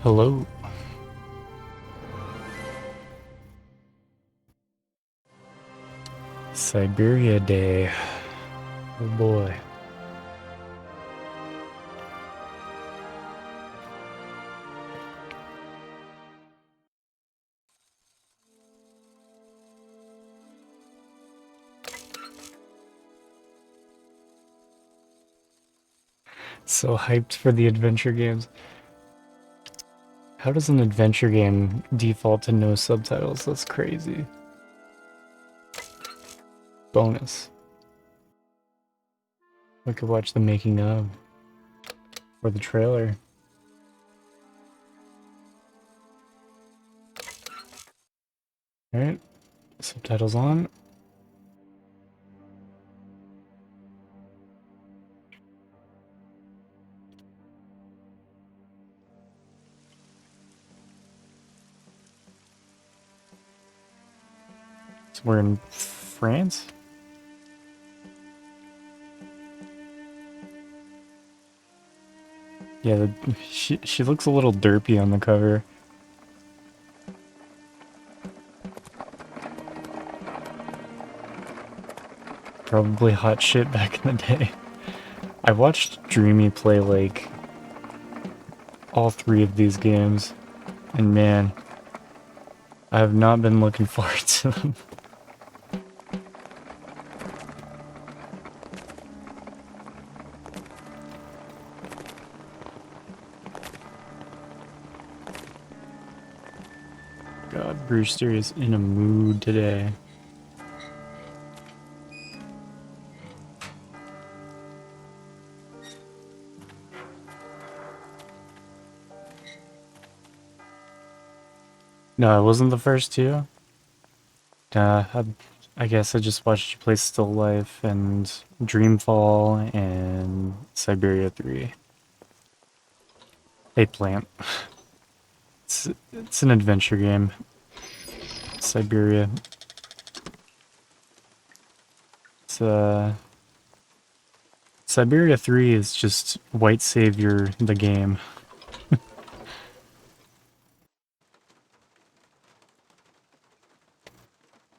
Hello. Syberia Day. Oh boy. So hyped for the adventure games. How does an adventure game default to no subtitles? That's crazy. Bonus. We could watch the making of or the trailer. Alright. Subtitles on. So we're in France? Yeah, she looks a little derpy on the cover. Probably hot shit back in the day. I watched Dreamy play like all 3 of these games, and man, I have not been looking forward to them. God, Brewster is in a mood today. No, it wasn't the first 2. I guess I just watched you play Still Life and Dreamfall and Syberia 3. A plant. It's an adventure game. Syberia. It's Syberia 3 is just White Savior the game.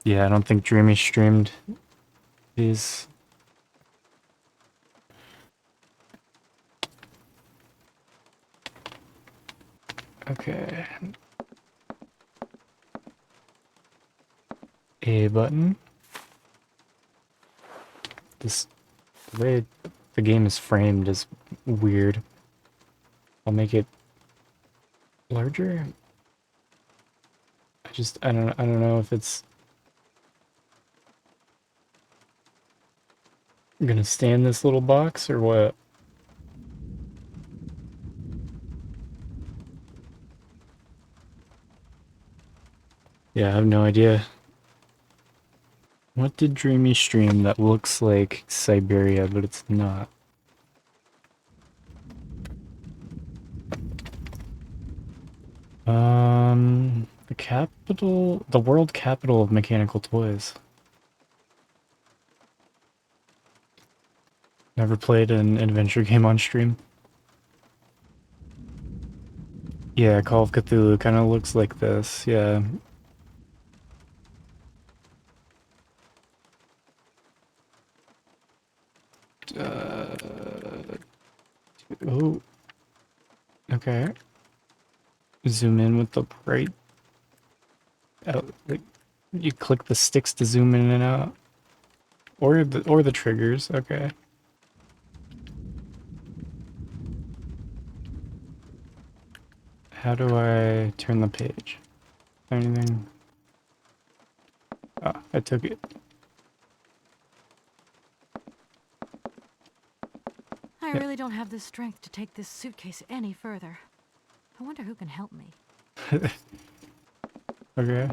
Yeah, I don't think Dreamy streamed these. Okay. A button. This the way the game is framed is weird. I'll make it larger. I don't know if it's gonna stay in this little box or what. Yeah, I have no idea. What did Dreamy stream that looks like Syberia, but it's not? The world capital of mechanical toys. Never played an adventure game on stream. Yeah, Call of Cthulhu kind of looks like this, yeah. Oh, okay. Zoom in with the right. Like, you click the sticks to zoom in and out, or the triggers. Okay. How do I turn the page? Anything? Ah, I took it. I really don't have the strength to take this suitcase any further. I wonder who can help me. Okay.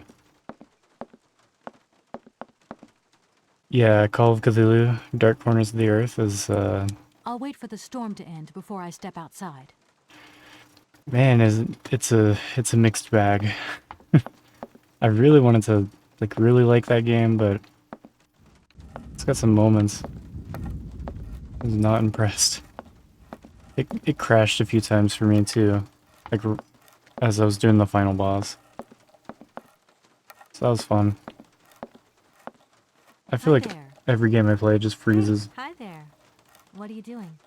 Yeah, Call of Cthulhu, Dark Corners of the Earth is, I'll wait for the storm to end before I step outside. man, it's a mixed bag. I really wanted to, like, really like that game, but it's got some moments. I was not impressed. It crashed a few times for me, too. Like, as I was doing the final boss. So that was fun. I feel Hi like there. every game I play just freezes. Hi there. What are you doing?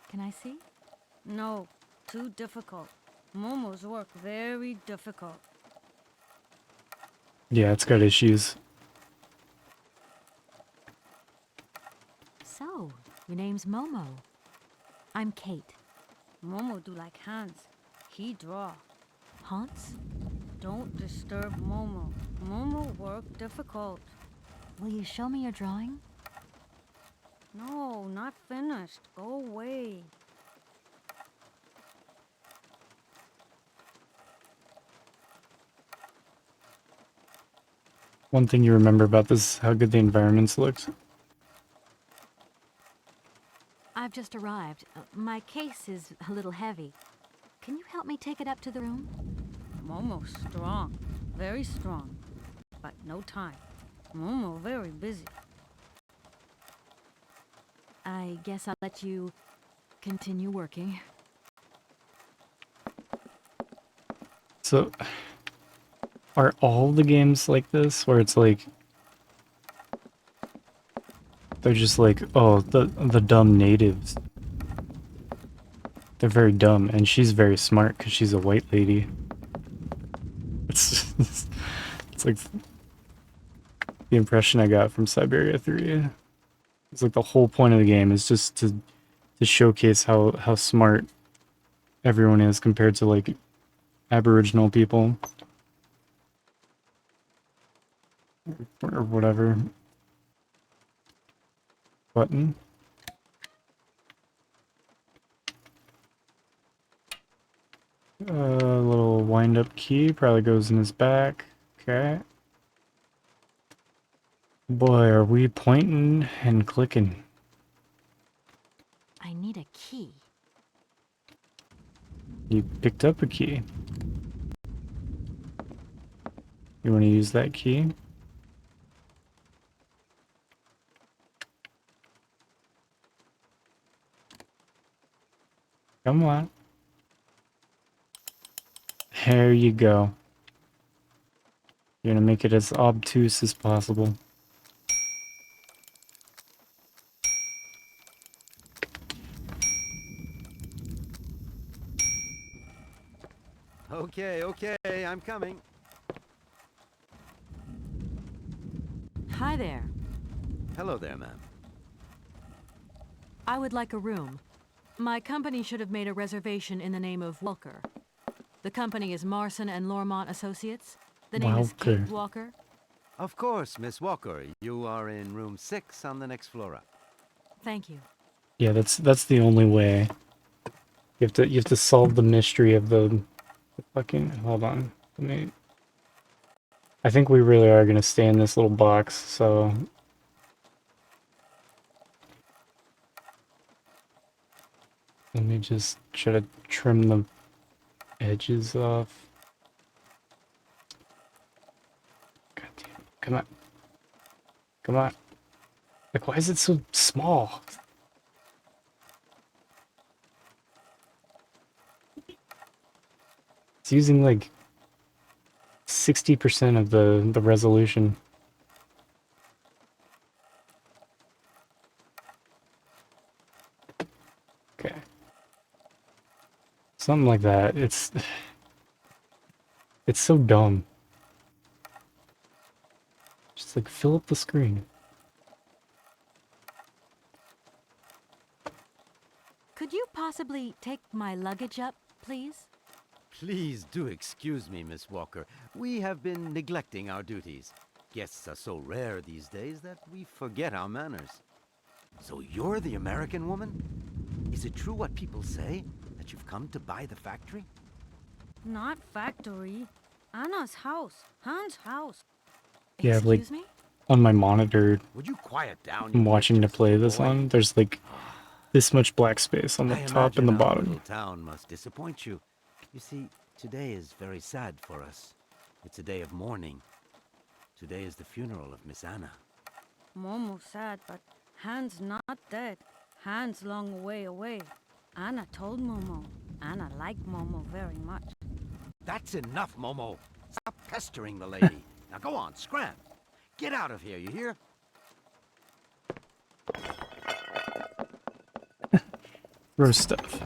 Can I see? No, too difficult. Momo's work very difficult. Yeah, it's got issues. So, your name's Momo. I'm Kate. Momo do like Hans. He draw. Hans? Don't disturb Momo. Momo work difficult. Will you show me your drawing? No, not finished. Go away. One thing you remember about this is how good the environments looked. I've just arrived. My case is a little heavy. Can you help me take it up to the room? Momo strong. Very strong. But no time. Momo very busy. I guess I'll let you continue working. So, are all the games like this, where it's like, they're just like, oh, the dumb natives. They're very dumb, and she's very smart because she's a white lady. It's it's like the impression I got from Syberia 3. It's like the whole point of the game is just to showcase how smart everyone is compared to like Aboriginal people or whatever. Button. A little wind up key probably goes in his back. Okay. Boy, are we pointing and clicking. I need a key. You picked up a key. You want to use that key? Come on. There you go. You're gonna make it as obtuse as possible. Okay, okay, I'm coming. Hi there. Hello there, ma'am. I would like a room. My company should have made a reservation in the name of Walker. The company is Marson and Lormont Associates. The name is Walker. Kate Walker. Of course, Miss Walker. You are in room 6 on the next floor up. Thank you. Yeah, that's the only way. You have to solve the mystery of the fucking. Hold on. Let me. I think we really are gonna stay in this little box. So let me just try to trim the edges off. God damn. Come on. Come on. Like, why is it so small? It's using like 60% of the resolution. Okay. Something like that. It's so dumb. Just like fill up the screen. Could you possibly take my luggage up, please? Please do excuse me, Miss Walker. We have been neglecting our duties. Guests are so rare these days that we forget our manners. So you're the American woman? Is it true what people say, that you've come to buy the factory? Not factory. Anna's house. Hans' house. Yeah, like Excuse me? on my monitor Would you quiet down, you I'm watching to mischievous play little this boy? on, there's like this much black space on the I top and imagine the our little bottom. town must disappoint you. You see, today is very sad for us. It's a day of mourning. Today is the funeral of Miss Anna. Momo's sad, but Hans not dead. Hans long way away. Anna told Momo. Anna liked Momo very much. That's enough, Momo. Stop pestering the lady. Now go on, scram. Get out of here, you hear? Gross stuff.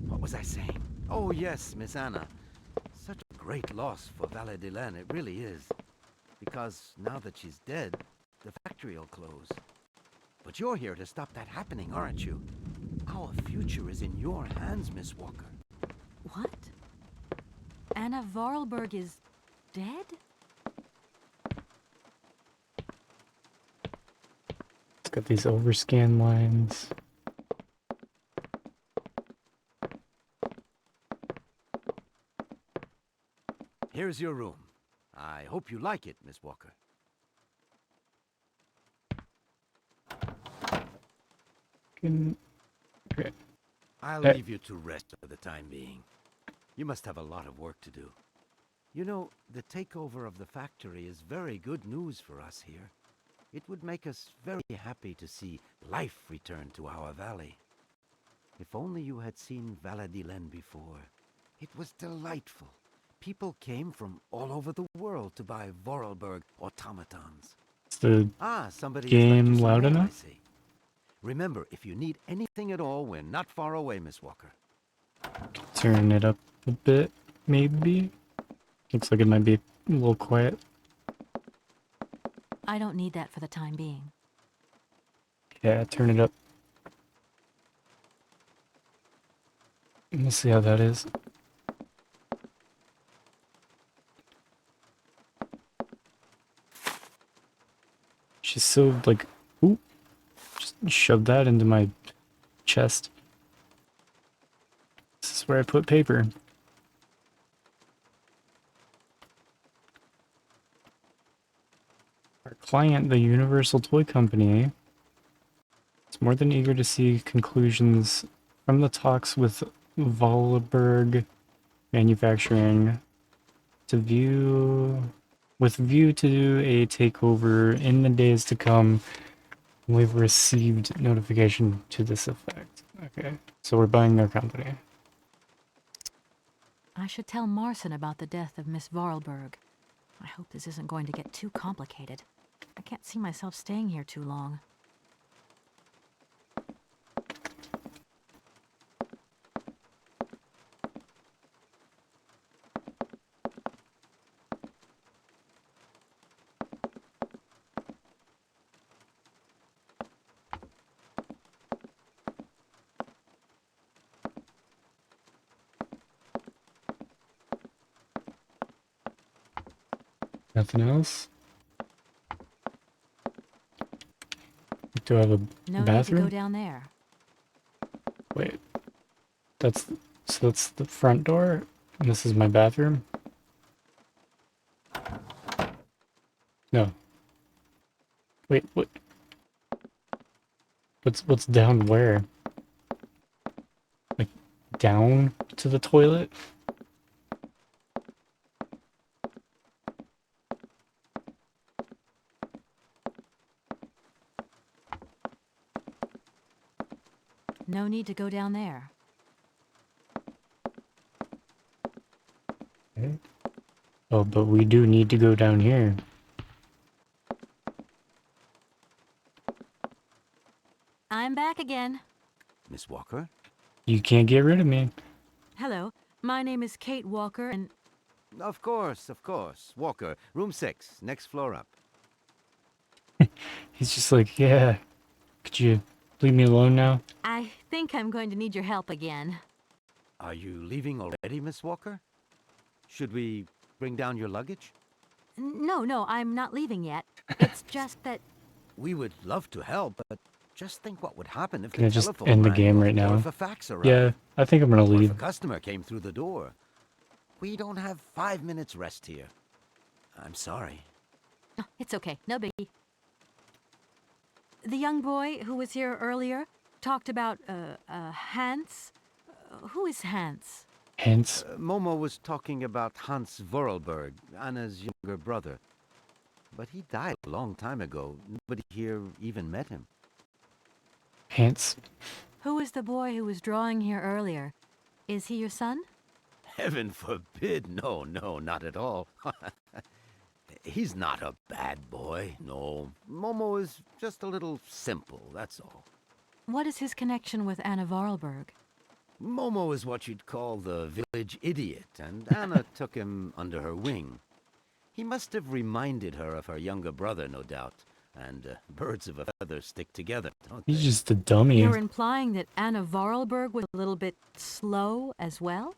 What was I saying? Oh, yes, Miss Anna. Such a great loss for Valadilene, it really is. Because now that she's dead, the factory will close. But you're here to stop that happening, aren't you? Our future is in your hands, Miss Walker. What? Anna Vorarlberg is dead? It's got these overscan lines. Here's your room. I hope you like it, Miss Walker. Okay. I'll Hey. leave you to rest for the time being. You must have a lot of work to do. You know, the takeover of the factory is very good news for us here. It would make us very happy to see life return to our valley. If only you had seen Valadilene before. It was delightful. People came from all over the world to buy Vorarlberg automatons. Is the Somebody has left you game some loud mail, I enough? see. Remember, if you need anything at all, we're not far away, Miss Walker. Turn it up a bit, maybe? Looks like it might be a little quiet. I don't need that for the time being. Yeah, turn it up. We'll see how that is. She's so like, ooh, just shoved that into my chest. This is where I put paper. Our client, the Universal Toy Company, is more than eager to see conclusions from the talks with Vollberg Manufacturing to view with view to a takeover in the days to come. We've received notification to this effect. Okay, so we're buying their company. I should tell Marson about the death of Miss Vorarlberg. I hope this isn't going to get too complicated. I can't see myself staying here too long. Nothing else? Do I have a No need to bathroom? go down there. Wait, so that's the front door, and this is my bathroom? No. Wait, what's down where? Like, down to the toilet? No need to go down there. Okay. Oh, but we do need to go down here. I'm back again. Miss Walker? You can't get rid of me. Hello, my name is Kate Walker, and Of course, of course. Walker, room 6, next floor up. He's just like, yeah, could you leave me alone now? I think I'm going to need your help again. Are you leaving already, Miss Walker? Should we bring down your luggage? No, I'm not leaving yet. It's just that We would love to help, but just think what would happen if Can the I just telephone end the rang, game right or now? if a fax arrived, Yeah, I think I'm gonna or if leave. a customer came through the door. We don't have 5 minutes rest here. I'm sorry. it's okay, no biggie. The young boy who was here earlier talked about, Hans. Who is Hans? Hence, Momo was talking about Hans Vorarlberg, Anna's younger brother. But he died a long time ago. Nobody here even met him. hence. Who is the boy who was drawing here earlier? Is he your son? Heaven forbid. No, not at all. He's not a bad boy, no. Momo is just a little simple, that's all. What is his connection with Anna Vorarlberg? Momo is what you'd call the village idiot, and Anna took him under her wing. He must have reminded her of her younger brother, no doubt. And birds of a feather stick together, don't He's they? just a dummy. You're implying that Anna Vorarlberg was a little bit slow as well?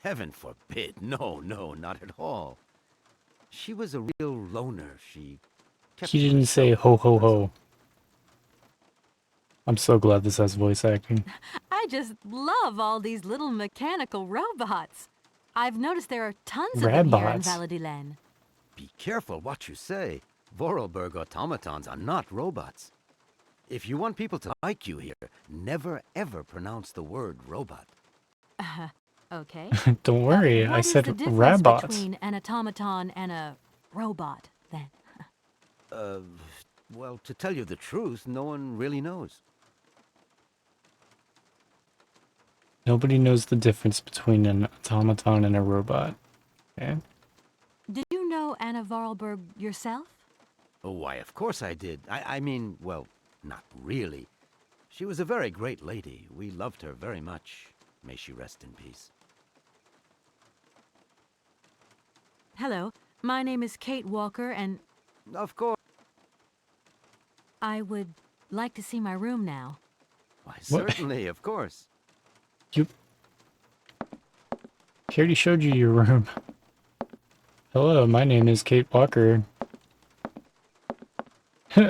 Heaven forbid. No, not at all. She was a real loner. She kept He to didn't say herself, ho ho that's all. ho. I'm so glad this has voice acting. I just love all these little mechanical robots. I've noticed there are tons of them here in Rabots? Valadilen. Be careful what you say. Vorarlberg automatons are not robots. If you want people to like you here, never ever pronounce the word robot. Okay. Don't worry, I What is said the difference rabots. between an automaton and a robot, then? Well, to tell you the truth, no one really knows. Nobody knows the difference between an automaton and a robot. Okay? Did you know Anna Vorarlberg yourself? Oh, why, of course I did. I mean, well, not really. She was a very great lady. We loved her very much. May she rest in peace. Hello, my name is Kate Walker, and Of course. I would like to see my room now. Why, What? certainly, of course. You... He already showed you your room. Hello, my name is Kate Walker.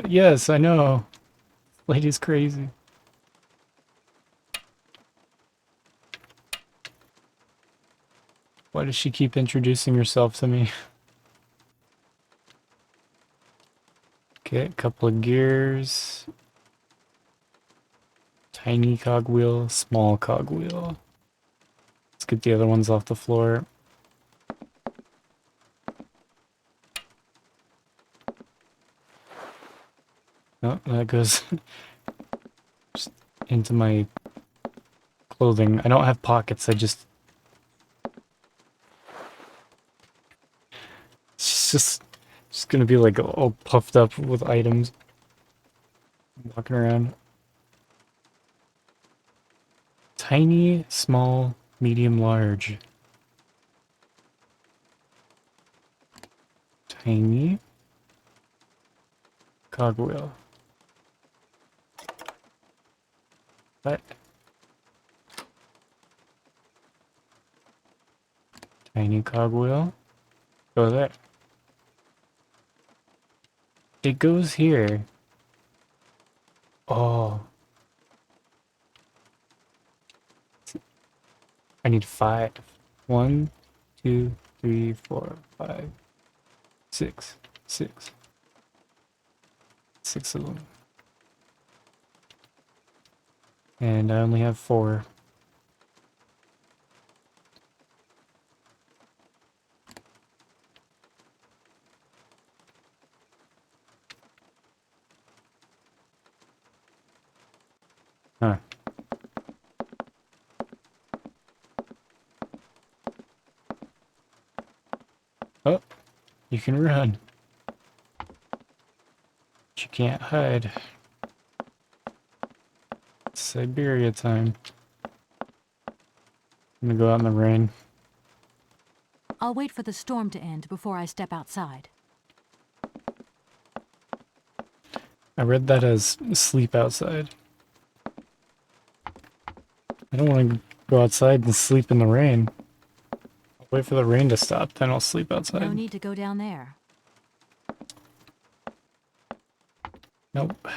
Yes, I know. Lady's crazy. Why does she keep introducing herself to me? Okay, a couple of gears. Tiny cogwheel, small cogwheel. Let's get the other ones off the floor. Oh, that goes just into my clothing. I don't have pockets, it's just gonna be like all puffed up with items. Walking around. Tiny, small, medium, large. Tiny. Cogwheel. What? Tiny cogwheel. Go there. It goes here. Oh. I need 5. 1, 2, 3, 4, 5, 6. 6. 6 of them. And I only have 4. Huh. Oh, you can run. But you can't hide. It's Syberia time. I'm gonna go out in the rain. I'll wait for the storm to end before I step outside. I read that as sleep outside. I don't want to go outside and sleep in the rain. I'll wait for the rain to stop, then I'll sleep outside. No need to go down there. Nope.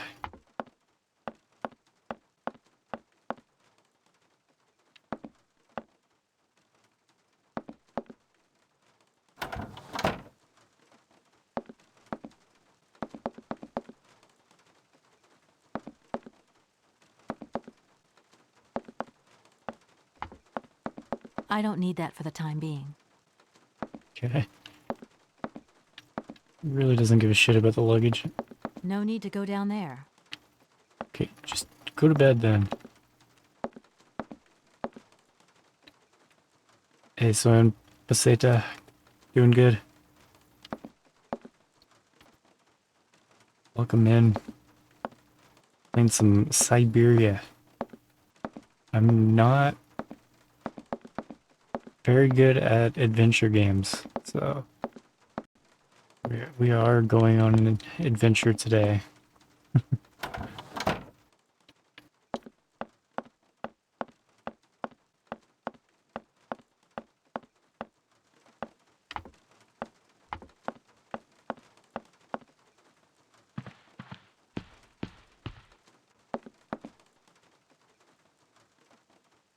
I don't need that for the time being. Okay. Really doesn't give a shit about the luggage. No need to go down there. Okay, just go to bed then. Hey, so I'm Paseta. Doing good. Welcome in. Playing some Syberia. I'm not very good at adventure games, so we are going on an adventure today.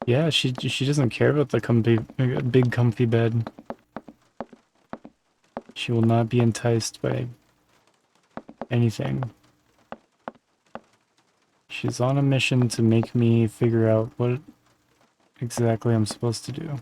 Yeah, she doesn't care about the big comfy bed. She will not be enticed by anything. She's on a mission to make me figure out what exactly I'm supposed to do.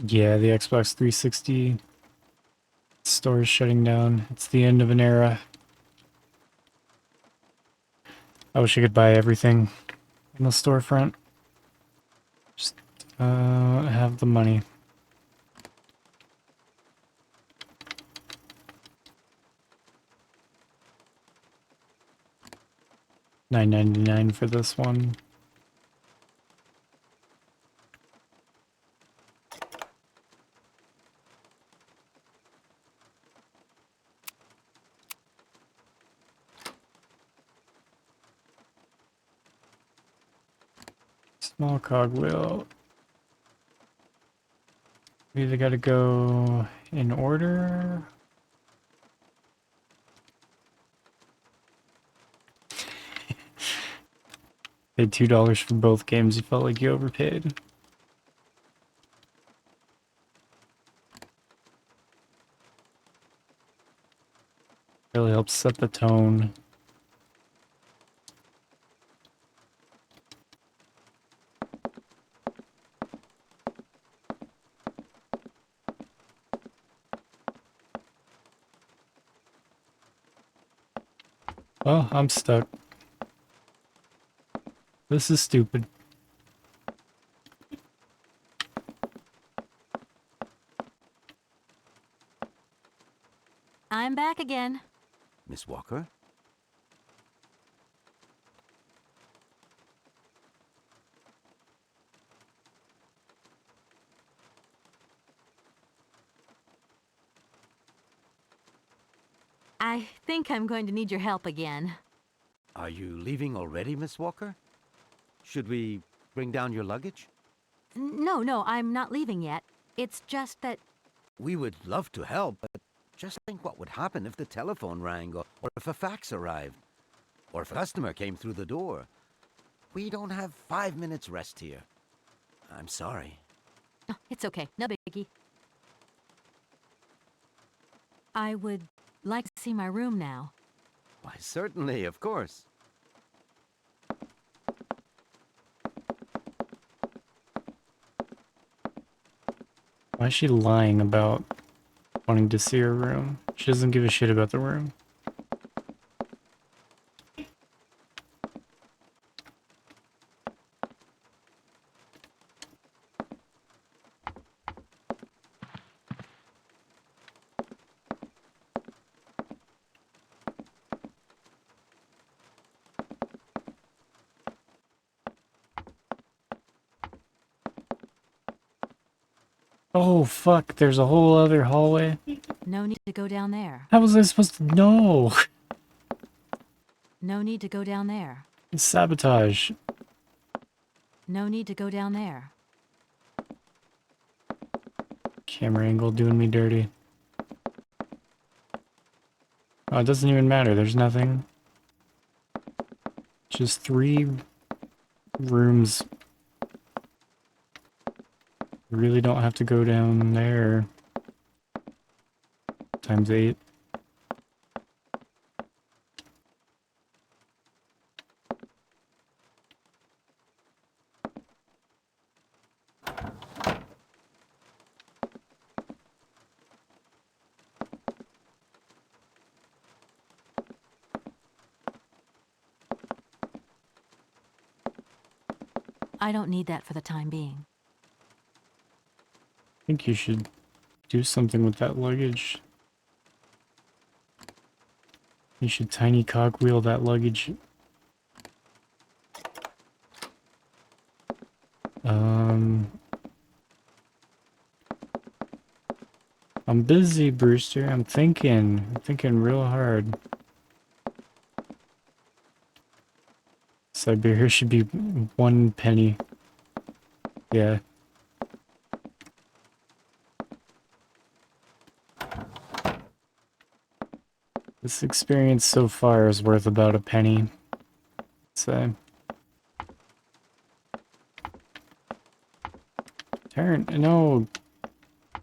Yeah, the Xbox 360 store is shutting down. It's the end of an era. I wish I could buy everything in the storefront. Just have the money. $9.99 for this one. Small cogwheel. We either gotta go in order. Paid $2 for both games. You felt like you overpaid. Really helps set the tone. Oh, I'm stuck. This is stupid. I'm back again. Miss Walker? I think I'm going to need your help again. Are you leaving already, Miss Walker? Should we bring down your luggage? No, I'm not leaving yet. It's just that... We would love to help, but just think what would happen if the telephone rang, or if a fax arrived, or if a customer came through the door. We don't have 5 minutes rest here. I'm sorry. Oh, it's okay, no biggie. I would like to see my room now. Why, certainly, of course. Why is she lying about wanting to see her room? She doesn't give a shit about the room. Oh fuck, there's a whole other hallway. No need to go down there. How was I supposed to know? No need to go down there. It's sabotage. No need to go down there. Camera angle doing me dirty. Oh, it doesn't even matter. There's nothing. Just 3 rooms. You really don't have to go down there. Times 8. I don't need that for the time being. I think you should do something with that luggage. You should tiny cogwheel that luggage. I'm busy, Brewster. I'm thinking real hard. Syberia should be 1 penny. Yeah. This experience so far is worth about 1 penny. So. Turn. No.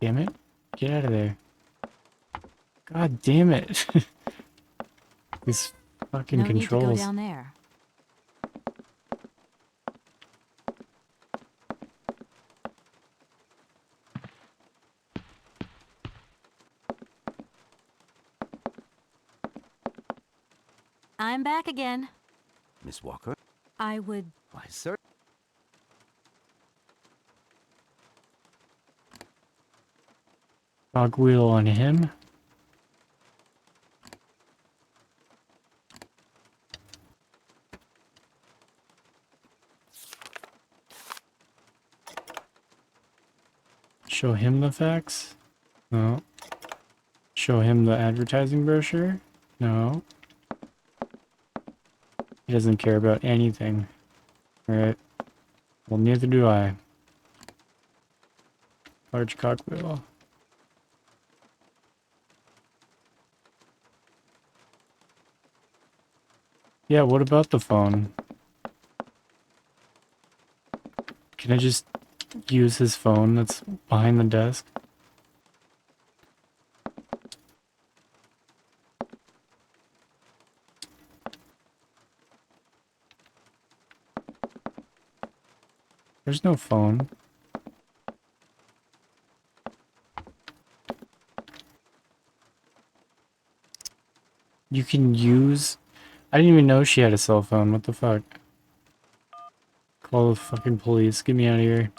Damn it. Get out of there. God damn it. These fucking No need to go controls. down there. I'm back again. Miss Walker? I would... Why, sir. Cogwheel on him. Show him the facts? No. Show him the advertising brochure? No. He doesn't care about anything. Alright. Well, neither do I. Large cock wheel. Yeah, what about the phone? Can I just use his phone that's behind the desk? There's no phone. You can use... I didn't even know she had a cell phone. What the fuck? Call the fucking police. Get me out of here.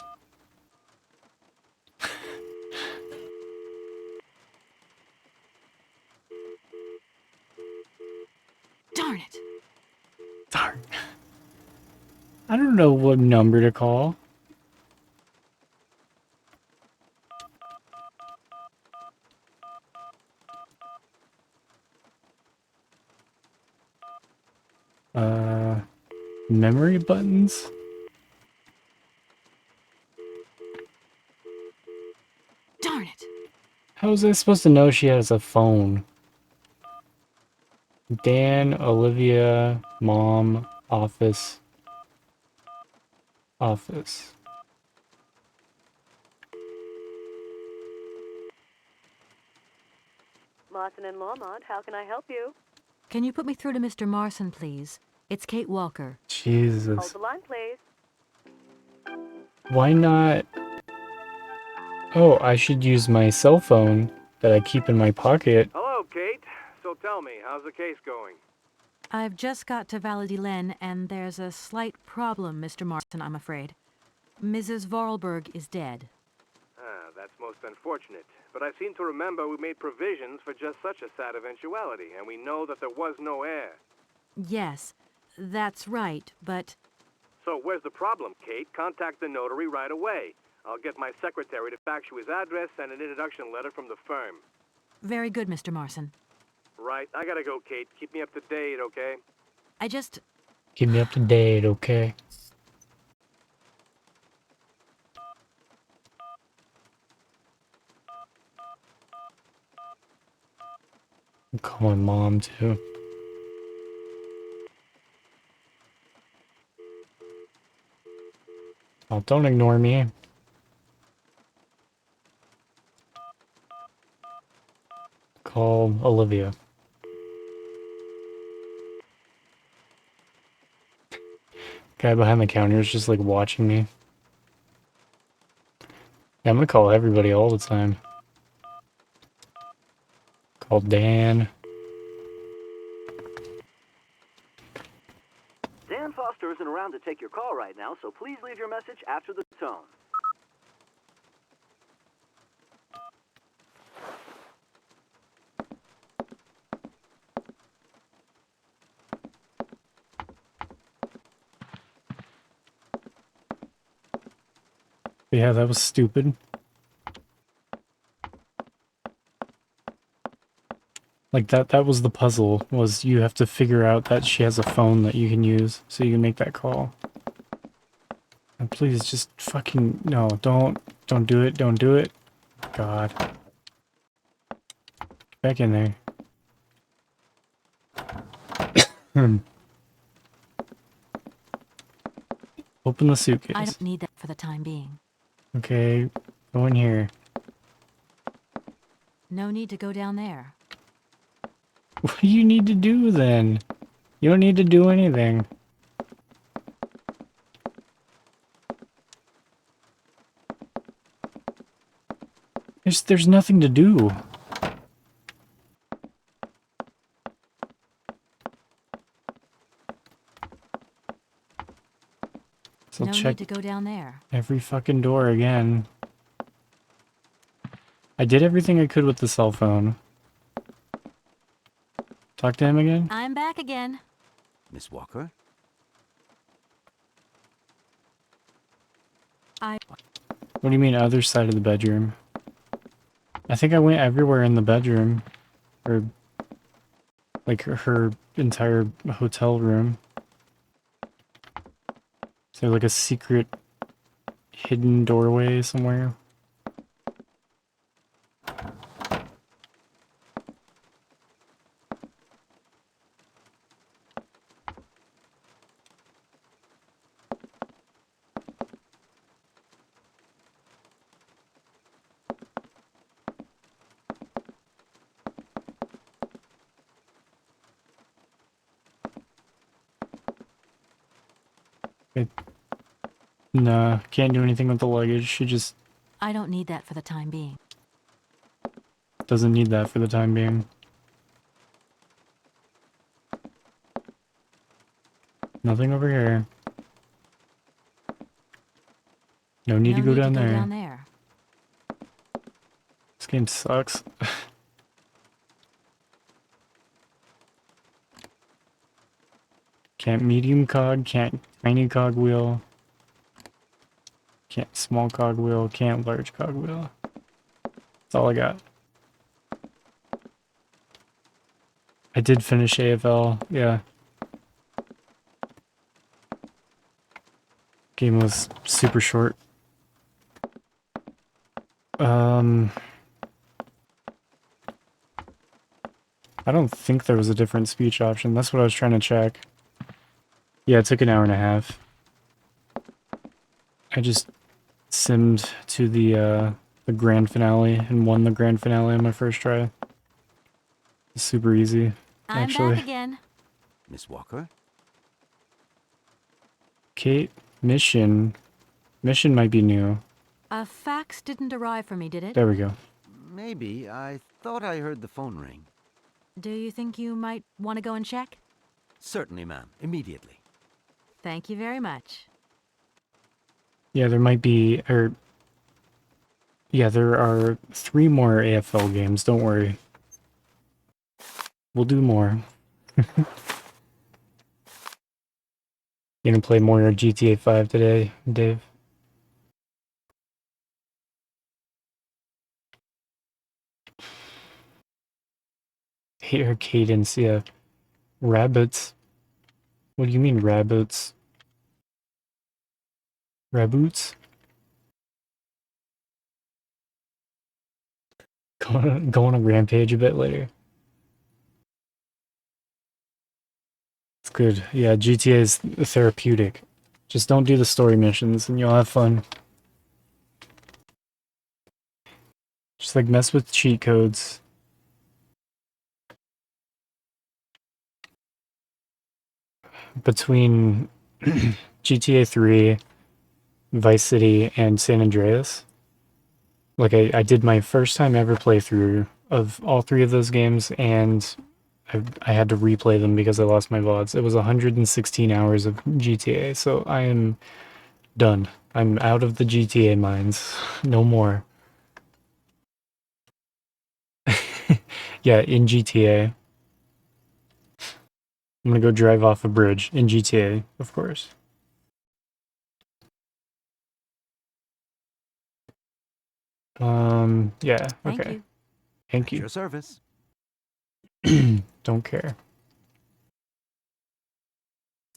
Darn it! Darn. I don't know what number to call. Memory buttons? Darn it! How was I supposed to know she has a phone? Dan, Olivia, Mom, Office. Office. Martin and Lormont, how can I help you? Can you put me through to Mr. Marson, please? It's Kate Walker. Hold Jesus. the line, please. Why not? Oh, I should use my cell phone that I keep in my pocket. Hello, Kate. So tell me, how's the case going? I've just got to Valadilen, and there's a slight problem, Mr. Marson, I'm afraid. Mrs. Vorarlberg is dead. Ah, that's most unfortunate. But I seem to remember we made provisions for just such a sad eventuality, and we know that there was no heir. Yes, that's right, but... So where's the problem, Kate? Contact the notary right away. I'll get my secretary to fax you his address and an introduction letter from the firm. Very good, Mr. Marson. Right, I gotta go, Kate. Keep me up to date, okay? I just... Keep me up to date, okay? I'll call my mom, too. Oh, don't ignore me. Call Olivia. Guy behind the counter is just like watching me. Yeah, I'm gonna call everybody all the time. Call Dan. Dan Foster isn't around to take your call right now, so please leave your message after the tone. Yeah, that was stupid. Like that was the puzzle, was you have to figure out that she has a phone that you can use so you can make that call. And please just fucking no, don't do it, don't do it. God. Get back in there. Open the suitcase. I don't need that for the time being. Okay, go in here. No need to go down there. What do you need to do then? You don't need to do anything. There's nothing to do. So No check need to go down there. every fucking door again. I did everything I could with the cell phone. Talk to him again? I'm back again. Miss Walker? What do you mean other side of the bedroom? I think I went everywhere in the bedroom. Or like her entire hotel room. Is there like a secret hidden doorway somewhere? Nah, can't do anything with the luggage. She just I don't need that for the time being. doesn't need that for the time being. Nothing over here. No need to go down there. down there. This game sucks. Can't medium cog, can't tiny cogwheel. Can't small cogwheel, can't large cogwheel. That's all I got. I did finish AFL, yeah. Game was super short. I don't think there was a different speech option. That's what I was trying to check. Yeah, it took an hour and a half. I just simmed to the grand finale and won the grand finale on my first try. It's super easy, I'm actually. back again. Miss Walker? Kate, mission might be new. A fax didn't arrive for me, did it? There we go. Maybe. I thought I heard the phone ring. Do you think you might want to go and check? Certainly, ma'am. Immediately. Thank you very much. Yeah, there might be, yeah, there are 3 more AFL games, don't worry. We'll do more. You gonna play more GTA 5 today, Dave? Hate her cadence, yeah. Rabbits. What do you mean, rabbits? Raboots? Go on a rampage a bit later. It's good. Yeah, GTA is therapeutic. Just don't do the story missions and you'll have fun. Just like mess with cheat codes. Between GTA 3, Vice City, and San Andreas. Like, I did my first time ever playthrough of all 3 of those games, and I had to replay them because I lost my VODs. It was 116 hours of GTA, so I am done. I'm out of the GTA mines. No more. Yeah, in GTA. I'm gonna go drive off a bridge in GTA, of course. Yeah, Thank okay. you. Thank At you. your service. Don't care.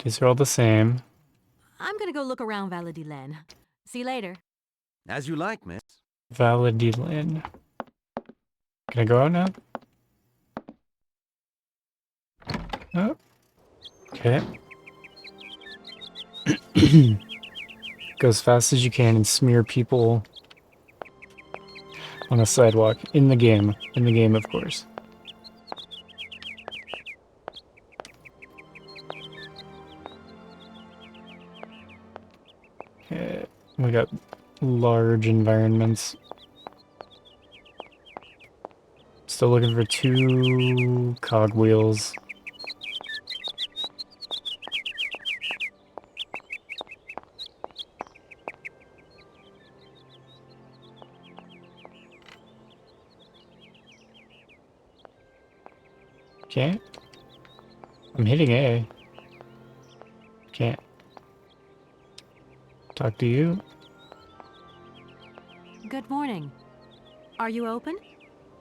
These are all the same. I'm gonna go look around Valadilen. See you later. As you like, miss. Validilin. Can I go out now? Oh. Okay. Go as fast as you can and smear people on a sidewalk. In the game. In the game, of course. Okay. We got large environments. Still looking for 2 cogwheels. Can't. I'm hitting A. Can't. Talk to you. Good morning. Are you open?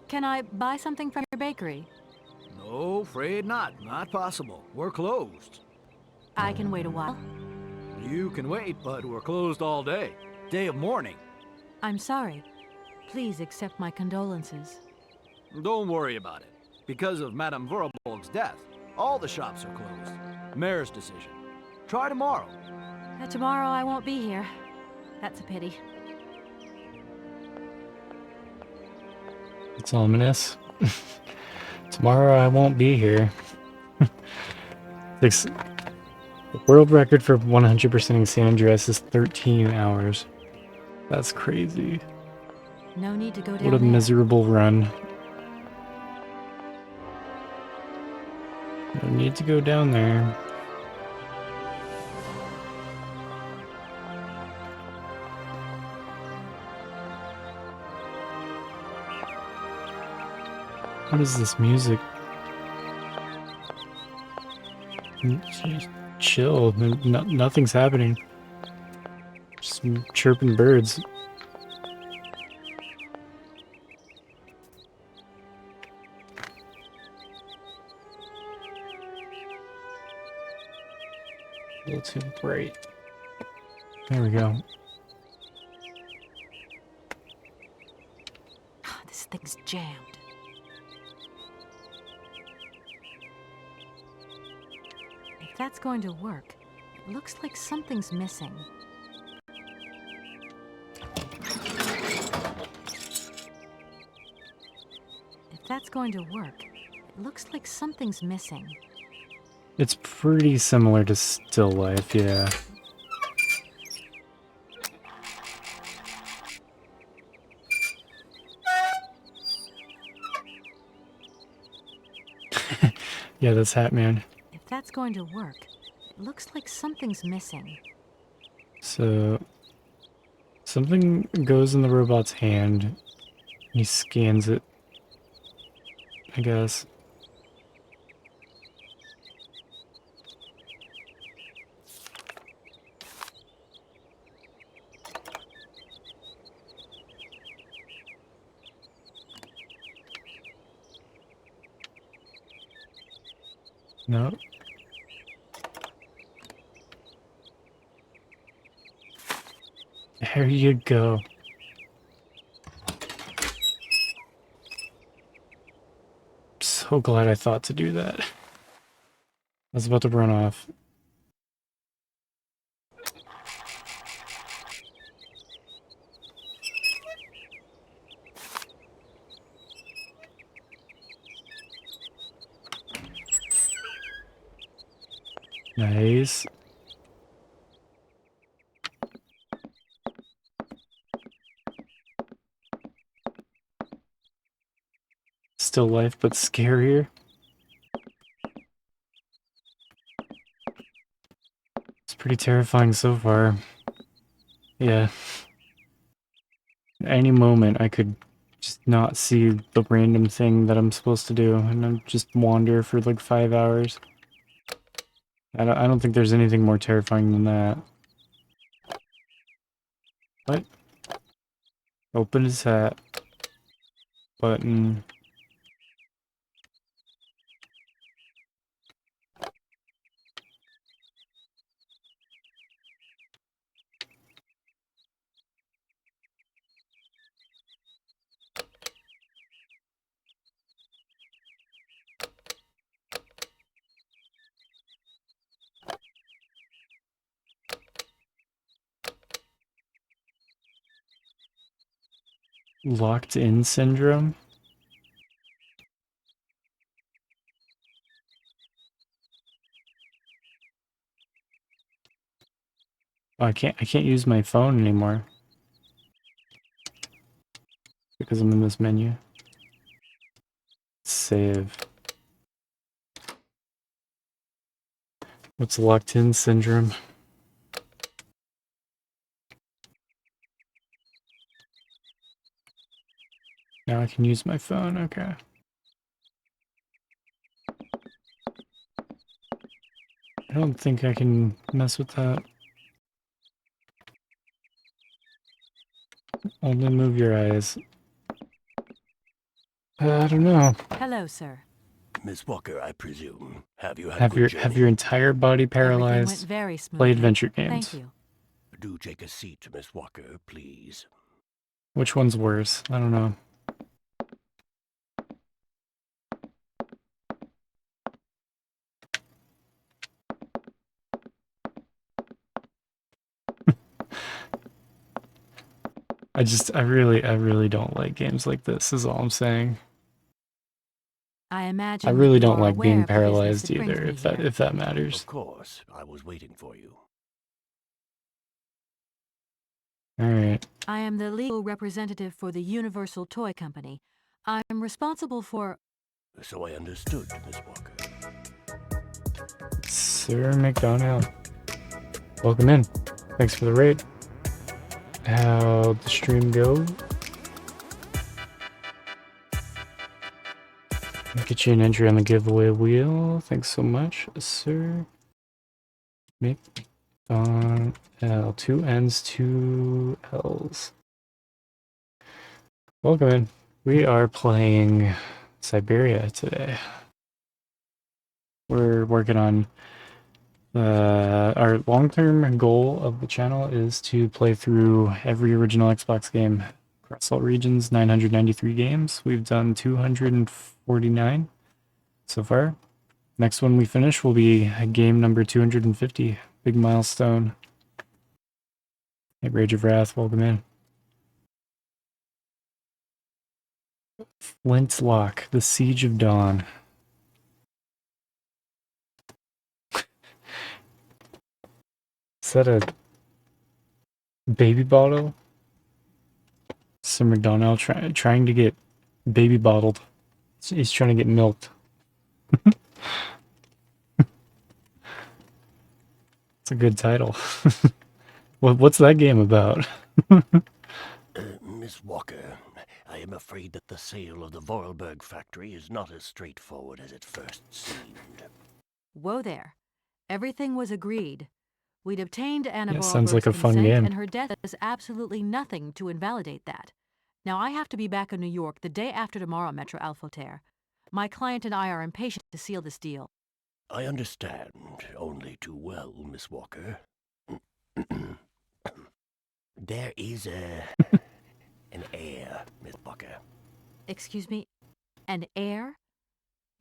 Can I buy something from your bakery? No, afraid not. Not possible. We're closed. I can wait a while. You can wait, but we're closed all day. Day of mourning. I'm sorry. Please accept my condolences. Don't worry about it. Because of Madame Vorarlberg's death, all the shops are closed. Mayor's decision. Try tomorrow. Tomorrow I won't be here. That's a pity. It's ominous. Tomorrow I won't be here. The world record for 100%ing San Andreas is 13 hours. That's crazy. No need to go down What a there. miserable run. No need to go down there. What is this music? Just chill. Nothing's happening. Just some chirping birds. A little too bright. There we go. This thing's jammed. If that's going to work, it looks like something's missing. If that's going to work, it looks like something's missing. It's pretty similar to Still Life, yeah. Yeah, that's Hatman. If that's going to work, it looks like something's missing. So, something goes in the robot's hand, and he scans it, I guess. No. There you go. So glad I thought to do that. I was about to run off. Nice. Still Life, but scarier. It's pretty terrifying so far. Yeah. At any moment, I could just not see the random thing that I'm supposed to do, and then just wander for like 5 hours. I don't think there's anything more terrifying than that. What? Open his hat. Button. Locked in syndrome? Oh, I can't use my phone anymore. Because I'm in this menu. Save. What's locked in syndrome? Now I can use my phone, okay. I don't think I can mess with that. Only move your eyes. I don't know. Hello, sir. Miss Walker, I presume. Have you had a good journey? Have your entire body Everything went paralyzed. very smoothly. Play adventure games. Thank you. Do take a seat, Miss Walker, please. Which one's worse? I don't know. I really don't like games like this, is all I'm saying. I imagine I really that you don't are like aware being of the business paralyzed that brings either, me here. if that matters. Of course, I was waiting for you. Alright. I am the legal representative for the Universal Toy Company. I'm responsible for... So I understood, Miss Walker. Sir McDonnell. Welcome in. Thanks for the raid. How'd the stream go? Get you an entry on the giveaway wheel. Thanks so much, Sir McDonnell. 2 N's, 2 L's. Welcome in. We are playing Syberia today. We're working on our long-term goal of the channel is to play through every original Xbox game across all regions, 993 games. We've done 249 so far. Next one we finish will be game number 250. Big milestone. Hey, Rage of Wrath, welcome in. Flintlock, the Siege of Dawn. Is that a baby bottle? Sir McDonnell trying to get baby bottled. He's trying to get milked. It's a good title. What's that game about? Miss Walker, I am afraid that the sale of the Vorarlberg factory is not as straightforward as it first seemed. Whoa there. Everything was agreed. We'd obtained Anna Yeah, sounds like Vorarlberg's a fun consent, game. and her death does absolutely nothing to invalidate that. Now I have to be back in New York the day after tomorrow, Metro Alphoter. My client and I are impatient to seal this deal. I understand only too well, Miss Walker. There is an heir, Miss Walker. Excuse me? An heir?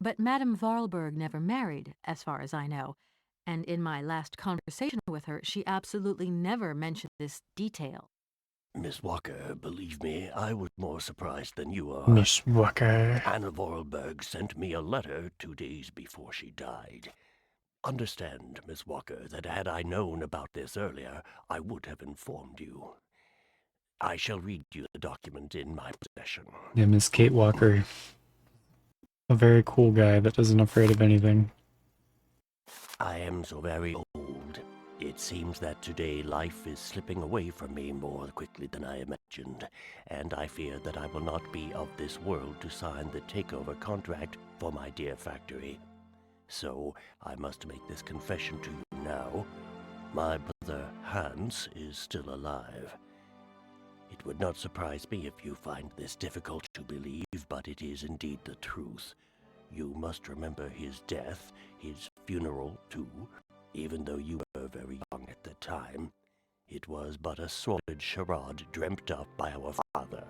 But Madame Vorarlberg never married, as far as I know. And in my last conversation with her, she absolutely never mentioned this detail. Miss Walker, believe me, I was more surprised than you are. Miss Walker. Anna Vorarlberg sent me a letter 2 days before she died. Understand, Miss Walker, that had I known about this earlier, I would have informed you. I shall read you the document in my possession. Yeah, Miss Kate Walker. A very cool guy that isn't afraid of anything. I am so very old. It seems that today life is slipping away from me more quickly than I imagined, and I fear that I will not be of this world to sign the takeover contract for my dear factory. So I must make this confession to you now. My brother Hans is still alive. It would not surprise me if you find this difficult to believe, but it is indeed the truth. You must remember his death, his funeral too, even though you were very young at the time. It was but a sordid charade dreamt up by our father.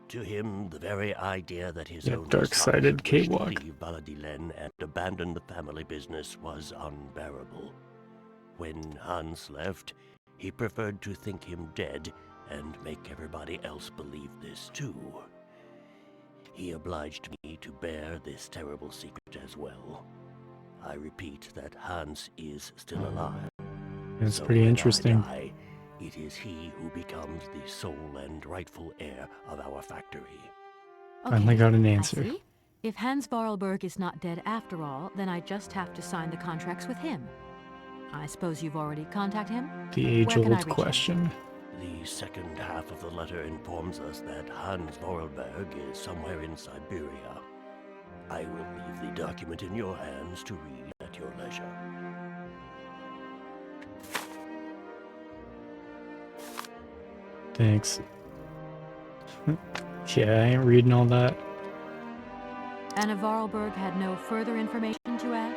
To him, the very idea that his own dark-sided Kate Kate Walk. leave Baladilen and abandon the family business was unbearable. When Hans left, he preferred to think him dead and make everybody else believe this too. He obliged me to bear this terrible secret as well. I repeat that Hans is still alive. It's So pretty when interesting. I die, it is he who becomes the sole and rightful heir of our factory. Finally got an I answer. see. If Hans Vorarlberg is not dead after all, then I just have to sign the contracts with him. I suppose you've already contacted him? The Where can I reach age-old him? question. The second half of the letter informs us that Hans Vorarlberg is somewhere in Syberia. I will leave the document in your hands to read at your leisure. Thanks. Yeah, I ain't reading all that. Anna Vorarlberg had no further information to add?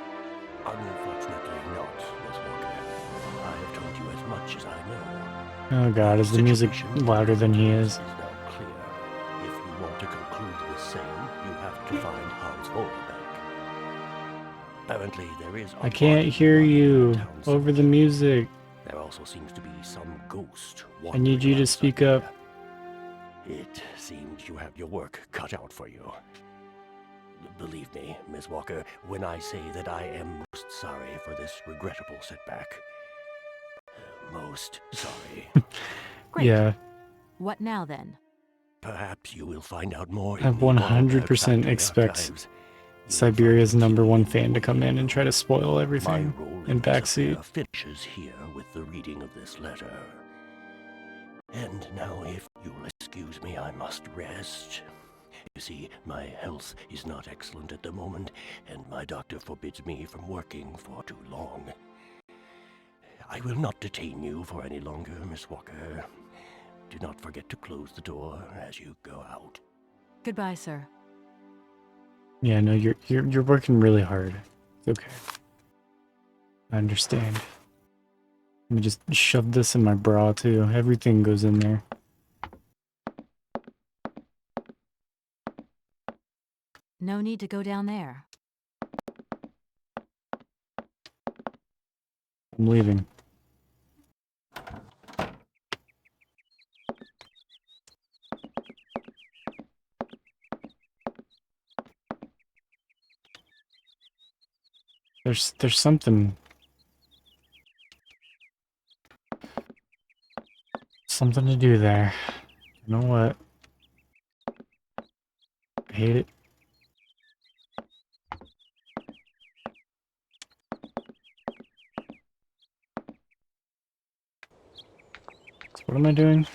Unfortunately not, Miss Walker. I have told you as much as I know. Oh god, is the music Situation louder than he is? is now clear. If you want to conclude the sale, you have to find Hans Vorarlberg. Apparently, there is. I can't hear you over the music. There also seems to be some ghost. I need you to speak up. It seems you have your work cut out for you. Believe me, Miss Walker, when I say that I am most sorry for this regrettable setback. Most sorry. Great. Yeah, What now, then? Perhaps you will find out more I in the Walberg 100% factory expect archives. You will Siberia's find the #1 key fan to come in and try to spoil My everything role in this backseat. affair finishes here with the reading of this letter. And now, if you'll excuse me, I must rest. You see, my health is not excellent at the moment, and my doctor forbids me from working for too long. I will not detain you for any longer, Miss Walker. Do not forget to close the door as you go out. Goodbye, sir. Yeah, no, you're working really hard. It's okay. I understand. Let me just shove this in my bra too. Everything goes in there. No need to go down there. I'm leaving. There's something to do there. You know what? I hate it. So what am I doing?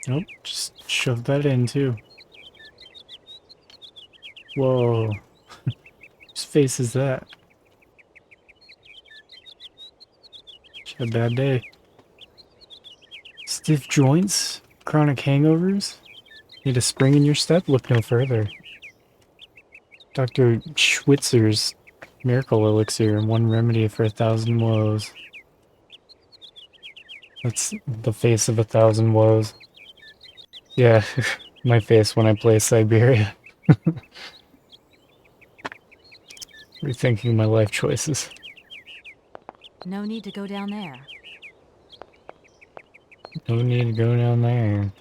Nope, just shove that in too. Whoa. Whose face is that? She had a bad day. Stiff joints? Chronic hangovers? Need a spring in your step? Look no further. Dr. Schwitzer's miracle elixir, one remedy for 1,000 woes. That's the face of 1,000 woes. Yeah, my face when I play Syberia. Rethinking my life choices. No need to go down there. No need to go down there.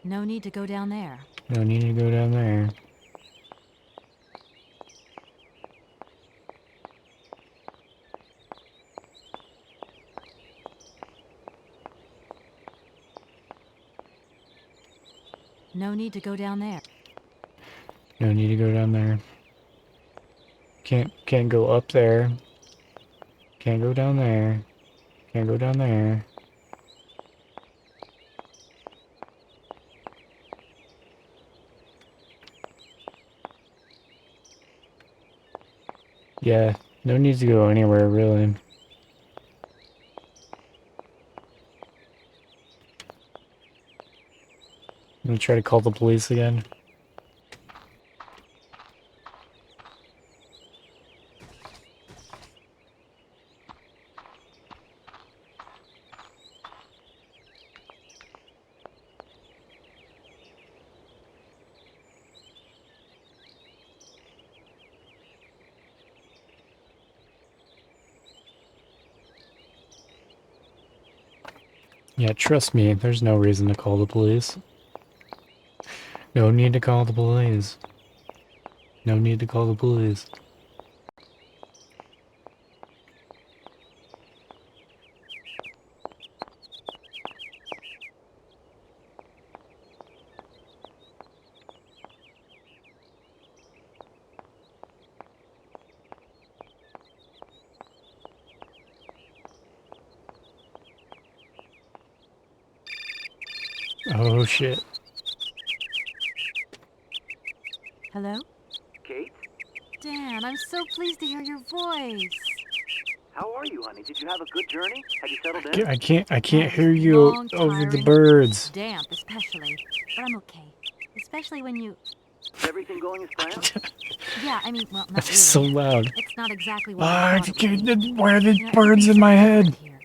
No need to go down there. No need to go down there. No need to go down there. No need to go down there. Can't go up there. Can't go down there. Can't go down there. Yeah, no need to go anywhere really. I'm gonna try to call the police again. Yeah, trust me, there's no reason to call the police. No need to call the police. No need to call the police. Oh shit. Hello? Kate? Dan, I'm so pleased to hear your voice. How are you, honey? Did you have a good journey? Have you settled in? I can't That hear was you long, over the tiring, birds. Damp, especially. But I'm okay. Especially when you... Is everything going as planned? Yeah, I mean, well, not That's really. so loud. It's not exactly what Ah, I thought it would be. why are the You know, birds in my head? here.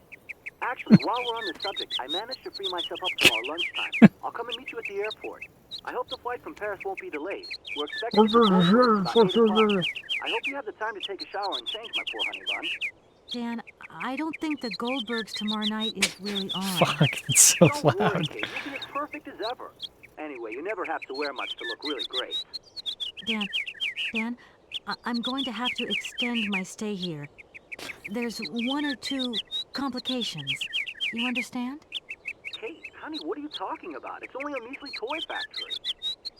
Actually, while we're on the subject, I managed to free myself up for our lunchtime. I'll come and meet you at the airport. I hope the flight from Paris won't be delayed. We're expecting the Goldbergs about 8 o'clock. I hope you have the time to take a shower and change, my poor honey bun. Dan, I don't think the Goldbergs tomorrow night is really on. Fuck, it's so Don't worry, loud. Kate. You'll be as perfect as ever. Anyway, you never have to wear much to look really great. Dan, I'm going to have to extend my stay here. There's one or two complications. You understand? Kate, honey, what are you talking about? It's only a measly toy factory.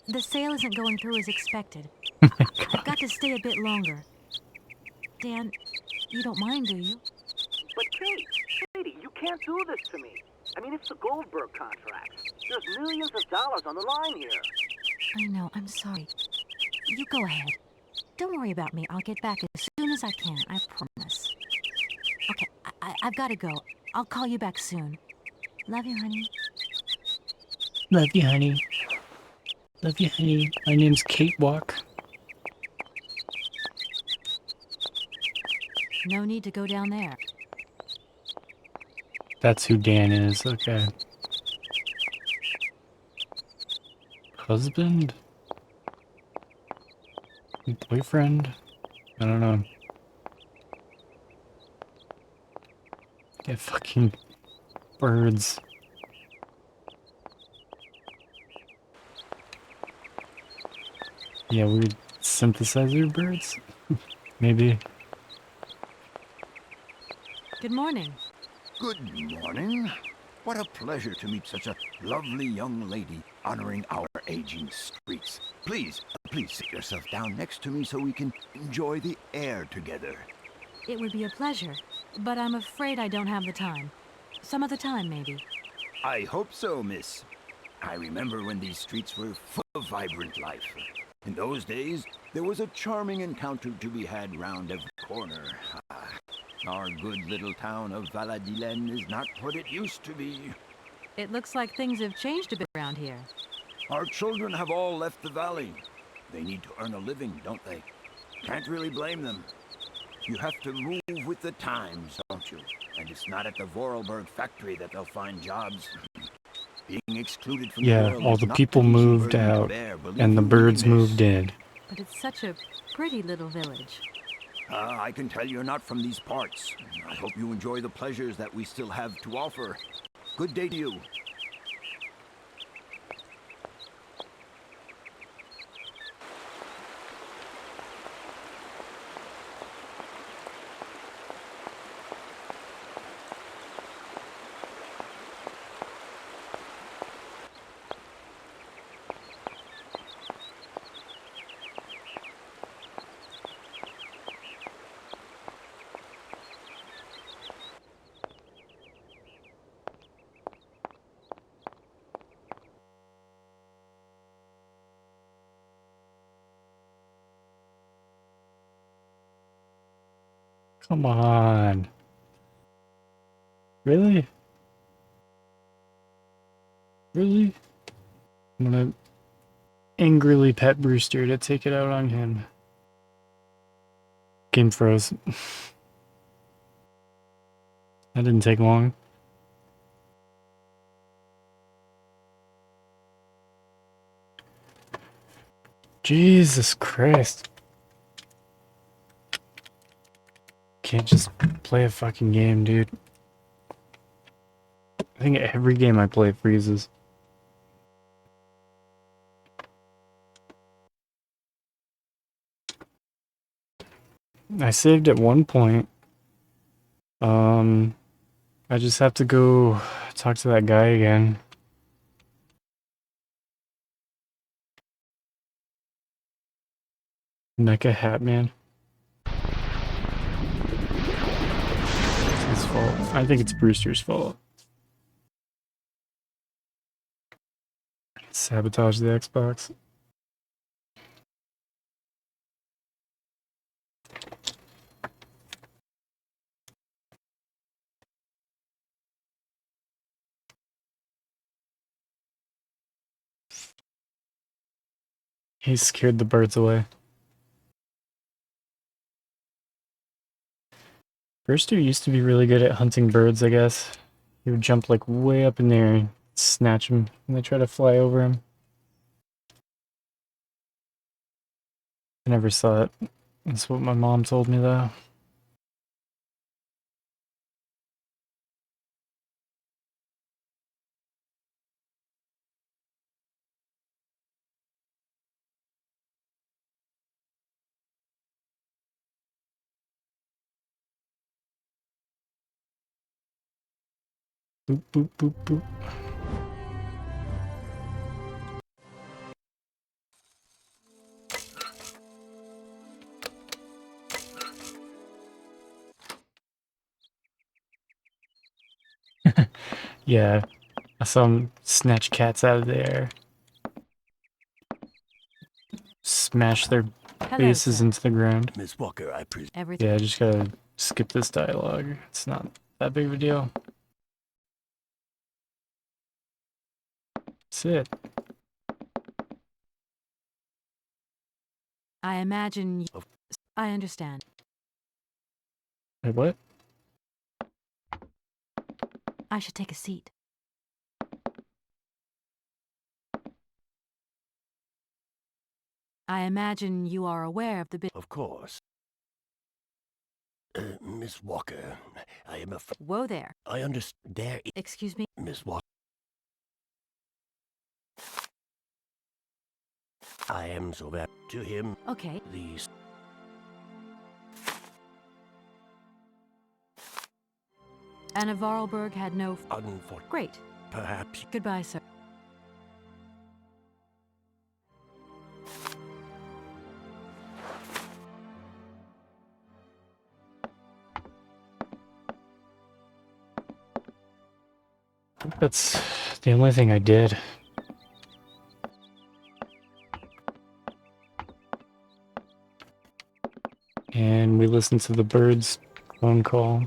The sale isn't going through as expected. I've got to stay a bit longer. Dan, you don't mind, do you? But Katie, you can't do this to me. I mean, it's the Goldberg contract. There's millions of dollars on the line here. I know, I'm sorry. You go ahead. Don't worry about me. I'll get back as soon as I can, I promise. Okay, I've got to go. I'll call you back soon. Love you, honey. Love you, honey. Love you, honey. My name's Kate Walk. No need to go down there. That's who Dan is, okay. Husband? Boyfriend? I don't know. Yeah, fucking birds. Yeah, weird synthesizer birds? Maybe. Good morning. Good morning. What a pleasure to meet such a lovely young lady honoring our aging streets. Please sit yourself down next to me so we can enjoy the air together. It would be a pleasure, but I'm afraid I don't have the time. Some other time, maybe. I hope so, miss. I remember when these streets were full of vibrant life. In those days, there was a charming encounter to be had round every corner. Our good little town of Valladolid is not what it used to be. It looks like things have changed a bit around here. Our children have all left the valley. They need to earn a living, don't they? Can't really blame them. You have to move with the times, don't you? And it's not at the Vorarlberg factory that they'll find jobs. Being excluded from the world all is the not people an easy moved burden to out, bear, believe and the you me, birds miss. moved in. But it's such a pretty little village. I can tell you're not from these parts. I hope you enjoy the pleasures that we still have to offer. Good day to you. Come on. Really? Really? I'm gonna angrily pet Brewster to take it out on him. Game froze. That didn't take long. Jesus Christ. Can't just play a fucking game, dude. I think every game I play freezes. I saved at one point. I just have to go talk to that guy again. Mecha Hat Man. It's his fault. I think it's Brewster's fault. Sabotage the Xbox. He scared the birds away. Brewster used to be really good at hunting birds, I guess. He would jump like way up in the air and snatch them when they try to fly over him. I never saw it. That's what my mom told me, though. Boop, boop, boop, boop. Yeah, I saw him snatch cats out of the air. Smash their Hello, faces sir. into the ground. Miss Walker, I presume. Everything. Yeah, I just gotta skip this dialogue. It's not that big of a deal. That's it. I imagine you... I understand. Wait, what? I should take a seat. I imagine you are aware of the bit... Of course. Miss Walker, I am afraid. Whoa there. I understand. There, Excuse me? Miss Walker. I am so bad to him. Okay. These. Anna Varlberg had no... Unfortunate. Great. Perhaps. Goodbye, sir. I think that's the only thing I did. And we listened to the birds' phone call.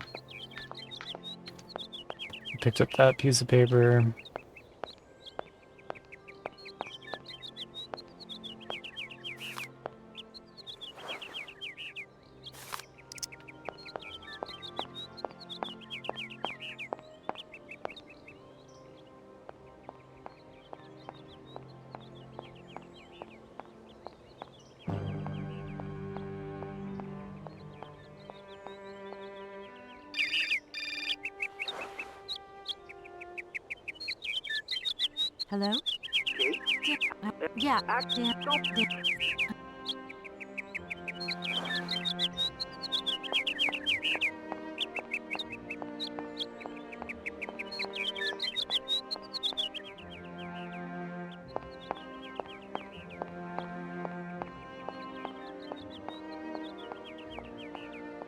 Picked up that piece of paper. Hello? Kate? Yeah.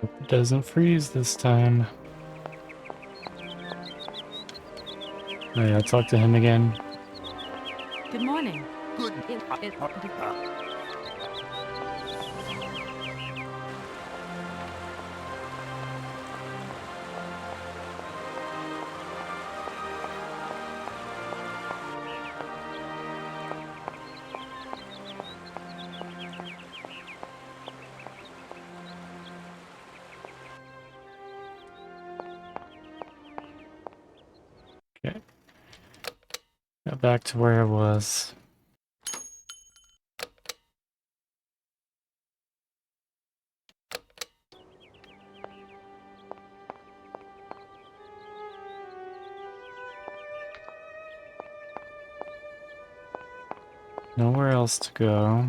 Hope it doesn't freeze this time. Oh yeah, I'll talk to him again. Good morning. Good. Okay. Got back to where I was. Nowhere else to go.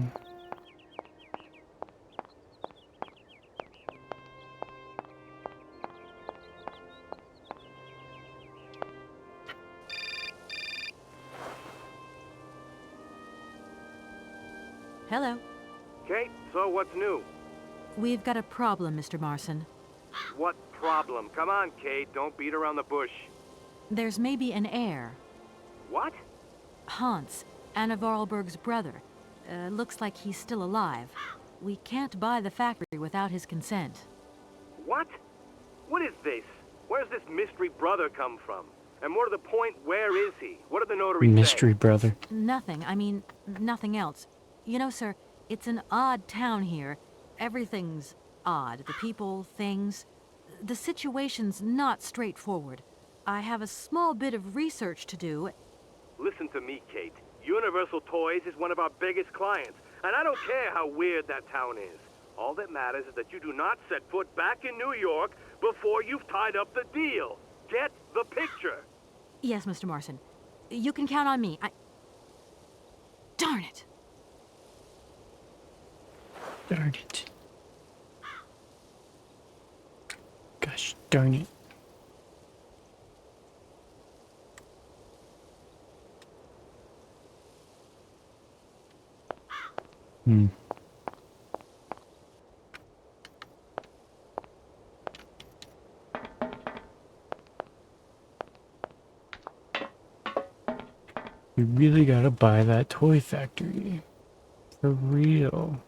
Hello. Kate, so what's new? We've got a problem, Mr. Marson. What problem? Come on, Kate, don't beat around the bush. There's maybe an heir. What? Hans, Anna Varlberg's brother. Looks like he's still alive. We can't buy the factory without his consent. What? What is this? Where's this mystery brother come from? And more to the point, where is he? What did the notary Mystery say? brother. Nothing. I mean, nothing else. You know, sir, it's an odd town here. Everything's odd. The people, things. The situation's not straightforward. I have a small bit of research to do. Listen to me, Kate. Universal Toys is one of our biggest clients. And I don't care how weird that town is. All that matters is that you do not set foot back in New York before you've tied up the deal. Get the picture? Yes, Mr. Morrison. You can count on me. Darn it! Darn it. Gosh darn it. Hmm. We really gotta buy that toy factory. For real.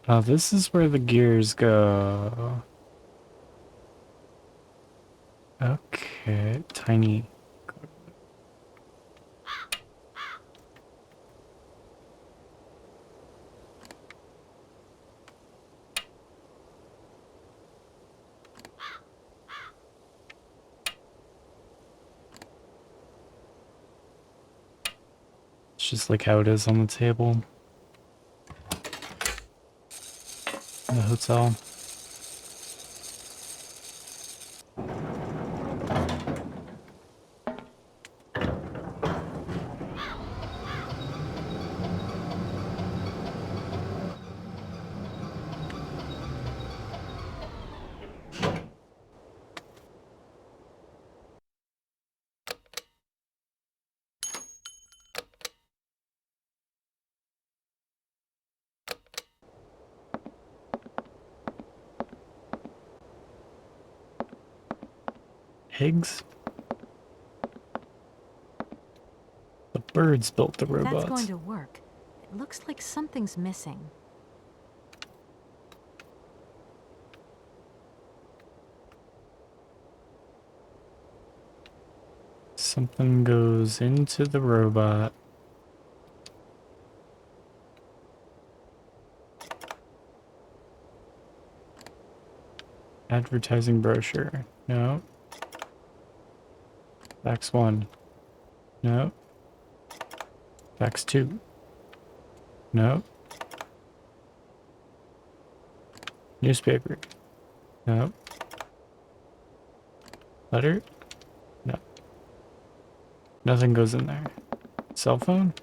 Oh, this is where the gears go. Okay, tiny. It's just like how it is on the table in the hotel. Eggs? The birds built the robots. That's going to work. It looks like something's missing. Something goes into the robot. Advertising brochure. No. Fax 1. No. Fax 2. No. Newspaper. No. Letter? No. Nothing goes in there. Cell phone?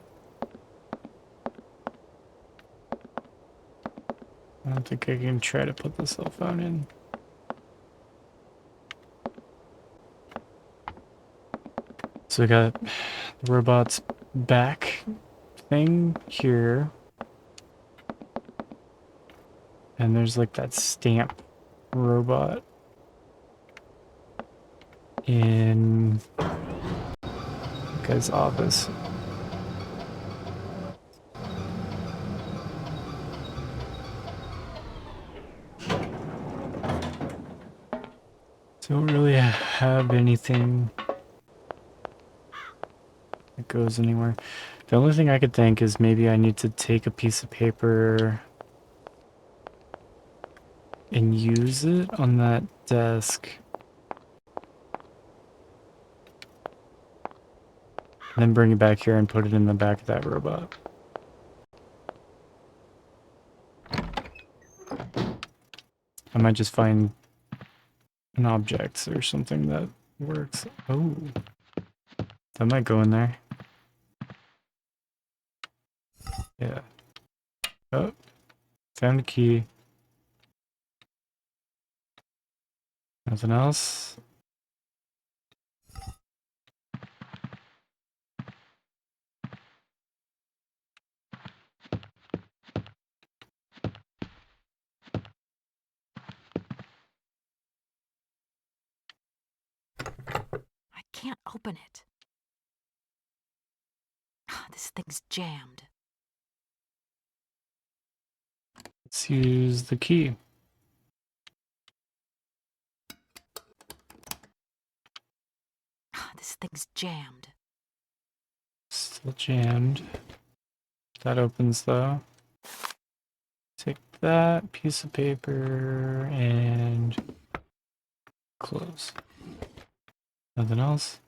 I don't think I can try to put the cell phone in. So we got the robot's back thing here. And there's like that stamp robot in the guy's office. Don't really have anything that goes anywhere. The only thing I could think is maybe I need to take a piece of paper and use it on that desk. And then bring it back here and put it in the back of that robot. I might just find an object or something that works. Oh, that might go in there. Yeah. Oh, found a key. Nothing else. I can't open it. This thing's jammed. Let's use the key. This thing's jammed. Still jammed. That opens though. Take that piece of paper and close. Nothing else?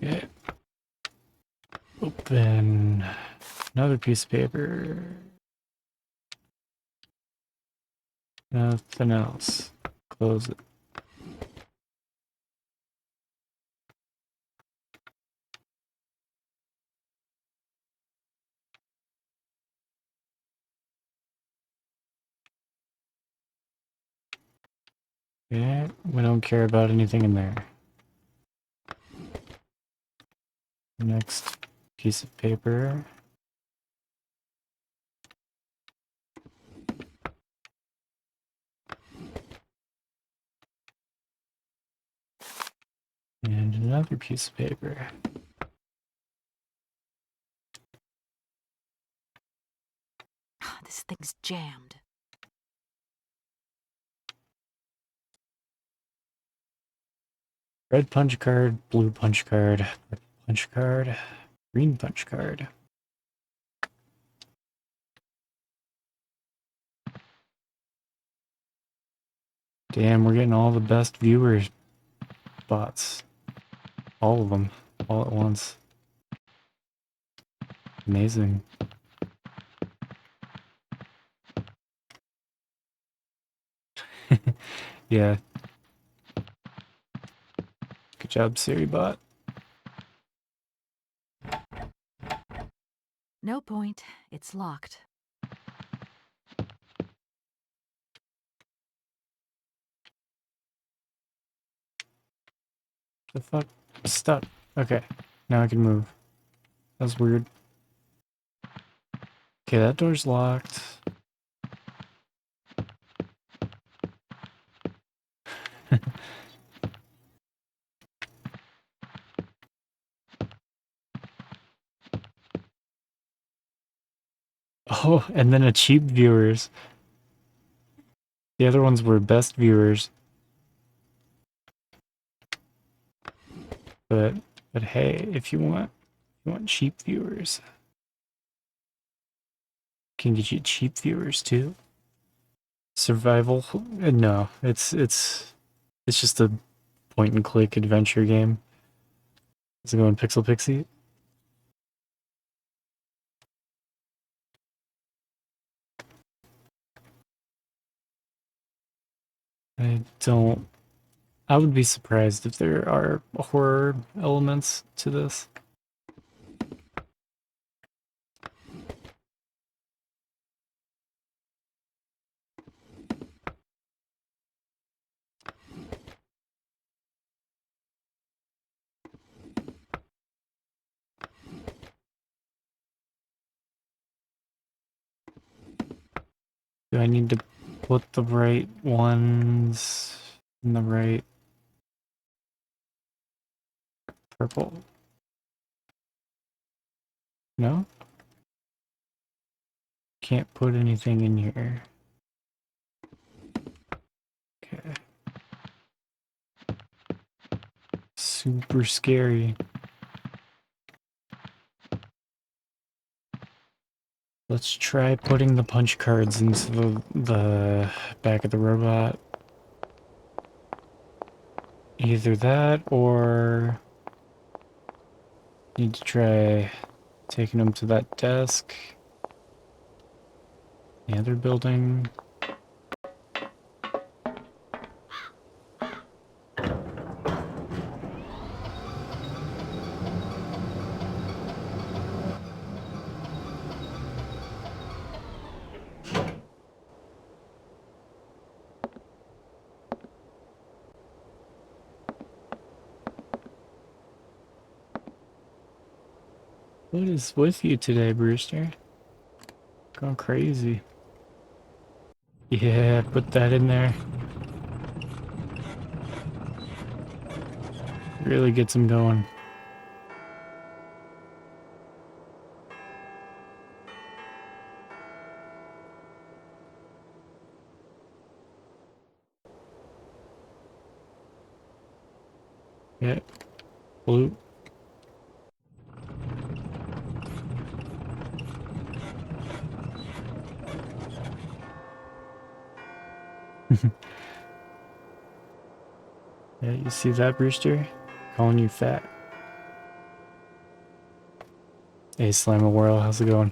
Okay. Open another piece of paper. Nothing else. Close it. Okay, we don't care about anything in there. Next piece of paper. And another piece of paper. This thing's jammed. Red punch card, blue punch card, purple punch card, green punch card. Damn, we're getting all the best viewers spots. All of them, all at once. Amazing. Yeah. Good job, Siribot. No point. It's locked. The fuck? Stuck. Okay. Now I can move. That's weird. Okay, that door's locked. Oh, and then a cheap viewers. The other ones were best viewers. But hey, if you want cheap viewers, can get you cheap viewers too. Survival? No, it's just a point and click adventure game. Is it going Pixel Pixie? I would be surprised if there are horror elements to this. Do I need to put the right ones in the right purple? No? Can't put anything in here. Okay. Super scary. Let's try putting the punch cards into the back of the robot. Either that or need to try taking them to that desk. The other building. What is with you today, Brewster? Going crazy. Yeah, put that in there. Really gets him going. Yeah, blue. Yeah, you see that, Brewster? Calling you fat. Hey, Slamma World, how's it going?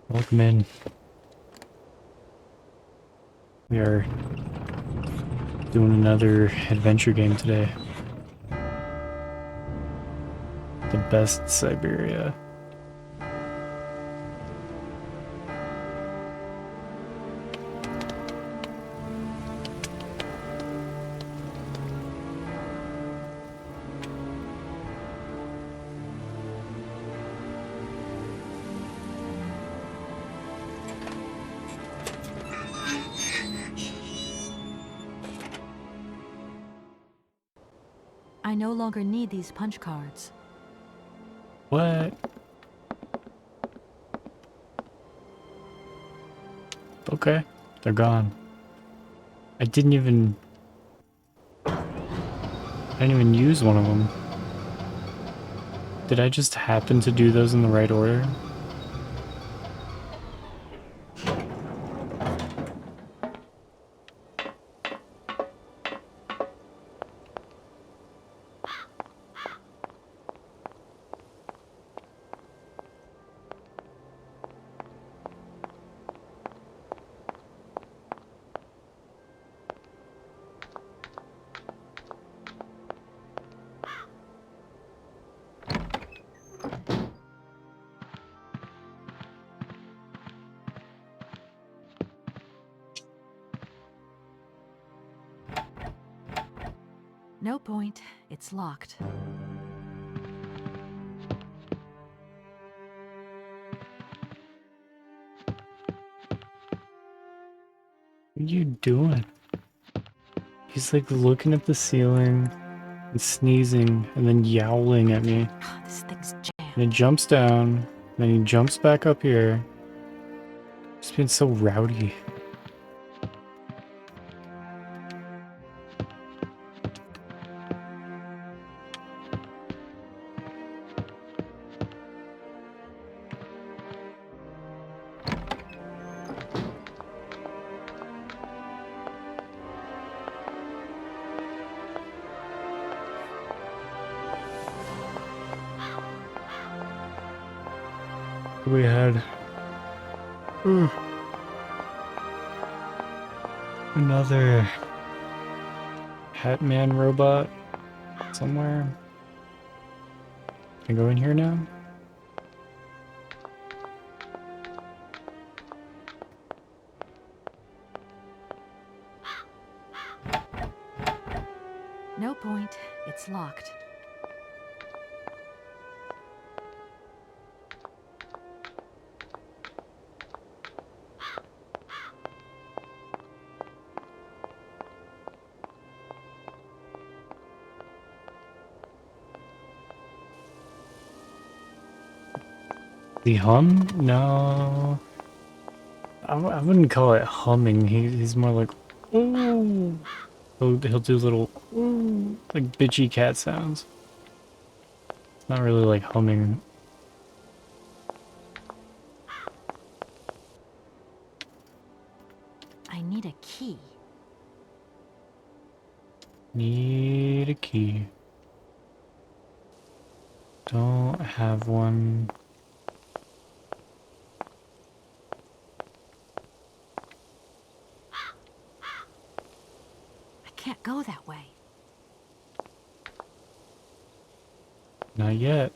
Welcome in. We are doing another adventure game today. The best Syberia. I no longer need these punch cards. What? Okay, they're gone. I didn't even use one of them. Did I just happen to do those in the right order? No point. It's locked. What are you doing? He's like looking at the ceiling and sneezing and then yowling at me. This thing's jammed. And he jumps down, and then he jumps back up here. Just being so rowdy. We had another Hatman robot somewhere. Can I go in here now? No point. It's locked. The hum? No. I wouldn't call it humming. He's more like, ooh. He'll do little, ooh, like bitchy cat sounds. It's not really like humming. I need a key. Need a key. Don't have one. I can't go that way. Not yet.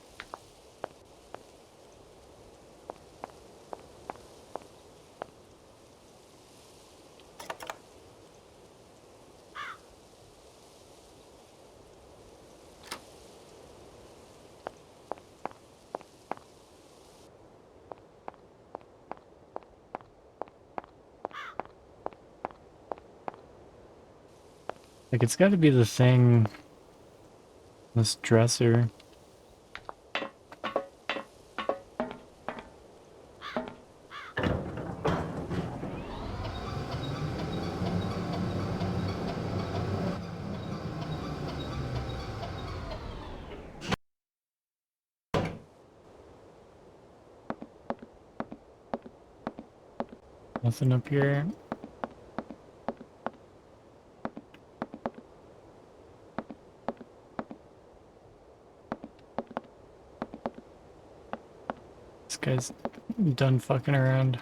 Like, it's gotta be the thing. This dresser. Nothing up here. This guy's done fucking around.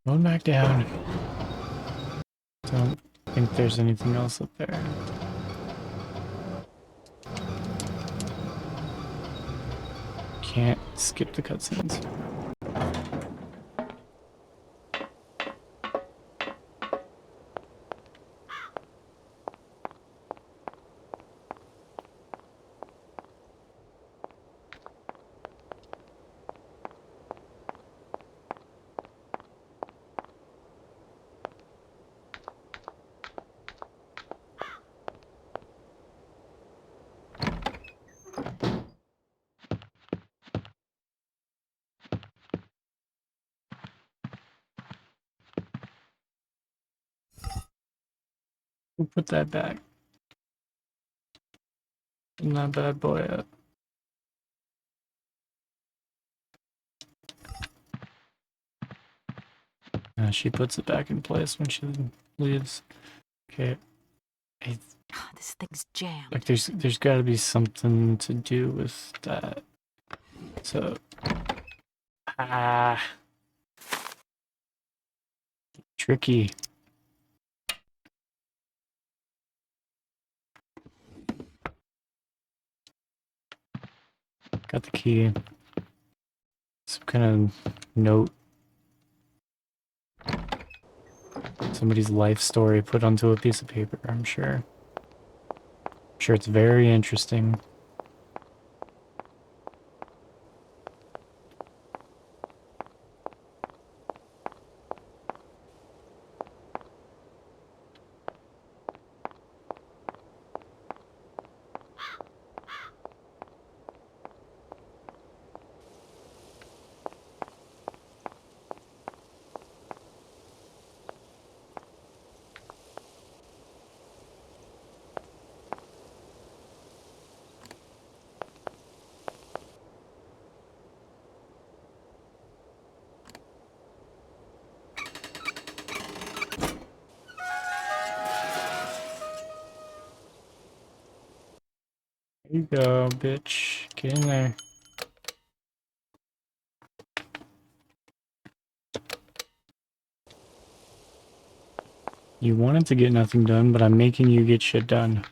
Going back down. Don't think there's anything else up there. Can't skip the cutscenes. We'll put that back. Not bad boy up. She puts it back in place when she leaves. Okay. This thing's jammed. Like there's got to be something to do with that. So tricky. Got the key. Some kind of note. Somebody's life story put onto a piece of paper, I'm sure. I'm sure it's very interesting. There you go, bitch. Get in there. You wanted to get nothing done, but I'm making you get shit done.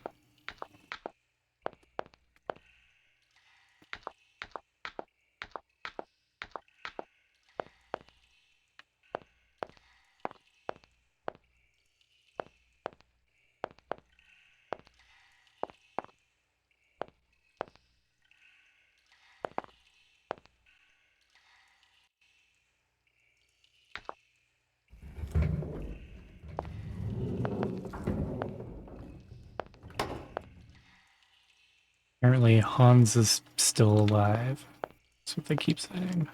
Apparently Hans is still alive. That's what they keep saying.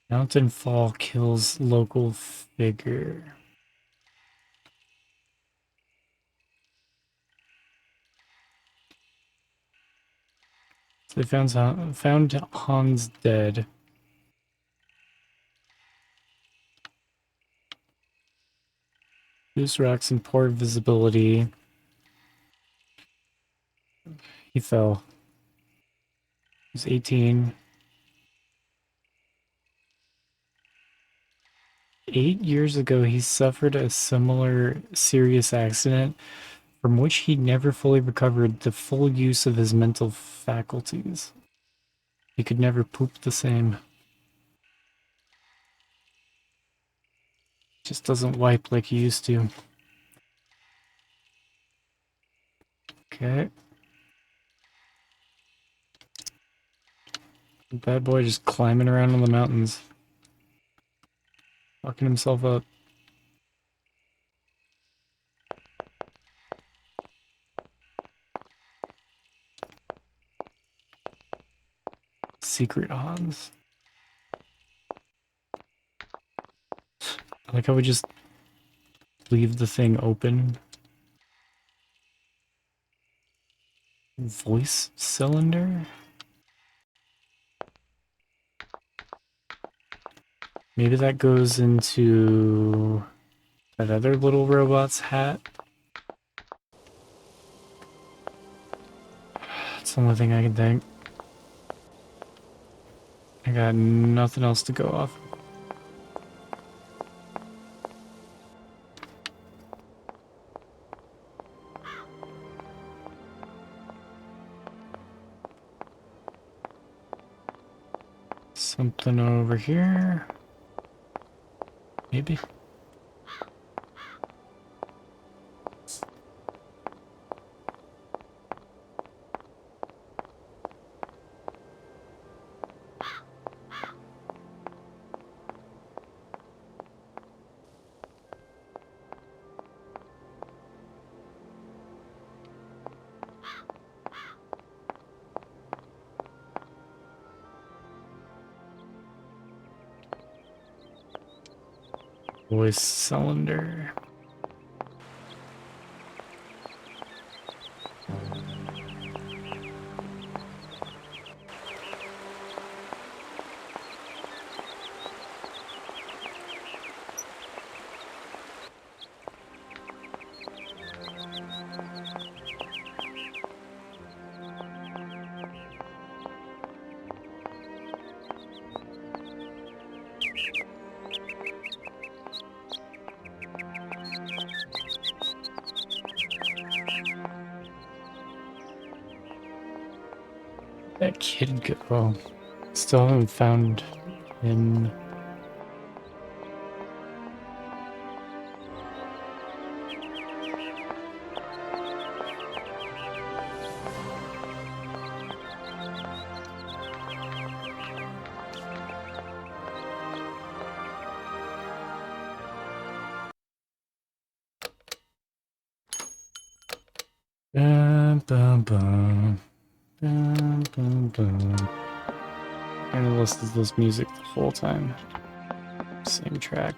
Mountain fall kills local figure. So they found Hans dead. Loose rocks and poor visibility. He fell. He was 18. 8 years ago, he suffered a similar serious accident from which he never fully recovered the full use of his mental faculties. He could never poop the same. Just doesn't wipe like he used to. Okay. Bad boy just climbing around on the mountains. Fucking himself up. Secret Hans. I like how we just leave the thing open. Voice cylinder? Maybe that goes into That other little robot's hat. That's the only thing I can think. I got nothing else to go off. Something over here. Maybe. Voice cylinder. That kid go. Still haven't found him. Bum, bum, bum. Bum, bum, bum. And it listens to this music the whole time. Same track.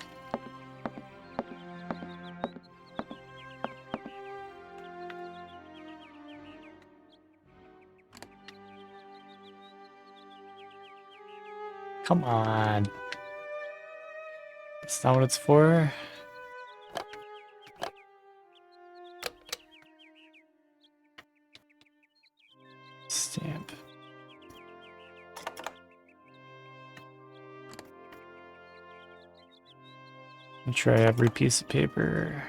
Come on. That's not what it's for. Stamp. I'll try every piece of paper.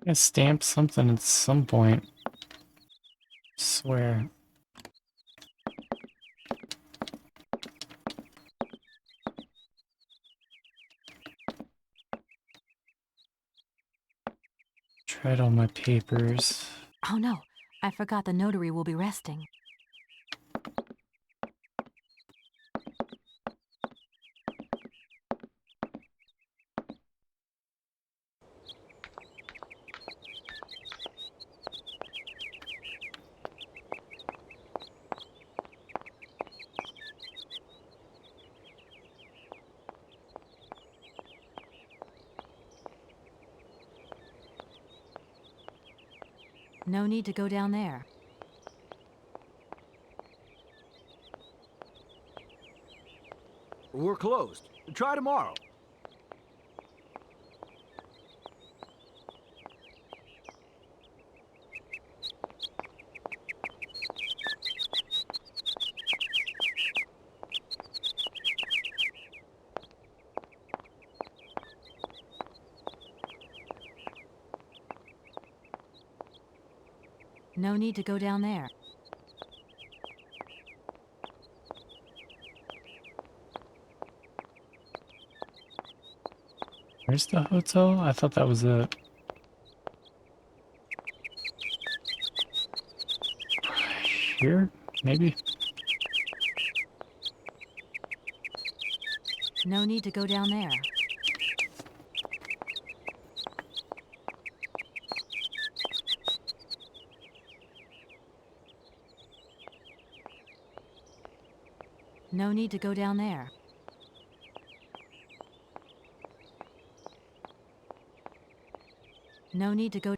I stamp something at some point. Swear. Tried all my papers. Oh no, I forgot the notary will be resting. No need to go down there. We're closed. Try tomorrow. No need to go down there. Where's the hotel? I thought that was it. Here? Maybe? No need to go down there. No need to go down there. No need to go.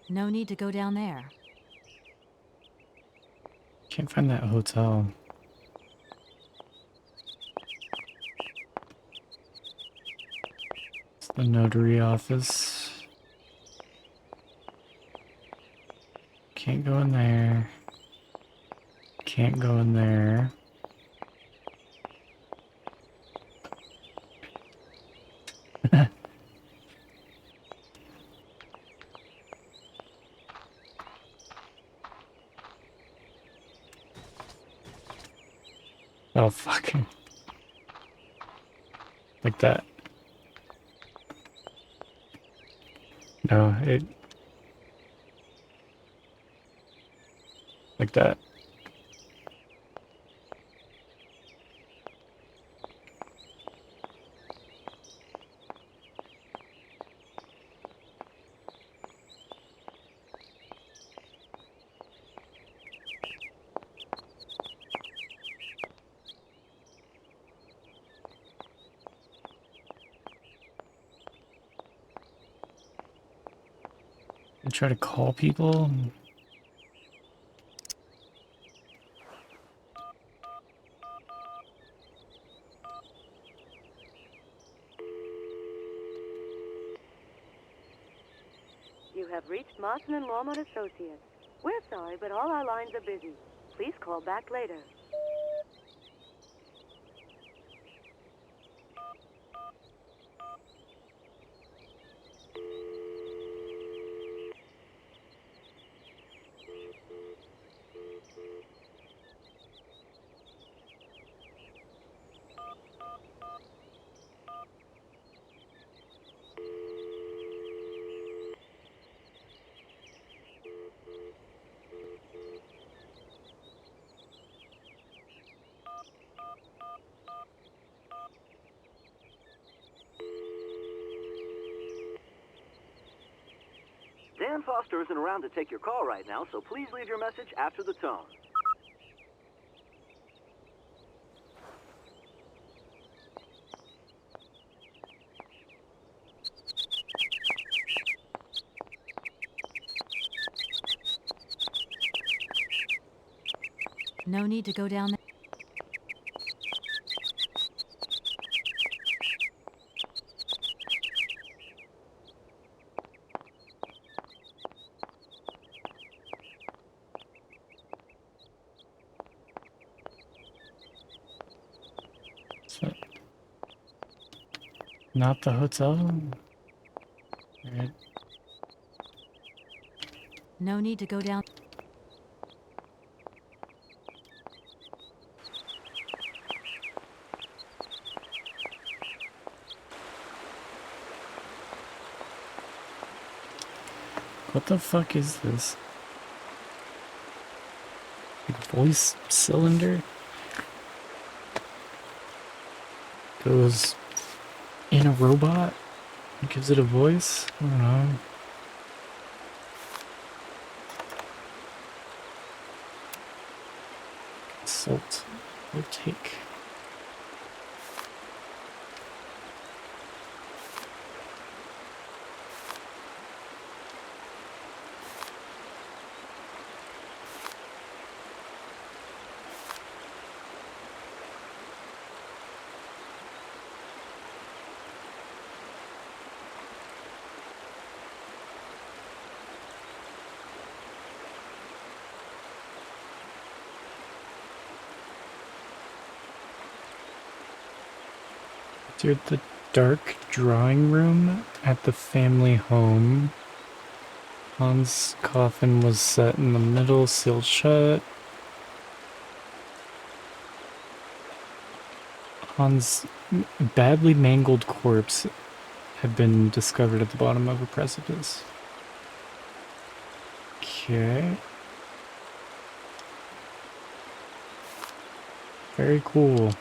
No need to go down there. Can't find that hotel. It's the notary office. Can't go in there. Can't go in there. Oh, fucking. Like that. No, it... Like that. I try to call people. You have reached Martin and Lawmont Associates. We're sorry, but all our lines are busy. Please call back later. Dan Foster isn't around to take your call right now, so please leave your message after the tone. No need to go down there. So, not the hotel? Right. No need to go down. What the fuck is this? A voice cylinder? Goes in a robot? It gives it a voice? I don't know. Consult or take. Dude, the dark drawing room at the family home. Han's coffin was set in the middle, sealed shut. Han's badly mangled corpse had been discovered at the bottom of a precipice. Okay. Very cool.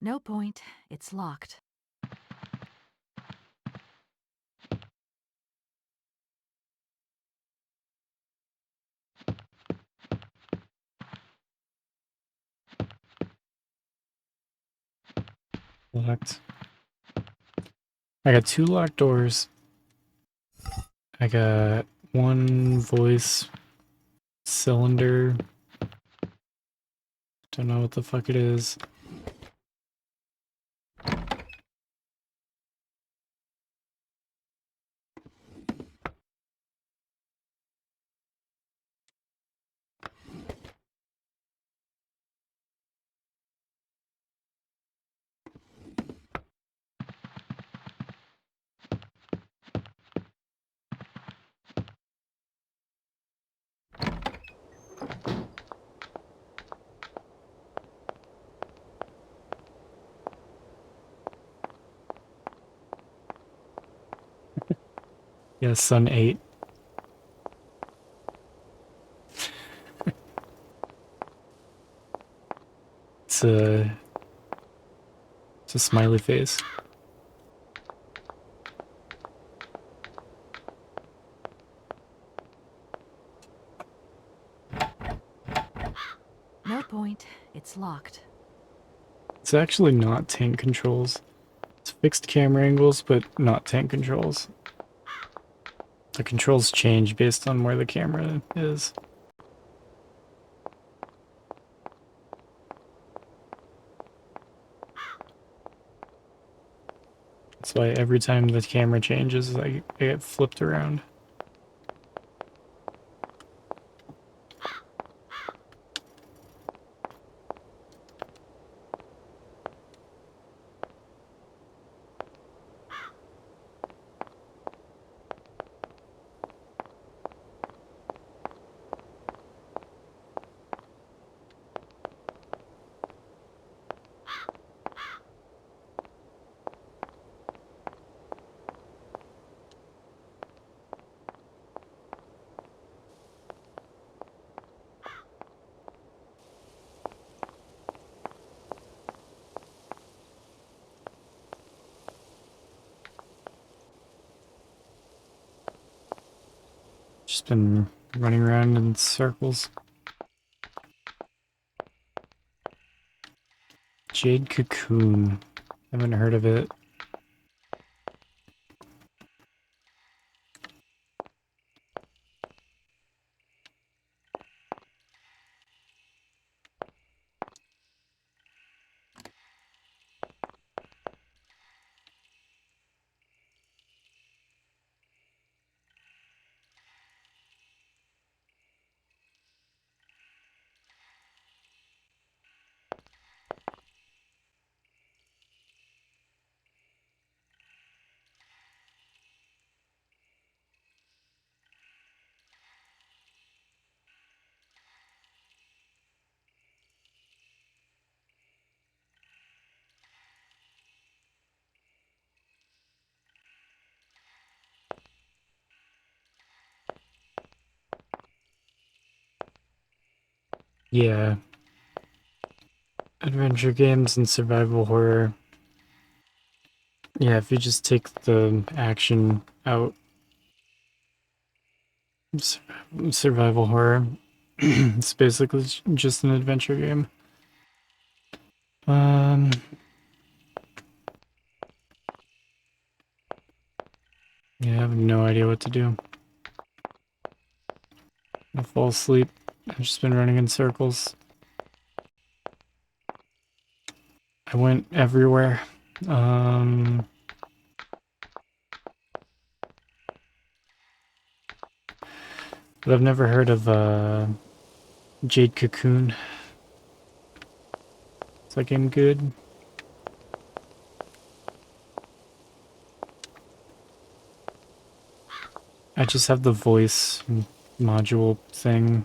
No point. It's locked. Locked. I got 2 locked doors. I got 1 voice cylinder. Don't know what the fuck it is. Yeah, Sun 8. It's a smiley face. No point. It's locked. It's actually not tank controls. It's fixed camera angles, but not tank controls. The controls change based on where the camera is. That's why every time the camera changes, I get flipped around. Just been running around in circles. Jade Cocoon. Haven't heard of it. Yeah. Adventure games and survival horror. Yeah, if you just take the action out, survival horror, it's basically just an adventure game. Yeah, I have no idea what to do. I fall asleep. I've just been running in circles. I went everywhere. But I've never heard of Jade Cocoon. Is that game good? I just have the voice module thing.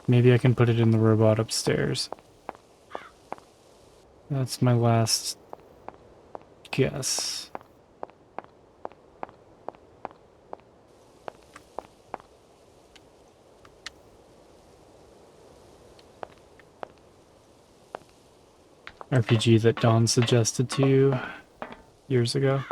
Maybe I can put it in the robot upstairs. That's my last guess. RPG that Dawn suggested to you years ago.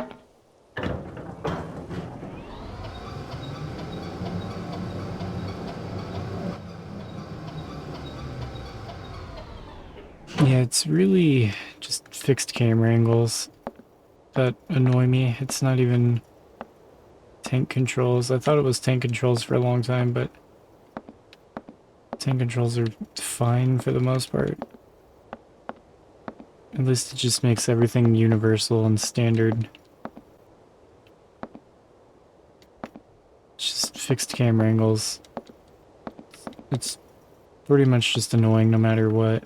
Yeah, it's really just fixed camera angles that annoy me. It's not even tank controls. I thought it was tank controls for a long time, but tank controls are fine for the most part. At least it just makes everything universal and standard. It's just fixed camera angles. It's pretty much just annoying no matter what.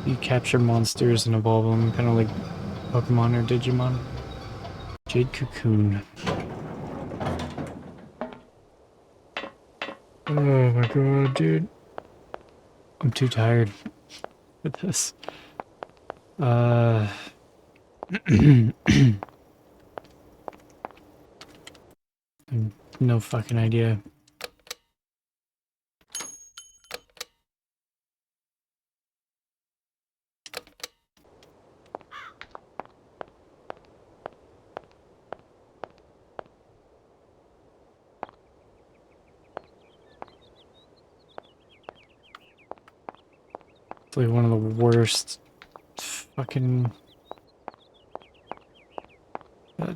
You capture monsters and evolve them, kind of like Pokemon or Digimon. Jade Cocoon. Oh my god, dude. I'm too tired for this. No fucking idea. It's like one of the worst fucking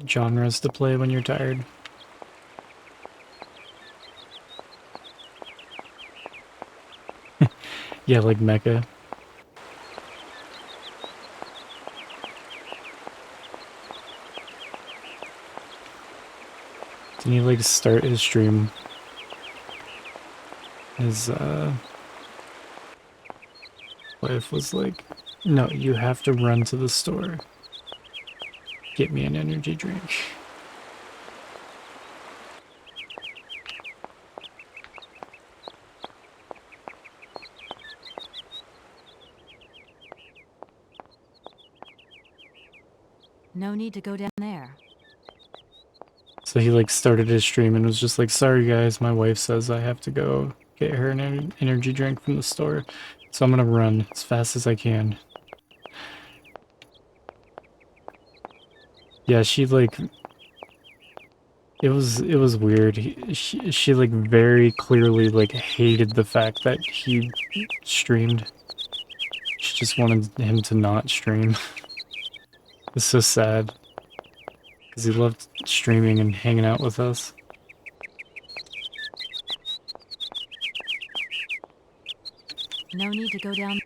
genres to play when you're tired. Yeah, like mecha. Didn't he like start his stream? His wife was like, no, you have to run to the store. Get me an energy drink. No need to go down there. So he like started his stream and was just like, sorry guys, my wife says I have to go get her an energy drink from the store. So I'm gonna run as fast as I can. Yeah, she like, it was weird. She like very clearly like hated the fact that he streamed. She just wanted him to not stream. It's so sad. Because he loved streaming and hanging out with us. No need to go down.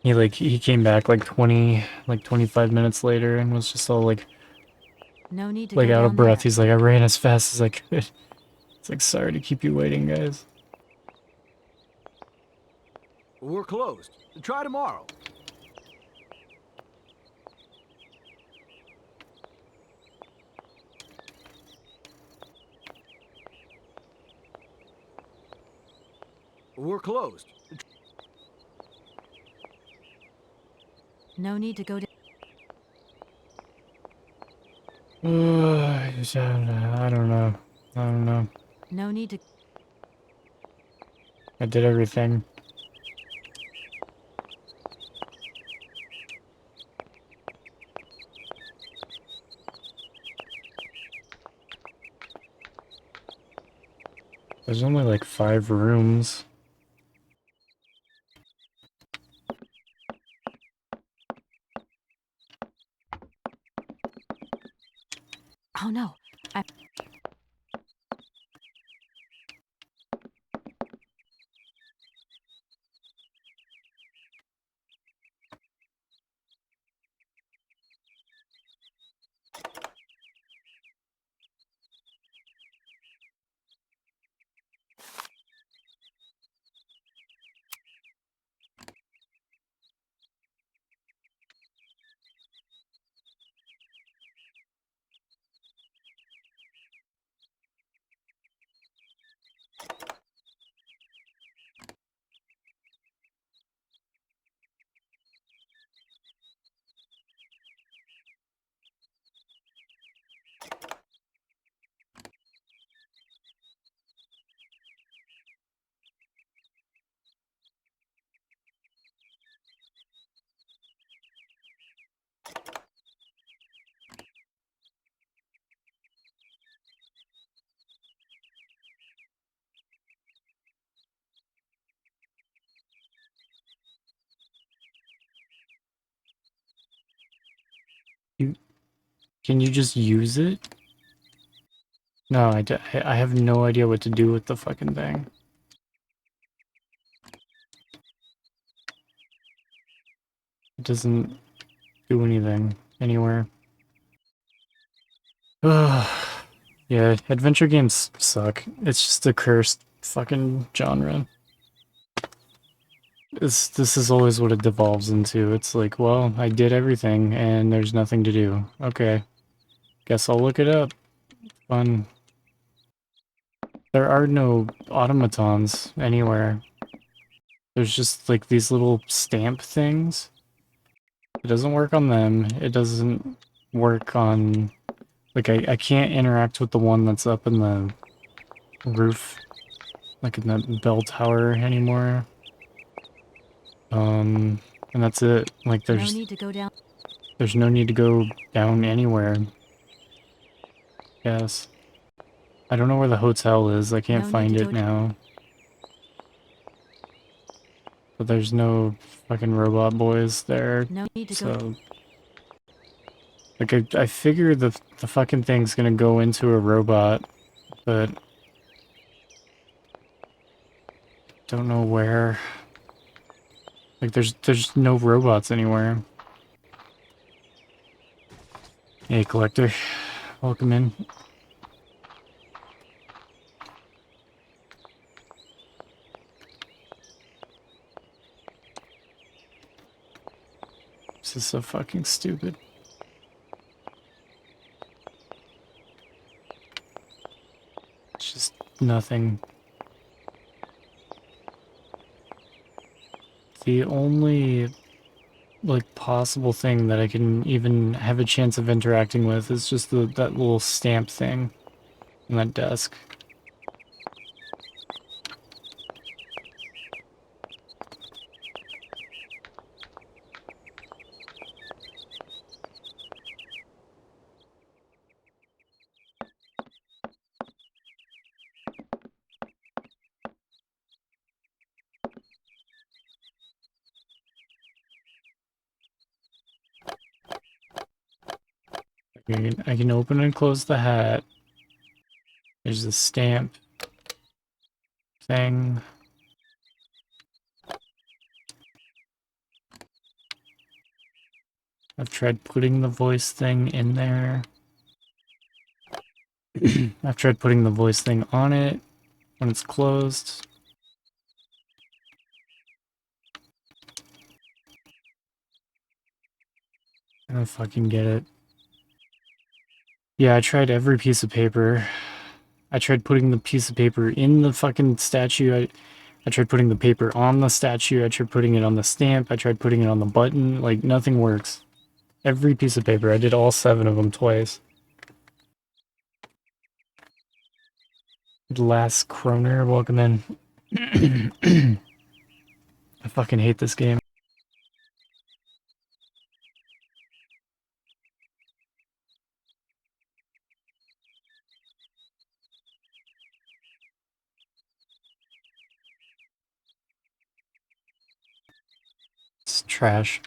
He came back like 25 minutes later and was just all like No need to out go of down breath. there. He's like, I ran as fast as I could. It's like, sorry to keep you waiting, guys. We're closed. Try tomorrow. We're closed. No need to go down. I don't know. I don't know. No need to. I did everything. There's only like 5 rooms. Oh no. Can you just use it? No, I have no idea what to do with the fucking thing. It doesn't do anything anywhere. Ugh. Yeah, adventure games suck. It's just a cursed fucking genre. This is always what it devolves into. It's like, well, I did everything and there's nothing to do. Okay. Guess I'll look it up. Fun. There are no automatons anywhere. There's just like these little stamp things. It doesn't work on them. It doesn't work on... Like, I can't interact with the one that's up in the roof, like in that bell tower anymore. And that's it. Like, No need to go down. there's no need to go down anywhere. Yes. I don't know where the hotel is. I can't No need find to it go now. But there's no fucking robot boys there. No need to go. So, like, I figure the fucking thing's gonna go into a robot, but don't know where. Like, there's no robots anywhere. Hey, Collector. Welcome in. This is so fucking stupid. It's just nothing. The only, like, possible thing that I can even have a chance of interacting with is just that little stamp thing on that desk. I can open and close the hat. There's a stamp thing. I've tried putting the voice thing in there. I've tried putting the voice thing on it when it's closed. I don't fucking get it. Yeah, I tried every piece of paper. I tried putting the piece of paper in the fucking statue. I tried putting the paper on the statue, I tried putting it on the stamp, I tried putting it on the button, like nothing works. Every piece of paper, I did all 7 of them twice. Last Kroner, welcome in. I fucking hate this game. It's trash.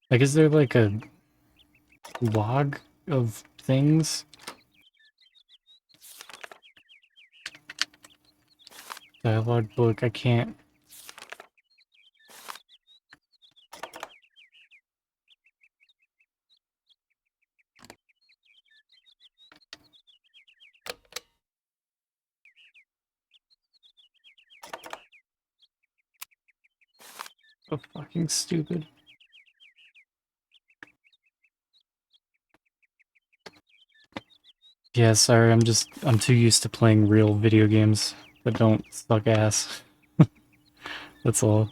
Like, is there like a log of things? Dialogue book, I can't. So fucking stupid. Yeah, sorry, I'm too used to playing real video games that don't suck ass. That's all.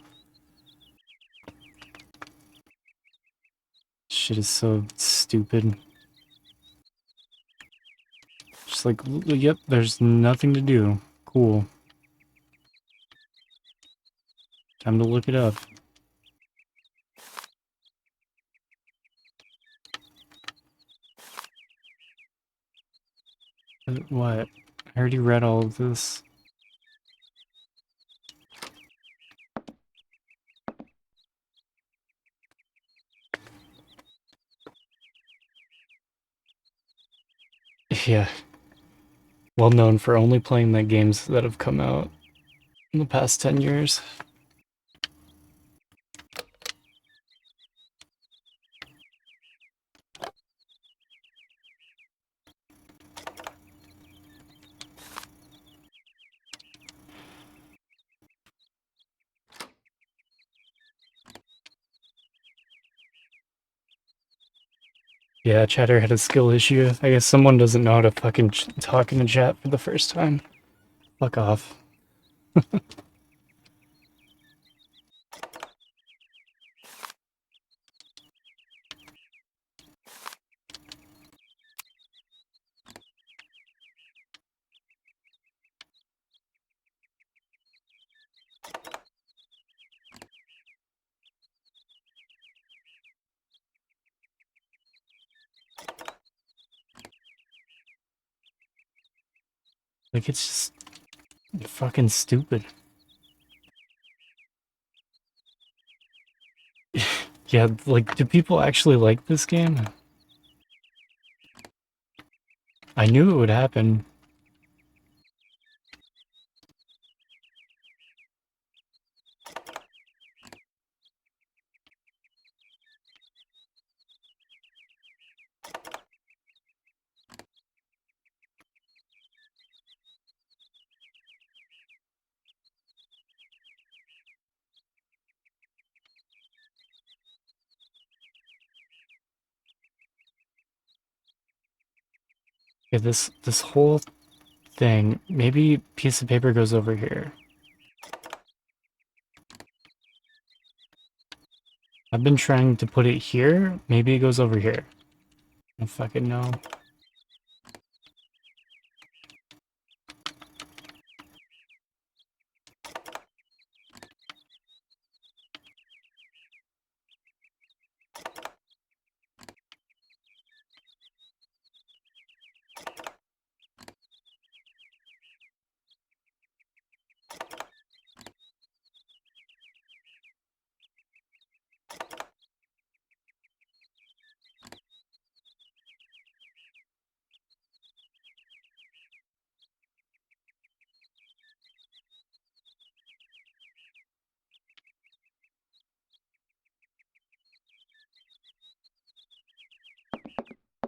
Shit is so stupid. Just like, yep, there's nothing to do. Cool. Time to look it up. What? I already read all of this. Yeah. Well known for only playing the games that have come out in the past 10 years. Yeah, chatter had a skill issue. I guess someone doesn't know how to fucking talk in a chat for the first time. Fuck off. Like, it's just fucking stupid. Yeah, like, do people actually like this game? I knew it would happen. Yeah, this whole thing, maybe piece of paper goes over here. I've been trying to put it here, maybe it goes over here. I don't fucking know.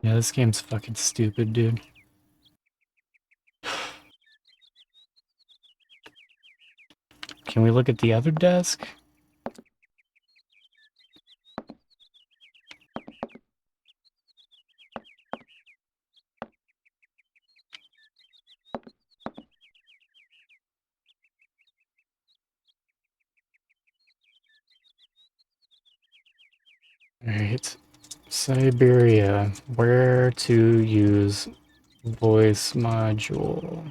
Yeah, this game's fucking stupid, dude. Can we look at the other desk? Alright. Syberia. Where to use voice module.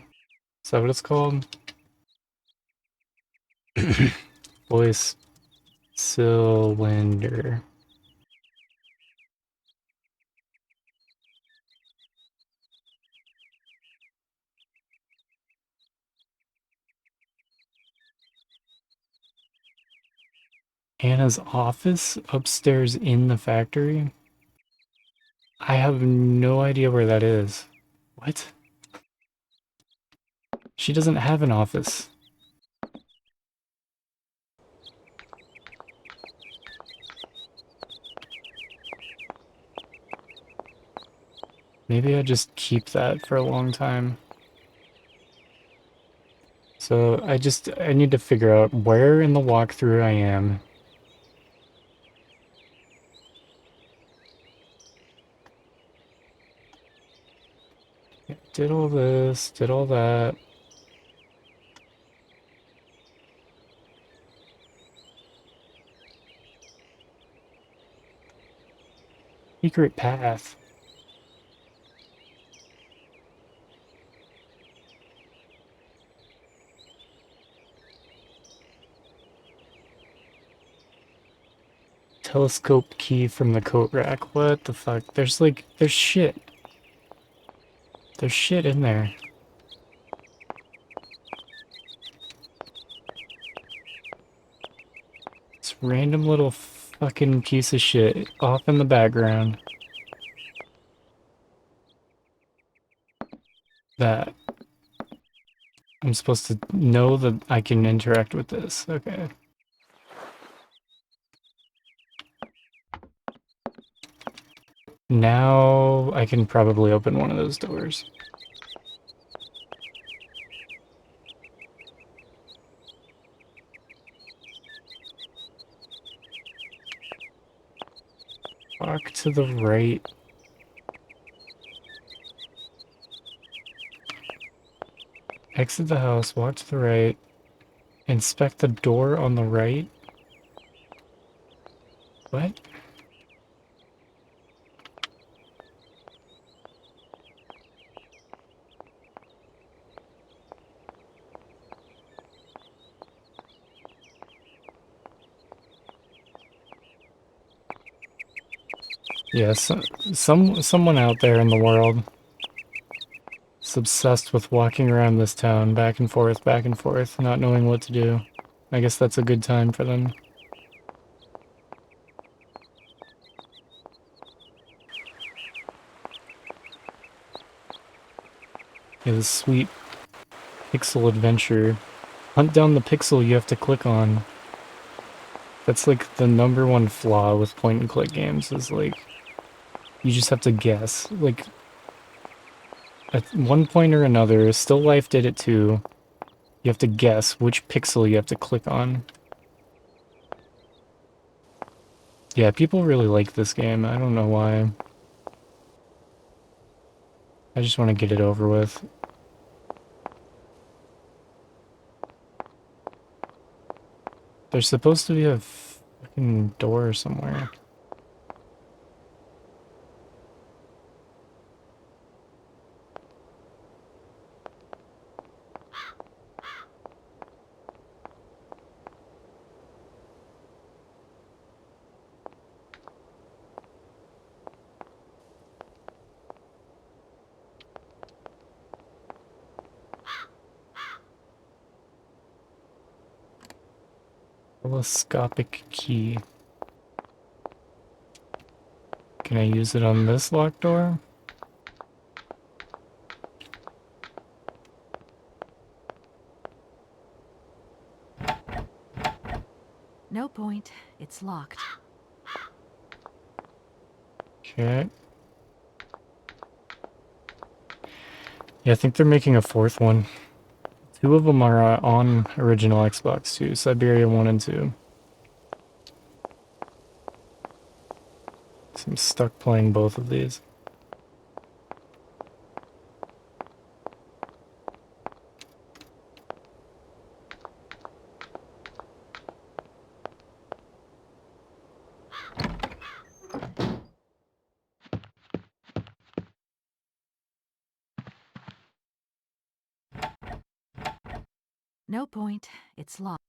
Is that what it's called? Voice cylinder. Anna's office upstairs in the factory? I have no idea where that is. What? She doesn't have an office. Maybe I just keep that for a long time. So I need to figure out where in the walkthrough I am. Did all this, did all that. Secret path. Telescope key from the coat rack. What the fuck? There's shit. There's shit in there. This random little fucking piece of shit off in the background. That. I'm supposed to know that I can interact with this. Okay. Now I can probably open one of those doors. Walk to the right. Exit the house, walk to the right. Inspect the door on the right. What? Yes, someone out there in the world is obsessed with walking around this town back and forth, not knowing what to do. I guess that's a good time for them. Yeah, this sweet pixel adventure. Hunt down the pixel you have to click on. That's like the #1 flaw with point and click games is like, you just have to guess. Like, at one point or another, Still Life did it too. You have to guess which pixel you have to click on. Yeah, people really like this game. I don't know why. I just want to get it over with. There's supposed to be a fucking door somewhere. Telescopic key. Can I use it on this locked door? No point. It's locked. Okay. Yeah, I think they're making a 4th one. 2 of them are on original Xbox too, Syberia 1 and 2. So I'm stuck playing both of these. No point. It's locked.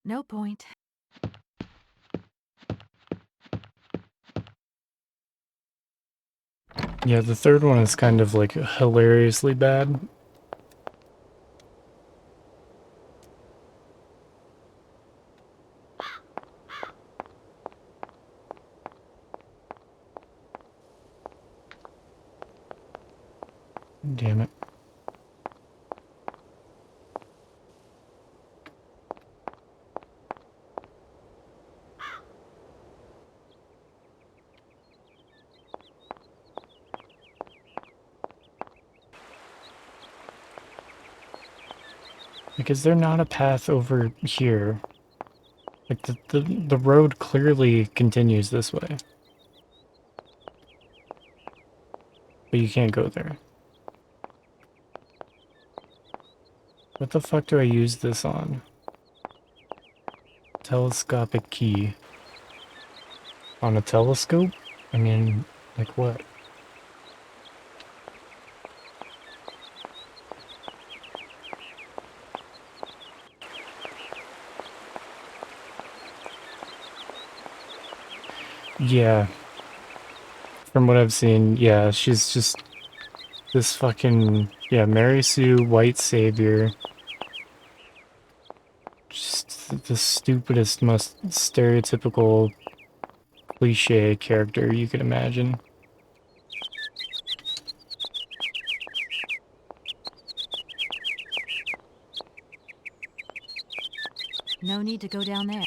No point. Yeah, the third one is kind of like hilariously bad. Damn it. Like, is there not a path over here? Like, the road clearly continues this way. But you can't go there. What the fuck do I use this on? Telescopic key. On a telescope? I mean, like what? Yeah. From what I've seen, yeah, she's just this fucking, yeah, Mary Sue, white savior. Just the stupidest, most stereotypical cliche character you could imagine. No need to go down there.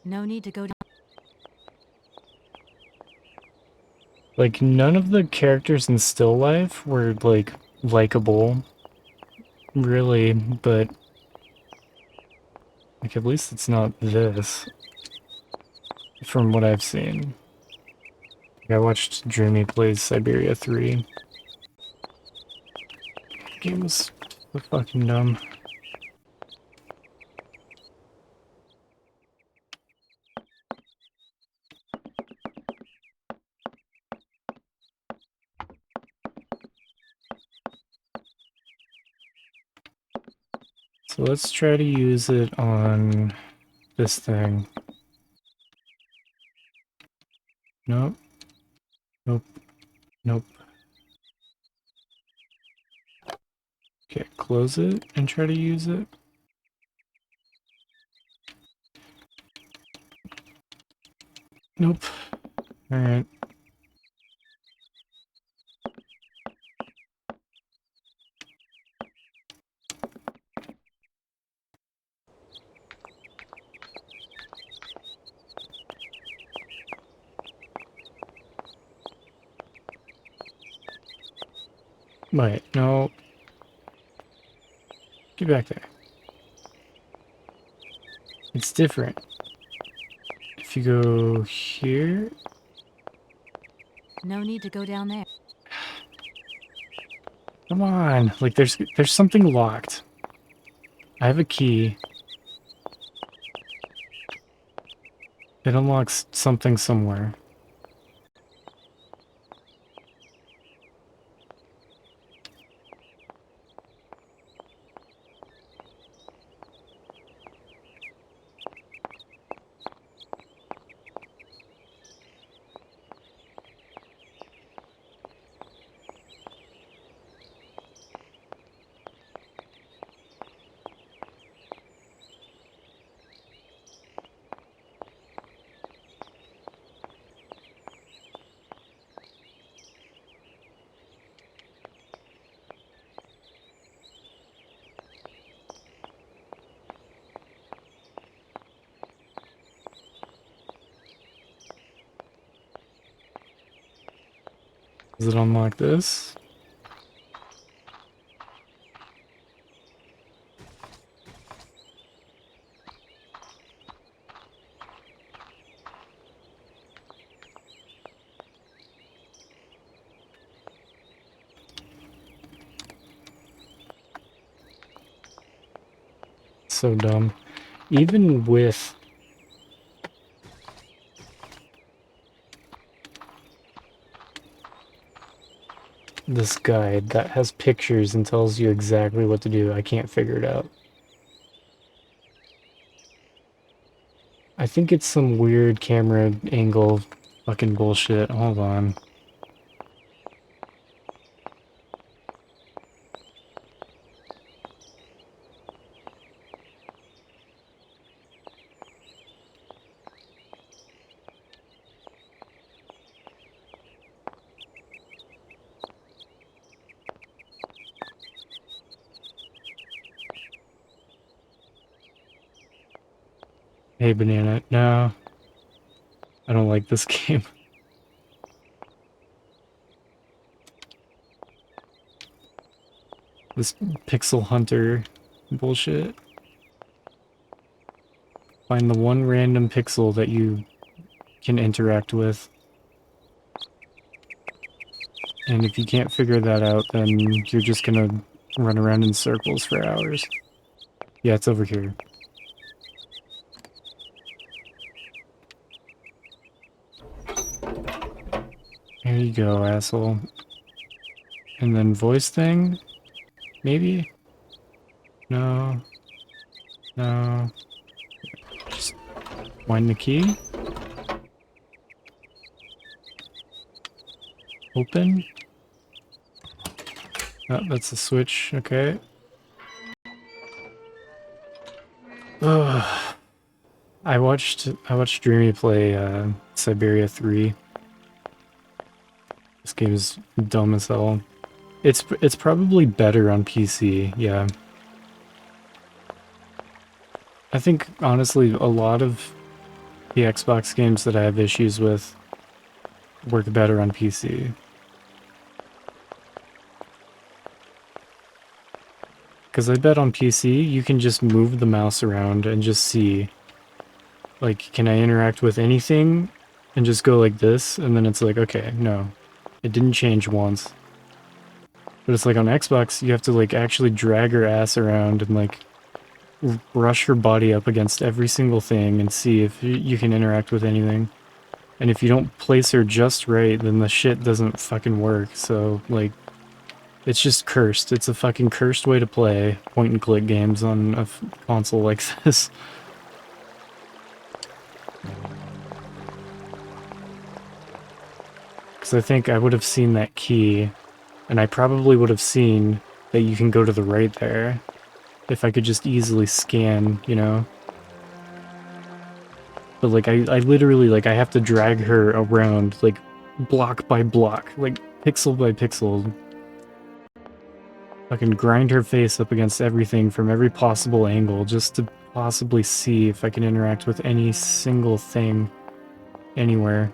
No need to go down. Like, none of the characters in Still Life were, like, likable. Really, but... like, at least it's not this. From what I've seen. Like, I watched Dreamy plays Syberia 3. Game was so fucking dumb. So let's try to use it on this thing. Nope. Nope. Nope. Okay, close it and try to use it. Nope. Alright. Wait, no. Get back there. It's different. If you go here... No need to go down there. Come on. Like, there's something locked. I have a key. It unlocks something somewhere. Does it unlock this? so dumb. Even with this guide that has pictures and tells you exactly what to do, I can't figure it out. I think it's some weird camera angle fucking bullshit. Hold on. Hey, Banana. No. I don't like this game. This pixel hunter bullshit. Find the one random pixel that you can interact with. And if you can't figure that out, then you're just gonna run around in circles for hours. Yeah, it's over here. There you go, asshole. And then voice thing? Maybe? No. No. Just wind the key. Open. Oh, that's a switch. Okay. Ugh. I watched Dreamy play Syberia 3. This game is dumb as hell. It's probably better on PC, yeah. I think, honestly, a lot of the Xbox games that I have issues with work better on PC. Because I bet on PC, you can just move the mouse around and just see, like, can I interact with anything? And just go like this, and then it's like, okay, no. It didn't change once. But it's like on Xbox, you have to, like, actually drag her ass around and, like, rush her body up against every single thing and see if you can interact with anything. And if you don't place her just right, then the shit doesn't fucking work. So, like, it's just cursed. It's a fucking cursed way to play point-and-click games on a console like this. Because I think I would have seen that key, and I probably would have seen that you can go to the right there. If I could just easily scan, you know? But, like, I literally, like, I have to drag her around, like, block by block, like, pixel by pixel. Fucking grind her face up against everything from every possible angle just to possibly see if I can interact with any single thing anywhere.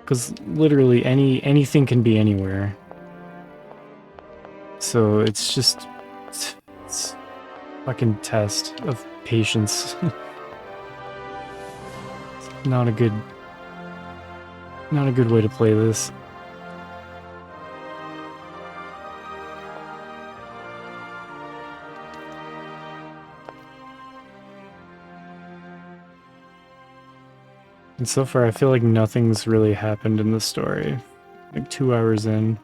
Because literally anything can be anywhere. So it's just... It's fucking test of patience. Not a good way to play this. And so far I feel like nothing's really happened in the story. Like 2 hours in.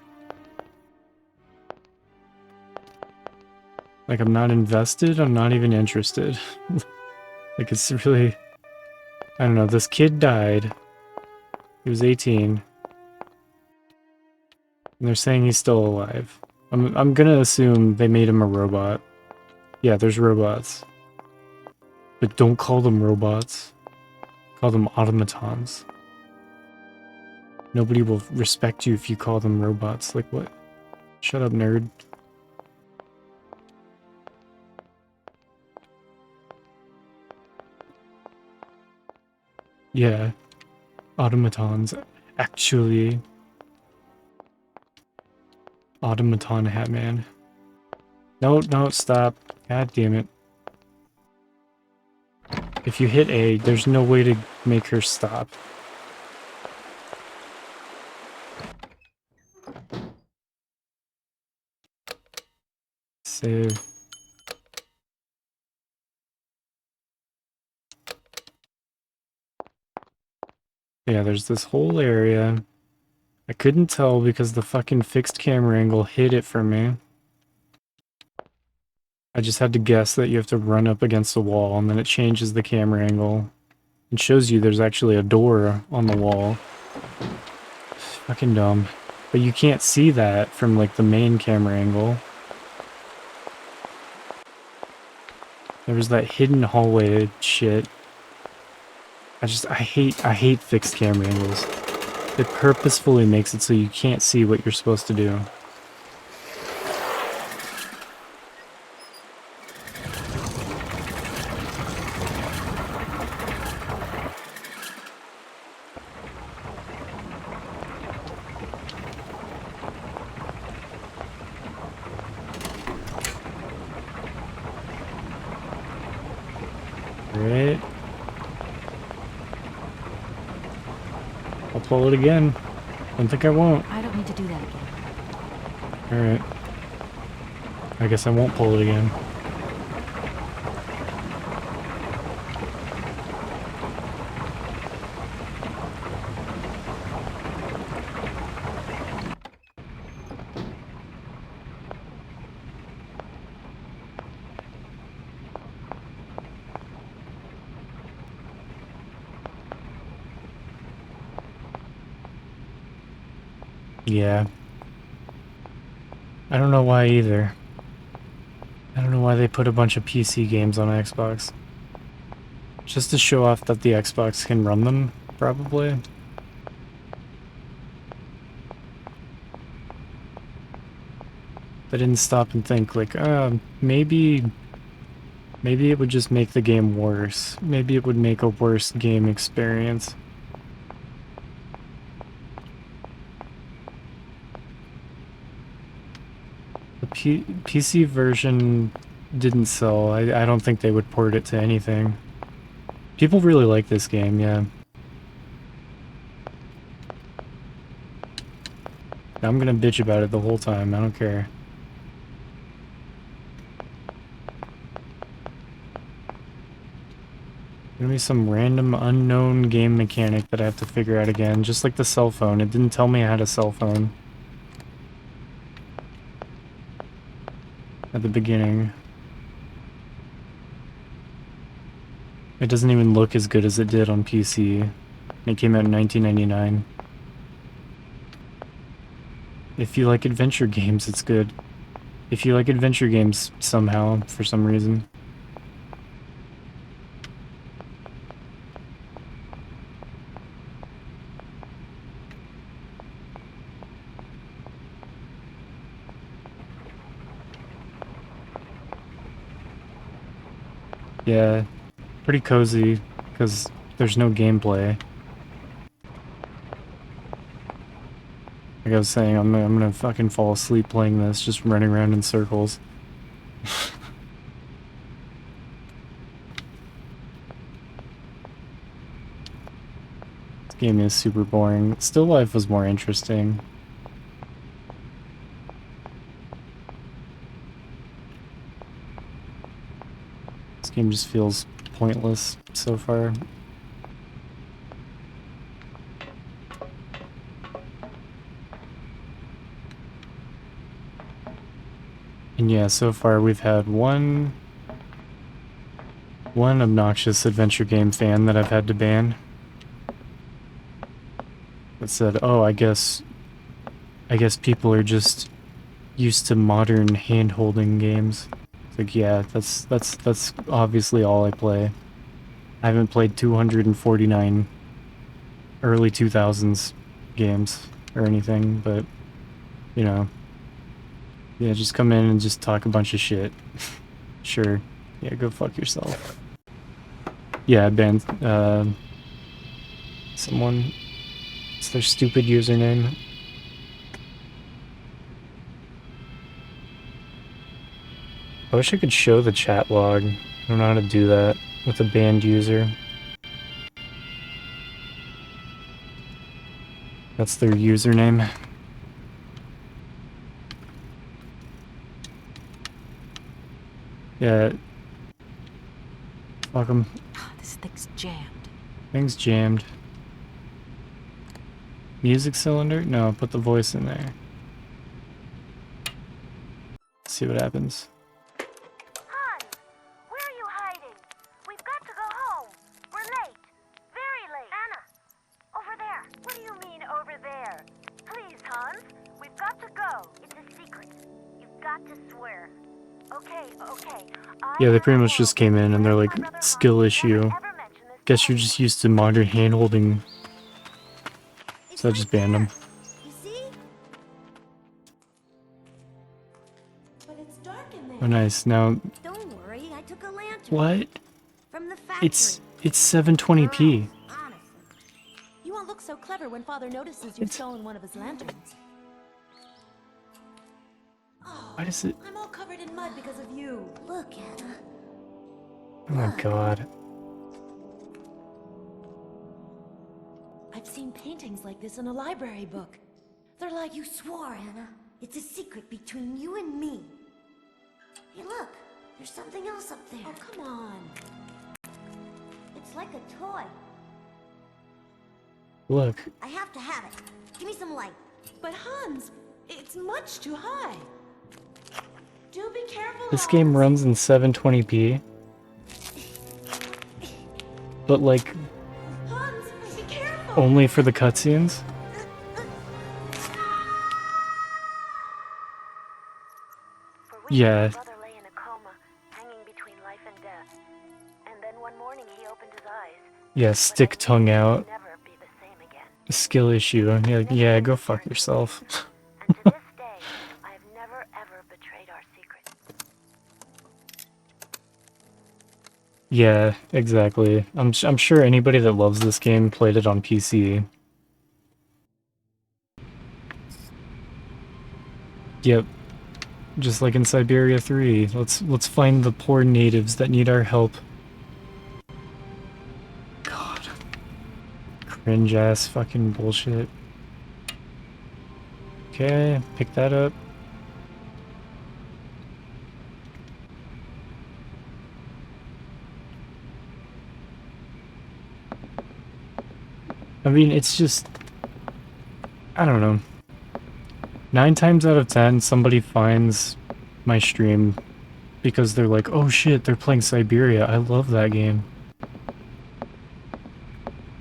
Like I'm not invested, I'm not even interested. Like it's really... I don't know, this kid died. He was 18. And they're saying he's still alive. I'm gonna assume they made him a robot. Yeah, there's robots. But don't call them robots. Call them automatons. Nobody will respect you if you call them robots. Like what? Shut up, nerd. Yeah. Automatons. Actually. Automaton Hatman. No, stop. God damn it. If you hit A, there's no way to make her stop. Save. Yeah, there's this whole area. I couldn't tell because the fucking fixed camera angle hid it from me. I just had to guess that you have to run up against the wall, and then it changes the camera angle. It shows you there's actually a door on the wall. Fucking dumb. But you can't see that from, like, the main camera angle. There was that hidden hallway shit. I hate fixed camera angles. It purposefully makes it so you can't see what you're supposed to do. Right. I'll pull it again. Don't think I won't. I don't need to do that again. Alright. I guess I won't pull it again. Yeah. I don't know why either. I don't know why they put a bunch of PC games on Xbox. Just to show off that the Xbox can run them, probably. They didn't stop and think, like, maybe it would just make the game worse. Maybe it would make a worse game experience. The PC version didn't sell. I don't think they would port it to anything. People really like this game, yeah. I'm gonna bitch about it the whole time, I don't care. Gonna be some random unknown game mechanic that I have to figure out again, just like the cell phone. It didn't tell me I had a cell phone at the beginning. It doesn't even look as good as it did on PC. It came out in 1999. If you like adventure games, it's good. If you like adventure games somehow, for some reason. Yeah, pretty cozy, because there's no gameplay. Like I was saying, I'm gonna fucking fall asleep playing this, just running around in circles. This game is super boring. Still Life was more interesting. This game just feels pointless so far. And yeah, so far we've had one obnoxious adventure game fan that I've had to ban. That said, oh, I guess people are just used to modern hand-holding games. It's like, yeah, that's obviously all I play. I haven't played 249 early 2000s games or anything, but, you know, yeah, just come in and just talk a bunch of shit. Sure. Yeah, go fuck yourself. Yeah, I banned, someone. It's their stupid username. I wish I could show the chat log. I don't know how to do that with a banned user. That's their username. Yeah. Fuck 'em. This thing's jammed. Thing's jammed. Music cylinder? No, put the voice in there. See what happens. Hans, where are you hiding? We've got to go home. We're late. Very late. Anna, over there. What do you mean, over there? Please, Hans, we've got to go. It's a secret. You've got to swear. Okay. Yeah, they pretty much just came in and they're like, skill issue. Guess you're just used to modern hand-holding. So I just banned them. You see? But it's dark in there. Oh nice, now... Don't worry, I took a lantern. What? From the factory. It's 720p. Honestly. You won't look so clever when Father notices you've stolen one of his lanterns. Oh, Why does it... I'm all covered in mud because of you. Look, Anna. Oh my god. I've seen paintings like this in a library book. They're like... You swore, Anna. It's a secret between you and me. Hey, look. There's something else up there. Oh, come on. It's like a toy. Look. I have to have it. Give me some light. But Hans, it's much too high. Do be careful, This Hans. game runs in 720p. But like, Hans, be careful. only for the cutscenes? For weeks, Yeah. my brother lay in a coma, hanging between life and death. And then one morning he opened his eyes. Yeah, stick tongue out. Never be the same again. Skill issue. Yeah, go fuck yourself. And to this day, I have never ever betrayed our secret. Yeah, exactly. I'm sure anybody that loves this game played it on PC. Yep. Just like in Syberia 3. Let's find the poor natives that need our help. God. Cringe ass fucking bullshit. Okay, pick that up. I mean, it's just... I don't know. 9 times out of 10, somebody finds my stream because they're like, oh shit, they're playing Syberia. I love that game.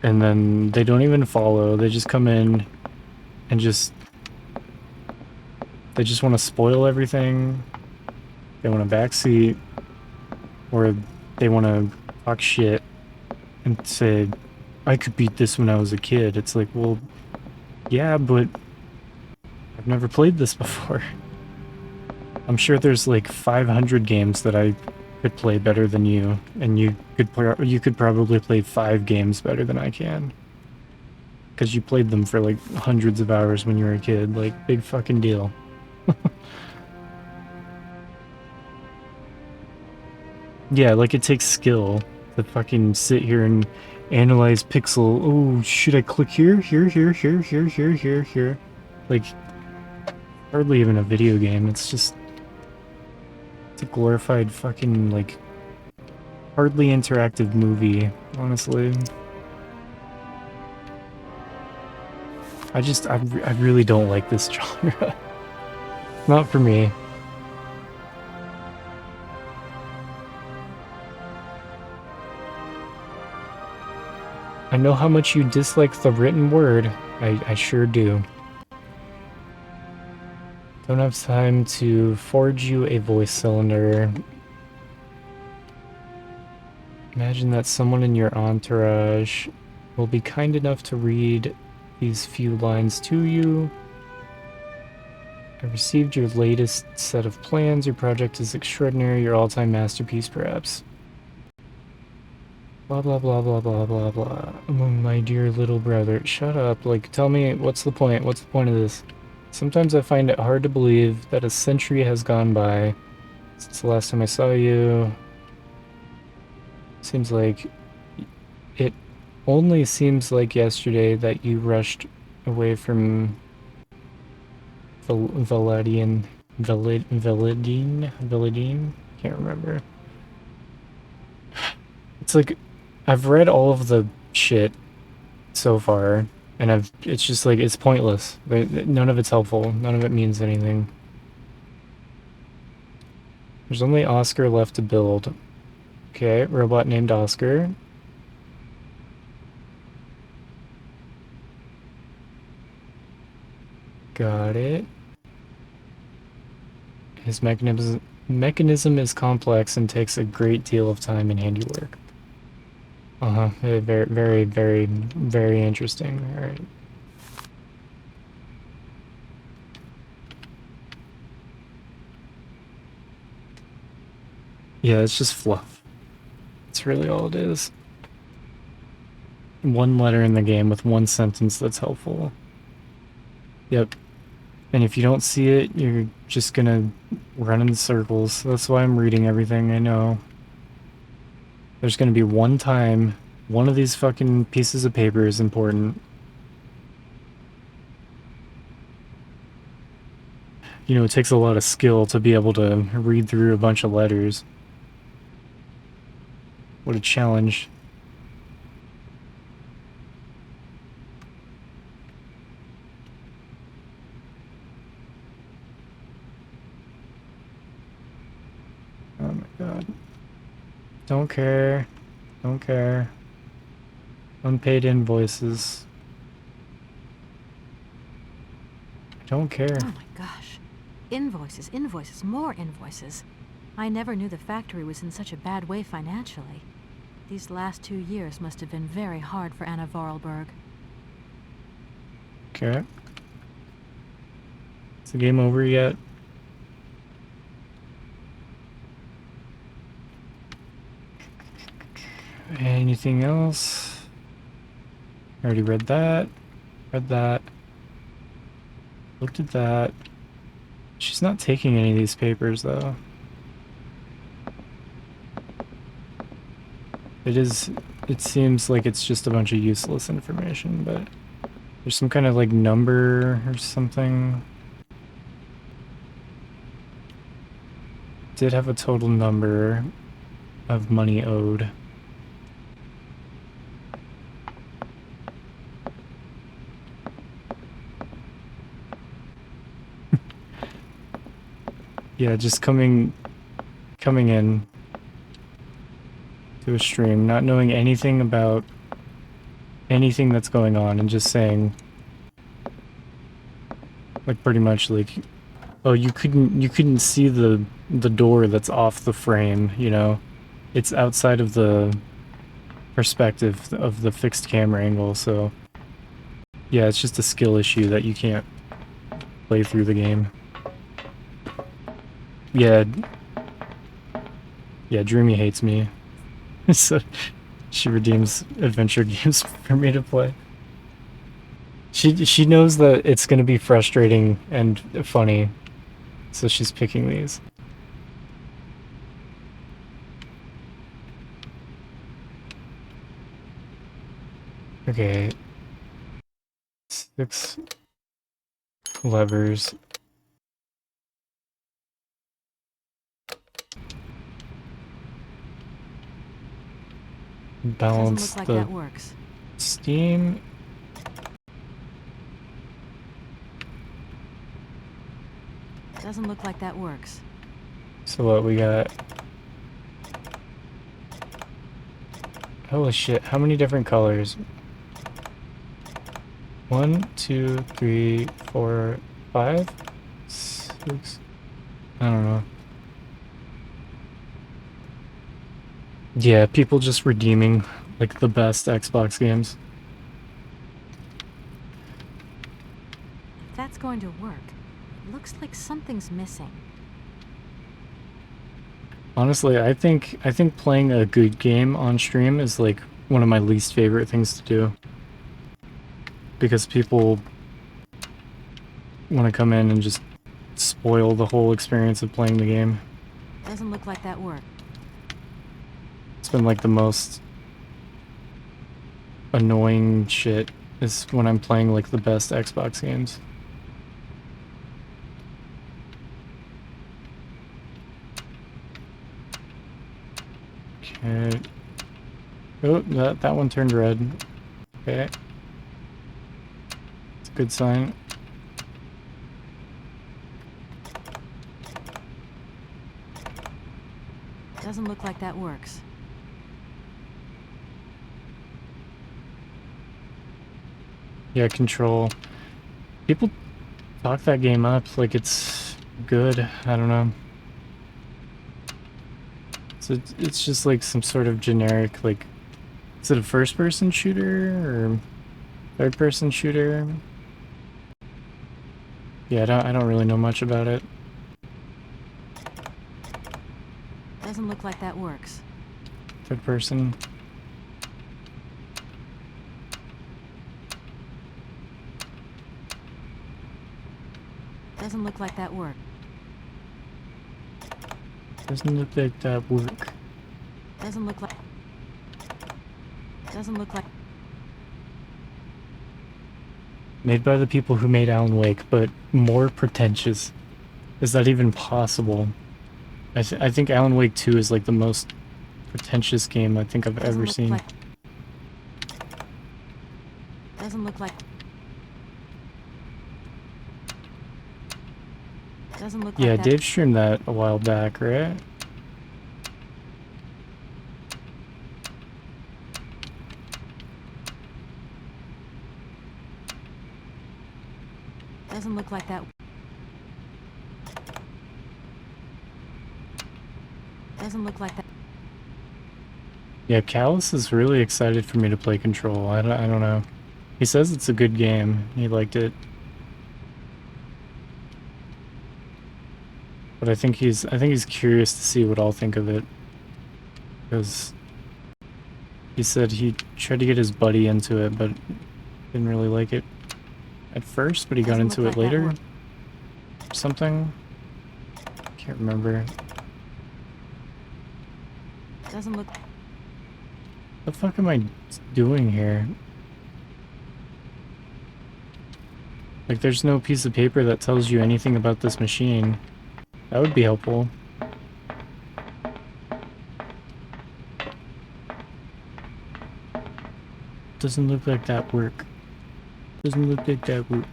And then they don't even follow. They just come in and just... They just want to spoil everything. They want a backseat. Or they want to talk shit and say, I could beat this when I was a kid. It's like, well, yeah, but I've never played this before. I'm sure there's like 500 games that I could play better than you, and you could probably play 5 games better than I can. Because you played them for like hundreds of hours when you were a kid. Like, big fucking deal. Yeah, like it takes skill to fucking sit here and analyze pixel. Oh, should I click here? Here. Like, hardly even a video game. It's just... It's a glorified fucking, like, hardly interactive movie, honestly. I really don't like this genre. Not for me. I know how much you dislike the written word. I sure do. Don't have time to forge you a voice cylinder. Imagine that someone in your entourage will be kind enough to read these few lines to you. I received your latest set of plans. Your project is extraordinary. Your all-time masterpiece, perhaps. Blah, blah, blah, blah, blah, blah, blah. Oh, my dear little brother. Shut up. Like, tell me, what's the point? What's the point of this? Sometimes I find it hard to believe that a century has gone by since the last time I saw you. Seems like... It only seems like yesterday that you rushed away from... Valadian... Validine? Can't remember. It's like... I've read all of the shit so far, And it's just like, it's pointless. None of it's helpful. None of it means anything. There's only Oscar left to build. Okay, robot named Oscar. Got it. His mechanism is complex and takes a great deal of time and handiwork. Uh-huh. Very, very, very, very interesting. Alright. Yeah, it's just fluff. That's really all it is. One letter in the game with one sentence that's helpful. Yep. And if you don't see it, you're just gonna run in circles. That's why I'm reading everything, I know. There's gonna be one time, one of these fucking pieces of paper is important. You know, it takes a lot of skill to be able to read through a bunch of letters. What a challenge. Oh my god. Don't care. Don't care. Unpaid invoices. I don't care. Oh my gosh. Invoices, invoices, more invoices. I never knew the factory was in such a bad way financially. These last 2 years must have been very hard for Anna Vorarlberg. Okay. Is the game over yet? Anything else? I already read that. Read that. Looked at that. She's not taking any of these papers, though. It seems like it's just a bunch of useless information, but there's some kind of like number or something. Did have a total number of money owed. Yeah, just coming in to a stream, not knowing anything about anything that's going on, and just saying, like, pretty much like, oh, you couldn't see the door that's off the frame, you know? It's outside of the perspective of the fixed camera angle, so yeah, it's just a skill issue that you can't play through the game. Yeah. Yeah, Dreamy hates me. So she redeems adventure games for me to play. She knows that it's gonna be frustrating and funny, so she's picking these. Okay. 6 levers. Balance Doesn't look like the that works. steam. Doesn't look like that works. So what we got? Holy shit, how many different colors? 1, 2, 3, 4, 5, 6. I don't know. Yeah, people just redeeming like the best Xbox games. If that's going to work, it looks like something's missing. Honestly, I think playing a good game on stream is like one of my least favorite things to do. Because people want to come in and just spoil the whole experience of playing the game. Doesn't look like that worked. It's been like the most annoying shit is when I'm playing like the best Xbox games. Okay. Oh, that one turned red. Okay. good sign. Doesn't look like that works. Yeah, Control. People talk that game up like it's good. I don't know. So it's just like some sort of generic, like, is it a first-person shooter or third-person shooter? Yeah, I don't really know much about it. Doesn't look like that works. Third person. Doesn't look like that works. Doesn't look like that work. Doesn't look like... Doesn't look like... Made by the people who made Alan Wake, but more pretentious. Is that even possible? I think Alan Wake 2 is like the most pretentious game I think I've ever seen. Doesn't look like... Doesn't look Yeah, like that. Dave streamed that a while back, right? Doesn't look like that. Doesn't look like that. Yeah, Callus is really excited for me to play Control. I don't know. He says it's a good game. He liked it. But I think he's curious to see what I'll think of it. Because he said he tried to get his buddy into it, but didn't really like it at first, but he got into it later. Something. Can't remember. Doesn't look... The fuck am I doing here? Like, there's no piece of paper that tells you anything about this machine. That would be helpful. Doesn't look like that work. Doesn't look like that work.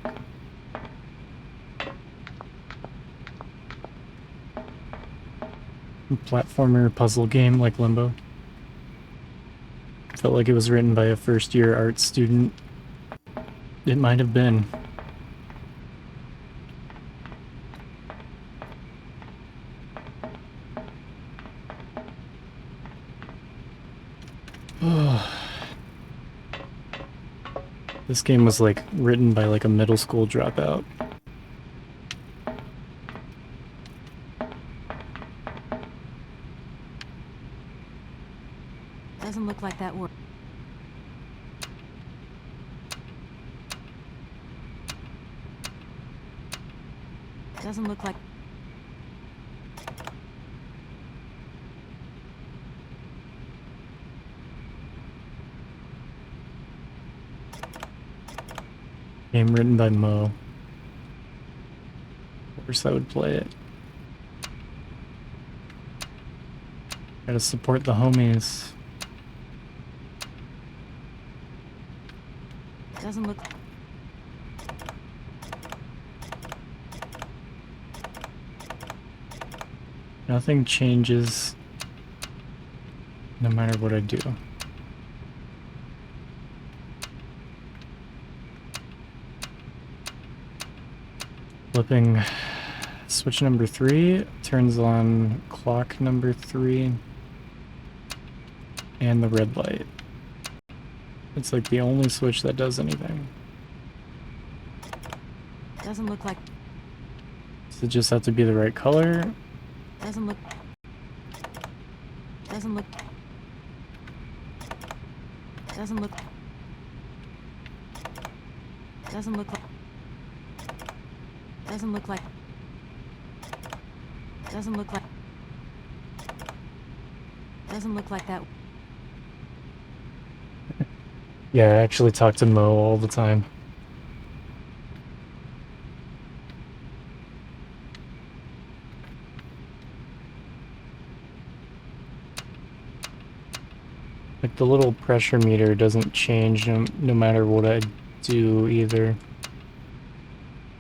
Platformer puzzle game like Limbo. Felt like it was written by a first-year art student. It might have been. This game was like written by like a middle school dropout. Doesn't look like that work. Doesn't look like... Game written by Mo. Of course I would play it. Gotta support the homies. Doesn't look... Nothing changes no matter what I do. Flipping switch number 3 turns on clock number 3 and the red light. It's like the only switch that does anything. Doesn't look like... Does it just have to be the right color? Doesn't look... Doesn't look... Doesn't look... Doesn't look like... Doesn't look like... Doesn't look like... Doesn't look like that. Yeah, I actually talk to Mo all the time. Like the little pressure meter doesn't change no matter what I do either.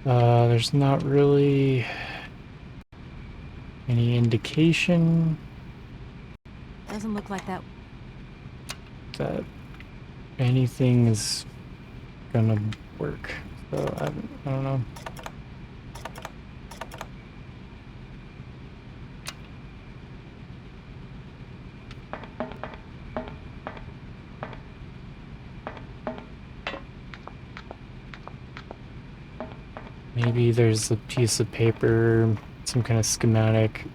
There's not really any indication Doesn't look like that. that anything is gonna work. So I don't know. Maybe there's a piece of paper, some kind of schematic.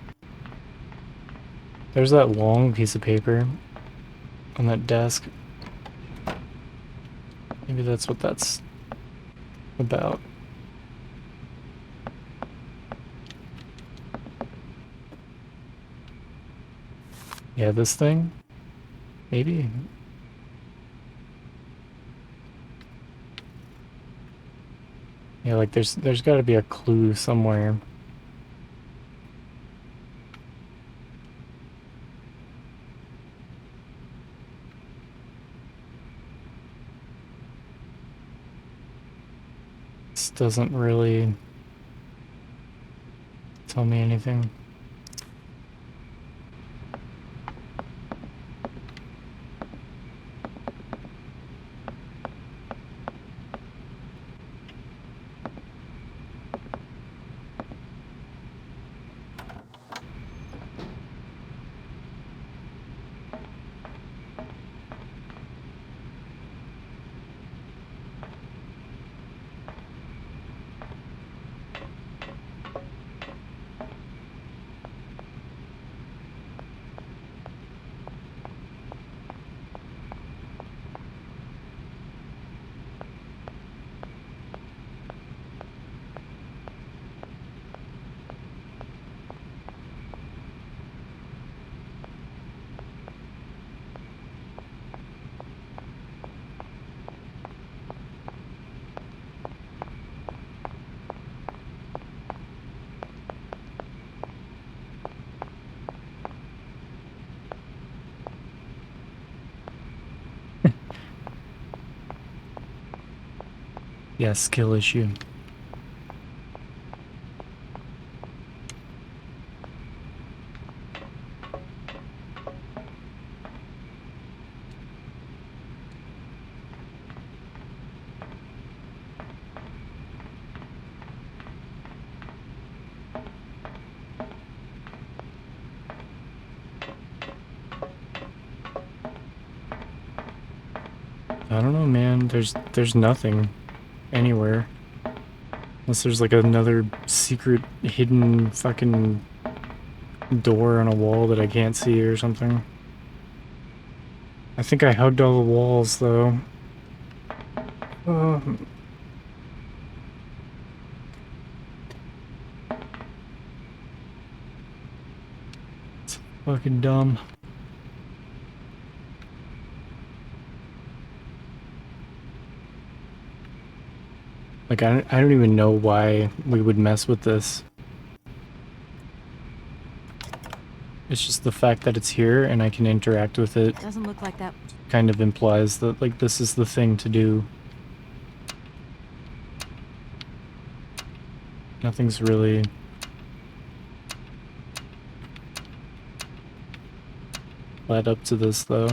There's that long piece of paper on that desk. Maybe that's what that's about. Yeah, this thing? Maybe? Yeah, like there's gotta be a clue somewhere. This doesn't really tell me anything. Yeah, skill issue. I don't know, man. There's nothing anywhere. Unless there's like another secret hidden fucking door on a wall that I can't see or something. I think I hugged all the walls though. It's fucking dumb. Like, I don't even know why we would mess with this. It's just the fact that it's here and I can interact with it Doesn't look like that. kind of implies that, like, this is the thing to do. Nothing's really led up to this, though.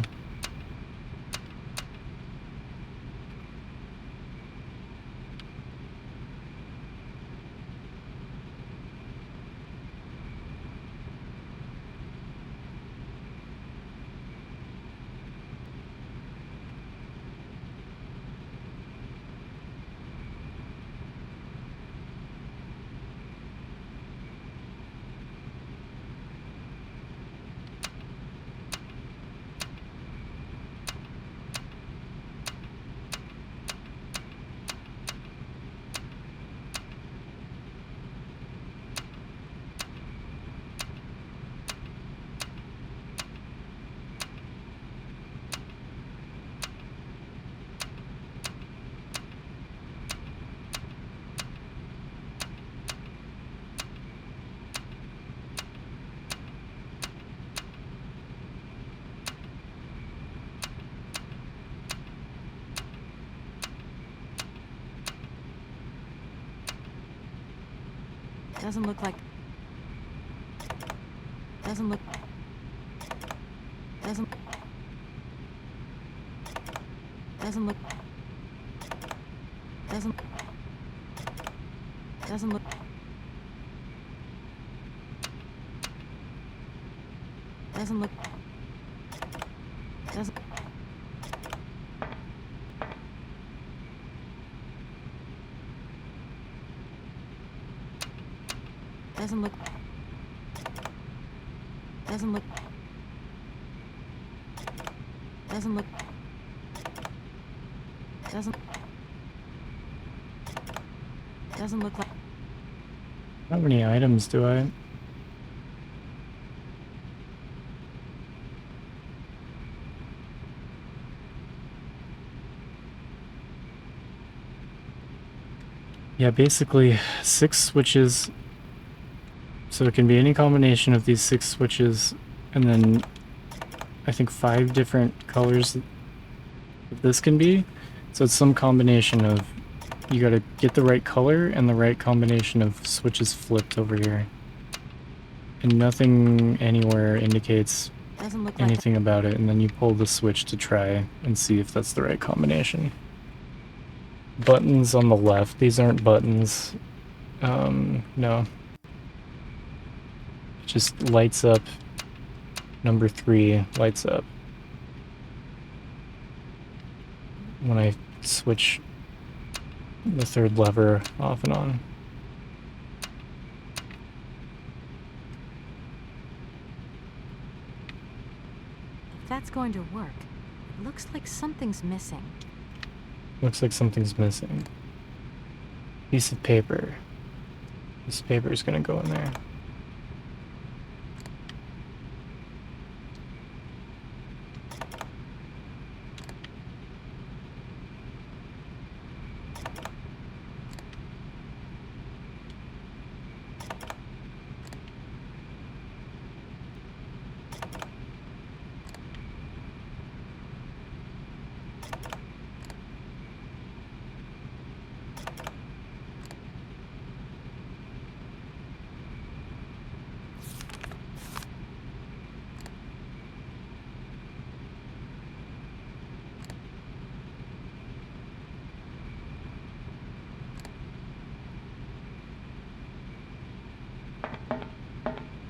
Doesn't look like... Doesn't look... Doesn't... Doesn't look... Doesn't... Doesn't look... Doesn't look... Doesn't... Doesn't look... Doesn't look... Doesn't look... Doesn't... Doesn't look like... How many items do I? Yeah, basically 6 switches. So it can be any combination of these 6 switches, and then I think 5 different colors that this can be. So it's some combination of, you gotta get the right color and the right combination of switches flipped over here. And nothing anywhere indicates Doesn't look anything about it, and then you pull the switch to try and see if that's the right combination. Buttons on the left, these aren't buttons. No. It just lights up. Number 3 lights up when I switch the 3rd lever off and on. If that's going to work, it looks like something's missing. Looks like something's missing. Piece of paper. Piece of paper is gonna go in there.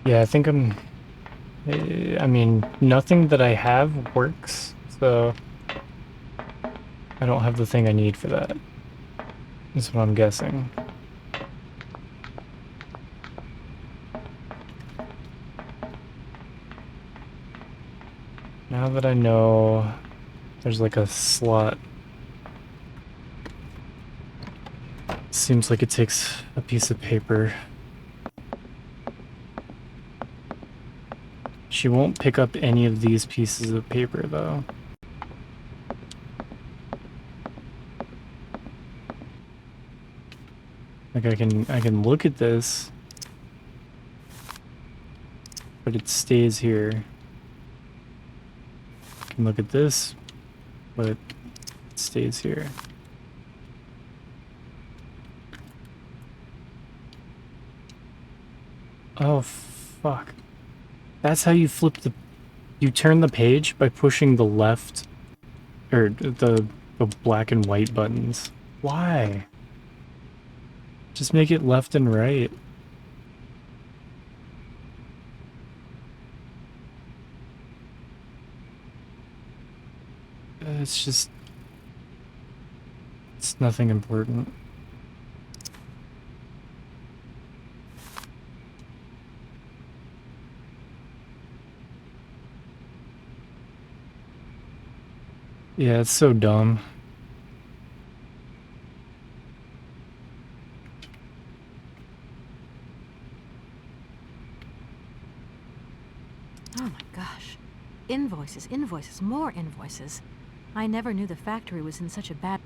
Yeah, I think I mean, nothing that I have works, so I don't have the thing I need for that. That's what I'm guessing. Now that I know there's like a slot, seems like it takes a piece of paper. She won't pick up any of these pieces of paper, though. Like I can look at this, but it stays here. I can look at this, but it stays here. Oh, fuck. That's how you flip the... You turn the page by pushing the left... Or the black and white buttons. Why? Just make it left and right. It's just... It's nothing important. Yeah, it's so dumb. Oh my gosh. Invoices, invoices, more invoices. I never knew the factory was in such a bad...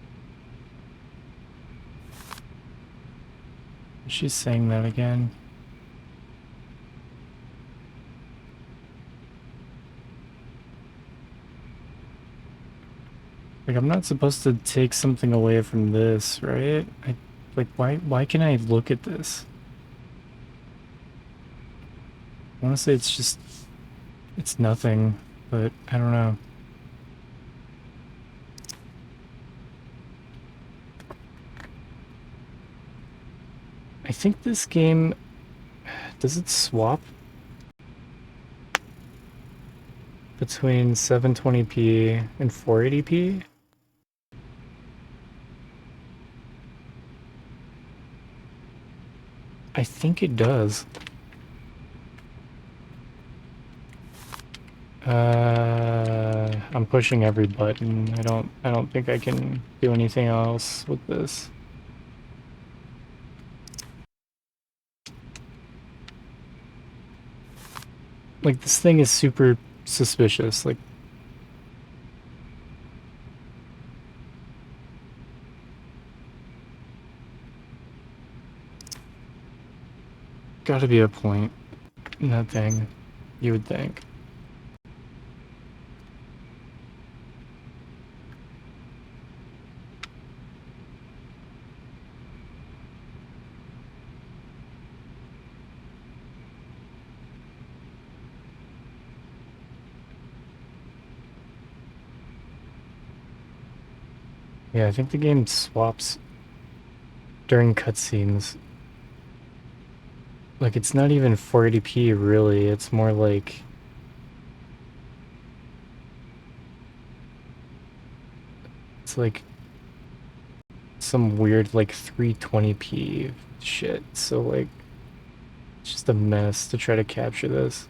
She's saying that again. Like, I'm not supposed to take something away from this, right? Like, why can I look at this? I want to say it's just... It's nothing, but I don't know. I think this game... Does it swap between 720p and 480p? I think it does. I'm pushing every button. I don't think I can do anything else with this. Like, this thing is super suspicious. Like, gotta be a point in that thing, you would think. Yeah, I think the game swaps during cutscenes. Like, it's not even 480p really, it's more like... It's like some weird like 320p shit, so like it's just a mess to try to capture this.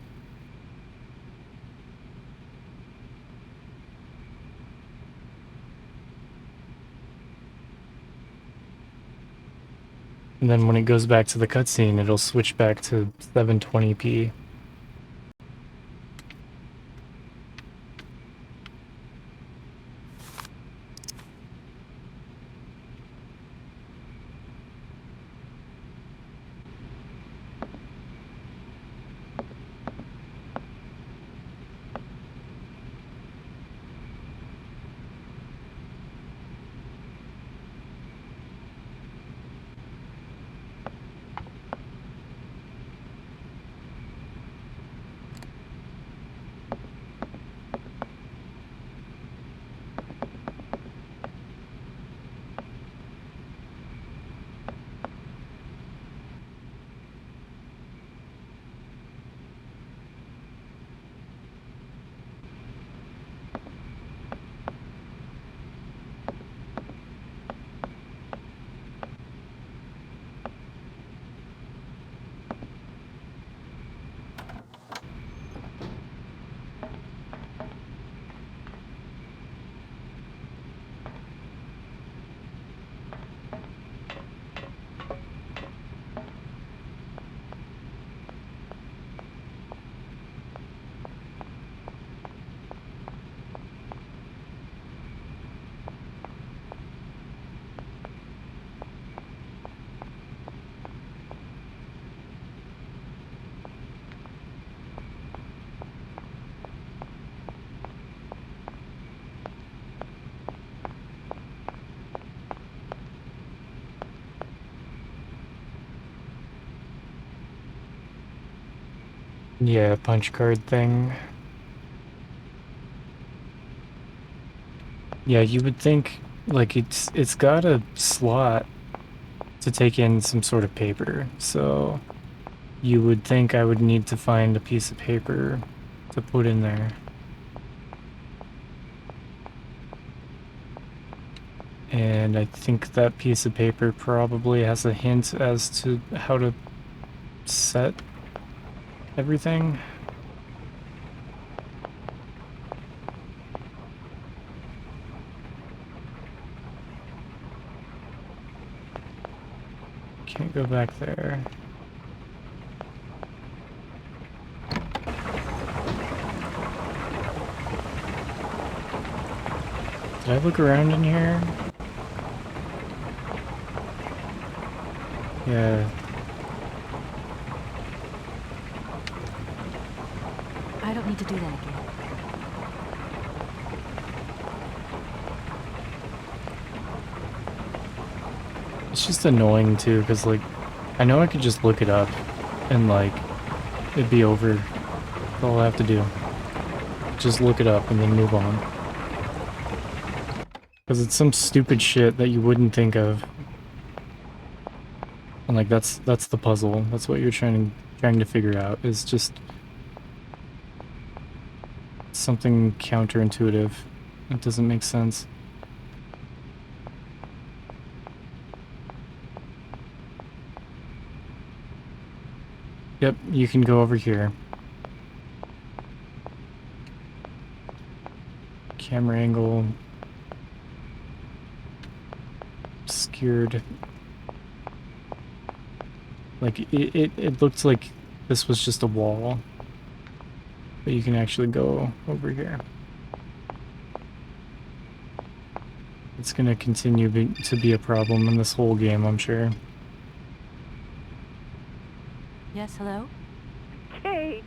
And then when it goes back to the cutscene, it'll switch back to 720p. Yeah, punch card thing. Yeah, you would think like it's got a slot to take in some sort of paper, so you would think I would need to find a piece of paper to put in there. And I think that piece of paper probably has a hint as to how to set everything. Can't go back there. Did I look around in here? Yeah. I don't need to do that again. It's just annoying too, because like, I know I could just look it up and like it'd be over. That's all I have to do. Just look it up and then move on. Because it's some stupid shit that you wouldn't think of. And like that's the puzzle. That's what you're trying to figure out. Is just something counterintuitive. It doesn't make sense. Yep, you can go over here. Camera angle. Obscured. Like, it looked like this was just a wall. But you can actually go over here. It's gonna continue to be a problem in this whole game, I'm sure. Yes, hello? Kate,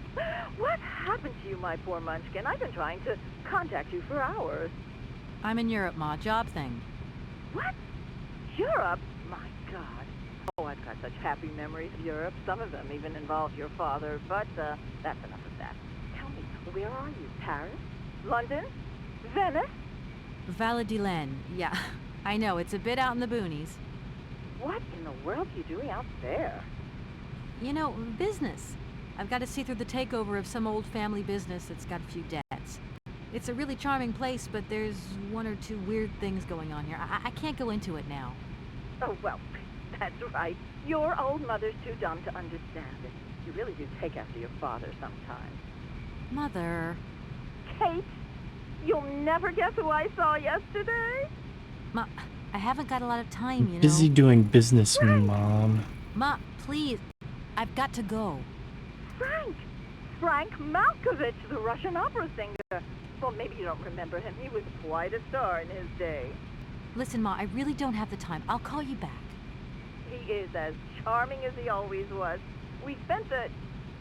what happened to you, my poor munchkin? I've been trying to contact you for hours. I'm in Europe, Ma. Job thing. What? Europe? My God. Oh, I've got such happy memories of Europe. Some of them even involve your father, but that's enough of that. Tell me, where are you? Paris? London? Venice? Valladolid. Yeah, I know, it's a bit out in the boonies. What in the world are you doing out there? You know, business. I've got to see through the takeover of some old family business that's got a few debts. It's a really charming place, but there's one or two weird things going on here. I can't go into it now. Oh, well, that's right. Your old mother's too dumb to understand it. You really do take after your father sometimes. Mother. Kate, you'll never guess who I saw yesterday? Ma, I haven't got a lot of time, you know. Busy doing business, Mom. Ma, please. I've got to go. Frank Malkovich, the Russian opera singer. Well, maybe you don't remember him. He was quite a star in his day. Listen, Ma, I really don't have the time. I'll call you back. He is as charming as he always was. We spent the...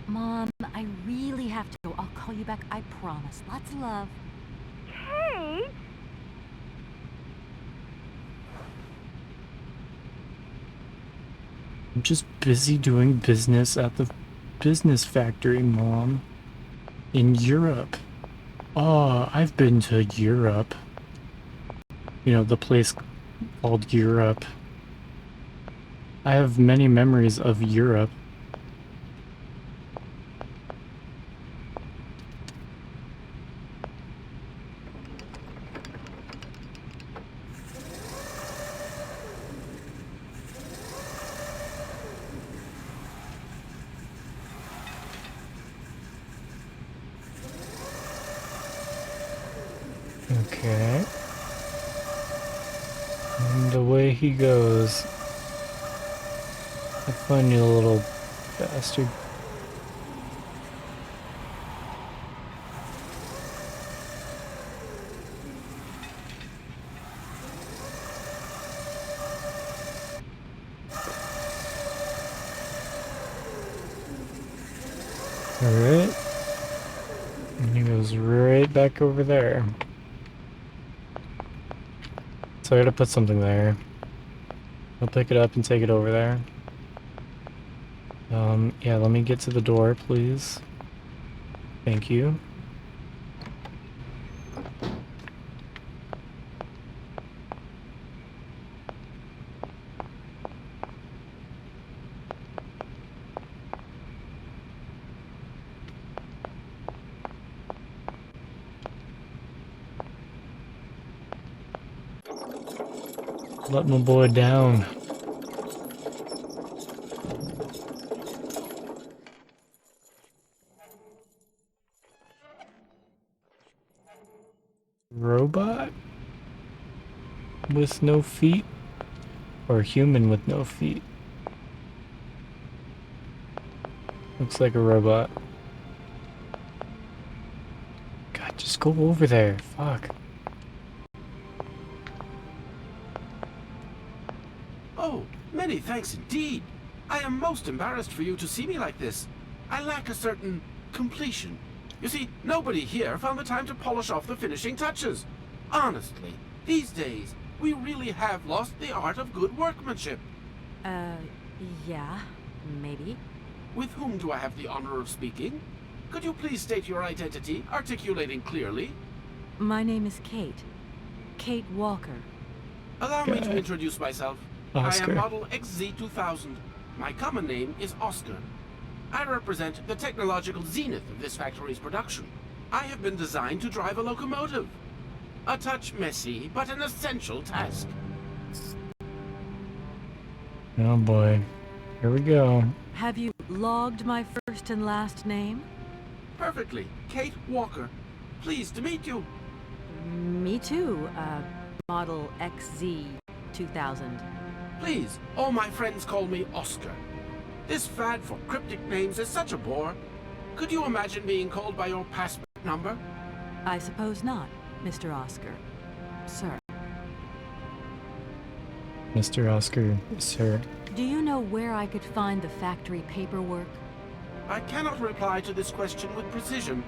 Mom, I really have to go. I'll call you back, I promise. Lots of love. Kate! I'm just busy doing business at the business factory, Mom. In Europe. Oh, I've been to Europe. You know, the place called Europe. I have many memories of Europe. Okay. And away he goes. Have fun, you little bastard. Alright. And he goes right back over there. So I gotta put something there. I'll pick it up and take it over there. Yeah, let me get to the door, please. Thank you. Let my boy down. Robot? With no feet? Or human with no feet? Looks like a robot. God, just go over there. Fuck. Oh, many thanks indeed. I am most embarrassed for you to see me like this. I lack a certain completion. You see, nobody here found the time to polish off the finishing touches. Honestly, these days, we really have lost the art of good workmanship. Yeah, maybe. with whom do I have the honor of speaking? Could you please state your identity, articulating clearly? My name is Kate. Kate Walker. Allow me to introduce myself. Oscar. I am Model XZ2000. My common name is Oscar. I represent the technological zenith of this factory's production. I have been designed to drive a locomotive. A touch messy, but an essential task. Oh boy. Here we go. Have you logged my first and last name? Perfectly. Kate Walker. Pleased to meet you. Me too, Model XZ 2000. Please, all my friends call me Oscar. This fad for cryptic names is such a bore. Could you imagine being called by your passport number? I suppose not, Mr. Oscar. Sir. Mr. Oscar, sir. Do you know where I could find the factory paperwork? I cannot reply to this question with precision.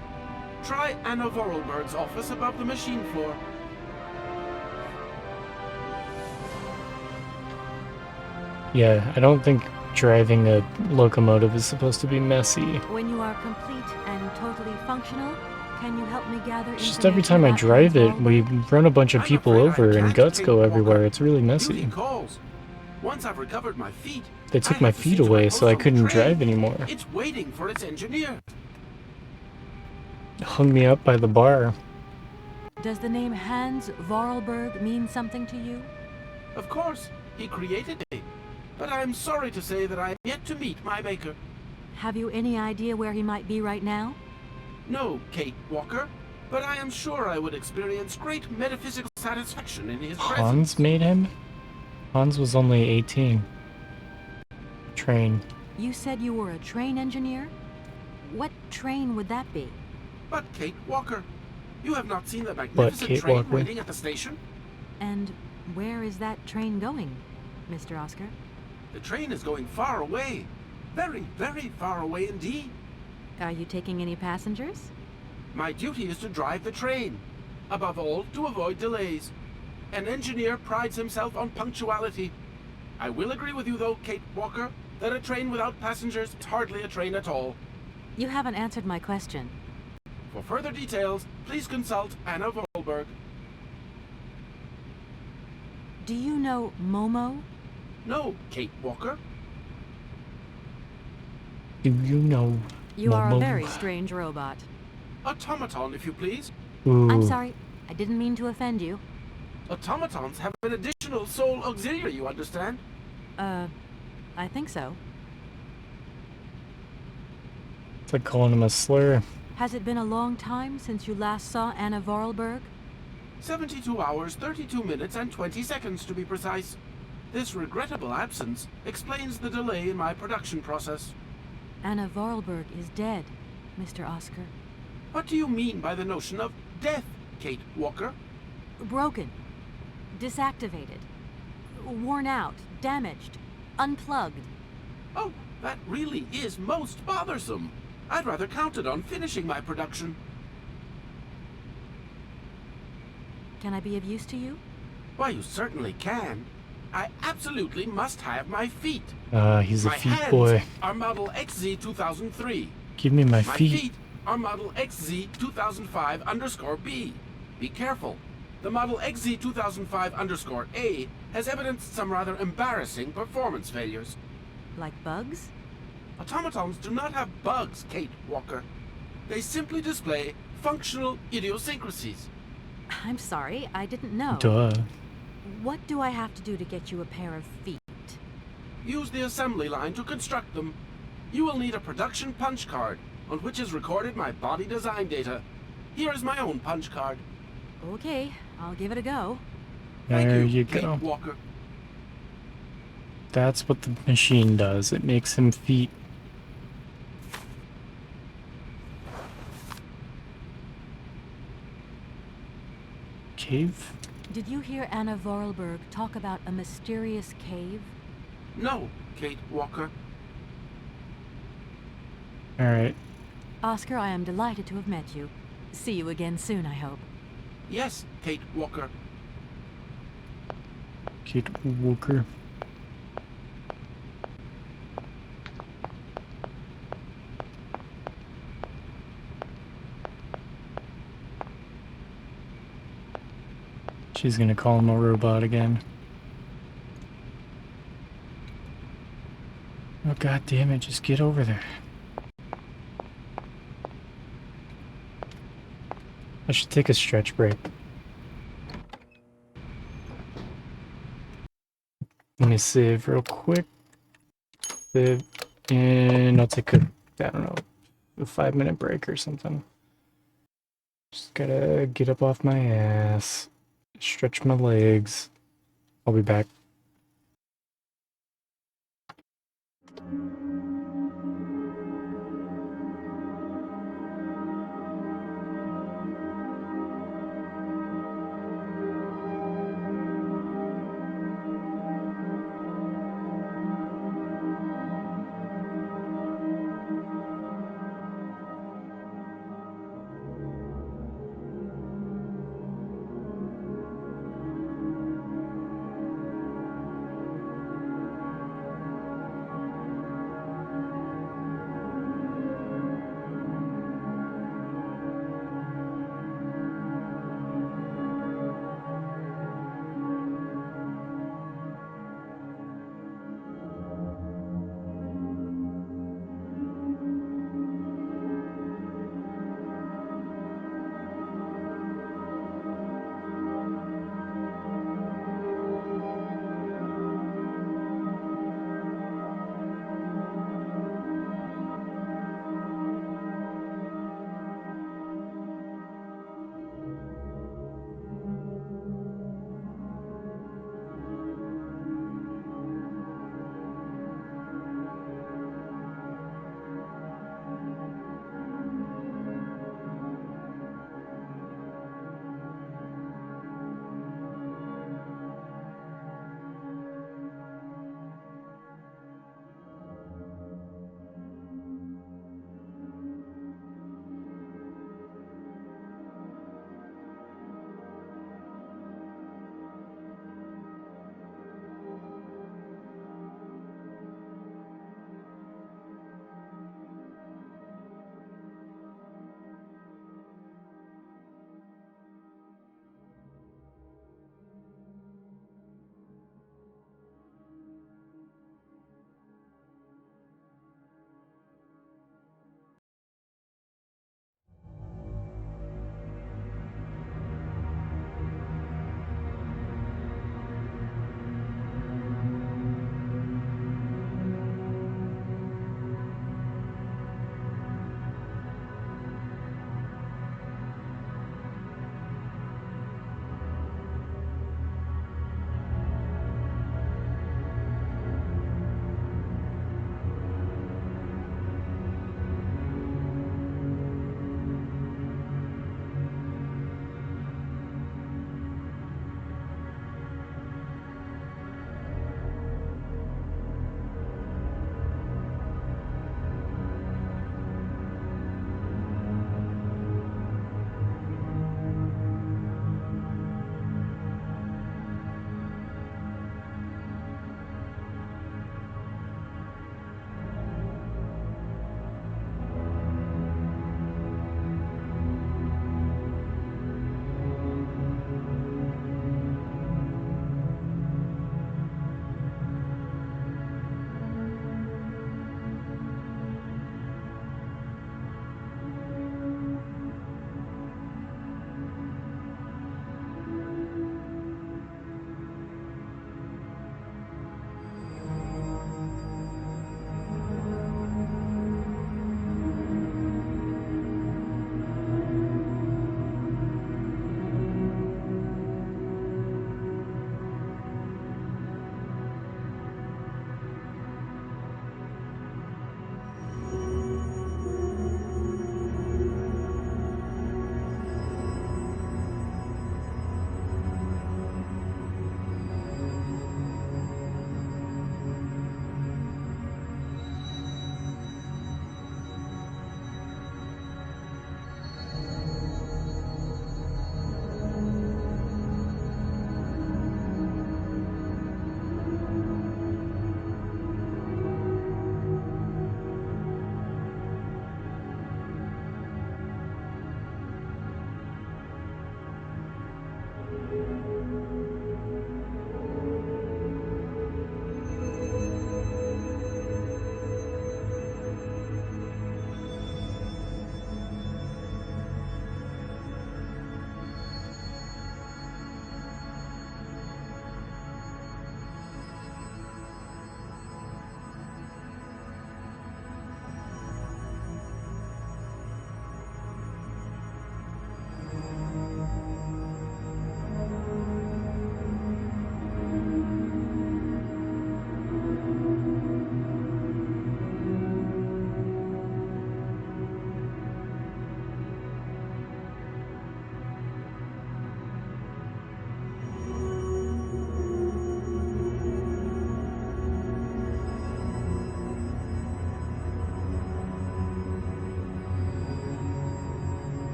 Try Anna Vorarlberg's office above the machine floor. Yeah, I don't think driving a locomotive is supposed to be messy. When you are complete and totally functional, can you help me gather It's just every time I about drive Hans it, we run a bunch of people over and guts go everywhere. It's really messy. Calls. Once I've recovered my feet, They took I my have to see feet to an away, so I awesome couldn't train. drive anymore. It's waiting for its engineer. Hung me up by the bar. Does the name Hans Vorarlberg mean something to you? Of course, he created me. But I'm sorry to say that I have yet to meet my maker. Have you any idea where he might be right now? No, Kate Walker, but I am sure I would experience great metaphysical satisfaction in his presence. Hans made him? Hans was only 18. Train. You said you were a train engineer? What train would that be? But Kate Walker, you have not seen the magnificent Kate train Walker. waiting at the station? And where is that train going, Mr. Oscar? The train is going far away. Very, very far away indeed. Are you taking any passengers? My duty is to drive the train. Above all, to avoid delays. An engineer prides himself on punctuality. I will agree with you, though, Kate Walker, that a train without passengers is hardly a train at all. You haven't answered my question. For further details, please consult Anna Vorarlberg. Do you know Momo? No, Kate Walker. Do you know? You are a Momo? very strange robot. Automaton, if you please. Ooh. I'm sorry, I didn't mean to offend you. Automatons have an additional soul auxiliary, you understand? I think so. It's like calling him a slur. Has it been a long time since you last saw Anna Vorarlberg? 72 hours, 32 minutes, and 20 seconds to be precise. This regrettable absence explains the delay in my production process. Anna Vorarlberg is dead, Mr. Oscar. What do you mean by the notion of death, Kate Walker? Broken. Disactivated. Worn out. Damaged. Unplugged. Oh, that really is most bothersome. I'd rather counted on finishing my production. Can I be of use to you? Why, you certainly can. I absolutely must have my feet. He's a My feet hands boy. are Model XZ2003. Give me my My feet. feet are Model XZ2005_B. Be careful. The Model XZ2005_A has evidenced some rather embarrassing performance failures. Like bugs? Automatons do not have bugs, Kate Walker. They simply display functional idiosyncrasies. I'm sorry, I didn't know. Duh. What do I have to do to get you a pair of feet? Use the assembly line to construct them. You will need a production punch card, on which is recorded my body design data. Here is my own punch card. Okay, I'll give it a go. Thank There you Kate go. Walker. That's what the machine does. It makes him feet. Cave? Did you hear Anna Vorarlberg talk about a mysterious cave? No, Kate Walker. Alright. Oscar, I am delighted to have met you. See you again soon, I hope. Yes, Kate Walker. Kate Walker. She's gonna call him a robot again. Oh god damn it, just get over there. I should take a stretch break. Let me save real quick. Save, and I'll take a, I don't know, a 5-minute break or something. Just gotta get up off my ass, stretch my legs. I'll be back.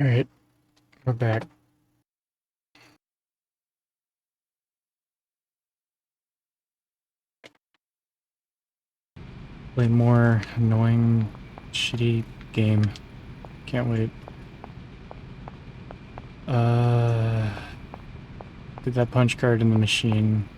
Alright, we're back. Play more annoying, shitty game. Can't wait. Did that punch card in the machine.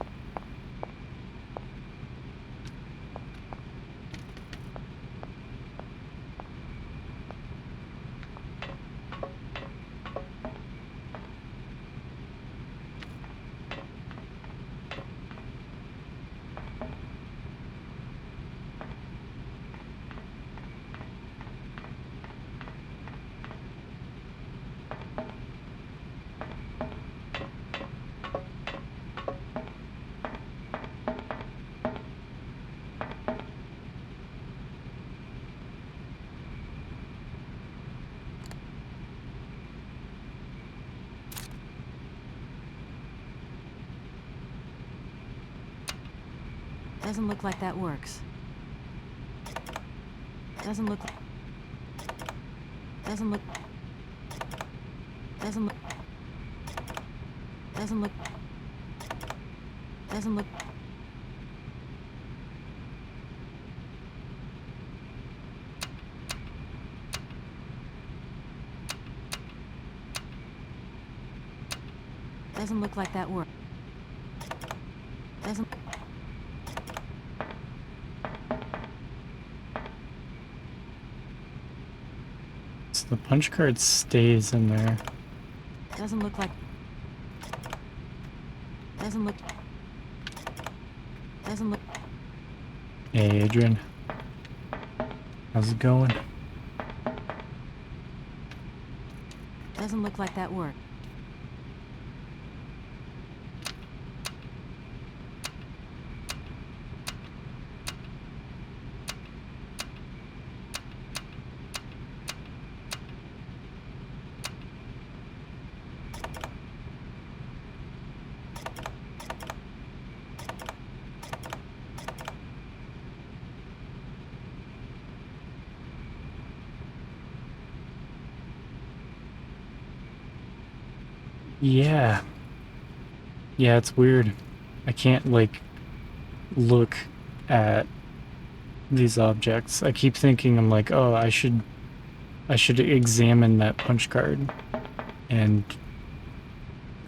Doesn't look like that works. Doesn't look... Doesn't look... Doesn't look... Doesn't look... Doesn't look... Doesn't look like that works. Doesn't... So the punch card stays in there. Doesn't look like... Doesn't look... Doesn't look... Hey, Adrian. How's it going? Doesn't look like that worked. Yeah. Yeah, it's weird. I can't, like, look at these objects. I keep thinking, I'm like, oh, I should examine that punch card. And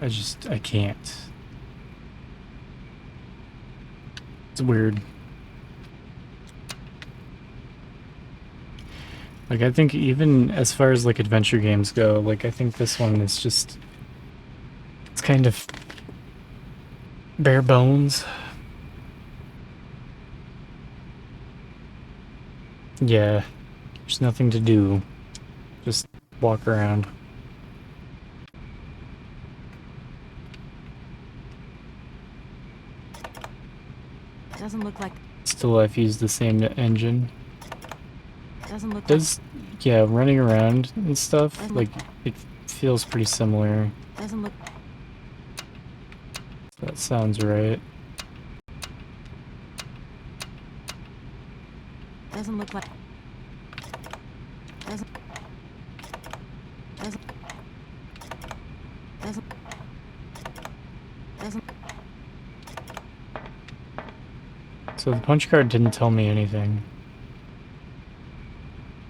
I can't. It's weird. Like, I think even as far as, like, adventure games go, like, I think this one is just... It's kind of bare bones. Yeah, there's nothing to do. Just walk around. Doesn't look like... Still, I've used the same engine. Doesn't look Does, yeah, running around and stuff, Doesn't like, it feels pretty similar. Doesn't look... That sounds right. Doesn't look like... Doesn't... Doesn't... Doesn't... Doesn't... So the punch card didn't tell me anything.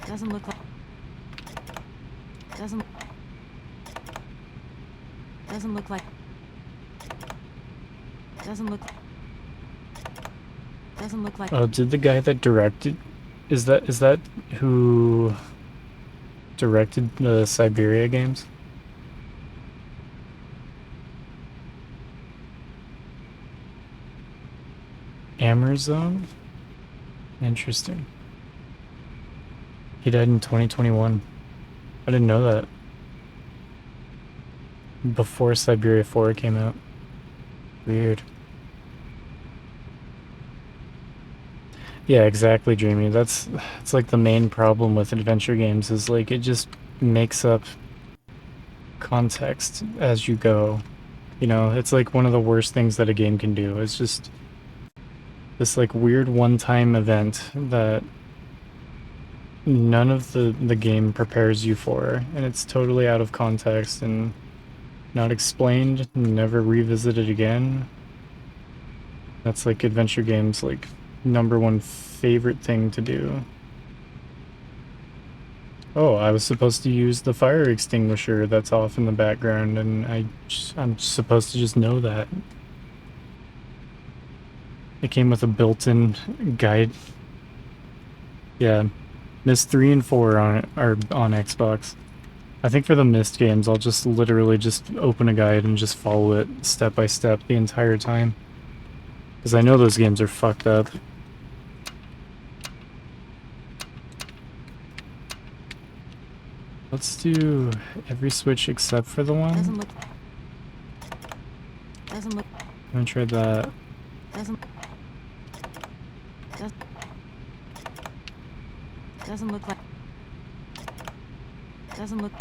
Doesn't look like... Doesn't... Doesn't look like... Doesn't look... Doesn't look like... Oh, did the guy that directed... Is that who directed the Syberia games? Amazon? Interesting. He died in 2021. I didn't know that. Before Syberia 4 came out. Weird. Yeah, exactly, Dreamy. It's like the main problem with adventure games is like it just makes up context as you go. You know, it's like one of the worst things that a game can do. It's just this like weird one-time event that none of the game prepares you for, and it's totally out of context and not explained, never revisited again. That's like adventure games, like, #1 favorite thing to do. Oh, I was supposed to use the fire extinguisher that's off in the background, and I'm supposed to just know that. It came with a built-in guide. Yeah, Myst 3 and 4 are on Xbox. I think for the Myst games, I'll just literally just open a guide and just follow it step by step the entire time. Because I know those games are fucked up. Let's do every switch except for the one. Doesn't look. I'm gonna try that. Doesn't look like. Doesn't look.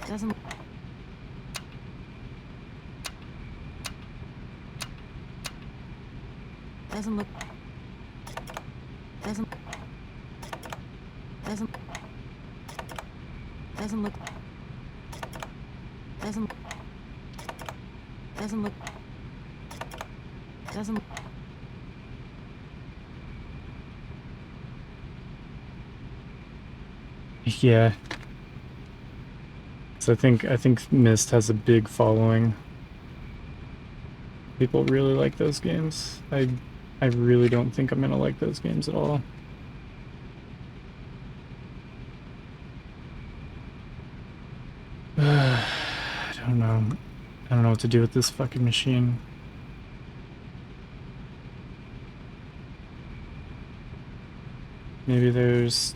Doesn't. Doesn't look. Doesn't. Doesn't. Doesn't look. Doesn't. Doesn't look. Doesn't. Yeah. So I think Myst has a big following. People really like those games. I really don't think I'm gonna like those games at all. I don't know. I don't know what to do with this fucking machine. Maybe there's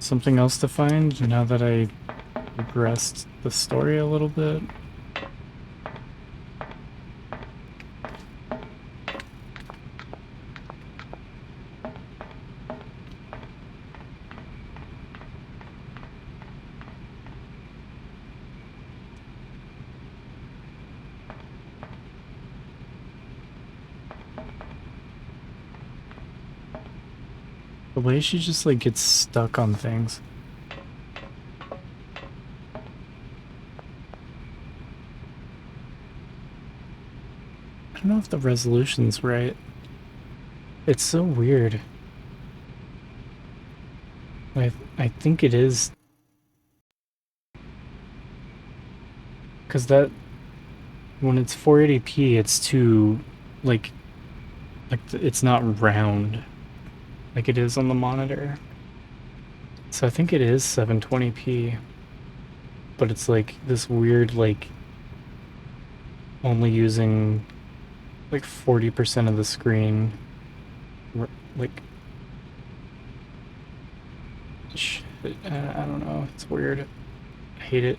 something else to find now that I progressed the story a little bit. The way she just like gets stuck on things. I don't know if the resolution's right. It's so weird. I think it is. Cause that when it's 480p it's too like it's not round like it is on the monitor. So I think it is 720p. But it's like this weird like only using like 40% of the screen. Like shit, I don't know, it's weird. I hate it.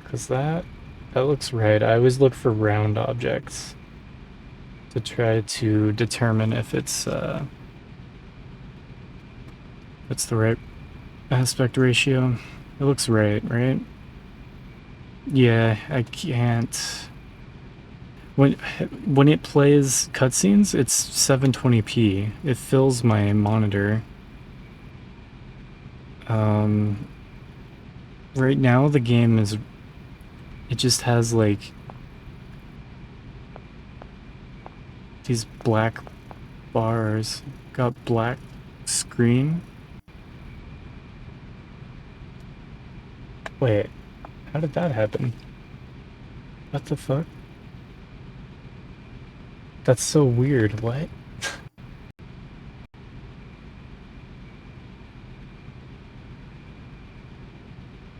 Cause that looks right. I always look for round objects to try to determine if it's the right aspect ratio. It looks right, right? Yeah, I can't. When it plays cutscenes, it's 720p. It fills my monitor. Right now the game is. It just has like these black bars. Got black screen. Wait, how did that happen? What the fuck? That's so weird, what?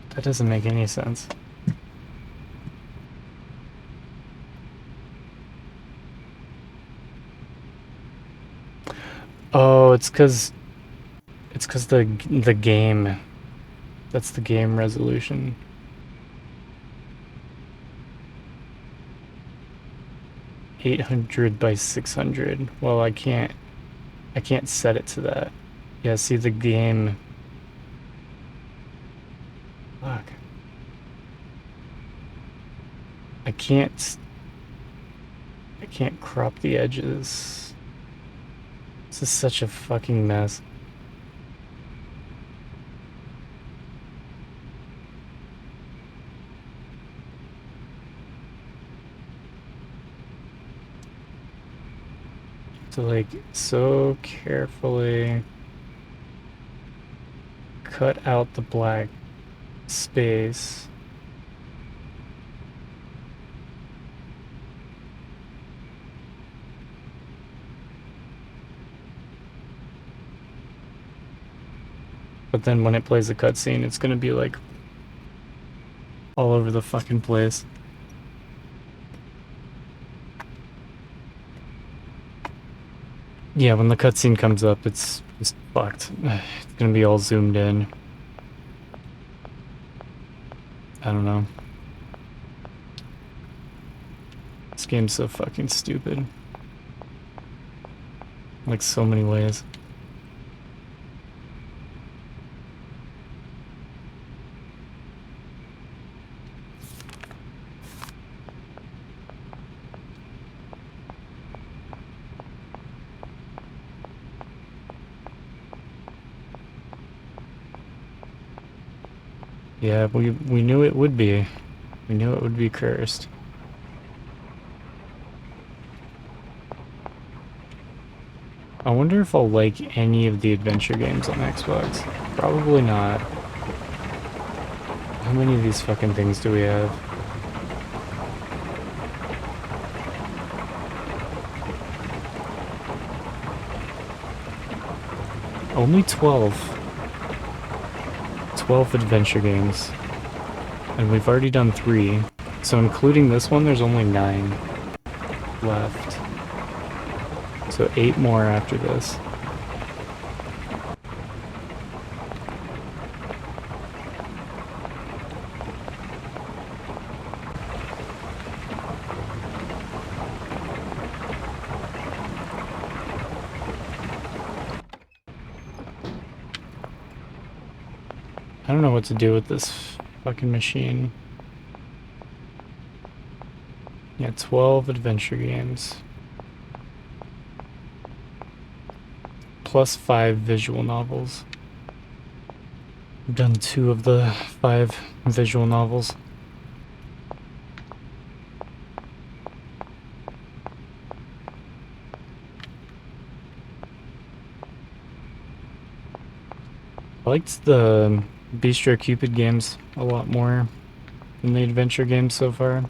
That doesn't make any sense. Oh, it's cause the game. That's the game resolution. .800 by 600. Well, I can't set it to that. Yeah, see the game. Fuck. I can't I can't crop the edges. This is such a fucking mess. To like so carefully cut out the black space. But then when it plays a cutscene, it's gonna be like all over the fucking place. Yeah, when the cutscene comes up, it's fucked. It's gonna be all zoomed in. I don't know. This game's so fucking stupid. Like so many ways. Yeah, we knew it would be. We knew it would be cursed. I wonder if I'll like any of the adventure games on Xbox. Probably not. How many of these fucking things do we have? Only 12. 12 adventure games. And we've already done 3. So including this one, there's only 9 left. So 8 more after this. I don't know what to do with this fucking machine. Yeah, 12 adventure games. Plus 5 visual novels. I've done 2 of the 5 visual novels. I liked the Bistro Cupid games a lot more than the adventure games so far.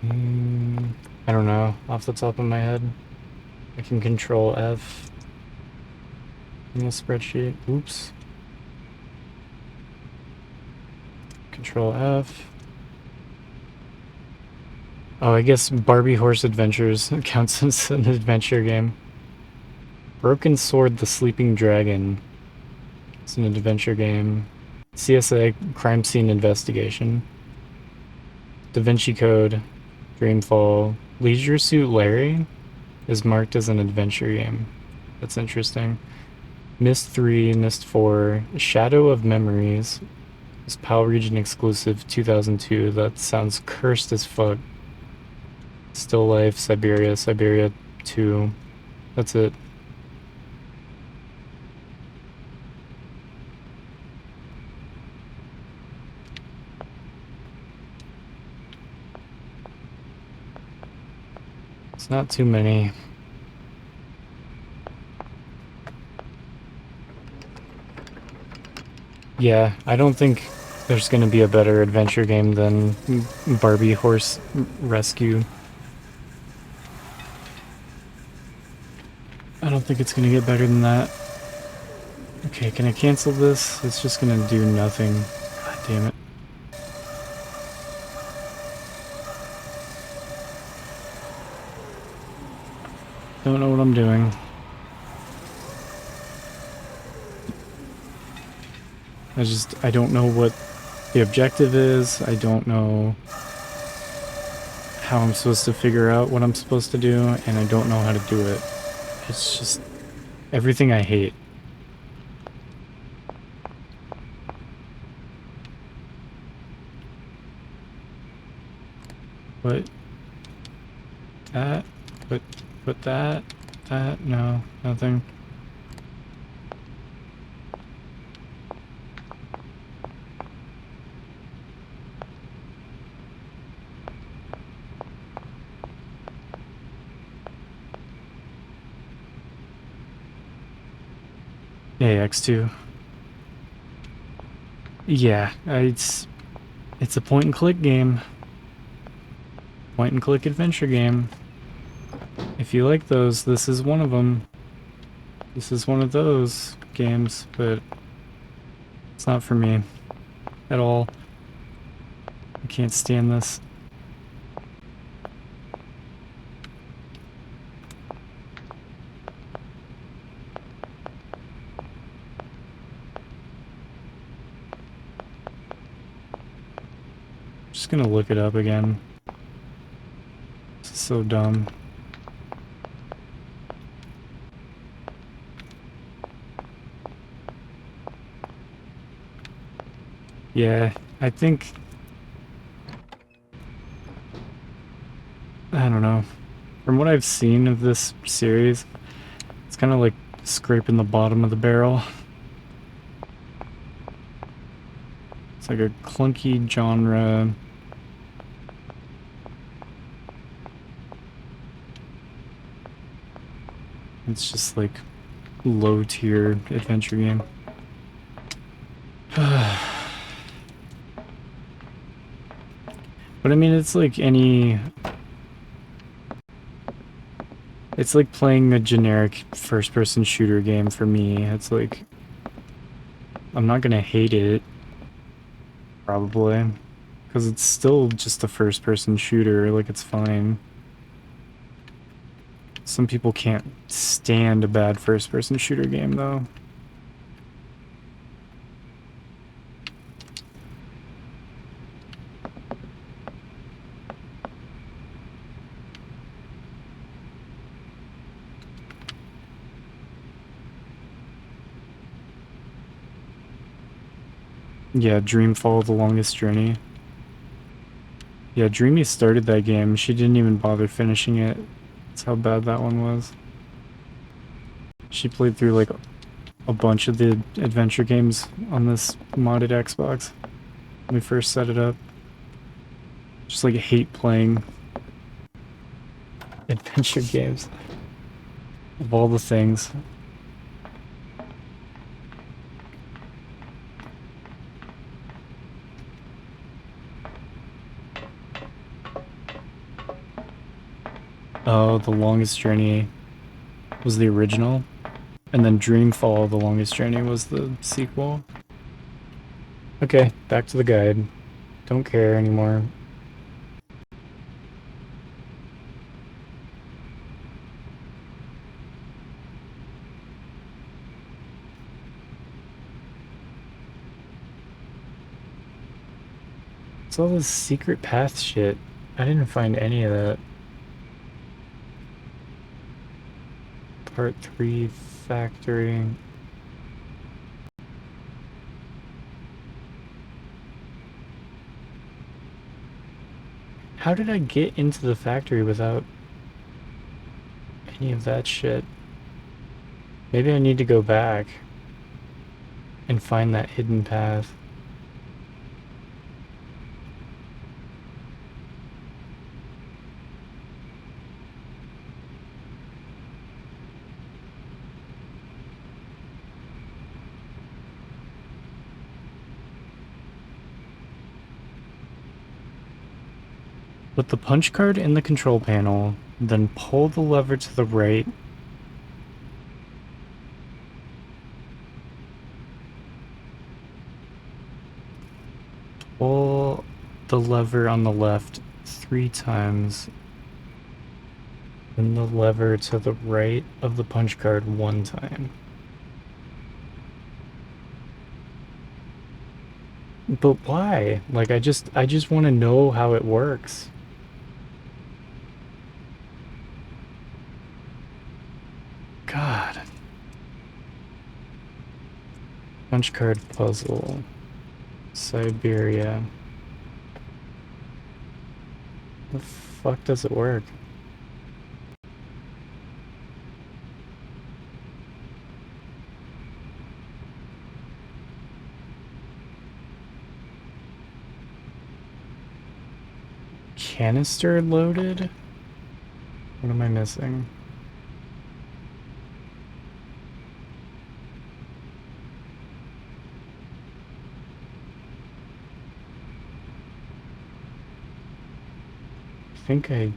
I don't know, off the top of my head. I can control F in the spreadsheet. Oops. Control F. Oh, I guess Barbie Horse Adventures counts as an adventure game. Broken Sword the Sleeping Dragon. It's an adventure game. CSA Crime Scene Investigation. Da Vinci Code. Dreamfall. Leisure Suit Larry is marked as an adventure game. That's interesting. Myst 3, Myst 4. Shadow of Memories. It's PAL Region exclusive 2002. That sounds cursed as fuck. Still Life, Syberia, Syberia 2. That's it. It's not too many. Yeah, I don't think there's gonna be a better adventure game than Barbie Horse Rescue. I don't think it's gonna get better than that. Okay, can I cancel this? It's just gonna do nothing. God damn it. Don't know what I'm doing. I don't know what the objective is. I don't know how I'm supposed to figure out what I'm supposed to do, and I don't know how to do it. It's just everything I hate. Put that. Put that. That. No, nothing. Yeah, X2. Yeah, it's a point and click game. Point and click adventure game. If you like those, this is one of them. This is one of those games, but it's not for me at all. I can't stand this. Just gonna look it up again. This is so dumb. Yeah, I think... I don't know. From what I've seen of this series, it's kind of like scraping the bottom of the barrel. It's like a clunky genre. It's just like low tier adventure game. But I mean, it's like any... It's like playing a generic first-person shooter game for me. It's like... I'm not gonna hate it, probably. Because it's still just a first-person shooter, like it's fine. Some people can't stand a bad first-person shooter game, though. Yeah, Dreamfall, The Longest Journey. Yeah, Dreamy started that game. She didn't even bother finishing it. That's how bad that one was. She played through like a bunch of the adventure games on this modded Xbox when we first set it up. Just like hate playing adventure games. Of all the things. Oh, The Longest Journey was the original. And then Dreamfall, The Longest Journey was the sequel. Okay, back to the guide. Don't care anymore. It's all this secret path shit. I didn't find any of that. Part 3 factory. How did I get into the factory without any of that shit? Maybe I need to go back and find that hidden path. Put the punch card in the control panel, then pull the lever to the right. Pull the lever on the left 3 times. Then the lever to the right of the punch card 1 time. But why? Like, I just want to know how it works. God. Punch card puzzle. Syberia. The fuck does it work? Canister loaded? What am I missing? I think I...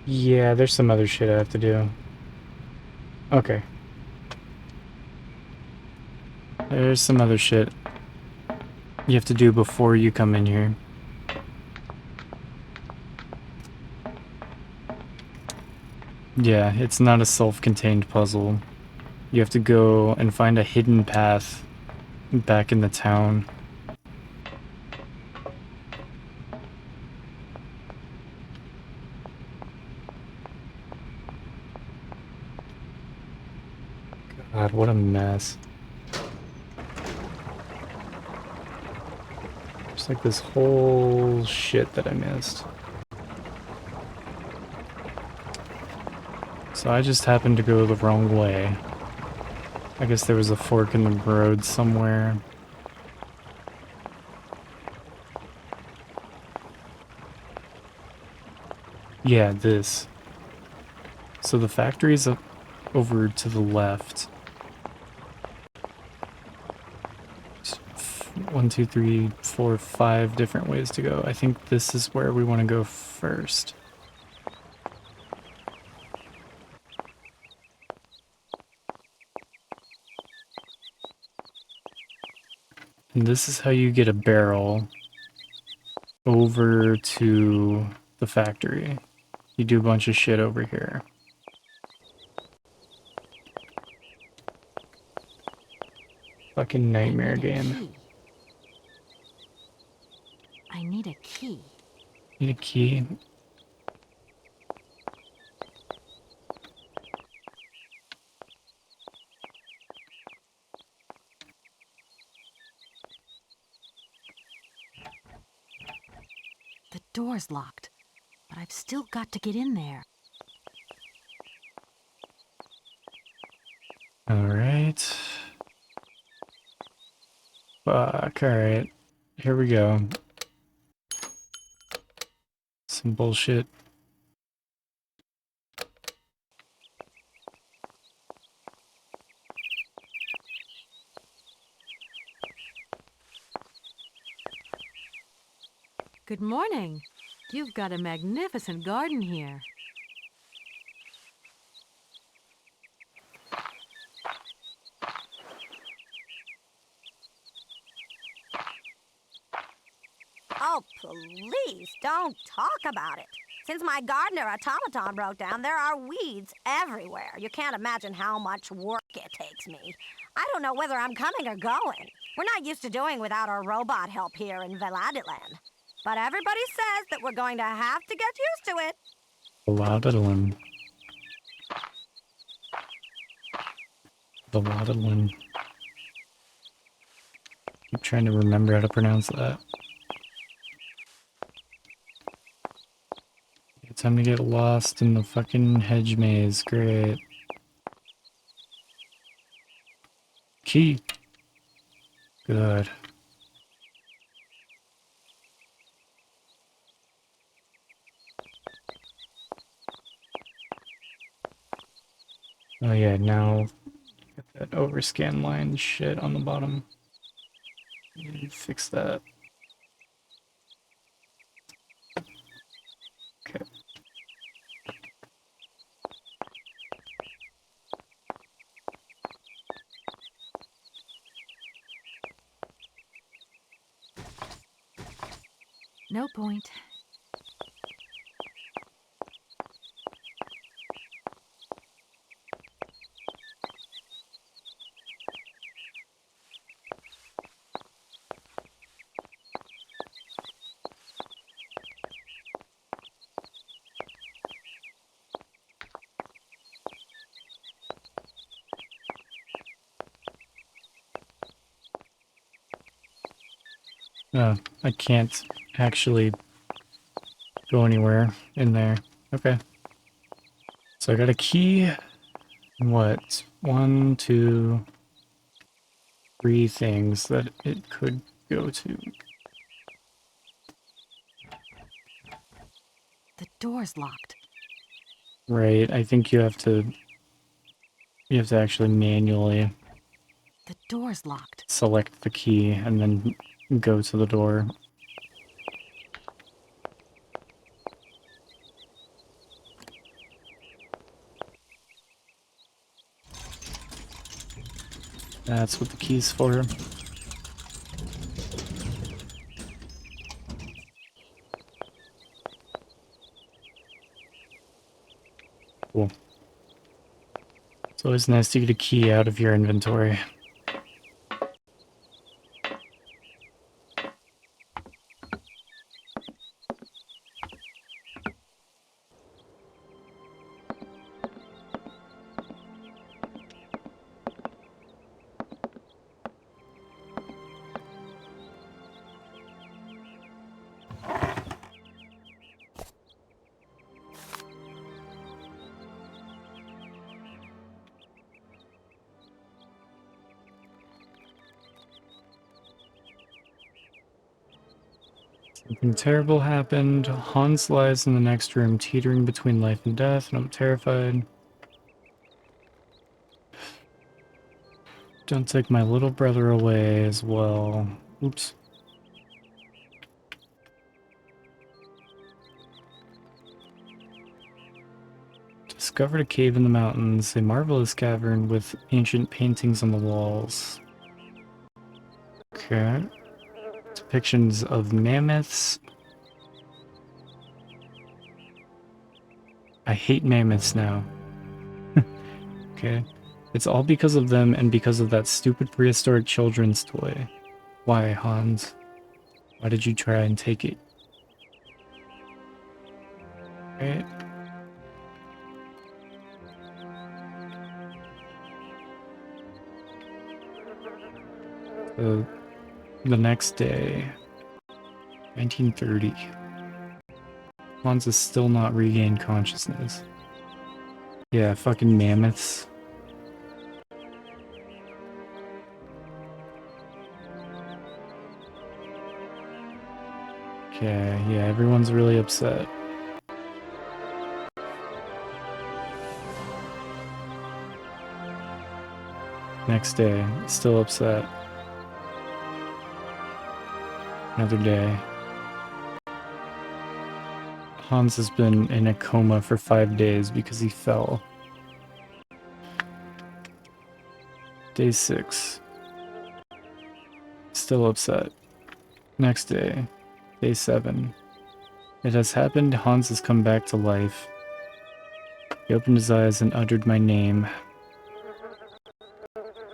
Yeah, there's some other shit I have to do. Okay. There's some other shit you have to do before you come in here. Yeah, it's not a self-contained puzzle. You have to go and find a hidden path back in the town. God, what a mess. There's like this whole shit that I missed. So I just happened to go the wrong way. I guess there was a fork in the road somewhere. Yeah, this. So the factory's up over to the left. 1, 2, 3, 4, 5 different ways to go. I think this is where we want to go first. And this is how you get a barrel over to the factory. You do a bunch of shit over here. Fucking nightmare game. I need a key. Need a key? The door's locked, but I've still got to get in there. Alright. Fuck, alright. Here we go. Some bullshit. Good morning. You've got a magnificent garden here. Oh, please, don't talk about it. Since my gardener automaton broke down, there are weeds everywhere. You can't imagine how much work it takes me. I don't know whether I'm coming or going. We're not used to doing without our robot help here in Veladiland. But everybody says that we're going to have to get used to it. Veladiland. Veladiland. I'm trying to remember how to pronounce that. It's time to get lost in the fucking hedge maze. Great. Key. Good. Oh yeah, now get that overscan line shit on the bottom. Fix that. Okay. No point. I can't actually go anywhere in there. Okay. So I got a key. What? 1, 2, 3 things that it could go to. The door's locked. Right, I think you have to actually manually The door's locked. select the key and then go to the door. That's what the key's for. Cool. It's always nice to get a key out of your inventory. Something terrible happened. Hans lies in the next room, teetering between life and death, and I'm terrified. Don't take my little brother away as well. Oops. Discovered a cave in the mountains, a marvelous cavern with ancient paintings on the walls. Okay. Depictions of mammoths. I hate mammoths now. Okay. It's all because of them and because of that stupid prehistoric children's toy. Why, Hans? Why did you try and take it? Right. So, the next day, 1930. Hans has still not regained consciousness. Yeah, fucking mammoths. Okay, yeah, everyone's really upset. Next day, still upset. Another day. Hans has been in a coma for 5 days because he fell. Day 6. Still upset. Next day. Day 7. It has happened. Hans has come back to life. He opened his eyes and uttered my name.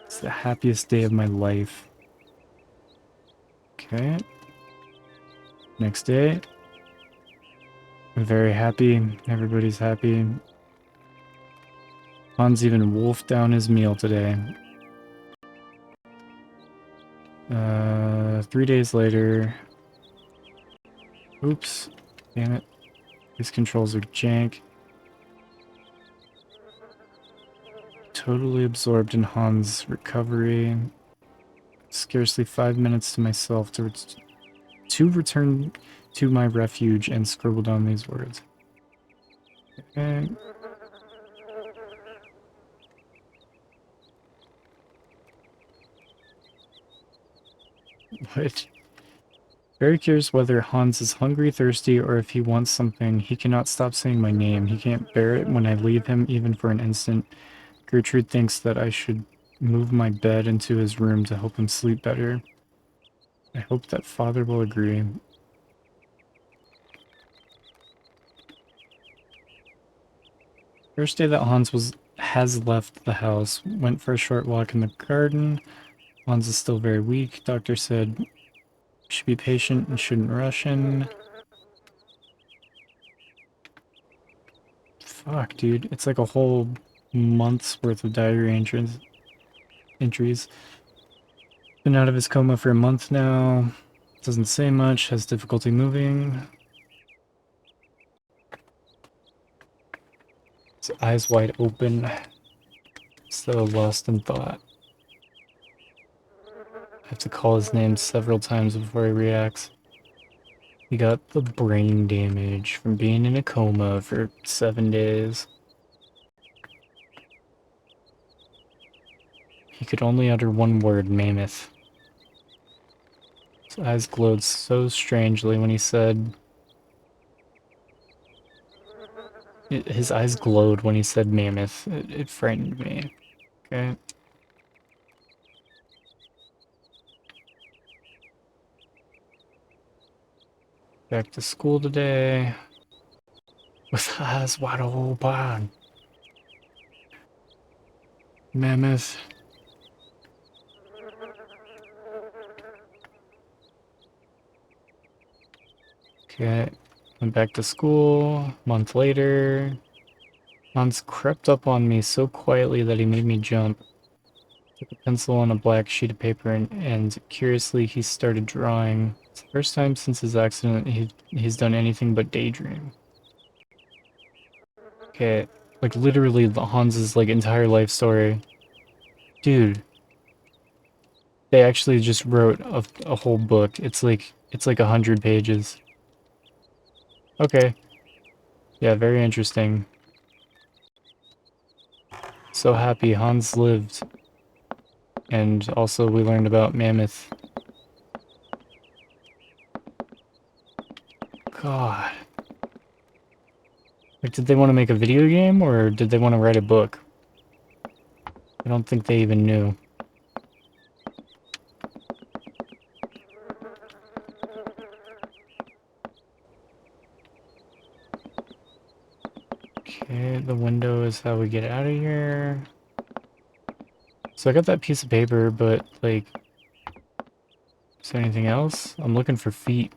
It's the happiest day of my life. Okay. Next day. I'm very happy. Everybody's happy. Hans even wolfed down his meal today. 3 days later. Oops. Damn it. These controls are jank. Totally absorbed in Hans' recovery. Scarcely 5 minutes to myself to return to my refuge and scribble down these words. Okay. What? Very curious whether Hans is hungry, thirsty, or if he wants something. He cannot stop saying my name. He can't bear it when I leave him even for an instant. Gertrude thinks that I should move my bed into his room to help him sleep better. I hope that father will agree. First day that Hans has left the house, went for a short walk in the garden. Hans is still very weak. Doctor said should be patient and shouldn't rush in. Fuck, dude. It's like a whole month's worth of diary entries. Been out of his coma for a month now. Doesn't say much, has difficulty moving. His eyes wide open, still lost in thought. I have to call his name several times before he reacts. He got the brain damage from being in a coma for 7 days. He could only utter one word, mammoth. His eyes glowed so strangely when he said... His eyes glowed when he said mammoth. It frightened me. Okay. Back to school today. With eyes wide open. Mammoth. Okay. Went back to school. Month later. Hans crept up on me so quietly that he made me jump. Took a pencil and a black sheet of paper and curiously he started drawing. It's the first time since his accident he's done anything but daydream. Okay, like literally Hans's like entire life story. Dude. They actually just wrote a whole book. It's like 100 pages. Okay. Yeah, very interesting. So happy Hans lived. And also we learned about Mammoth. God. Like, did they want to make a video game, or did they want to write a book? I don't think they even knew. Okay, the window is how we get out of here. So I got that piece of paper, but, like... Is there anything else? I'm looking for feet.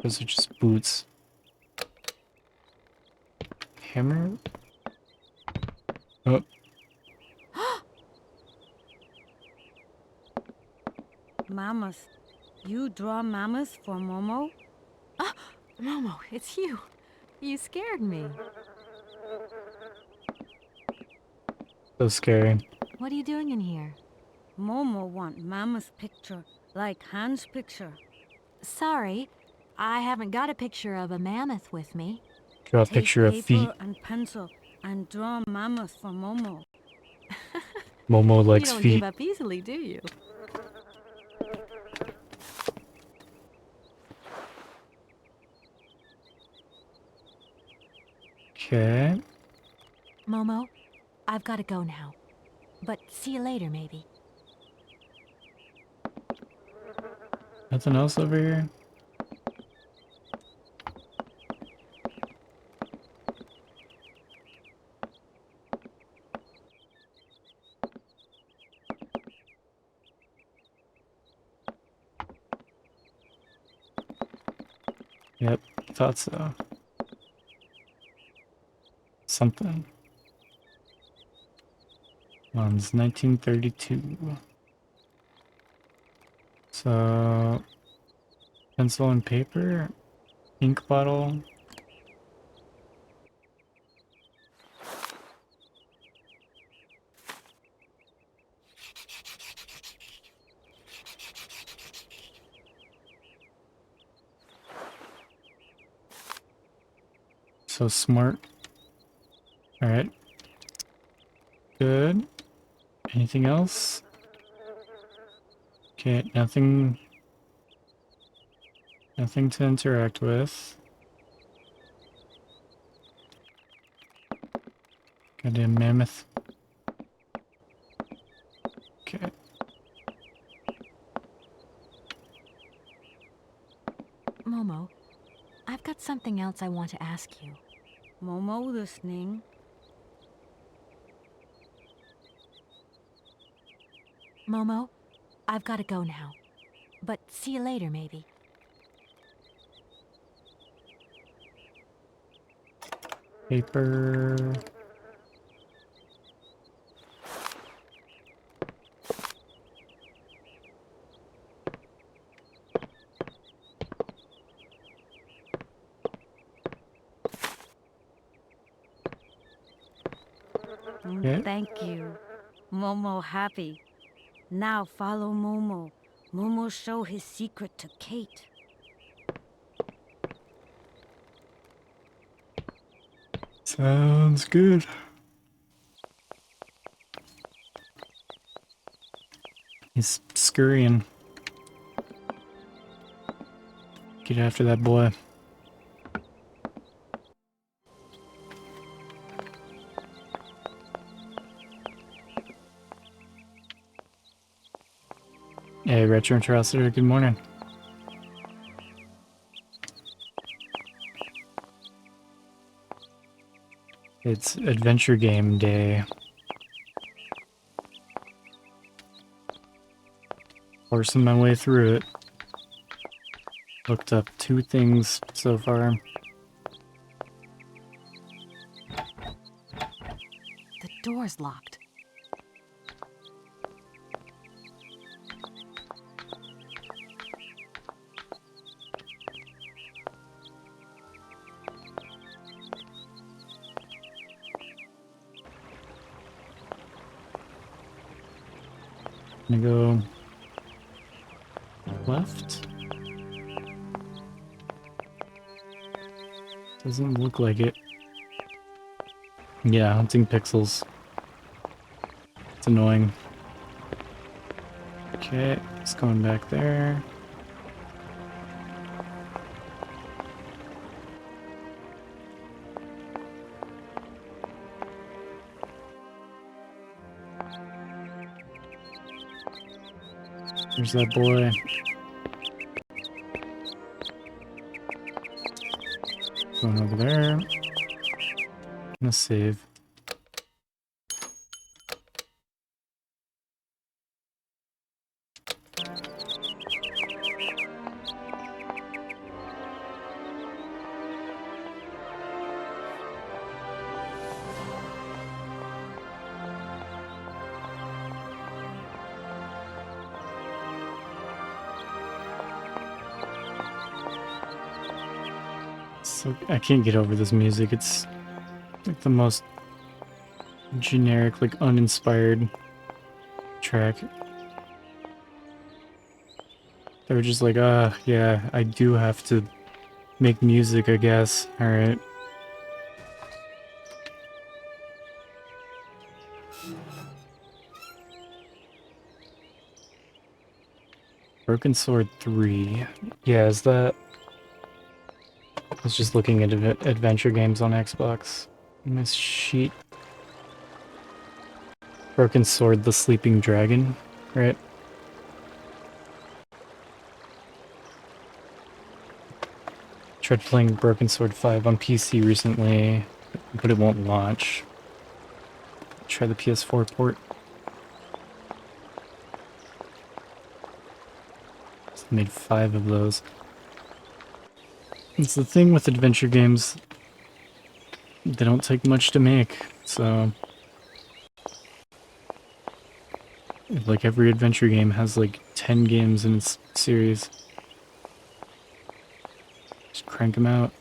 Those are just boots. Hammer? Oh. Mammoth. You draw mammoth for Momo? Ah, Momo, it's you. You scared me. So scary. What are you doing in here? Momo want mammoth picture, like Hans picture. Sorry, I haven't got a picture of a mammoth with me. Draw a Take picture of feet. paper and pencil and draw mammoth for Momo. Momo likes You don't feet. give up easily, do you? Okay. Momo, I've got to go now. But see you later, maybe. Nothing else over here? Yep, thought so. Something. One's 1932. So, pencil and paper, ink bottle. So smart. Alright. Good. Anything else? Okay, nothing. Nothing to interact with. Goddamn mammoth. Okay. Momo, I've got something else I want to ask you. Momo listening. Momo, I've got to go now. But see you later, maybe. Paper. Yeah. Thank you. Momo happy. Now follow Momo. Momo show his secret to Kate. Sounds good. He's scurrying. Get after that boy. Hey, Retro Intrositor, good morning. It's Adventure Game Day. Forcing my way through it. Looked up 2 things so far. The door's locked. Gonna go left. Doesn't look like it. Yeah, hunting pixels. It's annoying. Okay, it's going back there. There's that boy. Going over there. Gonna save. So I can't get over this music. It's like the most generic, like uninspired track. They were just like, yeah, I do have to make music, I guess. Alright. Broken Sword 3. Yeah, is that... I was just looking at adventure games on Xbox. Miss Sheet. Broken Sword, the Sleeping Dragon, right? Tried playing Broken Sword 5 on PC recently, but it won't launch. Try the PS4 port. Just made 5 of those. It's the thing with adventure games, they don't take much to make, so... Like every adventure game has like 10 games in its series. Just crank them out.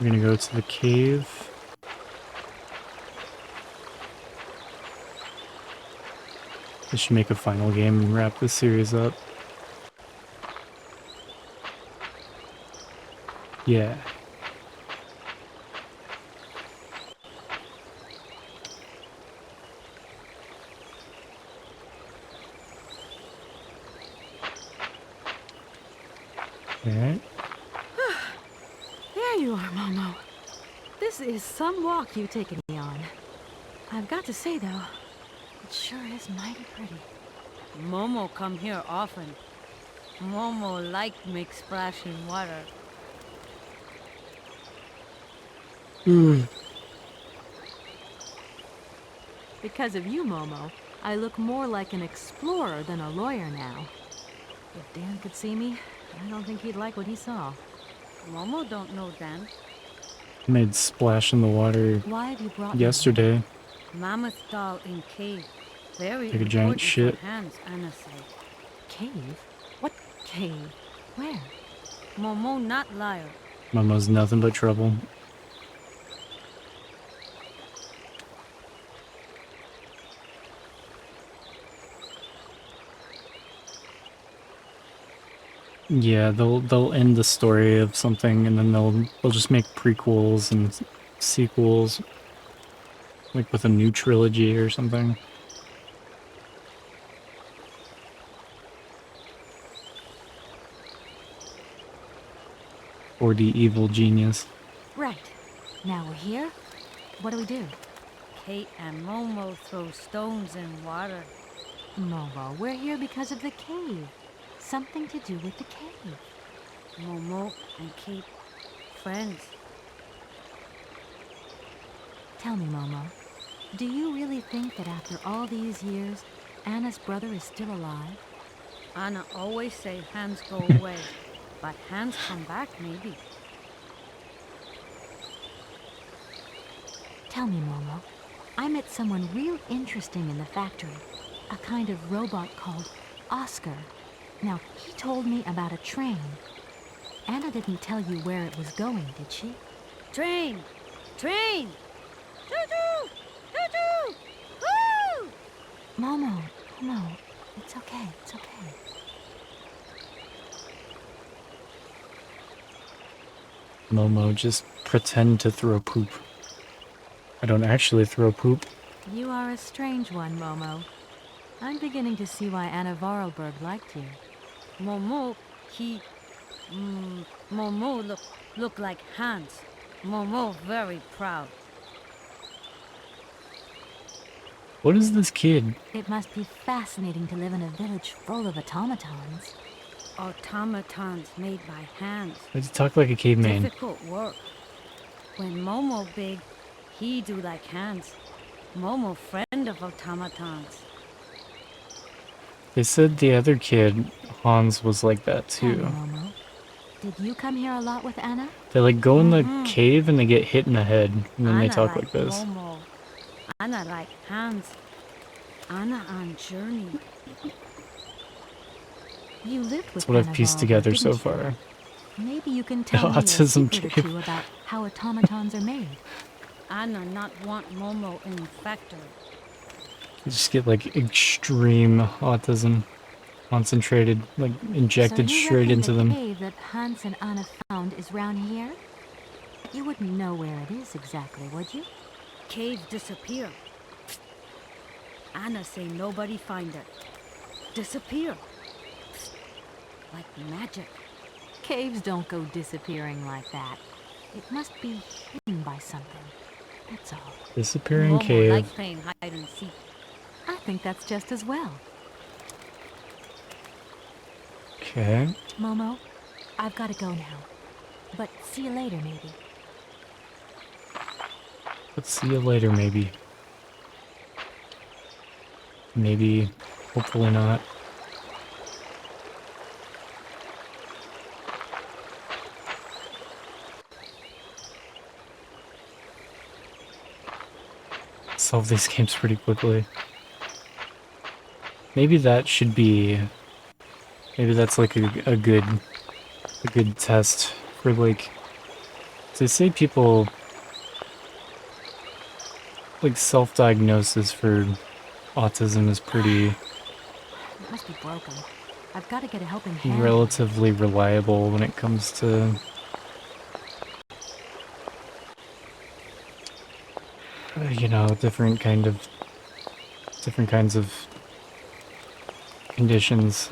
We're gonna go to the cave. This should make a final game and wrap this series up. Yeah. Alright. There you are, Momo. This is some walk you've taken me on. I've got to say, though, it sure is mighty pretty. Momo come here often. Momo like make splash in water. Because of you, Momo, I look more like an explorer than a lawyer now. If Dan could see me, I don't think he'd like what he saw. Momo don't know Dan. Made splash in the water Why have you brought me yesterday. here? Mammoth doll in cave. Very Take a giant important shit. for Hans, Anna say. Cave? What cave? Where? Momo not liar. Momo's nothing but trouble. Yeah, they'll end the story of something and then they'll just make prequels and sequels, like with a new trilogy or something. Or the evil genius. Right. Now we're here. What do we do? Kate and Momo throw stones in water. Momo, we're here because of the cave. Something to do with the cave. Momo and Kate, friends. Tell me, Momo, do you really think that after all these years, Anna's brother is still alive? Anna always say Hans go away, but Hans come back maybe. Tell me, Momo, I met someone real interesting in the factory, a kind of robot called Oscar. Now, he told me about a train. Anna didn't tell you where it was going, did she? Train! Train! Choo-choo! Choo-choo! Woo! Momo, it's okay, it's okay. Momo, just pretend to throw poop. I don't actually throw poop. You are a strange one, Momo. I'm beginning to see why Anna Vorarlberg liked you. Momo, Momo look like Hans. Momo very proud. What is this kid? It must be fascinating to live in a village full of automatons. Automatons made by hands. Why does he talk like a caveman? Difficult work. When Momo big, he do like Hans. Momo friend of automatons. They said the other kid, Hans, was like that Tell me, too. Momo, did you come here a lot with Anna? They like go in the cave and they get hit in the head and then Anna they talk like like this. Momo. Anna like Hans. Anna on journey. You lived with That's what Anna I've pieced Vorarlberg, together so didn't you? far. Maybe you can tell me a Autism secret or cave. two about how automatons are made. Anna not want Momo in factory. You just get like extreme autism concentrated, like injected So you straight reckon into the them. cave that Hans and Anna found is round here? You wouldn't know where it is exactly, would you? Cave disappear. Anna say nobody find it. Disappear. Like magic. Caves don't go disappearing like that. It must be hidden by something. That's all. Disappearing Momo cave. like playing hide and seek. I think that's just as well. Okay. Momo, I've got to go now. But see you later, maybe. Let's see you later, maybe. Maybe. Hopefully not. Solve these games pretty quickly. Maybe that should be... Maybe that's like a good test for like... They say people... Like self-diagnosis for autism is pretty It must be broken. I've got to get a helping hand. relatively reliable when it comes to... you know, different kinds of conditions.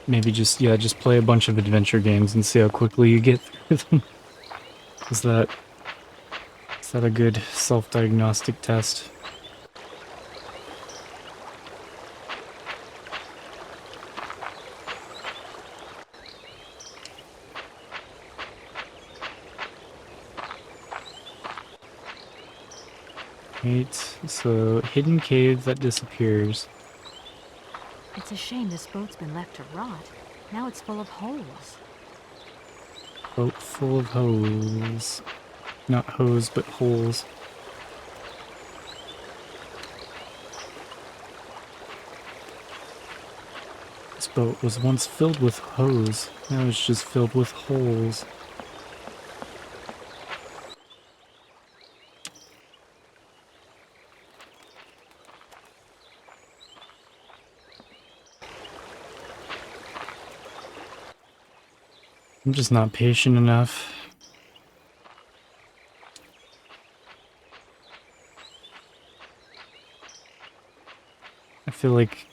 Maybe just play a bunch of adventure games and see how quickly you get through them. Is that a good self-diagnostic test? Right, so hidden cave that disappears. It's a shame this boat's been left to rot. Now it's full of holes. Boat full of holes. Not hose, but holes. This boat was once filled with hose. Now it's just filled with holes. I'm just not patient enough. I feel like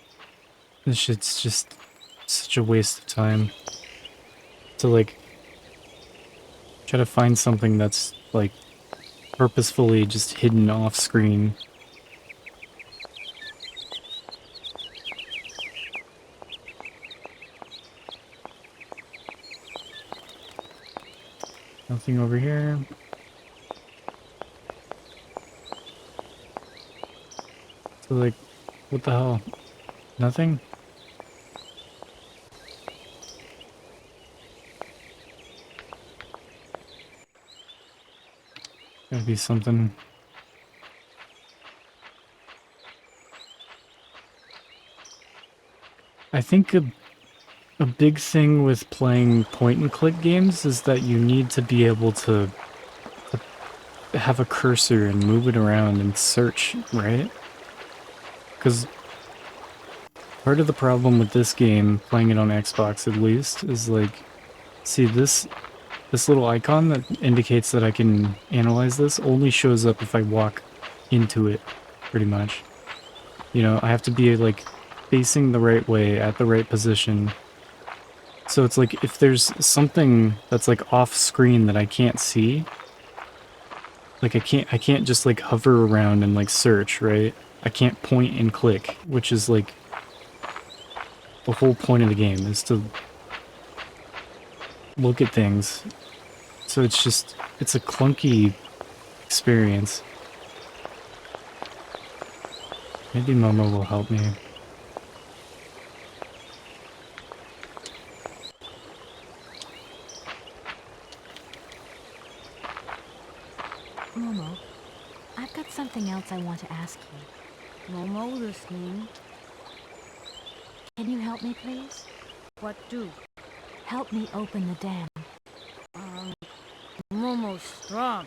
this shit's just such a waste of time. To like try to find something that's like purposefully just hidden off screen. Nothing over here. So like, what the hell? Nothing? Gotta be something. I think a big thing with playing point-and-click games is that you need to be able to have a cursor and move it around and search, right? Because part of the problem with this game, playing it on Xbox at least, is like, see this little icon that indicates that I can analyze this only shows up if I walk into it, pretty much. You know, I have to be like facing the right way at the right position. So it's like if there's something that's like off screen that I can't see, like I can't just like hover around and like search, right? I can't point and click, which is like the whole point of the game is to look at things. So it's just, it's a clunky experience. Maybe Momo will help me. Momo, I've got something else I want to ask you. Momo listening. Can you help me, please? What do? Help me open the dam. Momo's strong.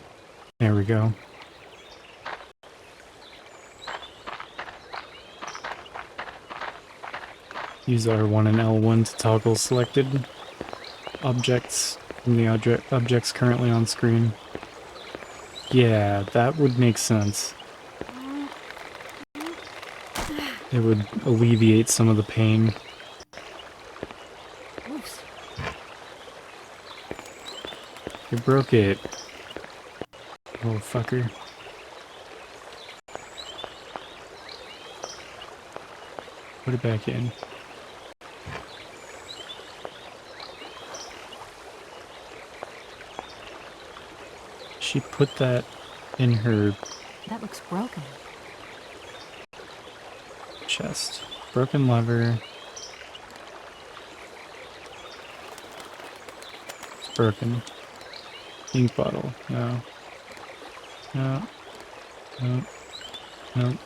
There we go. Use R1 and L1 to toggle selected objects from the objects currently on screen. Yeah, that would make sense. It would alleviate some of the pain. Oops. You broke it. Little fucker. Put it back in. She put that in her That looks broken. chest. Broken lever. It's broken. Ink bottle. No. No. No. No.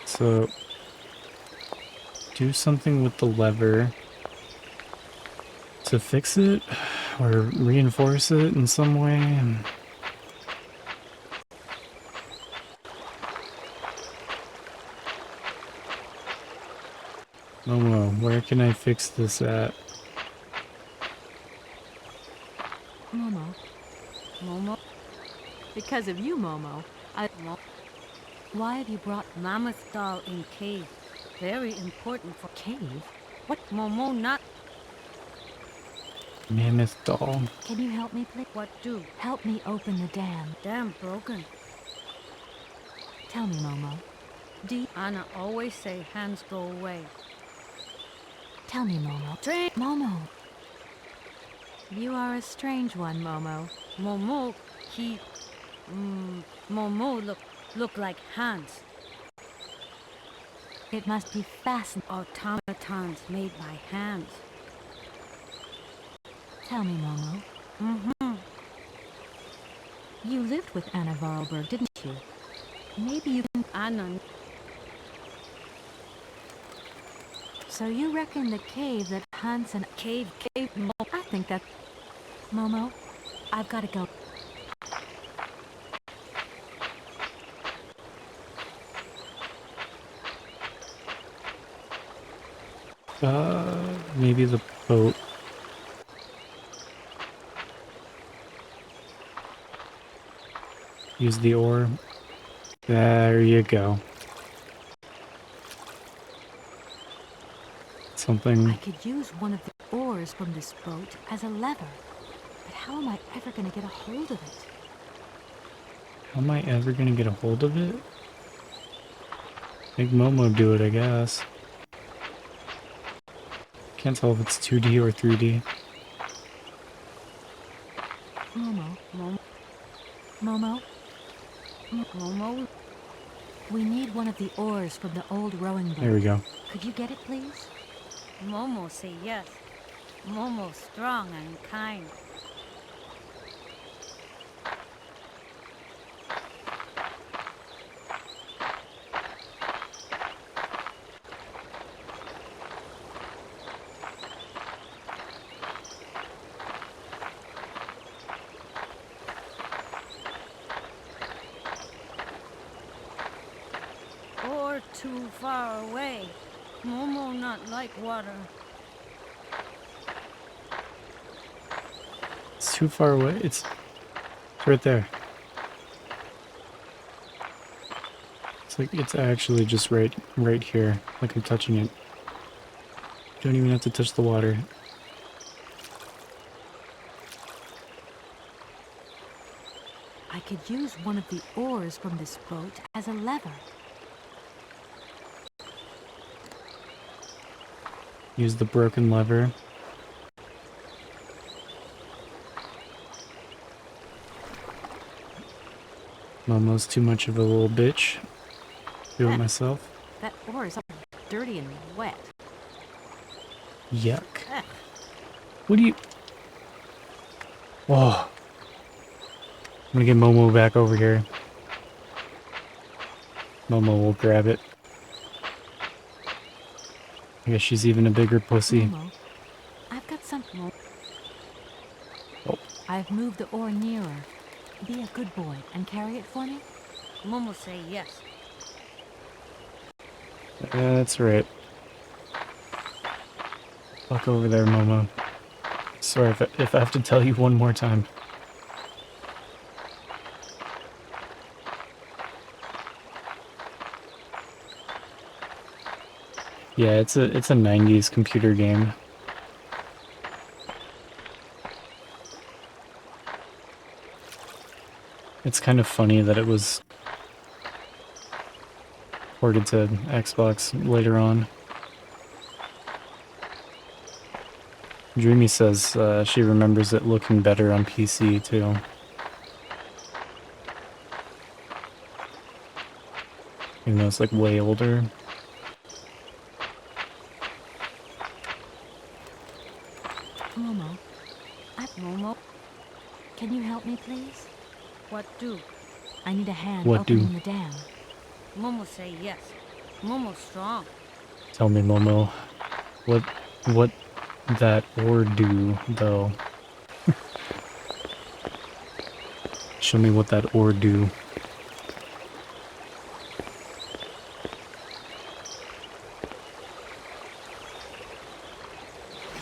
So, do something with the lever to fix it, or reinforce it in some way. Momo, where can I fix this at? Momo, Momo. because of you, Momo, why have you brought Mammoth doll in cave. Very important for cave? What? Momo not. Mammoth doll. Can you help me, please? What do? Help me open the dam. Dam broken. Tell me, Momo. Anna always say hands go away. Tell me, Momo. Train. Momo. You are a strange one, Momo. Momo, Momo look like hands. It must be fascinating. Automatons made by hands. Tell me, Momo. Mm-hmm. You lived with Anna Varlberg, didn't you? Maybe you can... Anna. So you reckon the cave that Hans and... Cave. I think that... Momo, I've got to go. Maybe the boat. Use the oar. There you go. Something. I could use one of the oars from this boat as a lever. But how am I ever going to get a hold of it? How am I ever gonna get a hold of it? Make Momo do it, I guess. Can't tell if it's 2D or 3D. Momo. Momo. Momo. We need one of the oars from the old rowing boat. There we go. Could you get it, please? Momo say yes. Momo strong and kind. Or too far away. Momo not like water. It's too far away. It's right there. It's like it's actually just right here. Like I'm touching it. Don't even have to touch the water. I could use one of the oars from this boat as a lever. Use the broken lever. Momo's too much of a little bitch. Do it myself. That oar is all dirty and wet. Yuck. Ugh. What do you... Oh. I'm gonna get Momo back over here. Momo will grab it. I guess she's even a bigger pussy. Momo, I've got something. Oh. I've moved the oar nearer. Be a good boy and carry it for me. Momo say yes. That's right. Fuck over there, Momo. Sorry if I have to tell you one more time. Yeah, it's a 90s computer game. It's kind of funny that it was ported to Xbox later on. Dreamy says she remembers it looking better on PC too. Even though it's like way older. Momo, Momo, can you help me, please? What do? I need a hand What opening do? the dam. Momo say yes. Momo strong. Tell me, Momo, what that oar do though? Show me what that oar do.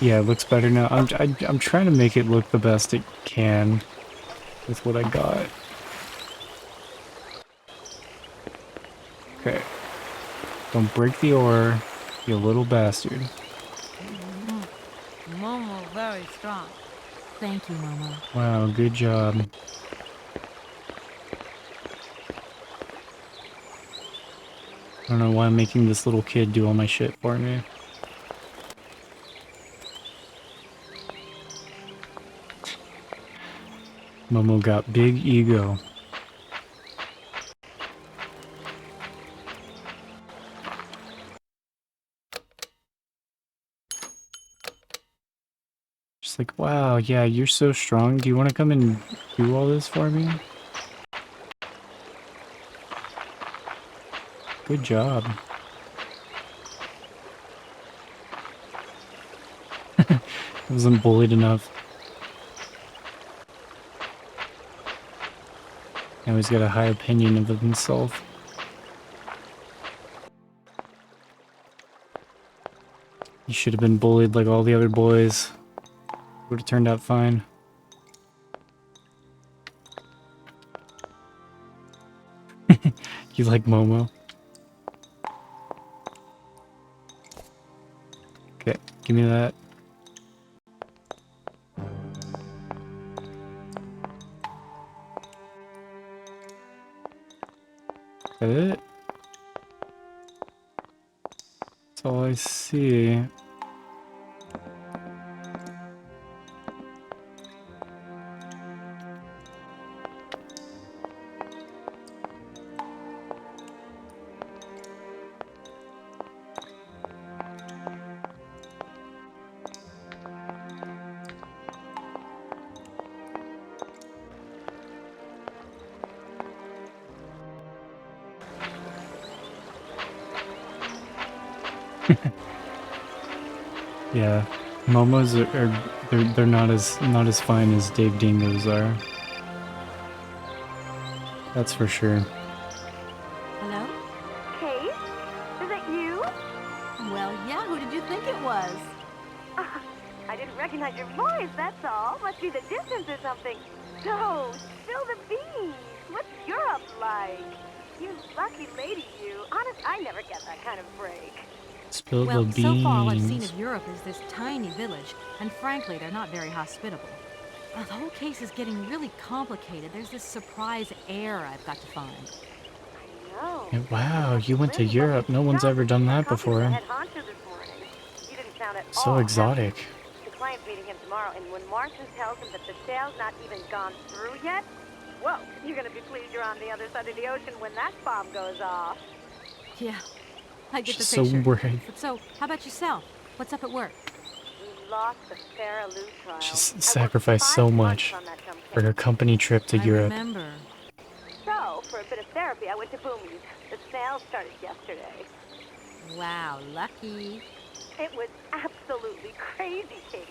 Yeah, it looks better now. I'm trying to make it look the best it can with what I got. Okay. Don't break the oar, you little bastard. Momo very strong. Thank you, Momo. Wow, good job. I don't know why I'm making this little kid do all my shit for me. Momo got big ego. It's like, wow, yeah, you're so strong. Do you want to come and do all this for me? Good job. I wasn't bullied enough. Now he's got a high opinion of himself. He should have been bullied like all the other boys. Would have turned out fine. You like Momo? Okay, give me that. Is that it? That's all I see. Yeah, Momos they're not as fine as Dave Dingos are. That's for sure. Hello? Kate? Is it you? Well, yeah, who did you think it was? I didn't recognize your voice, that's all. Must be the distance or something. So, spill the beans. What's Europe like? You lucky lady, you. Honest, I never get that kind of break. Spill Well, the so far all I've seen beans. of Europe is this tiny village, and frankly, they're not very hospitable. The whole case is getting really complicated. There's this surprise heir I've got to find. I know. Yeah, wow, you went to Europe. No one's ever done that before. Head honcho this morning. You didn't sound at So all exotic. happy. The client's meeting him tomorrow, and when Marston tells him that the sale's not even gone through yet, whoa, you're gonna be pleased you're on the other side of the ocean when that bomb goes off. Yeah, I get the She's so picture. worried. But so, how about yourself? What's up at work? We lost the Farah Lou trial. She's I worked sacrificed 5 so months much on that dumb for case. her company trip to I Europe. remember. So, for a bit of therapy, I went to Boomies. The sale started yesterday. Wow, lucky. It was absolutely crazy, Katie.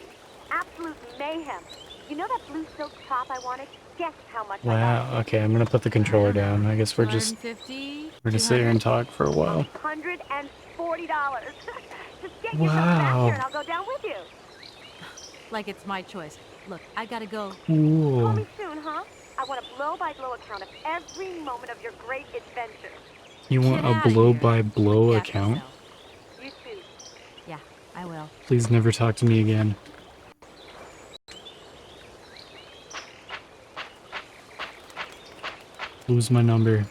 Absolute mayhem. You know that blue silk top I wanted? Guess how much I got? Wow, okay, I'm gonna put the controller down. I guess we're just 150? gonna sit here and talk for a while. $140. Just get yourself back Wow. here and I'll go down with you. Like it's my choice. Look, I gotta go. Call Cool. me soon, huh? I want a blow-by-blow account of every moment of your great adventure. You want Get a outta here. blow-by-blow Look after account? yourself. You too. Yeah, I will. Please never talk to me again. Lose my number.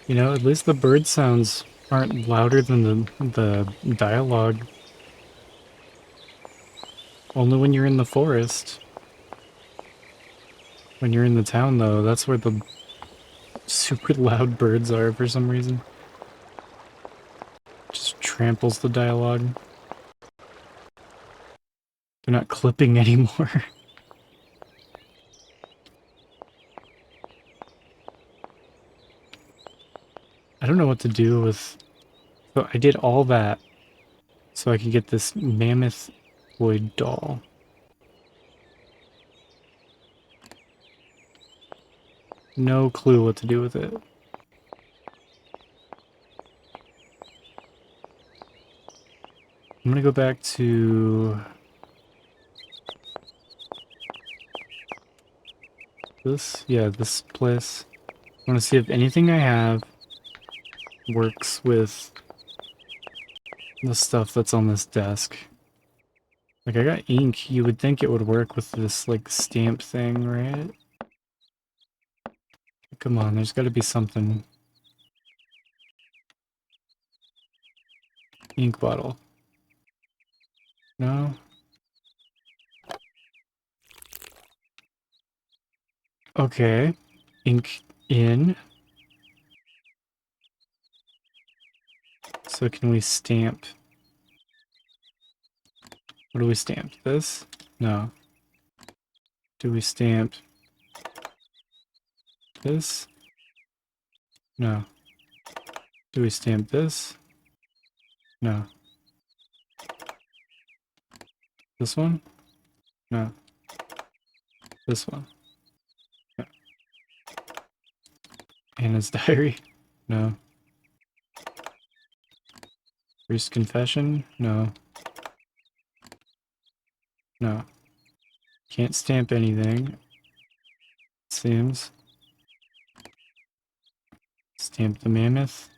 You know, at least the bird sounds aren't louder than the dialogue. Only when you're in the forest. When you're in the town, though, that's where the super loud birds are for some reason. Just tramples the dialogue. They're not clipping anymore. I don't know what to do with... So I did all that so I could get this mammoth wood doll. No clue what to do with it. I'm gonna go back to... this? Yeah, this place. I want to see if anything I have works with the stuff that's on this desk. Like, I got ink. You would think it would work with this, like, stamp thing, right? Come on, there's gotta be something. Ink bottle. No? Okay. Ink in. So can we stamp? What do we stamp? This? No. Do we stamp this? No. Do we stamp this? No. This one? No. This one? No. Anna's diary? No. Priest confession? No. No. Can't stamp anything. It seems. Stamp the mammoth.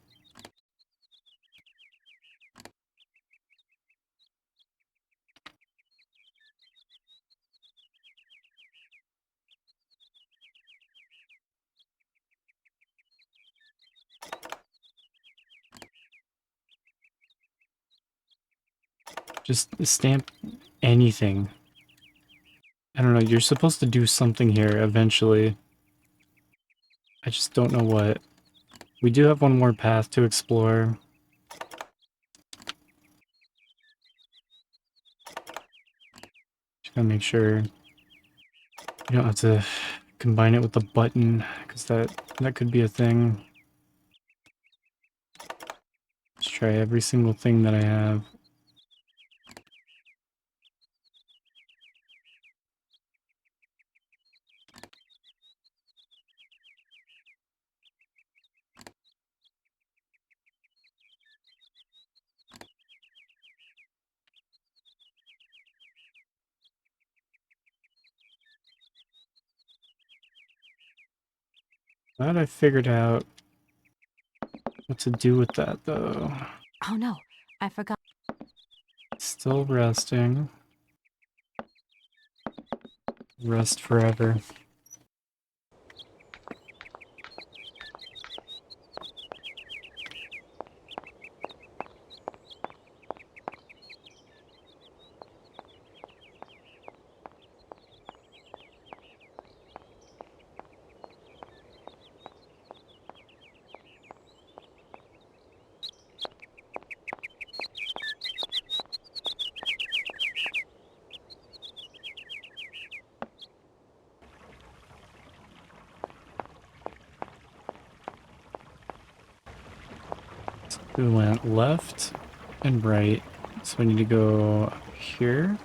Just stamp anything. I don't know, you're supposed to do something here eventually. I just don't know what. We do have one more path to explore. Just gotta make sure you don't have to combine it with the button, because that could be a thing. Let's try every single thing that I have. Glad I figured out what to do with that, though. Oh no, I forgot. Still resting. Rest forever. We went left and right, so we need to go here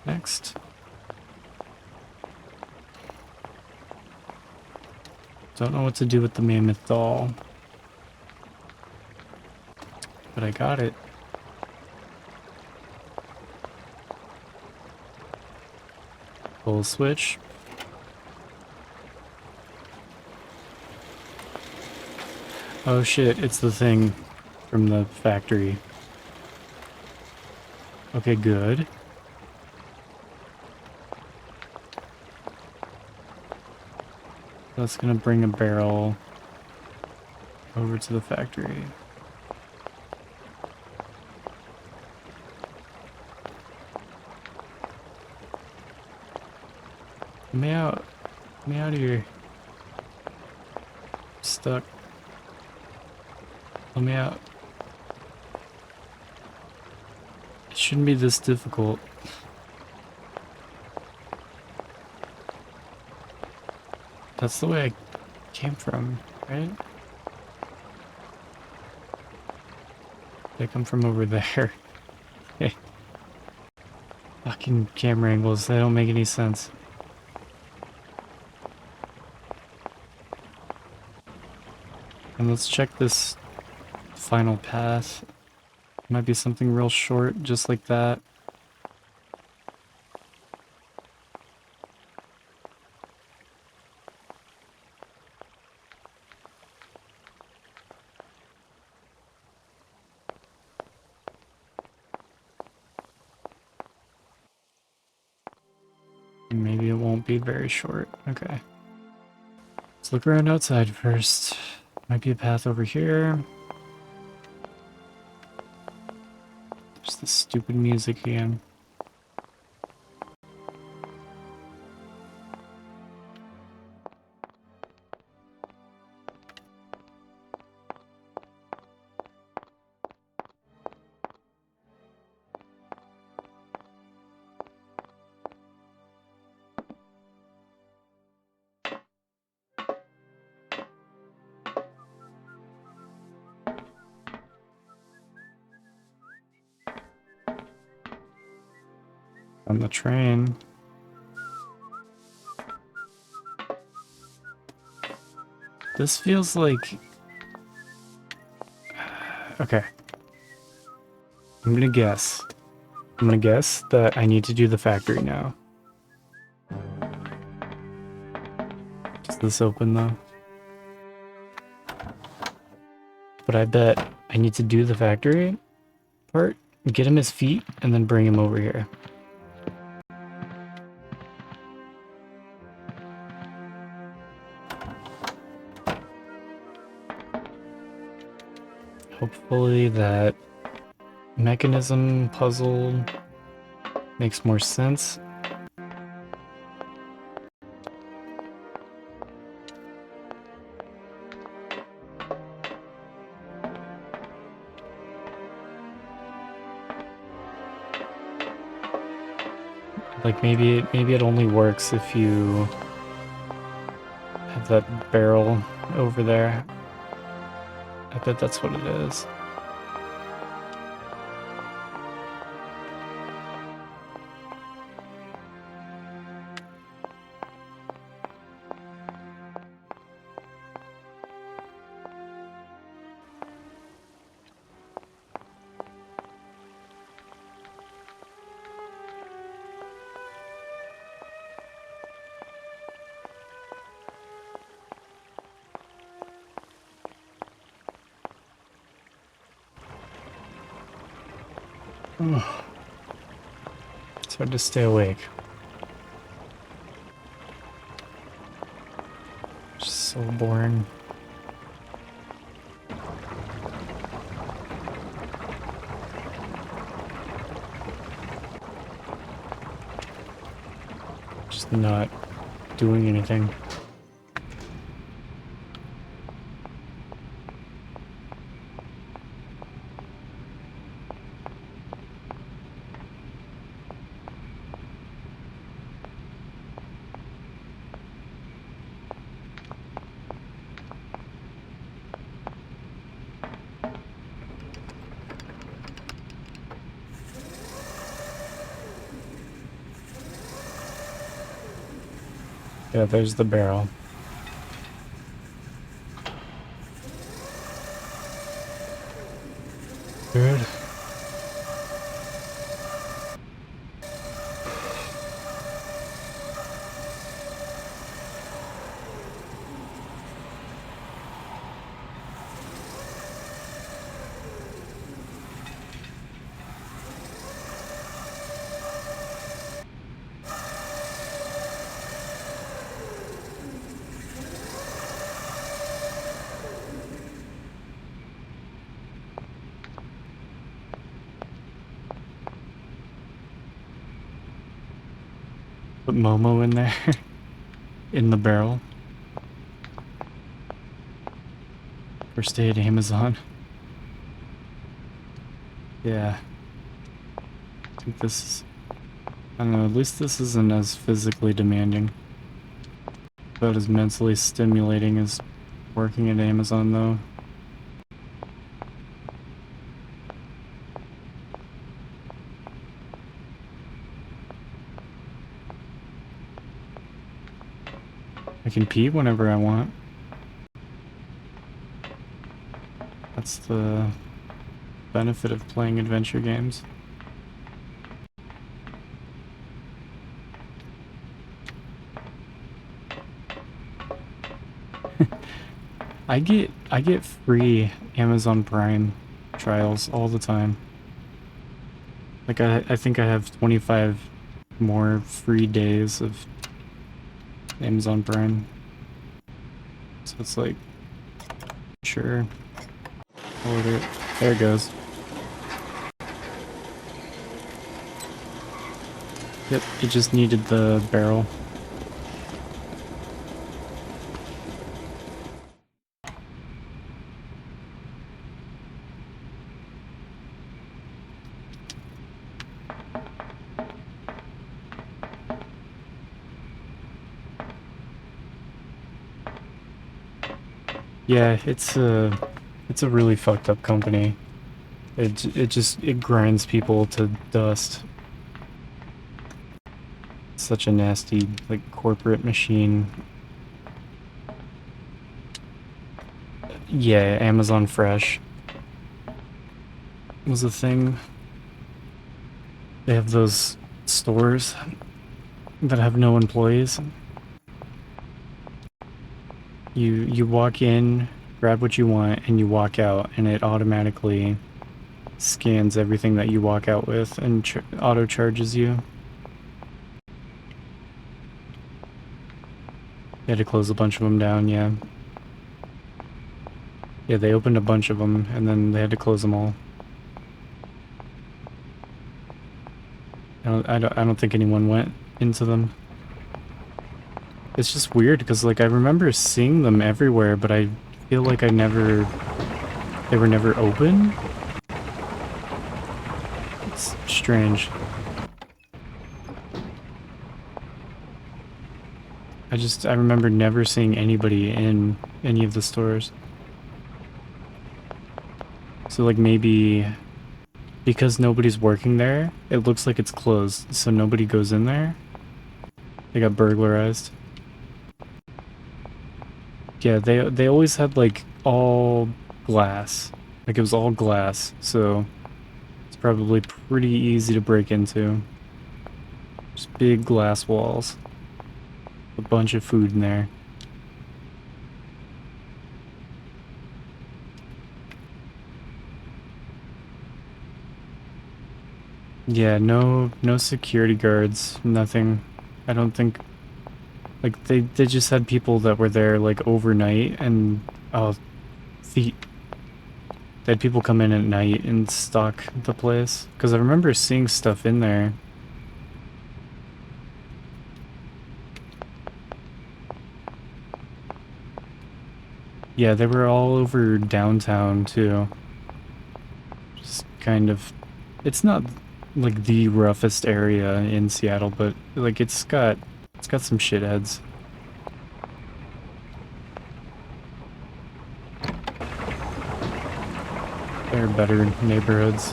next. Don't know what to do with the mammoth doll, but I got it. Full switch. Oh shit, it's the thing from the factory. Okay, good. That's gonna bring a barrel over to the factory. Let me out. Let me out of here. Stuck. Let me out. It shouldn't be this difficult. That's the way I came from, right? They come from over there. Hey. Fucking camera angles, they don't make any sense. And let's check this final path. Might be something real short, just like that. won't be very short. Okay. Let's look around outside first. Might be a path over here. There's this stupid music again. On the train. This feels like... Okay. I'm gonna guess. That I need to do the factory now. Does this open though? But I bet I need to do the factory part, get him his feet, and then bring him over here. Hopefully that mechanism puzzle makes more sense. Like maybe it only works if you have that barrel over there. I bet that's what it is. It's hard to stay awake. Just so boring. Just not doing anything. Yeah, there's the barrel. Good. Put Momo in there. In the barrel. First day at Amazon. Yeah. I think this is... I don't know, at least this isn't as physically demanding. About as mentally stimulating as working at Amazon, though. I can pee whenever I want. That's the benefit of playing adventure games. I get free Amazon Prime trials all the time. Like I think I have 25 more free days of Amazon Prime. So it's like, sure, I'll order it. There it goes. Yep, it just needed the barrel. Yeah, it's a really fucked up company. It grinds people to dust. Such a nasty, like, corporate machine. Yeah, Amazon Fresh was a thing. They have those stores that have no employees. You walk in, grab what you want, and you walk out, and it automatically scans everything that you walk out with and auto charges you. They had to close a bunch of them down, yeah. Yeah, they opened a bunch of them, and then they had to close them all. I don't think anyone went into them. It's just weird, because, like, I remember seeing them everywhere, but I feel like they were never open? It's strange. I remember never seeing anybody in any of the stores. So, like, maybe because nobody's working there, it looks like it's closed, so nobody goes in there. They got burglarized. Yeah, they always had, like, all glass. Like, it was all glass, so it's probably pretty easy to break into. Just big glass walls. A bunch of food in there. Yeah, no security guards, nothing. I don't think, like, they just had people that were there, like, overnight, and, oh, feet. They had people come in at night and stock the place. Because I remember seeing stuff in there. Yeah, they were all over downtown, too. Just kind of... It's not, like, the roughest area in Seattle, but, like, it's got some shitheads. There are better neighborhoods.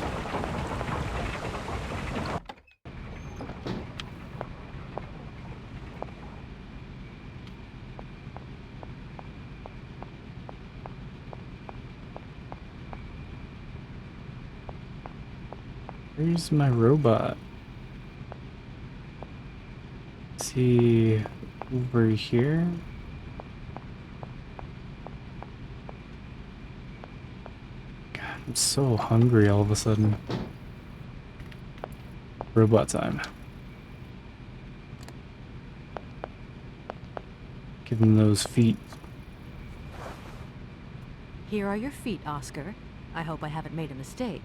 Where's my robot? Is he over here? God, I'm so hungry all of a sudden. Robot time. Give him those feet. Here are your feet, Oscar. I hope I haven't made a mistake.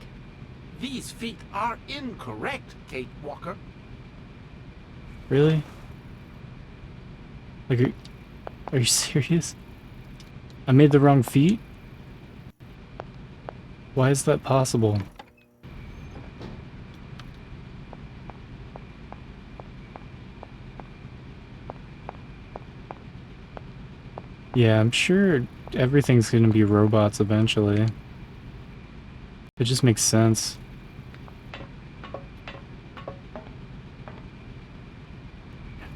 These feet are incorrect, Kate Walker. Really? Like, are you serious? I made the wrong feet? Why is that possible? Yeah, I'm sure everything's gonna be robots eventually. It just makes sense.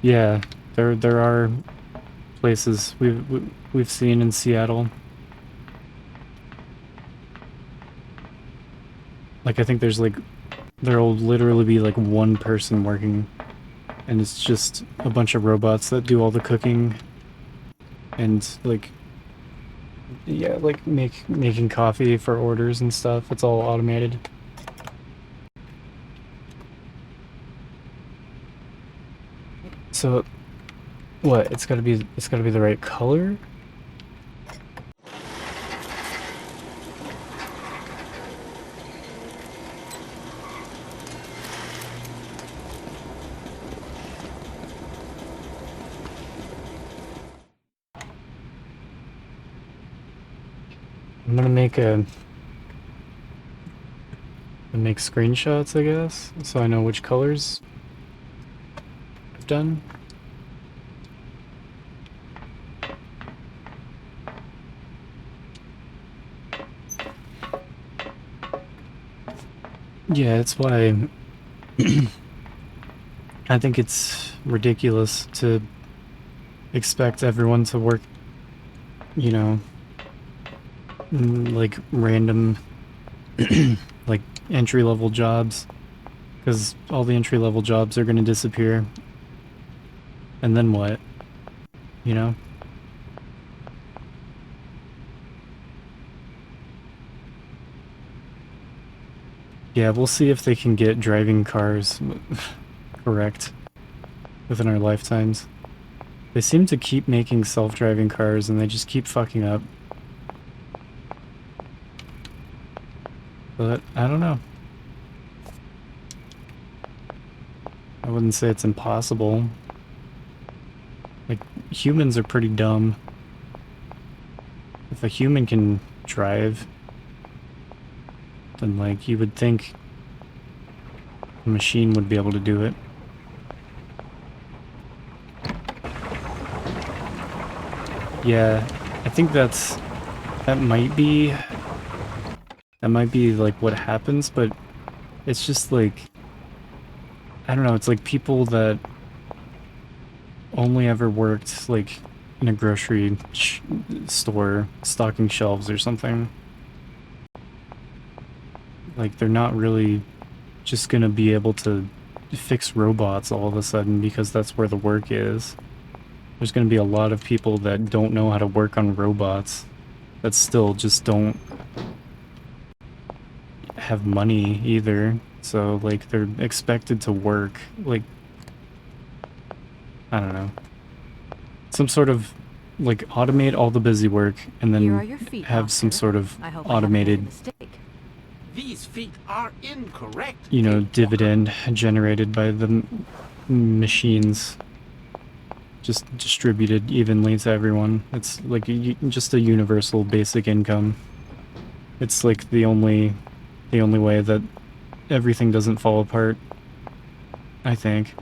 Yeah, there are places we've seen in Seattle. Like, I think there'll literally be like one person working, and it's just a bunch of robots that do all the cooking and, like, yeah, like making coffee for orders and stuff. It's all automated. So What? It's gotta be the right color? I'm gonna make screenshots, I guess, so I know which colors I've done. Yeah, that's why I think it's ridiculous to expect everyone to work, you know, like random, like entry-level jobs, because all the entry-level jobs are going to disappear. And then what? You know? Yeah, we'll see if they can get driving cars correct within our lifetimes. They seem to keep making self-driving cars and they just keep fucking up. But, I don't know. I wouldn't say it's impossible. Like, humans are pretty dumb. If a human can drive, then, like, you would think a machine would be able to do it. Yeah, I think that might be like what happens, but it's just like, I don't know, it's like people that only ever worked like in a grocery store stocking shelves or something. Like they're not really just gonna be able to fix robots all of a sudden because that's where the work is. There's gonna be a lot of people that don't know how to work on robots that still just don't have money either. So like they're expected to work like, I don't know, some sort of like automate all the busy work and Here are then your feet, have some officer. sort of I hope I haven't made a automated, mistake. These feet are incorrect. you know, Kate Walker. dividend generated by the machines, just distributed evenly to everyone. It's like just a universal basic income. It's like the only way that everything doesn't fall apart, I think.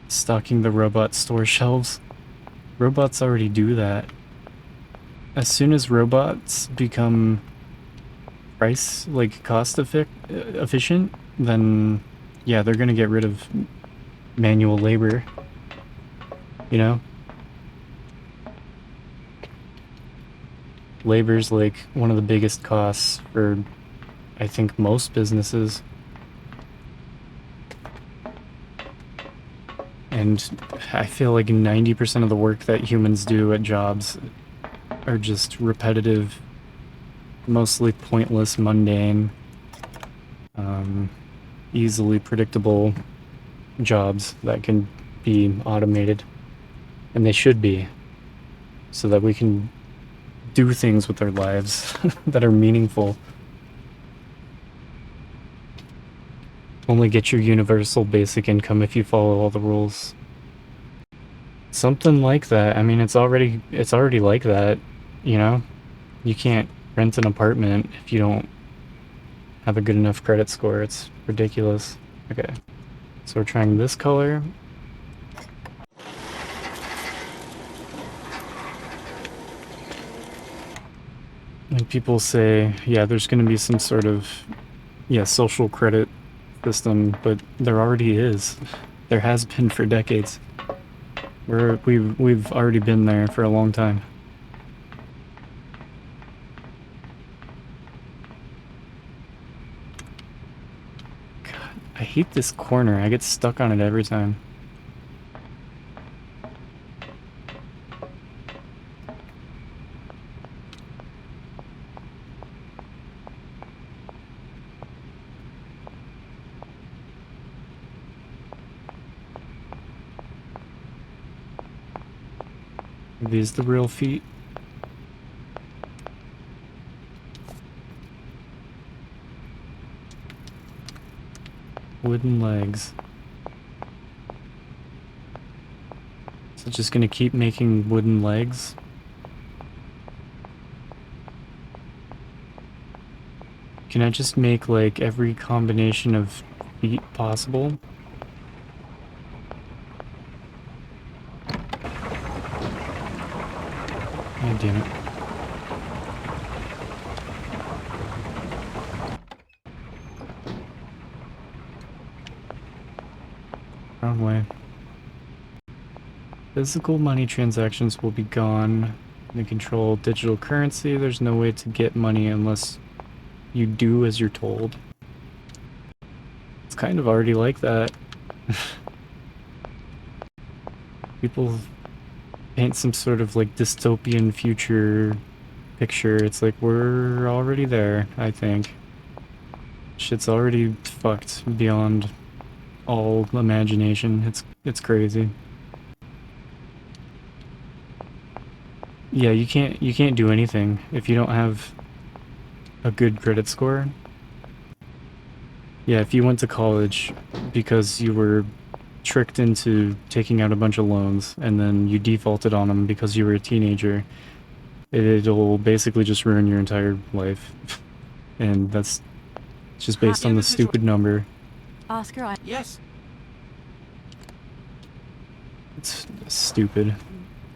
Stocking the robot store shelves. Robots already do that. As soon as robots become cost efficient, then yeah, they're gonna get rid of manual labor, you know? Labor's like one of the biggest costs for, I think, most businesses. And I feel like 90% of the work that humans do at jobs are just repetitive, mostly pointless, mundane, easily predictable jobs that can be automated. And they should be, so that we can do things with our lives that are meaningful. Only get your universal basic income if you follow all the rules. Something like that. I mean, it's already like that, you know? You can't rent an apartment if you don't have a good enough credit score. It's ridiculous. Okay. So we're trying this color. And people say, yeah, there's going to be some sort of, yeah, social credit system, but there already is. There has been for decades. We've already been there for a long time. God, I hate this corner. I get stuck on it every time. Are these the real feet? Wooden legs. So just gonna keep making wooden legs? Can I just make like every combination of feet possible? Oh, damn it. Wrong way. Physical money transactions will be gone. They control digital currency. There's no way to get money unless you do as you're told. It's kind of already like that. People paint some sort of like dystopian future picture. It's like we're already there, I think. Shit's already fucked beyond all imagination. It's crazy. Yeah, you can't do anything if you don't have a good credit score. Yeah, if you went to college because you were tricked into taking out a bunch of loans and then you defaulted on them because you were a teenager, it'll basically just ruin your entire life. And that's just based on the stupid number. Oscar, Yes. It's stupid.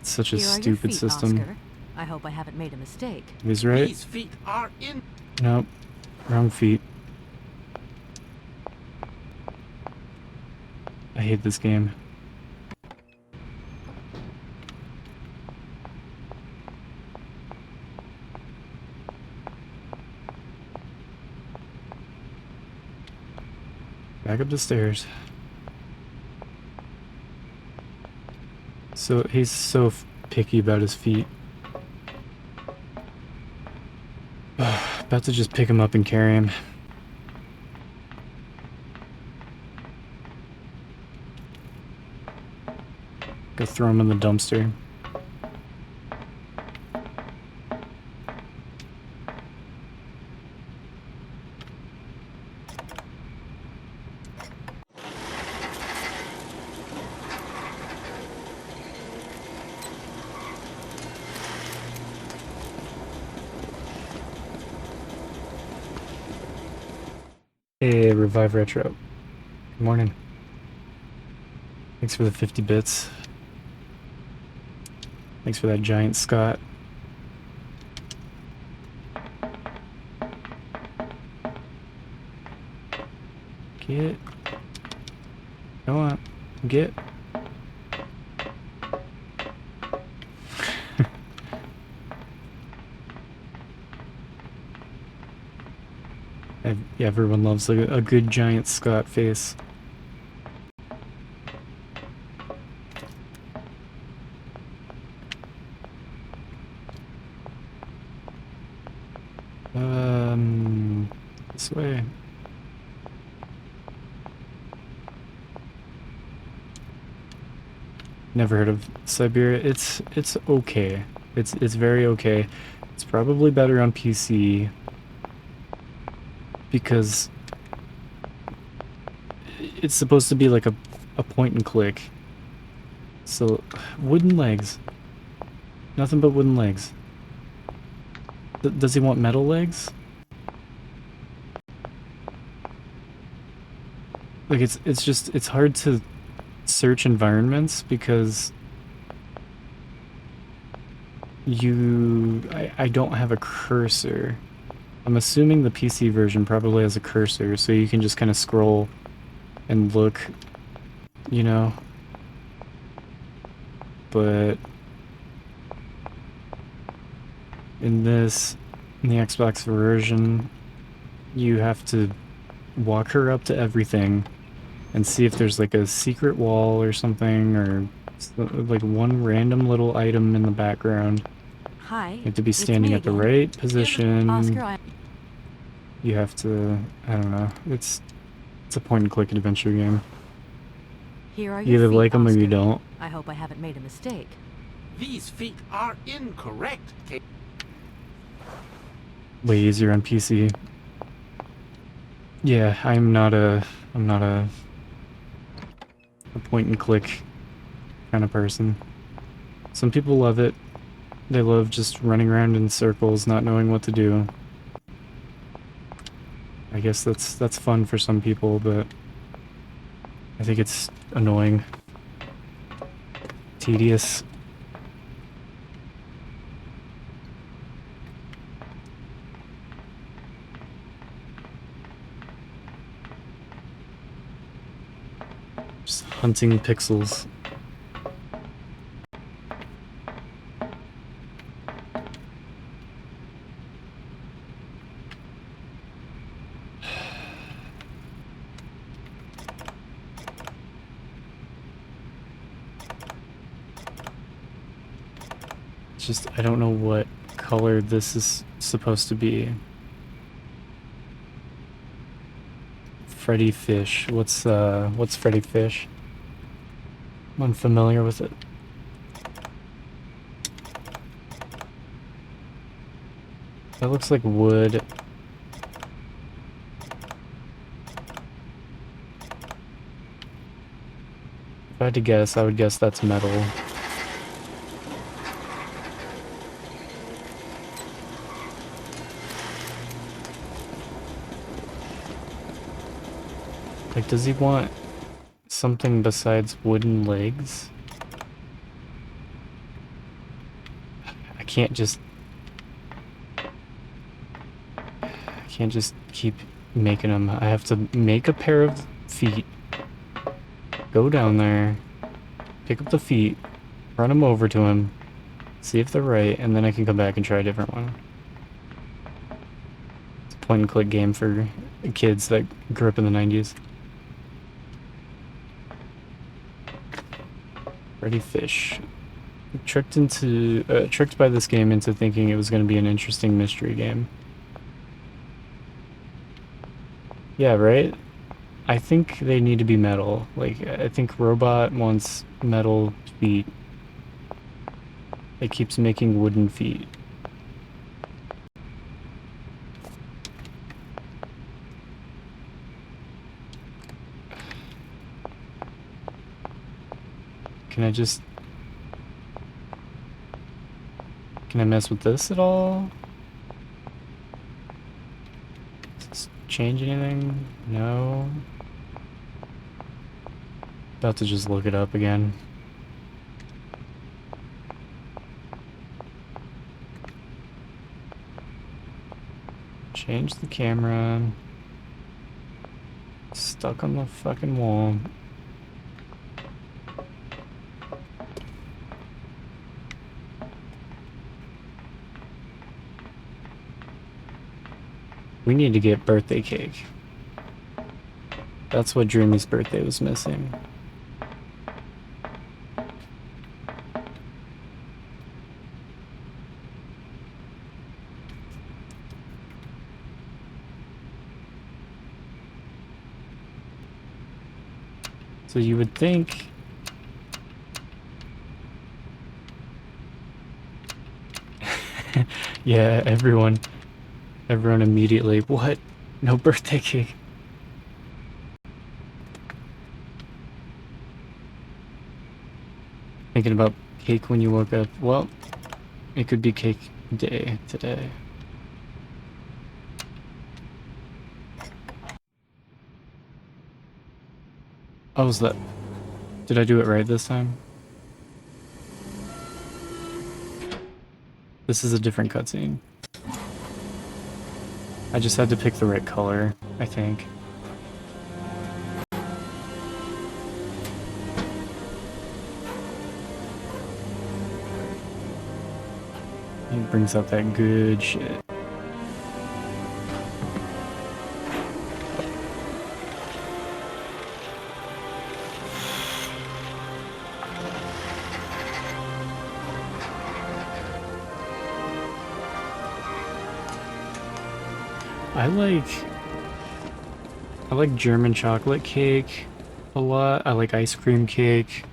It's such a here are your stupid feet, system. Oscar. I hope I haven't made a mistake. He's right. These feet are in. Nope. Wrong feet. I hate this game. Back up the stairs. So he's so picky about his feet. About to just pick him up and carry him. Go throw him in the dumpster. Hey, Revive Retro. Good morning. Thanks for the 50 bits. Thanks for that giant Scott. Get. Go on. Get. Everyone loves a good giant Scott face. This way. Never heard of Syberia. It's okay. It's very okay. It's probably better on PC because it's supposed to be like a point and click. So wooden legs. Nothing but wooden legs. Does he want metal legs? Like it's hard to search environments because I don't have a cursor. I'm assuming the PC version probably has a cursor, so you can just kind of scroll and look, you know. But in the Xbox version, you have to walk her up to everything and see if there's like a secret wall or something, or like one random little item in the background. Hi. You have to be standing at the right position. Oscar, You have to, I don't know. It's a point and click adventure game. here are You your either feet, like them or you Oscar. don't. I hope I haven't made a mistake. These feet are incorrect, Kate. Way easier on PC. Yeah, I'm not a point and click kind of person. Some people love it. They love just running around in circles, not knowing what to do. I guess that's fun for some people, but I think it's annoying. Tedious. Just hunting pixels. Just, I don't know what color this is supposed to be. Freddy Fish. What's Freddy Fish? I'm unfamiliar with it. That looks like wood. If I had to guess, I would guess that's metal. Like, does he want something besides wooden legs? I can't just keep making them. I have to make a pair of feet, go down there, pick up the feet, run them over to him, see if they're right, and then I can come back and try a different one. It's a point and click game for kids that grew up in the 90s. Freddy Fish. Tricked by this game into thinking it was going to be an interesting mystery game. Yeah, right? I think they need to be metal. Like, I think Robot wants metal feet. It keeps making wooden feet. Can I mess with this at all? Does this change anything? No. About to just look it up again. Change the camera. Stuck on the fucking wall. We need to get birthday cake. That's what Dreamy's birthday was missing. So you would think... Yeah, everyone immediately, what? No birthday cake. Thinking about cake when you woke up. Well, it could be cake day today. Oh, was that... Did I do it right this time? This is a different cutscene. I just had to pick the right color, I think. He brings out that good shit. I like German chocolate cake a lot. I like ice cream cake.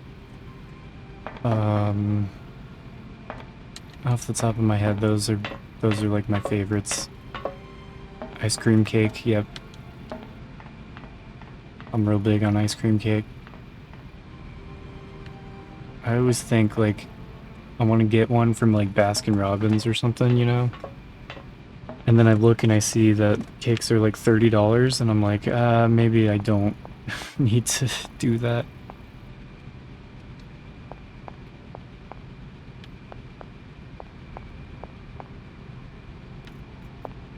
off the top of my head, those are like my favorites. Ice cream cake, yep. I'm real big on ice cream cake. I always think like I want to get one from like Baskin Robbins or something, you know? And then I look and I see that cakes are like $30 and I'm like, maybe I don't need to do that.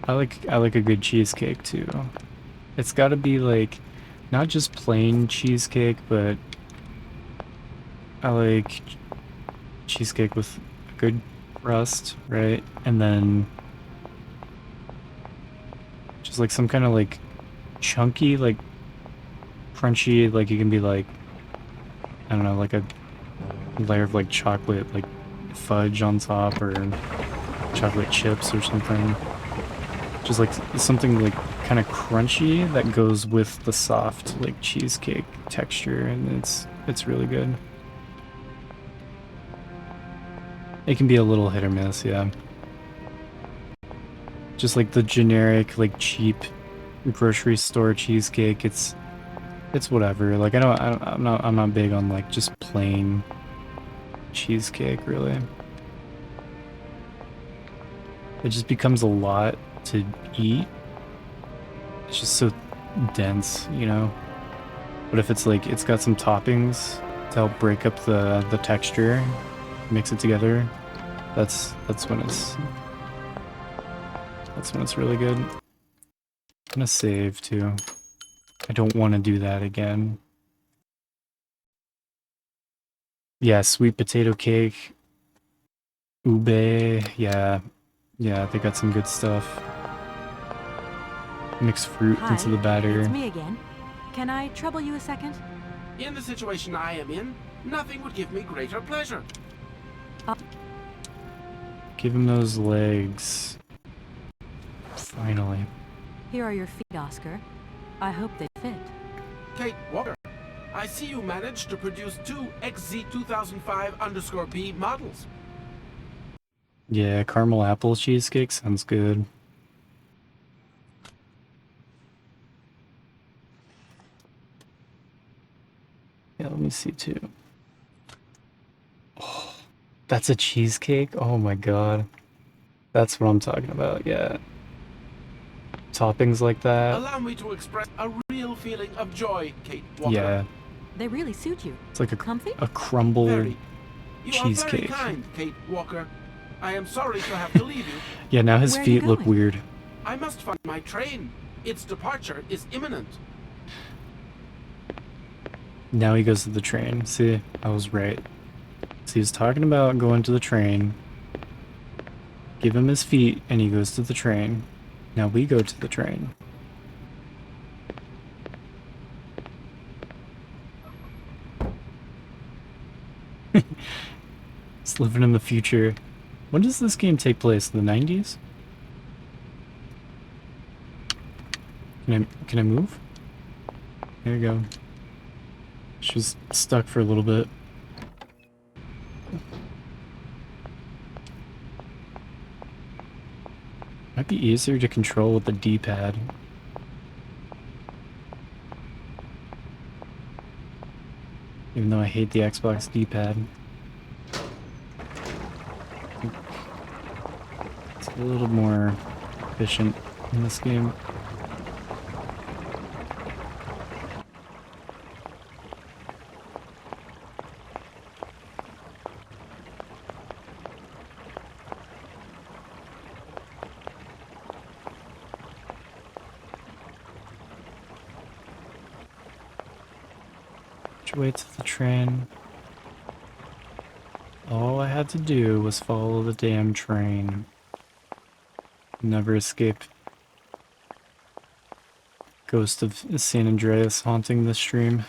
I like a good cheesecake too. It's got to be like not just plain cheesecake, but I like cheesecake with a good crust, right? And then just like some kind of like chunky, like crunchy, like it can be like, I don't know, like a layer of like chocolate, like fudge on top or chocolate chips or something. Just like something like kind of crunchy that goes with the soft like cheesecake texture, and it's really good. It can be a little hit or miss, yeah. Just like the generic like cheap grocery store cheesecake, it's whatever. Like I'm not big on like just plain cheesecake really. It just becomes a lot to eat. It's just so dense, you know? But if it's like, it's got some toppings to help break up the texture, mix it together, that's when it's really good. I'm gonna save too. I don't want to do that again. Yeah, sweet potato cake. Ube, yeah. Yeah, they got some good stuff. Mix fruit Hi, into the batter. it's me again. Can I trouble you a second? In the situation I am in, nothing would give me greater pleasure. Give him those legs. Finally. Here are your feet, Oscar. I hope they fit. Kate Walker, I see you managed to produce 2 XZ2005_B models. Yeah, caramel apple cheesecake sounds good. Yeah, let me see too. Oh, that's a cheesecake? Oh my god. That's what I'm talking about, yeah. Toppings like that. Allow me to express a real feeling of joy, Kate Walker. Yeah. They really suit you. It's like Comfy? a crumble You cheesecake. are very kind, Kate Walker. I am sorry to have to leave you. Yeah, now his Where are you feet look going? weird. I must find my train. Its departure is imminent. Now he goes to the train. See, I was right. So he's talking about going to the train. Give him his feet, and he goes to the train. Now we go to the train. He's living in the future. When does this game take place? In the 90s? Can I move? There you go. She was stuck for a little bit. Might be easier to control with the D-pad. Even though I hate the Xbox D-pad. It's a little more efficient in this game. Wait to the train. All I had to do was follow the damn train. Never escape. Ghost of San Andreas haunting the stream.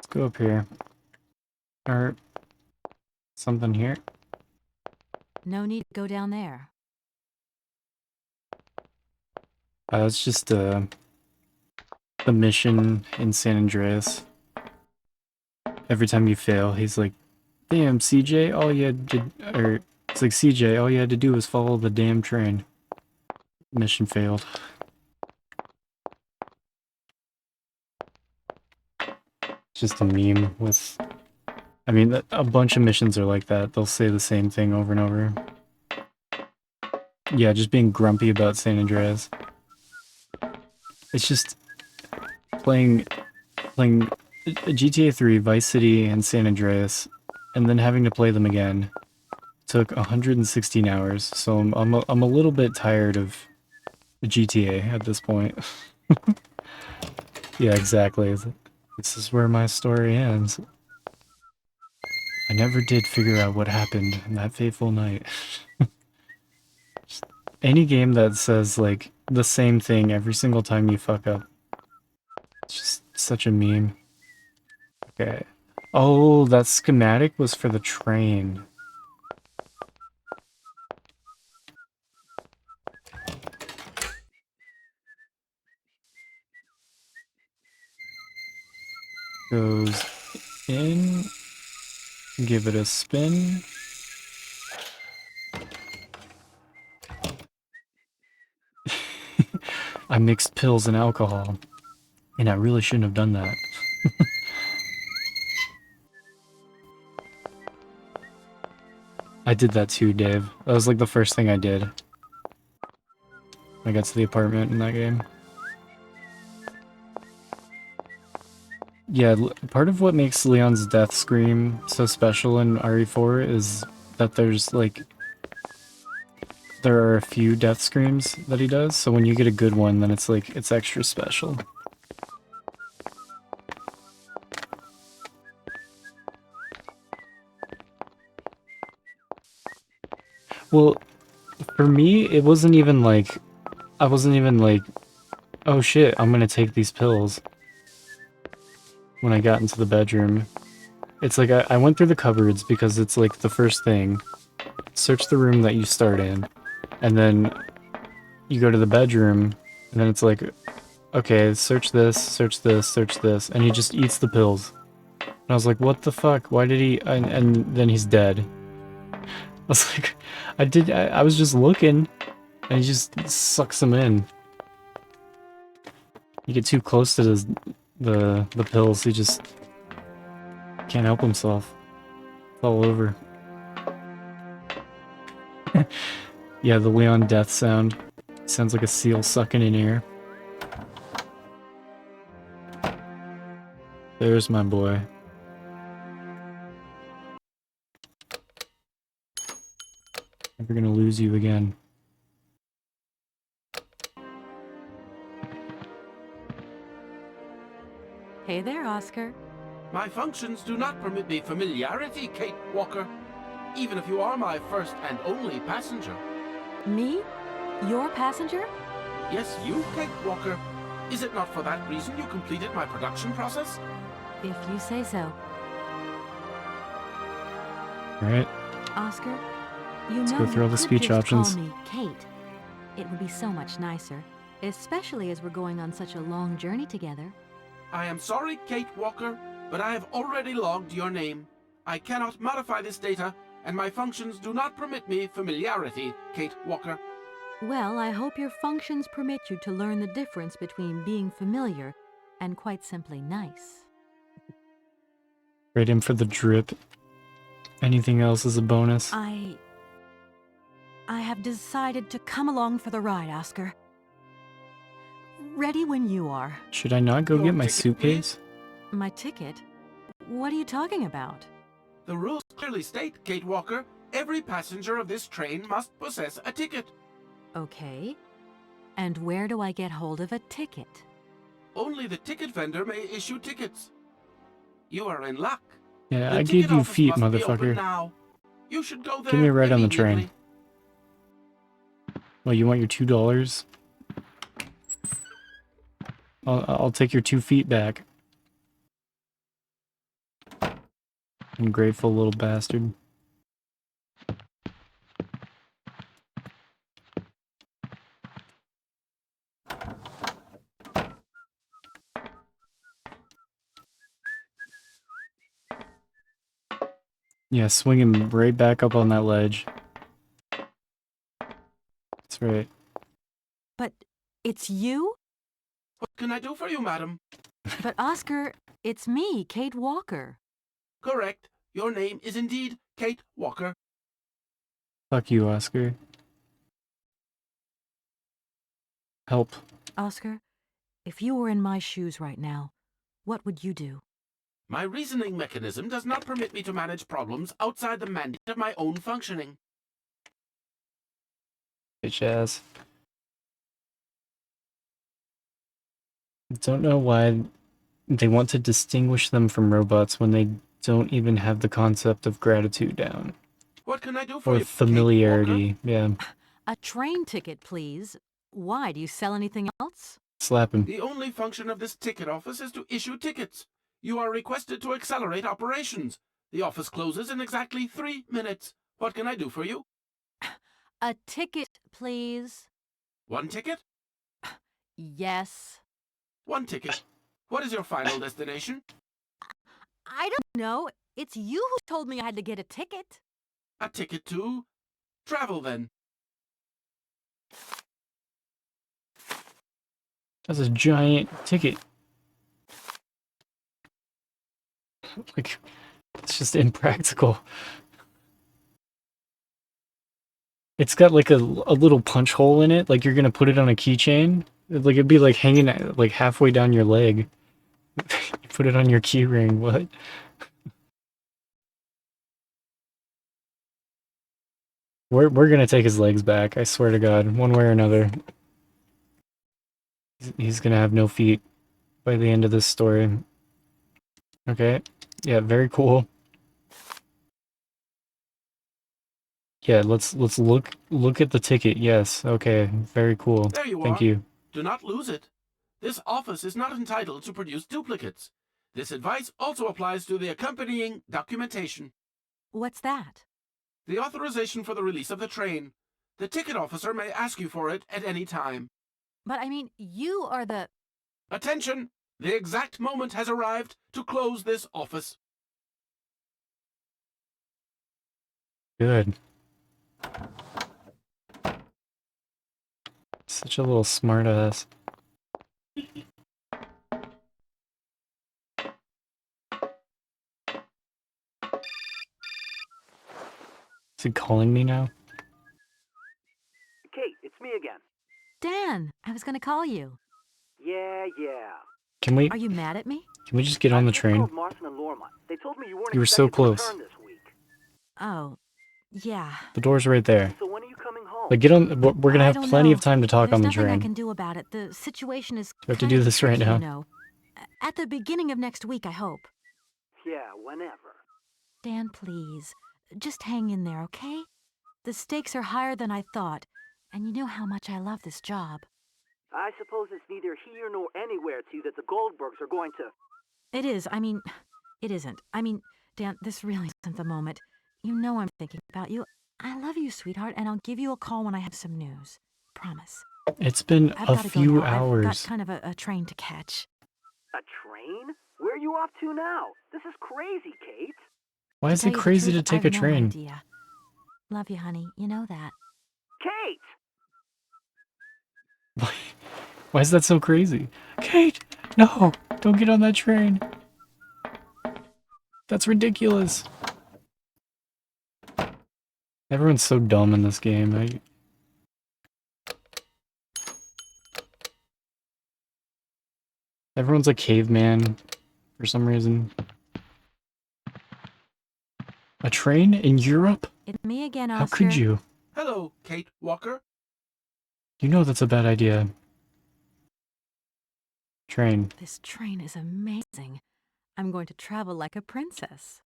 Let's go up here. Or something here. No need to go down there. It's just the mission in San Andreas. Every time you fail, he's like, "Damn, CJ, all you had to," or it's like, "CJ, all you had to do was follow the damn train." Mission failed. It's just a meme with, I mean, a bunch of missions are like that. They'll say the same thing over and over. Yeah, just being grumpy about San Andreas. It's just playing GTA 3, Vice City, and San Andreas, and then having to play them again took 116 hours. So I'm a little bit tired of GTA at this point. Yeah, exactly. This is where my story ends. I never did figure out what happened on that fateful night. Any game that says, like, the same thing every single time you fuck up. It's just such a meme. Okay. Oh, that schematic was for the train. Goes in, give it a spin. I mixed pills and alcohol, and I really shouldn't have done that. I did that too, Dave. That was like the first thing I did. I got to the apartment in that game. Yeah, part of what makes Leon's death scream so special in RE4 is that there's like, there are a few death screams that he does, so when you get a good one, then it's like, it's extra special. Well, for me, it wasn't even like, I wasn't even like, oh shit, I'm gonna take these pills when I got into the bedroom. It's like, I went through the cupboards because it's like the first thing. Search the room that you start in, and then you go to the bedroom, and then it's like, okay, search this, search this, search this, and he just eats the pills. And I was like, what the fuck? Why did he? And then he's dead. I was like, I was just looking, and he just sucks them in. You get too close to the pills, he just can't help himself. It's all over. Yeah, the Leon death sound. Sounds like a seal sucking in air. There's my boy. Never gonna lose you again. Hey there, Oscar. My functions do not permit me familiarity, Kate Walker. Even if you are my first and only passenger. Me? Your passenger? Yes, you, Kate Walker. Is it not for that reason you completed my production process? If you say so. Alright. Oscar, you Let's know go through all you the could speech just options. call me Kate. It would be so much nicer, especially as we're going on such a long journey together. I am sorry, Kate Walker, but I have already logged your name. I cannot modify this data, and my functions do not permit me familiarity, Kate Walker. Well, I hope your functions permit you to learn the difference between being familiar and quite simply nice. Right in for the drip. Anything else is a bonus. I have decided to come along for the ride, Oscar. Ready when you are. Should I not go get my suitcase? My ticket? What are you talking about? The rules clearly state, Kate Walker, every passenger of this train must possess a ticket. Okay. And where do I get hold of a ticket? Only the ticket vendor may issue tickets. You are in luck. Yeah, The I ticket gave you office feet, must be open motherfucker. now. You should go there Give me a ride on the train. immediately. Well, you want your $2? I'll take your 2 feet back. Ungrateful little bastard. Yeah, swing him right back up on that ledge. That's right. But it's you? What can I do for you, madam? But Oscar, it's me, Kate Walker. Correct. Your name is indeed Kate Walker. Fuck you, Oscar. Help. Oscar, if you were in my shoes right now, what would you do? My reasoning mechanism does not permit me to manage problems outside the mandate of my own functioning. Bitch ass. Don't know why they want to distinguish them from robots when they don't even have the concept of gratitude down. What can I do for Or you, familiarity, Kate Walker? yeah. A train ticket, please. Why? Do you sell anything else? Slap him. The only function of this ticket office is to issue tickets. You are requested to accelerate operations. The office closes in exactly 3 minutes. What can I do for you? A ticket, please. 1 ticket? Yes. 1 ticket. What is your final destination? I don't know. It's you who told me I had to get a ticket. A ticket to travel, then. That's a giant ticket. Like, it's just impractical. It's got like a little punch hole in it, like you're gonna put it on a keychain. Like it'd be like hanging like halfway down your leg. You put it on your key ring, what? We're gonna take his legs back, I swear to God, one way or another. He's gonna have no feet by the end of this story. Okay. Yeah, very cool. Yeah, let's look at the ticket. Yes. Okay. Very cool. There you Thank are. you. Do not lose it. This office is not entitled to produce duplicates. This advice also applies to the accompanying documentation. What's that? The authorization for the release of the train. The ticket officer may ask you for it at any time. But I mean, you are the... Attention! The exact moment has arrived to close this office. Good. Such a little smartass. Is he calling me now? Kate, it's me again. Dan, I was gonna call you. Yeah. Can we Are you mad at me? just get on the I just train? called Marson and Lorma. They told me you weren't You were so expected to close. return this week. Oh, yeah. The door's right there. So when are you coming home? Like, get on. We're gonna I have don't plenty know. of time to talk There's on the nothing I train. can do about it. The situation is We have to kind do of this right tricky, now. you know. At the beginning of next week, I hope. Yeah, whenever. Dan, please. Just hang in there, okay? The stakes are higher than I thought, and you know how much I love this job. I suppose it's neither here nor anywhere to you that the Goldbergs are going to... It is. I mean, it isn't. I mean, Dan, this really isn't the moment. You know I'm thinking about you. I love you, sweetheart, and I'll give you a call when I have some news. Promise. It's been I've a got to go few now. I've got hours. kind of a train to catch. A train? Where are you off to now? This is crazy, Kate. Why is tell it you the crazy truth, to take a I've no train? idea. Love you, honey. You know that. Kate! Why is that so crazy? Kate, no, don't get on that train. That's ridiculous. Everyone's so dumb in this game. Everyone's a caveman for some reason. A train in Europe? It's me again, How Oscar. could you? Hello, Kate Walker. You know that's a bad idea. Train. This train is amazing. I'm going to travel like a princess.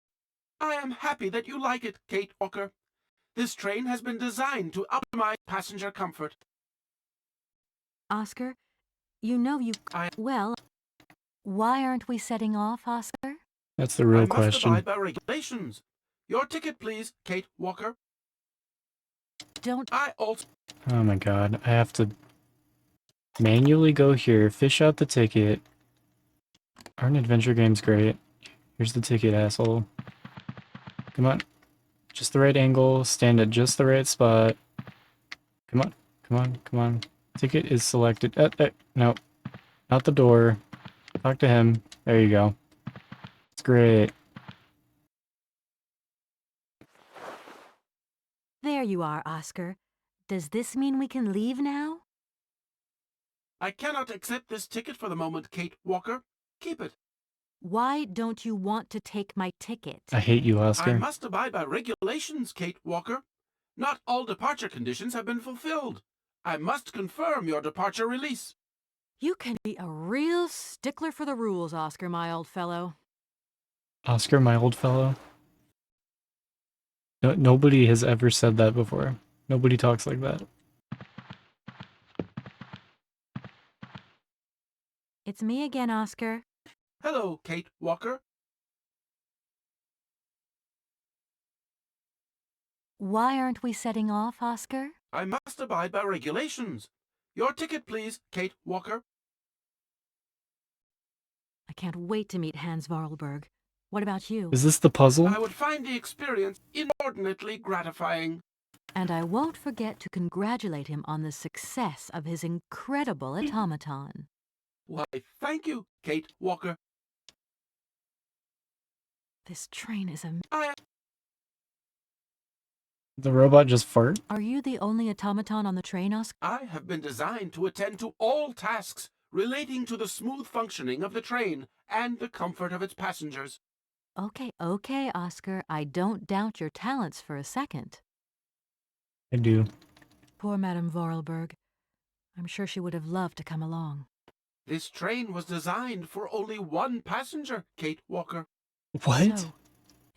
I am happy that you like it, Kate Walker. This train has been designed to optimize passenger comfort. Oscar, you know you... Well, why aren't we setting off, Oscar? That's the real I must question. abide by regulations. Your ticket, please, Kate Walker. Don't. I also... Oh my god, I have to manually go here, fish out the ticket. Aren't adventure games great? Here's the ticket, asshole. Come on. Just the right angle, stand at just the right spot. Come on, come on, come on. Ticket is selected. No, not the door. Talk to him. There you go. It's great. There you are, Oscar. Does this mean we can leave now? I cannot accept this ticket for the moment, Kate Walker. Keep it. Why don't you want to take my ticket? I hate you, I Oscar. must abide by regulations, Kate Walker. Not all departure conditions have been fulfilled. I must confirm your departure release. You can be a real stickler for the rules, Oscar, my old fellow. Oscar, my old fellow? No, nobody has ever said that before. Nobody talks like that. It's me again, Oscar. Hello, Kate Walker. Why aren't we setting off, Oscar? I must abide by regulations. Your ticket, please, Kate Walker. I can't wait to meet Hans Vorarlberg. What about you? Is this the puzzle? I would find the experience inordinately gratifying. And I won't forget to congratulate him on the success of his incredible automaton. Why, thank you, Kate Walker. This train is a... The robot just fart? Are you the only automaton on the train, Oscar? I have been designed to attend to all tasks relating to the smooth functioning of the train and the comfort of its passengers. Okay, Oscar. I don't doubt your talents for a second. I do. Poor Madame Vorarlberg. I'm sure she would have loved to come along. This train was designed for only one passenger, Kate Walker. What? So,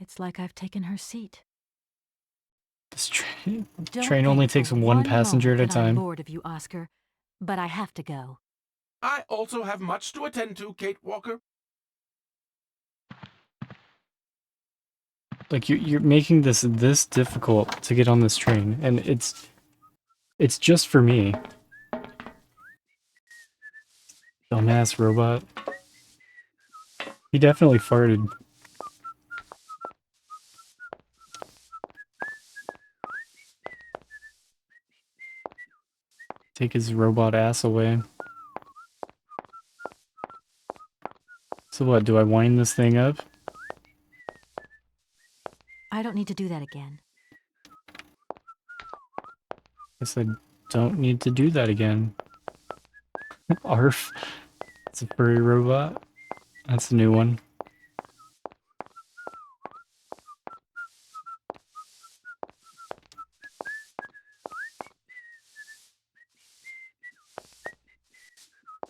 it's like I've taken her seat. This train Don't only think takes for one passenger at moment a that I'm time. bored of you, Oscar, but I have to go. I also have much to attend to, Kate Walker. Like you're making this difficult to get on this train, and it's just for me. Dumbass robot. He definitely farted. Take his robot ass away. So what, do I wind this thing up? I don't need to do that again. Guess I don't need to do that again. Arf. It's a furry robot. That's a new one.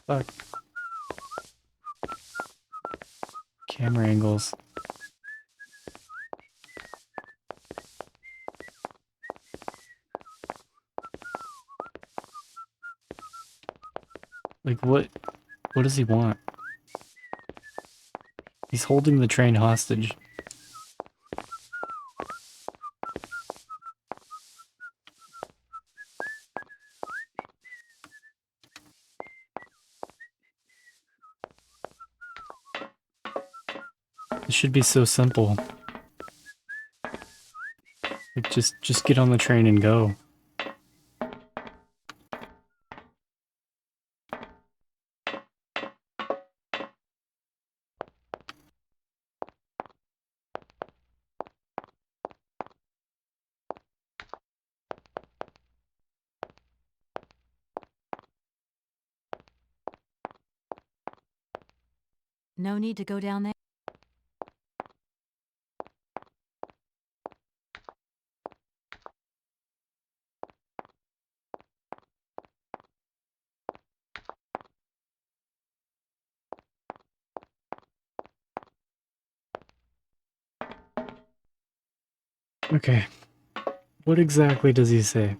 Fuck. Camera angles. Like what does he want? He's holding the train hostage. This should be so simple. Like just get on the train and go. No need to go down there? Okay. What exactly does he say?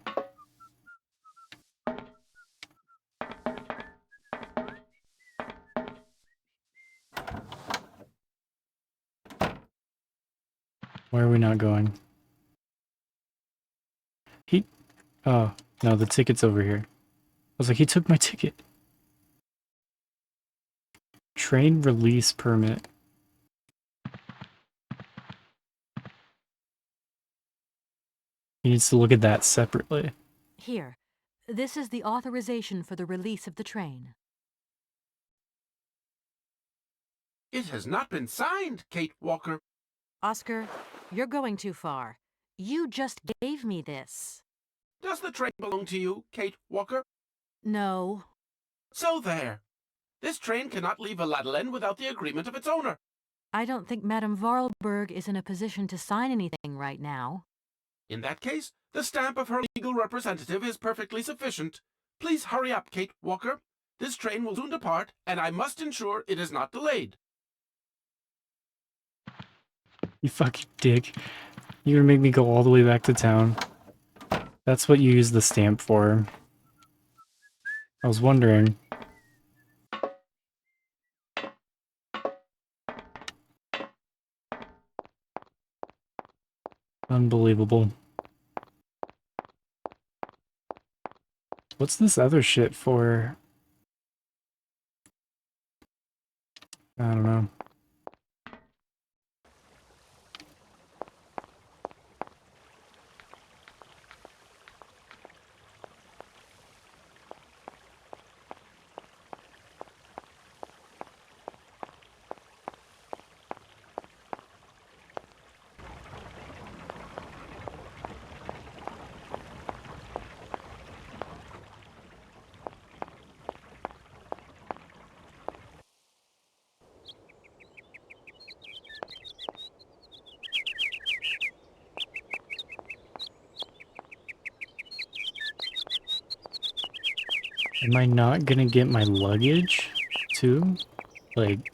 Why are we not going? Oh, no, the ticket's over here. I was like, he took my ticket. Train release permit. He needs to look at that separately. Here, this is the authorization for the release of the train. It has not been signed, Kate Walker. Oscar, you're going too far. You just gave me this. Does the train belong to you, Kate Walker? No. So there. This train cannot leave Aladdin without the agreement of its owner. I don't think Madame Varlberg is in a position to sign anything right now. In that case, the stamp of her legal representative is perfectly sufficient. Please hurry up, Kate Walker. This train will soon depart, and I must ensure it is not delayed. You fucking dick. You're gonna make me go all the way back to town. That's what you use the stamp for. I was wondering. Unbelievable. What's this other shit for? I don't know. Am I not gonna get my luggage, too? Like,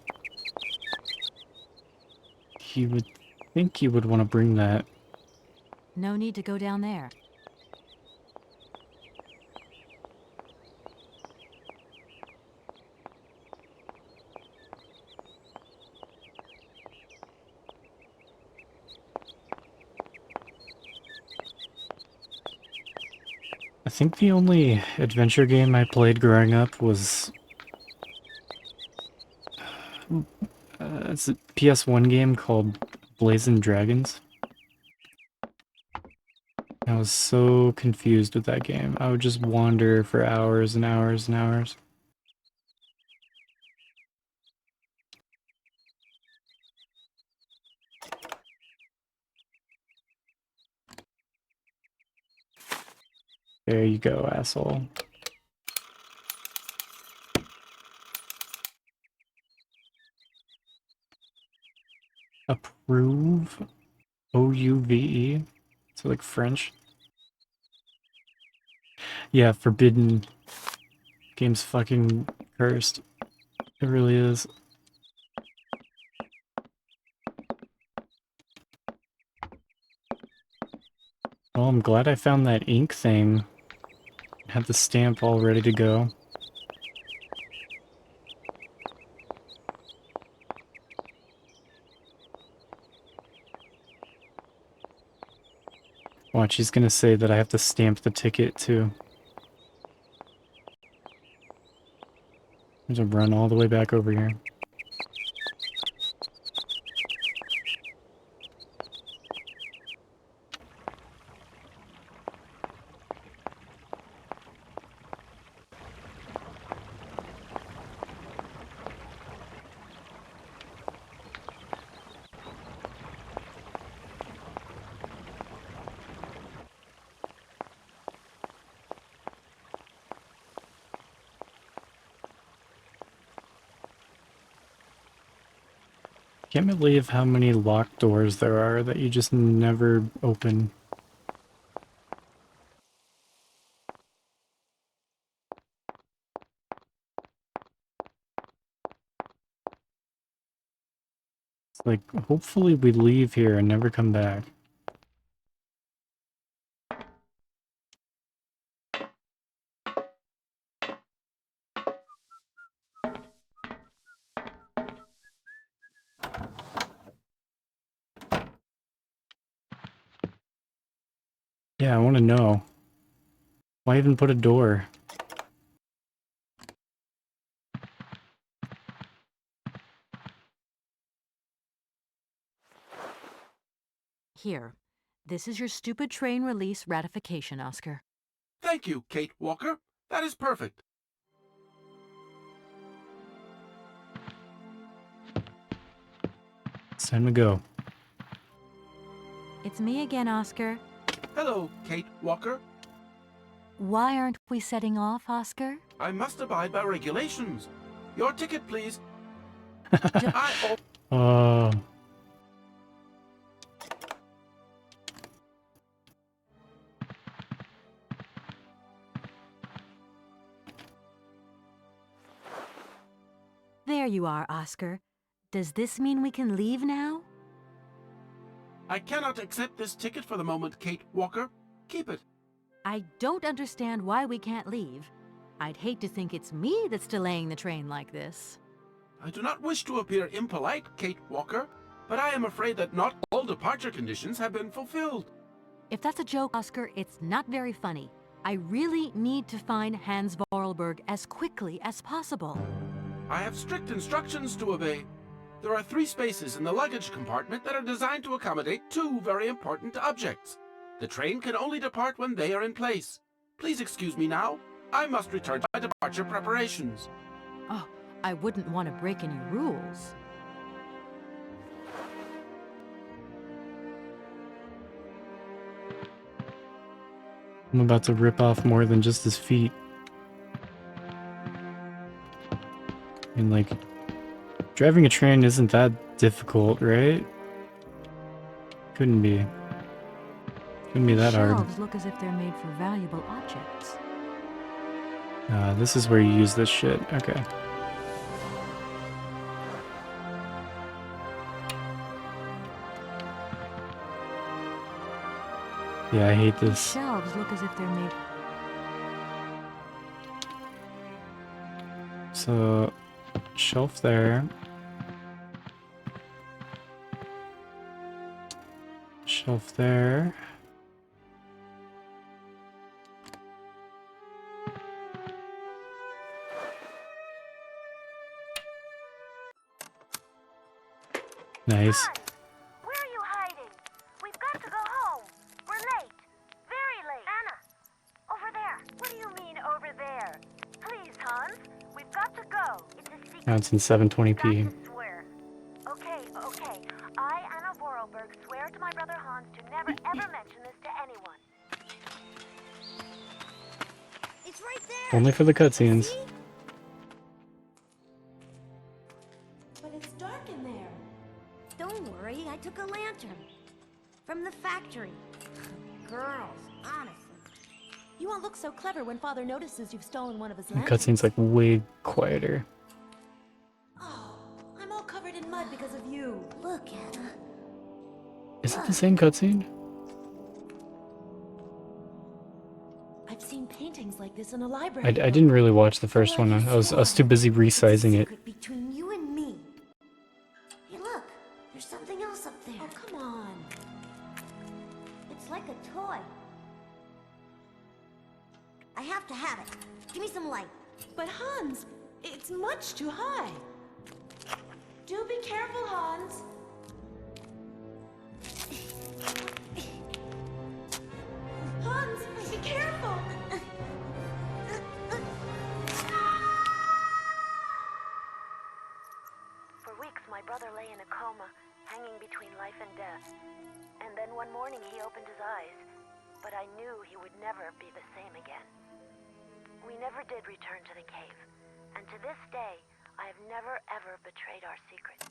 you would think you would want to bring that. No need to go down there. I think the only adventure game I played growing up was... it's a PS1 game called Blazing Dragons. I was so confused with that game. I would just wander for hours and hours and hours. There you go, asshole. Approve? O-U-V-E? So like French? Yeah, forbidden. Game's fucking cursed. It really is. Well, I'm glad I found that ink thing. Had the stamp all ready to go. Watch, he's gonna say that I have to stamp the ticket too. I'm gonna run all the way back over here. Can't believe how many locked doors there are that you just never open. It's like, hopefully we leave here and never come back. Yeah, I want to know. Why even put a door? Here, this is your stupid train release ratification, Oscar. Thank you, Kate Walker. That is perfect. It's time to go. It's me again, Oscar. Hello, Kate Walker. Why aren't we setting off, Oscar? I must abide by regulations. Your ticket, please. Oh. There you are, Oscar. Does this mean we can leave now? I cannot accept this ticket for the moment, Kate Walker. Keep it. I don't understand why we can't leave. I'd hate to think it's me that's delaying the train like this. I do not wish to appear impolite, Kate Walker, but I am afraid that not all departure conditions have been fulfilled. If that's a joke, Oscar, it's not very funny. I really need to find Hans Vorarlberg as quickly as possible. I have strict instructions to obey. There are 3 spaces in the luggage compartment that are designed to accommodate 2 very important objects. The train can only depart when they are in place. Please excuse me now. I must return to my departure preparations. Oh, I wouldn't want to break any rules. I'm about to rip off more than just his feet. I mean, like, driving a train isn't that difficult, right? Couldn't be. Couldn't be that hard. Shelves look as if they're made for valuable objects. This is where you use this shit. Okay. Yeah, I hate this. Shelves look as if they're made. So, shelf there. Shelf there. Nice. Hans, where are you hiding? We've got to go home. We're late. Very late. Anna, over there. What do you mean over there? Please, Hans, we've got to go. It's a secret. Now it's in 720p. You've got to swear. Okay. I, Anna Vorarlberg, swear to my brother Hans to never ever mention this to anyone. It's right there. Only for the cutscenes. See? But it's dark in there. Don't worry, I took a lantern. From the factory. Girls, honestly. You won't look so clever when Father notices you've stolen one of his The lanterns. cutscene's like way quieter. Oh, I'm all covered in mud because of you. Look, Anna. Is it the same cutscene? I've seen paintings like this in a library. I didn't really watch the first one. I was too busy resizing it. Secret between you and me. Hey, look. There's something else up there. Oh, come on. It's like a toy. I have to have it. Give me some light. But Hans, it's much too high. Do be careful, Hans. Hans, be careful. For weeks, my brother lay in a coma, hanging between life and death. And then one morning, he opened his eyes. But I knew he would never be the same again. We never did return to the cave. And to this day, I have never ever betrayed our secret.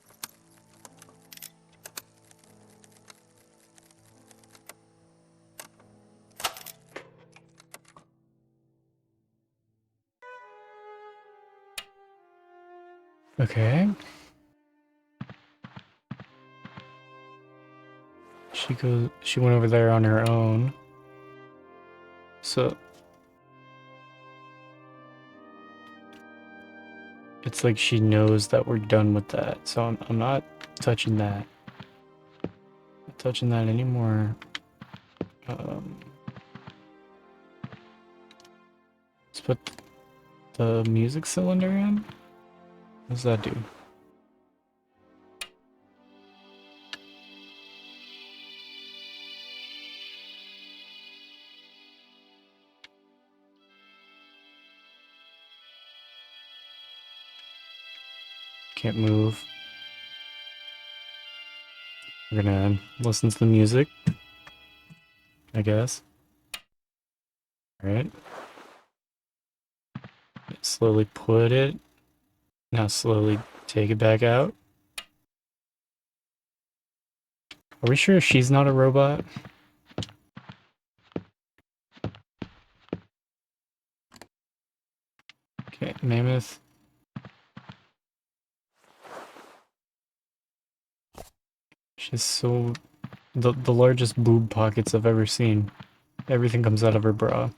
Okay. She went over there on her own. So it's like she knows that we're done with that. So I'm not touching that. Not touching that anymore. the music cylinder in? What does that do? Can't move. We're gonna listen to the music, I guess. Alright. Slowly put it. Now slowly take it back out. Are we sure she's not a robot? Okay, Mammoth. She's so... The largest boob pockets I've ever seen. Everything comes out of her bra.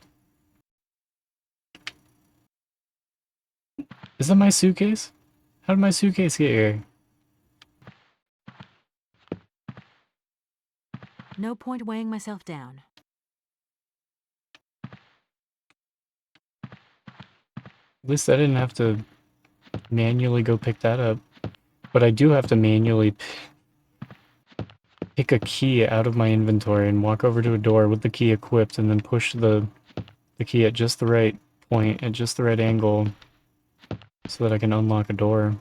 Is that my suitcase? How did my suitcase get here? No point weighing myself down. At least I didn't have to manually go pick that up. But I do have to manually pick a key out of my inventory and walk over to a door with the key equipped and then push the key at just the right point, at just the right angle, so that I can unlock a door.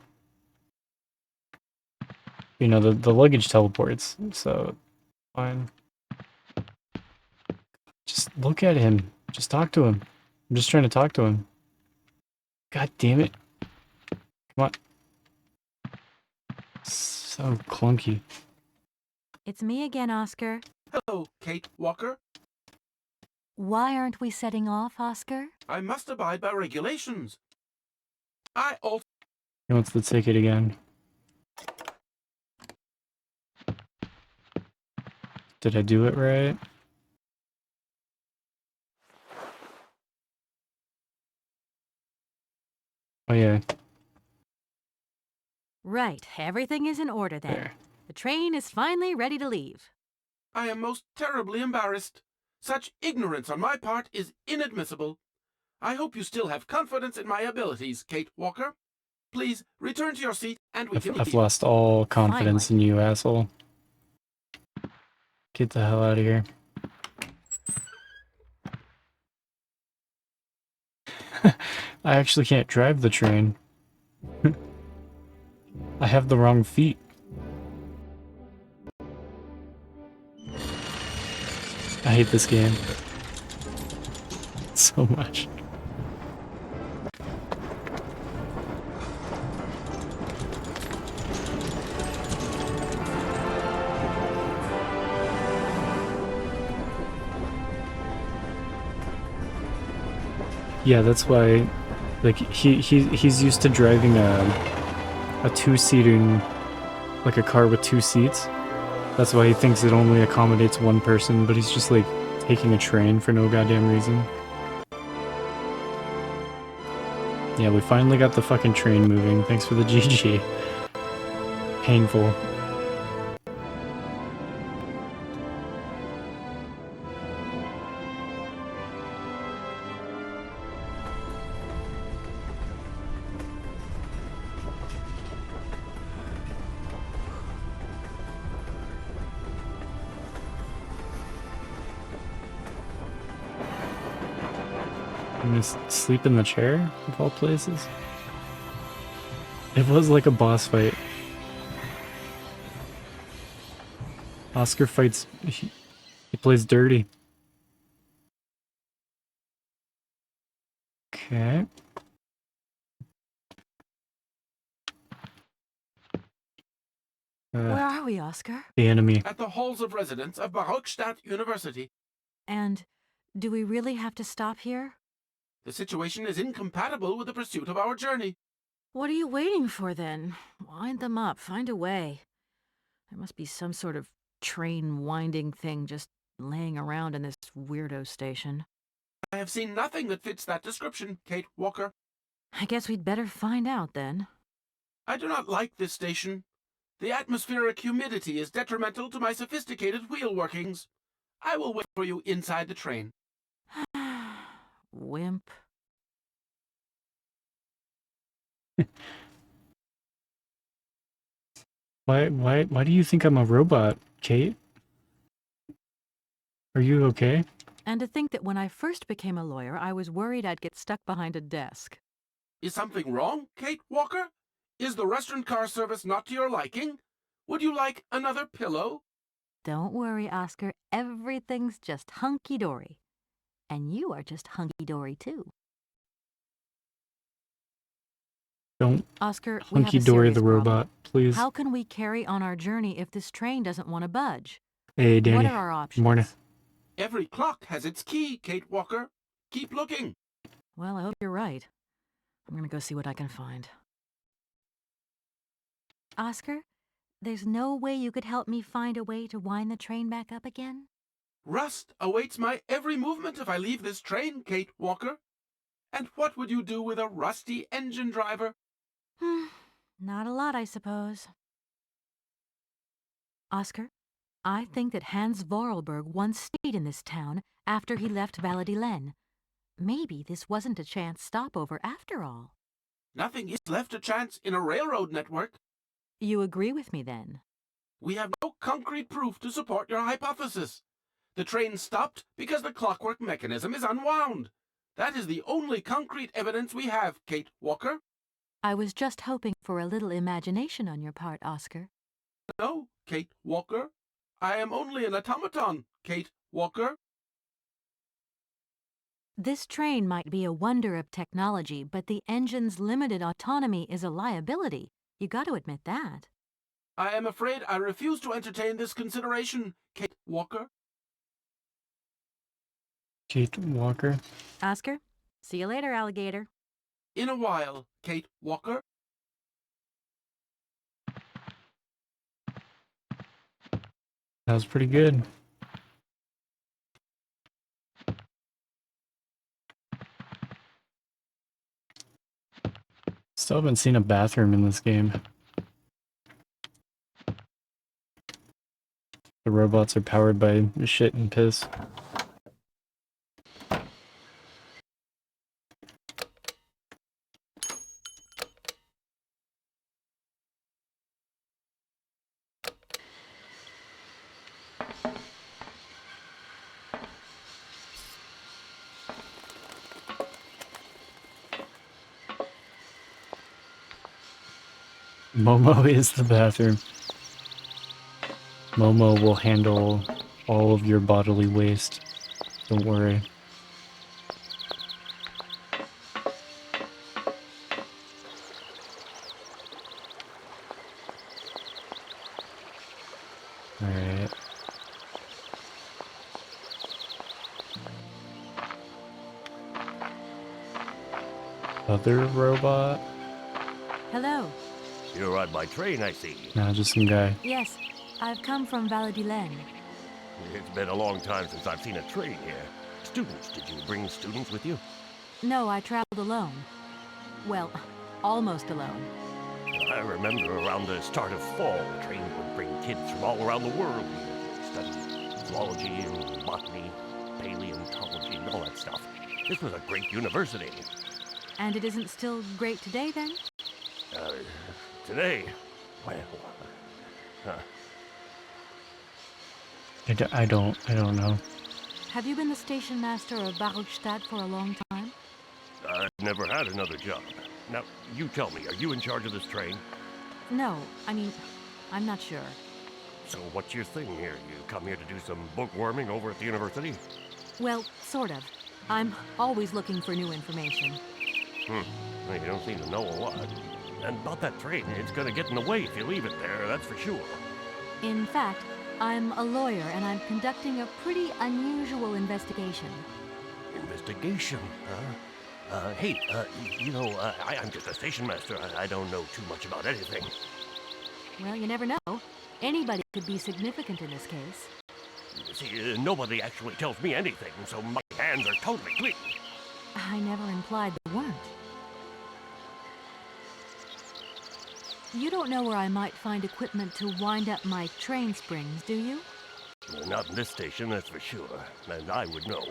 You know, the luggage teleports, so fine. Just look at him. Just talk to him. I'm just trying to talk to him. God damn it. Come on. So clunky. It's me again, Oscar. Hello, Kate Walker. Why aren't we setting off, Oscar? I must abide by regulations. I also... He wants the ticket again. Did I do it right? Oh yeah. Right, everything is in order then. There. The train is finally ready to leave. I am most terribly embarrassed. Such ignorance on my part is inadmissible. I hope you still have confidence in my abilities, Kate Walker. Please return to your seat and we can I've leave. lost all confidence in you, asshole. Get the hell out of here. I actually can't drive the train. I have the wrong feet. I hate this game so much. Yeah, that's why, like, he's used to driving a two-seating, like a car with two seats. That's why he thinks it only accommodates one person, but he's just like taking a train for no goddamn reason. Yeah, we finally got the fucking train moving. Thanks for the GG. Painful. I'm gonna sleep in the chair, of all places. It was like a boss fight. Oscar fights... He plays dirty. Okay. Where are we, Oscar? The enemy. At the halls of residence of Baruchstadt University. And do we really have to stop here? The situation is incompatible with the pursuit of our journey. What are you waiting for, then? Wind them up. Find a way. There must be some sort of train winding thing just laying around in this weirdo station. I have seen nothing that fits that description, Kate Walker. I guess we'd better find out, then. I do not like this station. The atmospheric humidity is detrimental to my sophisticated wheel workings. I will wait for you inside the train. Wimp. Why do you think I'm a robot, Kate? Are you okay? And to think that when I first became a lawyer, I was worried I'd get stuck behind a desk. Is something wrong, Kate Walker? Is the restaurant car service not to your liking? Would you like another pillow? Don't worry, Oscar. Everything's just hunky-dory. And you are just hunky-dory, too. Don't Oscar, we have a hunky-dory serious the problem. robot, please. How can we carry on our journey if this train doesn't want to budge? Hey, Danny. What are our options? Morning. Every clock has its key, Kate Walker. Keep looking. Well, I hope you're right. I'm gonna go see what I can find. Oscar, there's no way you could help me find a way to wind the train back up again? Rust awaits my every movement if I leave this train, Kate Walker. And what would you do with a rusty engine driver? Not a lot, I suppose. Oscar, I think that Hans Vorarlberg once stayed in this town after he left Valladolid. Maybe this wasn't a chance stopover after all. Nothing is left to chance in a railroad network. You agree with me, then? We have no concrete proof to support your hypothesis. The train stopped because the clockwork mechanism is unwound. That is the only concrete evidence we have, Kate Walker. I was just hoping for a little imagination on your part, Oscar. No, Kate Walker. I am only an automaton, Kate Walker. This train might be a wonder of technology, but the engine's limited autonomy is a liability. You got to admit that. I am afraid I refuse to entertain this consideration, Kate Walker. Kate Walker. Oscar, see you later, alligator. In a while, Kate Walker. That was pretty good. Still haven't seen a bathroom in this game. The robots are powered by shit and piss. Momo is the bathroom. Momo will handle all of your bodily waste. Don't worry. Alright. Other robot? Hello. You're on my train, I see. Nah, just some guy. Yes, I've come from Valladolid. It's been a long time since I've seen a train here. Students, did you bring students with you? No, I traveled alone. Well, almost alone. I remember around the start of fall, the train would bring kids from all around the world here to study zoology and botany, paleontology, and all that stuff. This was a great university. And it isn't still great today, then? Today? Well, I don't know. Have you been the station master of Barukstadt for a long time? I've never had another job. Now, you tell me, are you in charge of this train? No, I mean, I'm not sure. So what's your thing here? You come here to do some bookworming over at the university? Well, sort of. I'm always looking for new information. Well, you don't seem to know a lot. And about that train, it's gonna get in the way if you leave it there, that's for sure. In fact, I'm a lawyer and I'm conducting a pretty unusual investigation. Investigation, huh? Hey, you know, I'm just a station master. I don't know too much about anything. Well, you never know. Anybody could be significant in this case. See, nobody actually tells me anything, so my hands are totally clean. I never implied they weren't. You don't know where I might find equipment to wind up my train springs, do you? Well, not in this station, that's for sure. And I would know.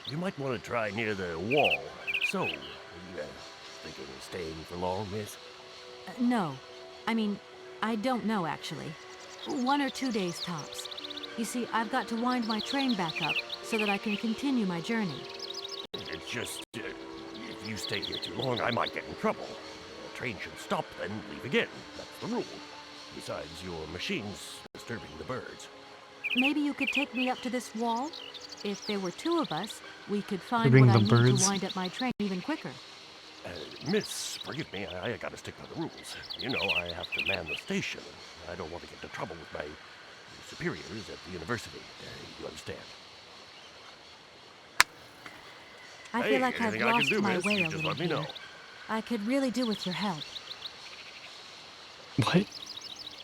You might want to try near the wall. So, thinking staying for long, miss? No. I mean, I don't know, actually. 1 or 2 days tops. You see, I've got to wind my train back up so that I can continue my journey. It's just, if you stay here too long, I might get in trouble. The train should stop, then leave again. That's the rule. Besides, your machine's disturbing the birds. Maybe you could take me up to this wall? If there were 2 of us, we could find Disturbing what I the need birds? to wind up my train even quicker. Miss, forgive me, I gotta stick by the rules. You know, I have to man the station. I don't want to get into trouble with my superiors at the university. You understand? I feel like I've anything I can lost do, my miss, way you a just little let me here. know. I could really do with your help. What?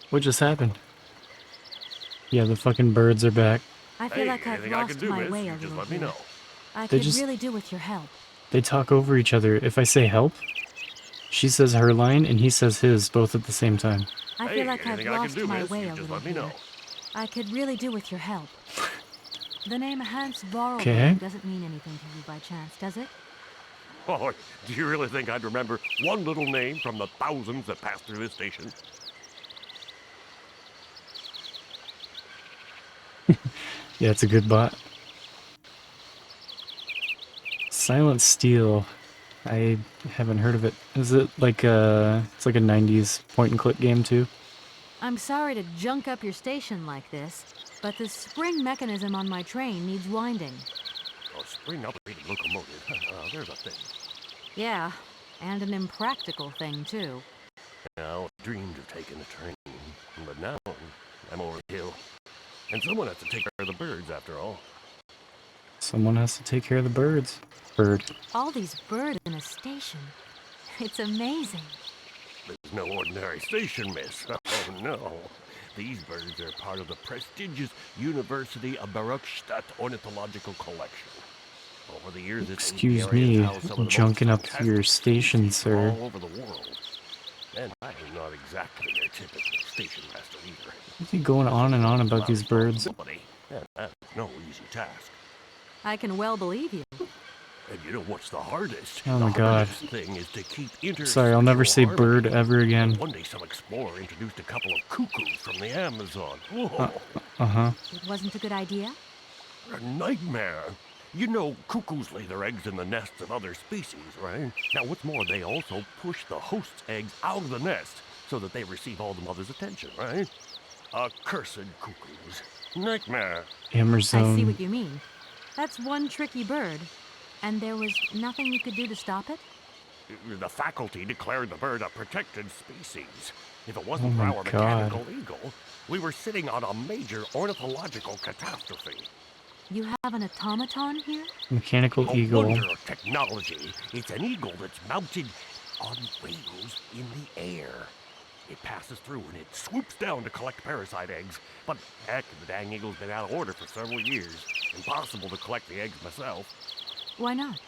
What just happened? Yeah, the fucking birds are back. I feel like I've anything I can lost do, my miss, way you a just little let me here. know. I They could just- really do with your help. They talk over each other. If I say help, she says her line and he says his, both at the same time. I feel like I've anything I can lost do, my miss, way you a just little let me here. know. I could really do with your help. The name Hans Vorarlberg Okay. doesn't mean anything to you by chance, does it? Oh, do you really think I'd remember one little name from the thousands that pass through this station? Yeah, it's a good bot. Silent Steel. I haven't heard of it. Is it like it's like a 90s point and click game too? I'm sorry to junk up your station like this, but the spring mechanism on my train needs winding. A spring-operated locomotive. There's a thing. Yeah, and an impractical thing, too. I always dreamed of taking a train, but now I'm over the hill. And someone has to take care of the birds, after all. Someone has to take care of the birds. Bird. All these birds in a station. It's amazing. There's no ordinary station, miss. Oh, no. These birds are part of the prestigious University of Baruchstadt Ornithological Collection. Over the years, this Excuse area me, has housed some of the most junking up fantastic your station, species sir. all over the world. And I am not exactly a typical station master either. What's he going on and on about these birds? And that's no easy task. I can well believe you. And you know what's the hardest? Oh the my god. hardest thing is to keep Sorry, I'll never say harmony. bird ever again. One day some explorer introduced a couple of cuckoos from the Amazon. Whoa, Uh-huh. It wasn't a good idea? a nightmare. You know, cuckoos lay their eggs in the nests of other species, right? Now, what's more, they also push the host's eggs out of the nest so that they receive all the mother's attention, right? Accursed cuckoos. Nightmare. I Amazon. see what you mean. That's one tricky bird. And there was nothing you could do to stop it? The faculty declared the bird a protected species. If it wasn't Oh for my our God. mechanical eagle, we were sitting on a major ornithological catastrophe. You have an automaton here? Mechanical A eagle. wonder of technology. It's an eagle that's mounted on wheels in the air. It passes through and it swoops down to collect parasite eggs. But heck, the dang eagle's been out of order for several years. Impossible to collect the eggs myself. Why not?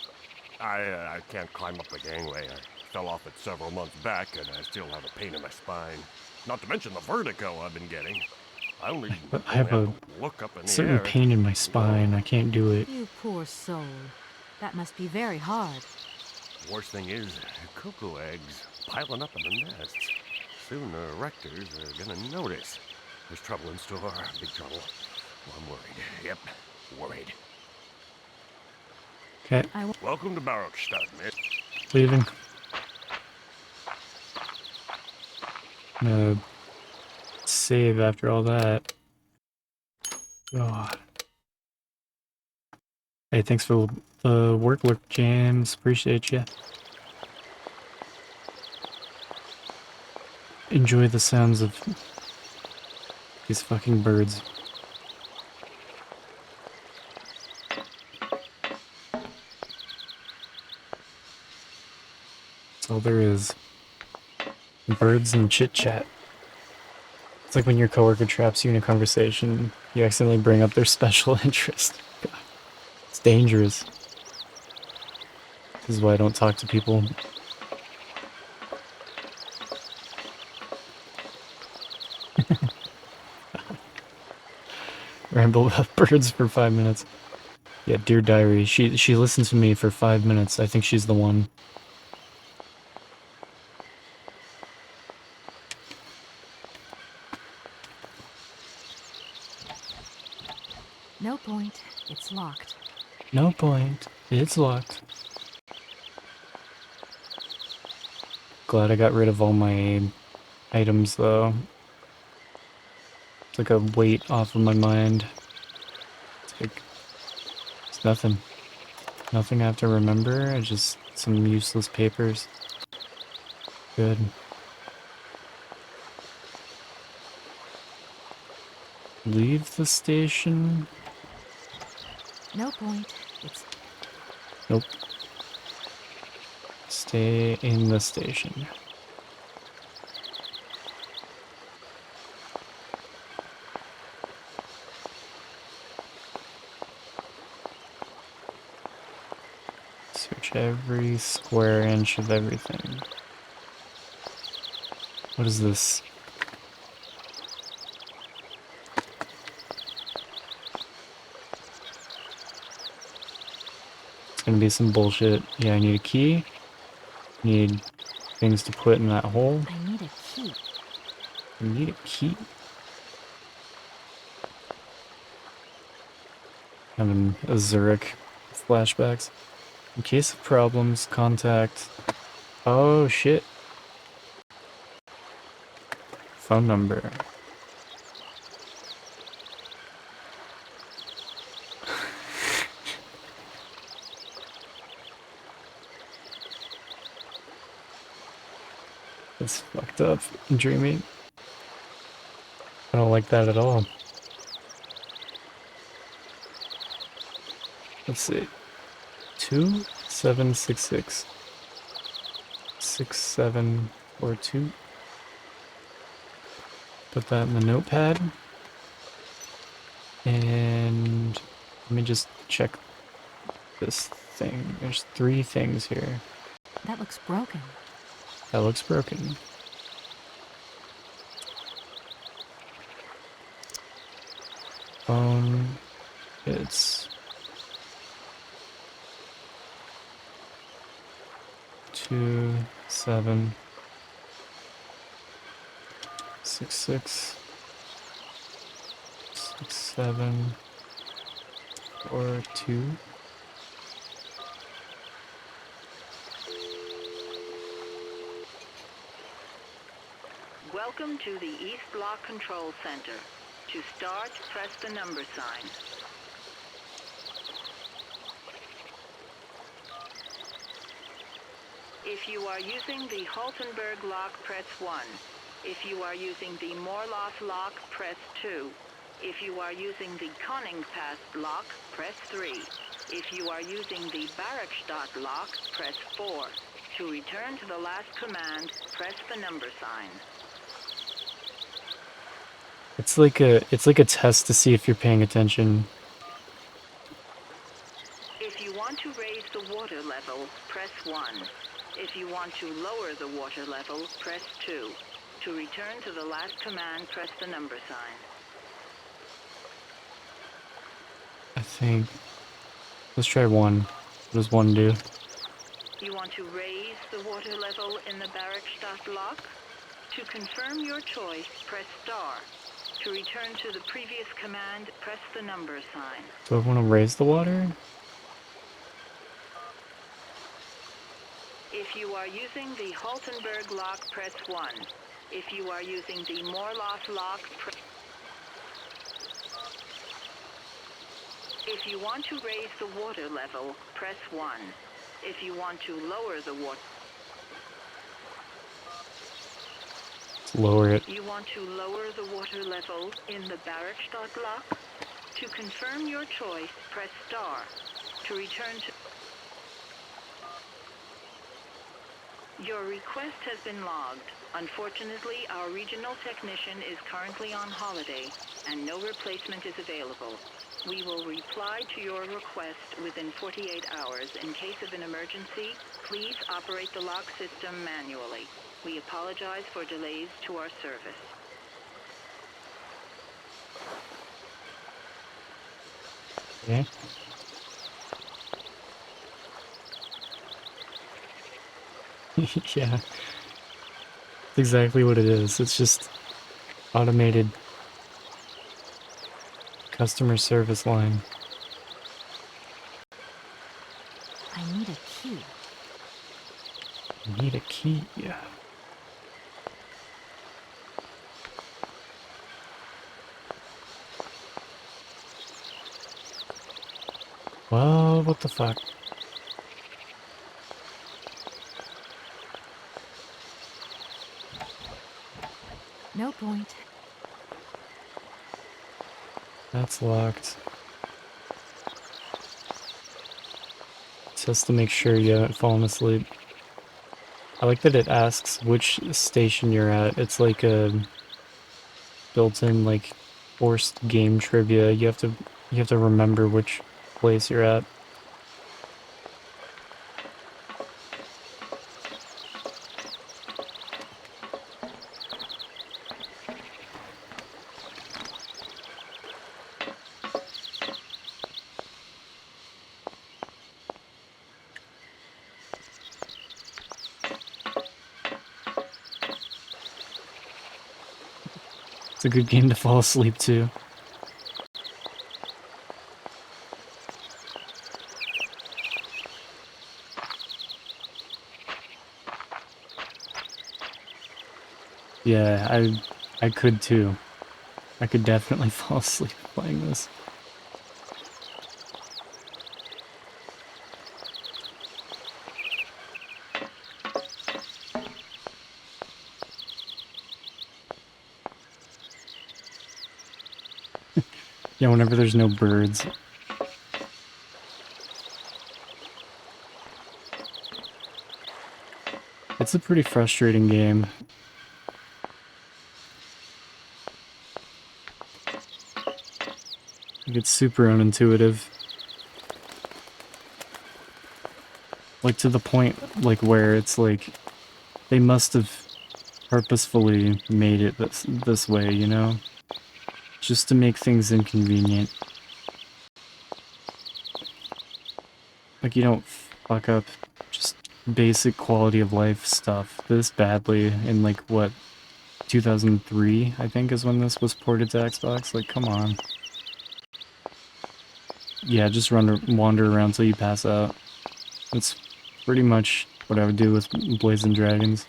I can't climb up the gangway. I fell off it several months back, and I still have a pain in my spine. Not to mention the vertigo I've been getting. I only I have a to look up in the certain air. pain in my spine. I can't do it. You poor soul. That must be very hard. Worst thing is, cuckoo eggs piling up in the nests. Soon the rectors are gonna notice. There's trouble in store, big trouble. Well, I'm worried. Yep, worried. Okay, Welcome to Baruchstadt, miss. leaving. Save after all that. God. Hey, thanks for the work, James. Appreciate you. Enjoy the sounds of these fucking birds. That's all there is. Birds and chit chat. It's like when your coworker traps you in a conversation, you accidentally bring up their special interest. God, it's dangerous. This is why I don't talk to people. Ramble about birds for 5 minutes. Yeah, Dear Diary. She listened to me for 5 minutes. I think she's the one. No point. It's locked. No point. It's locked. Glad I got rid of all my items though. It's like a weight off of my mind. It's like, it's nothing. Nothing I have to remember, just some useless papers. Good. Leave the station? No point. It's... Nope. Stay in the station. Search every square inch of everything. What is this? It's gonna be some bullshit. Yeah, I need a key. Need things to put in that hole. I need a key. I need a key. Having a Zurich flashbacks. In case of problems, contact... Oh, shit. Phone number. That's fucked up. Dreamy. I don't like that at all. Let's see. 2766 6742. Put that in the notepad. And let me just check this thing. There's 3 things here. That looks broken. That looks broken. Phone. It's 2766 6742. Welcome to the East Block Control Center. To start, press the number sign. If you are using the Haltenberg lock, press 1. If you are using the Morloff lock, press 2. If you are using the Koningpass lock, press 3. If you are using the Barrackstadt lock, press 4. To return to the last command, press the number sign. It's like a test to see if you're paying attention. If you want to raise the water level, press 1. If you want to lower the water level, press 2. To return to the last command, press the number sign. I think. Let's try 1. What does 1 do? You want to raise the water level in the Barrackstadt lock? To confirm your choice, press star. To return to the previous command, press the number sign. Do I want to raise the water? If you are using the Haltenberg lock, press 1. If you are using the Morloff lock, if you want to raise the water level, press 1. If you want to lower the water... Lower it. You want to lower the water level in the Barrackstadt lock? To confirm your choice, press star. To return to... Your request has been logged. Unfortunately, our regional technician is currently on holiday, and no replacement is available. We will reply to your request within 48 hours. In case of an emergency, please operate the lock system manually. We apologize for delays to our service. Okay. Yeah. That's exactly what it is. It's just automated Customer service line. I need a key. Need a key. Yeah. Well, what the fuck? No point. That's locked. Just to make sure you haven't fallen asleep. I like that it asks which station you're at. It's like a built-in like forced game trivia. You have to remember which place you're at. It's a good game to fall asleep to. Yeah, I could too. I could definitely fall asleep playing this. Yeah, whenever there's no birds. It's a pretty frustrating game. It's super unintuitive. Like to the point like where it's like they must have purposefully made it this way, you know? Just to make things inconvenient. Like you don't fuck up just basic quality of life stuff this badly in like what 2003 I think is when this was ported to Xbox. Like come on. Yeah, just wander around till you pass out. That's pretty much what I would do with Blazing Dragons.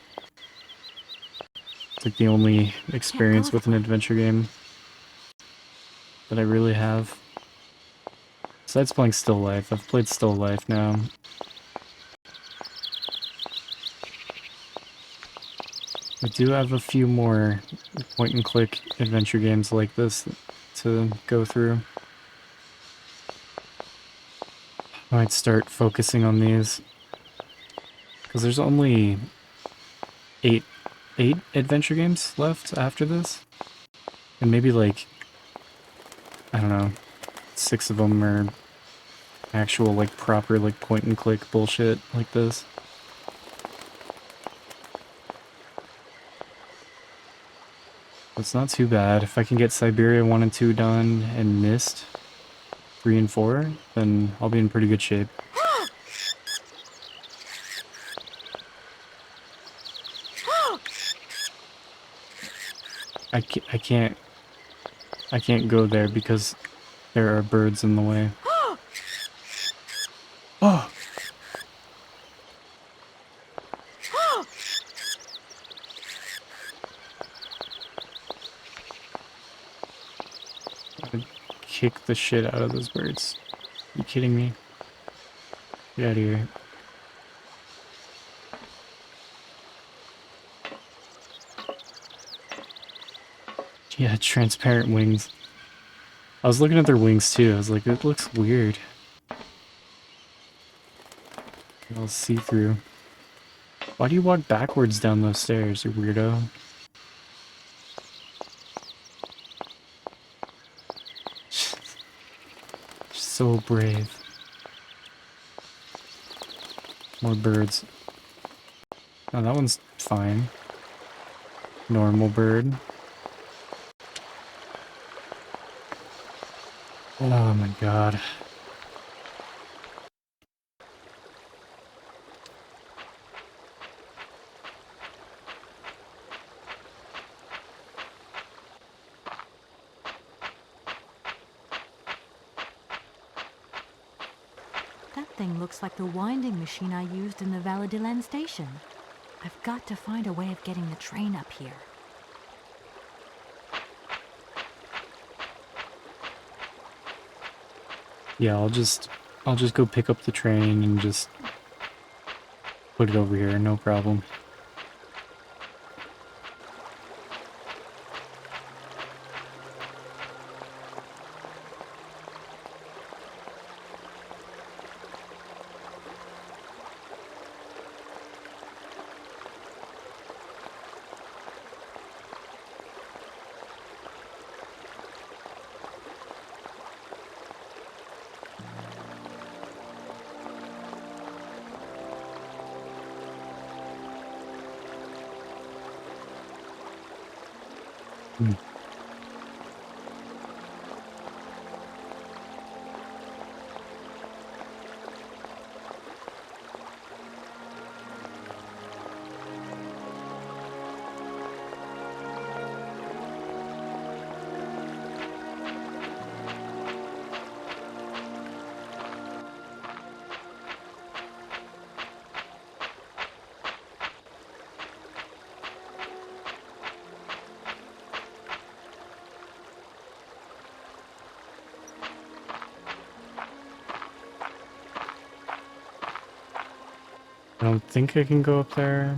It's like the only experience with an adventure game that I really have. Besides playing Still Life, I've played Still Life now. I do have a few more point-and-click adventure games like this to go through. I might start focusing on these. Because there's only eight adventure games left after this. And maybe like, I don't know, 6 of them are actual like proper like point-and-click bullshit like this. It's not too bad. If I can get Syberia 1 and 2 done and Mist 3 and 4, then I'll be in pretty good shape. I can't go there because there are birds in the way. Oh! I'd kick the shit out of those birds. You kidding me? Get out of here. Yeah, transparent wings. I was looking at their wings too. I was like, it looks weird. All see-through. Why do you walk backwards down those stairs, you weirdo? So brave. More birds. Oh, that one's fine. Normal bird. Oh my god. thing looks like the winding machine I used in the Valladolid station. I've got to find a way of getting the train up here. Yeah, I'll just go pick up the train and just put it over here, no problem. I don't think I can go up there.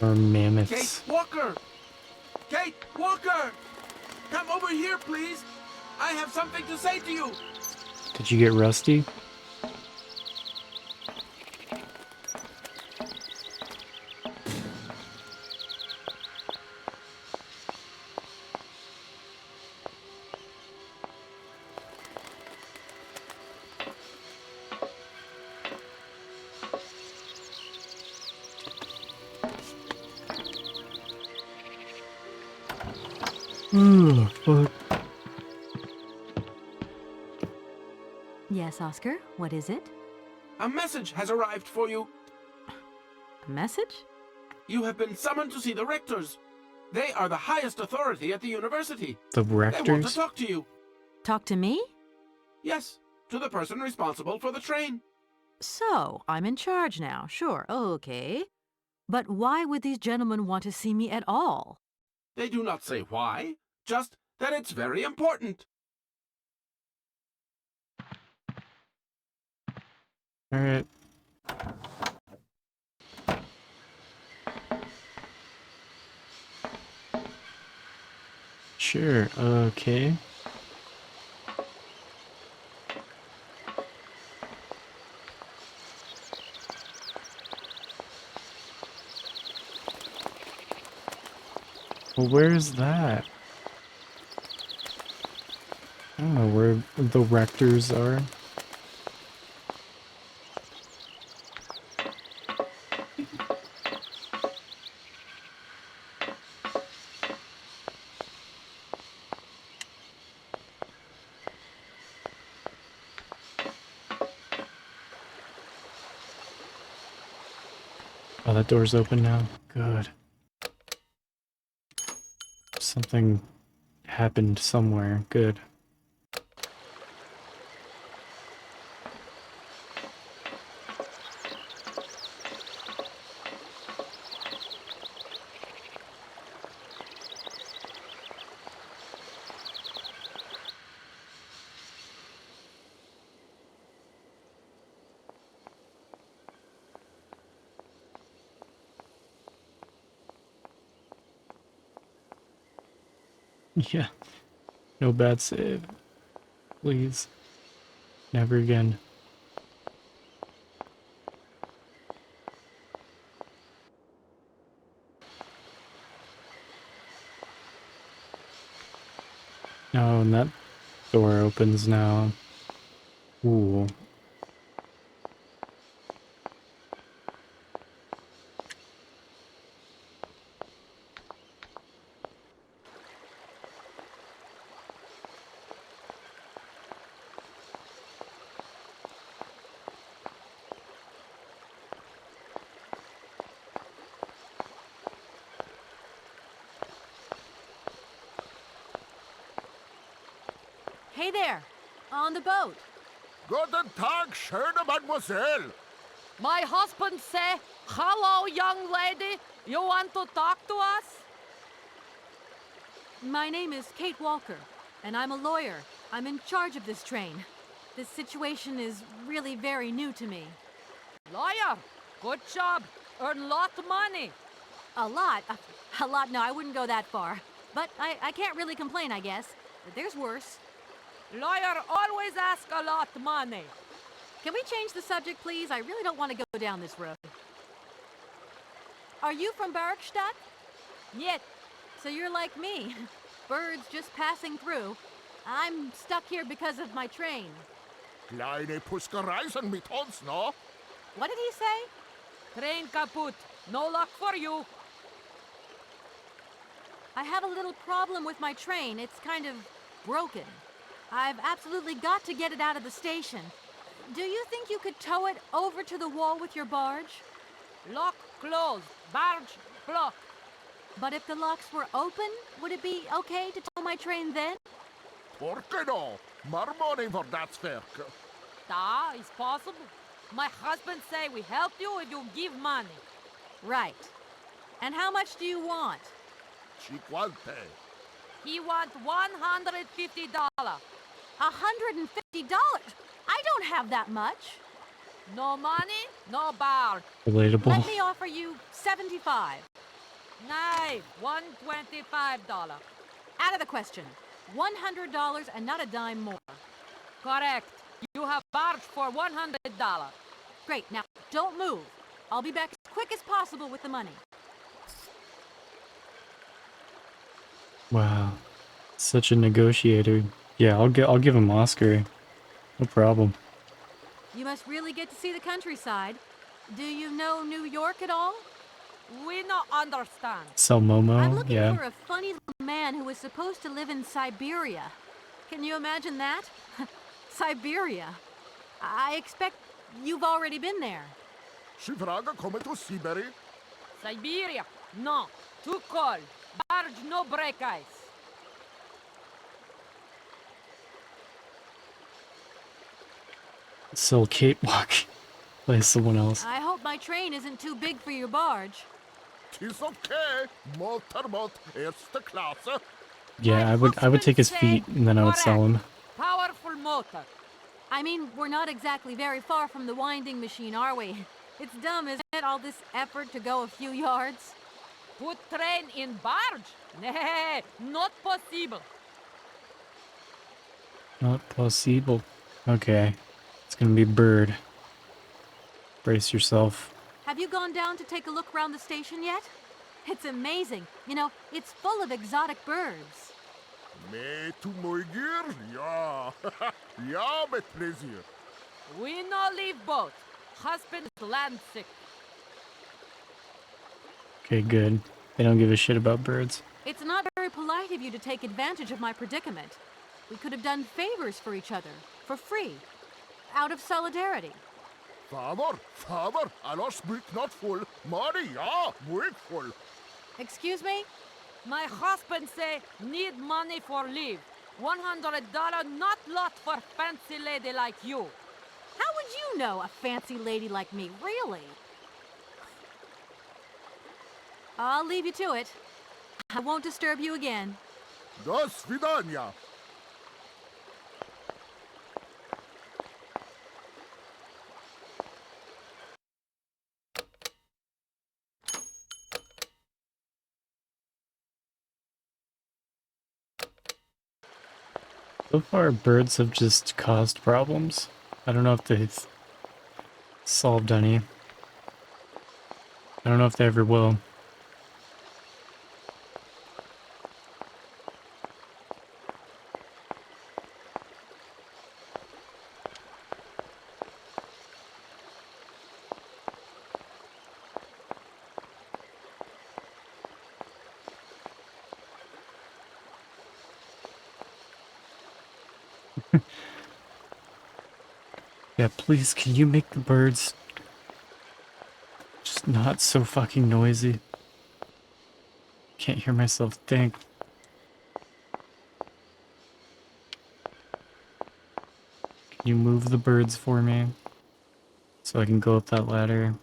Or mammoths. Kate Walker! Kate Walker! Come over here, please! I have something to say to you! Did you get rusty? Oh, fuck. Yes, Oscar, what is it? A message has arrived for you. A message? You have been summoned to see the rectors. They are the highest authority at the university. The They want to rectors? talk to you. Talk to me? Yes, to the person responsible for the train. So, I'm in charge now, sure, okay. But why would these gentlemen want to see me at all? They do not say why, just that it's very important. Alright. Sure, okay. Well, where's that? I don't know where the rectors are. Oh, that door's open now. Good. Something happened somewhere. Good. Yeah. No bad save. Please. Never again. Oh, and that door opens now. Ooh. Hey there, on the boat. Guten Tag, schöne Mademoiselle. My husband say, hello, young lady. You want to talk to us? My name is Kate Walker, and I'm a lawyer. I'm in charge of this train. This situation is really very new to me. Lawyer, good job. Earn lot of money. A lot? A lot? No, I wouldn't go that far. But I can't really complain, I guess. There's worse. Lawyer always ask a lot of money. Can we change the subject, please? I really don't want to go down this road. Are you from Bergstadt? Yet. So you're like me. Birds just passing through. I'm stuck here because of my train. Kleine Puskereisen mit uns, no? What did he say? Train kaput. No luck for you. I have a little problem with my train. It's kind of broken. I've absolutely got to get it out of the station. Do you think you could tow it over to the wall with your barge? Lock closed. Barge blocked. But if the locks were open, would it be okay to tow my train then? Por que no? More money for that werk. Da, is possible. My husband say we help you if you give money. Right. And how much do you want? Cinquante. He want $150. $150? I don't have that much. No money, no barge. Relatable. Let me offer you $75. Nay, $125. Out of the question. $100 and not a dime more. Correct. You have barge for $100. Great. Now, don't move. I'll be back as quick as possible with the money. Wow. Such a negotiator. Yeah, I'll give him Oscar. No problem. You must really get to see the countryside. Do you know New York at all? We not understand. Sell Momo, I'm looking yeah. for a funny little man who was supposed to live in Syberia. Can you imagine that? Syberia. I expect you've already been there. Sie vragen komen to Syberia? Syberia? No. Too cold. Barge no break ice. Sell Catewalk. Play someone else. I hope my train isn't too big for your barge. Tis okay. Motorboat, erste Klasse. Yeah, I would take his feet and then I would sell him. Powerful motor. I mean, we're not exactly very far from the winding machine, are we? It's dumb, isn't it, all this effort to go a few yards? Put train in barge? Nay, not possible. Not possible. Okay. It's gonna be bird. Brace yourself. Have you gone down to take a look around the station yet? It's amazing. You know, it's full of exotic birds. Me to my gear? Ja. Ja, met plezier. We no leave boat. Husband is land sick. Okay, good. They don't give a shit about birds. It's not very polite of you to take advantage of my predicament. We could have done favors for each other, for free, out of solidarity. Father, Allah speak not full. Money, ja, muy full. Excuse me? My husband say need money for leave. $100 not lot for fancy lady like you. How would you know a fancy lady like me, really? I'll leave you to it. I won't disturb you again. До свидания. So far, birds have just caused problems. I don't know if they've solved any. I don't know if they ever will. Yeah, please, can you make the birds just not so fucking noisy? Can't hear myself think. Can you move the birds for me so I can go up that ladder?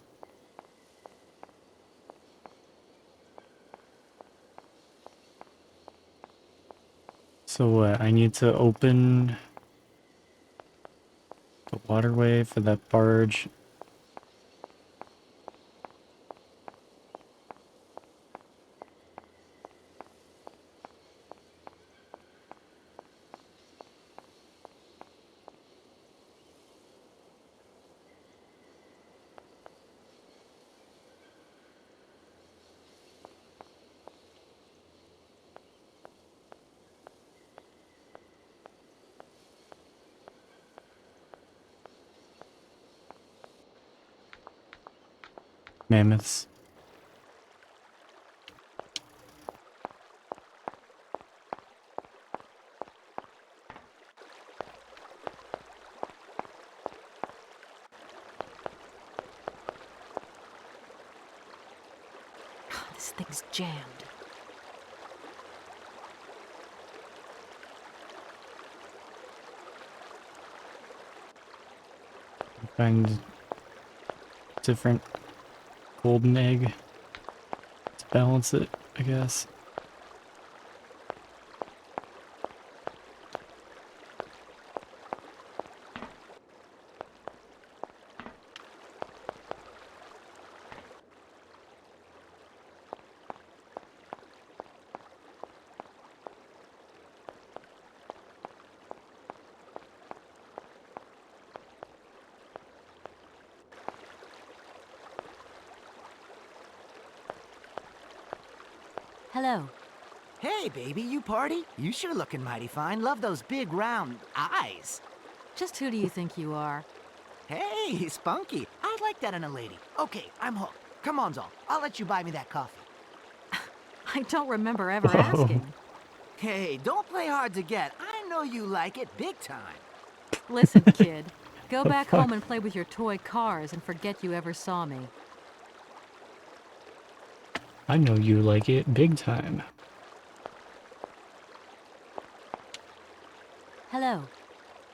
So what? I need to open the waterway for that barge. Mammoths. This thing's jammed. Find different golden egg to balance it, I guess. Hello. Hey, baby, you party? You sure looking mighty fine. Love those big, round eyes. Just who do you think you are? Hey, spunky. I'd like that in a lady. Okay, I'm hooked. Come on, Zol. I'll let you buy me that coffee. I don't remember ever asking. Hey, don't play hard to get. I know you like it big time. Listen, kid. Go back home and play with your toy cars and forget you ever saw me. I know you like it big time. Hello.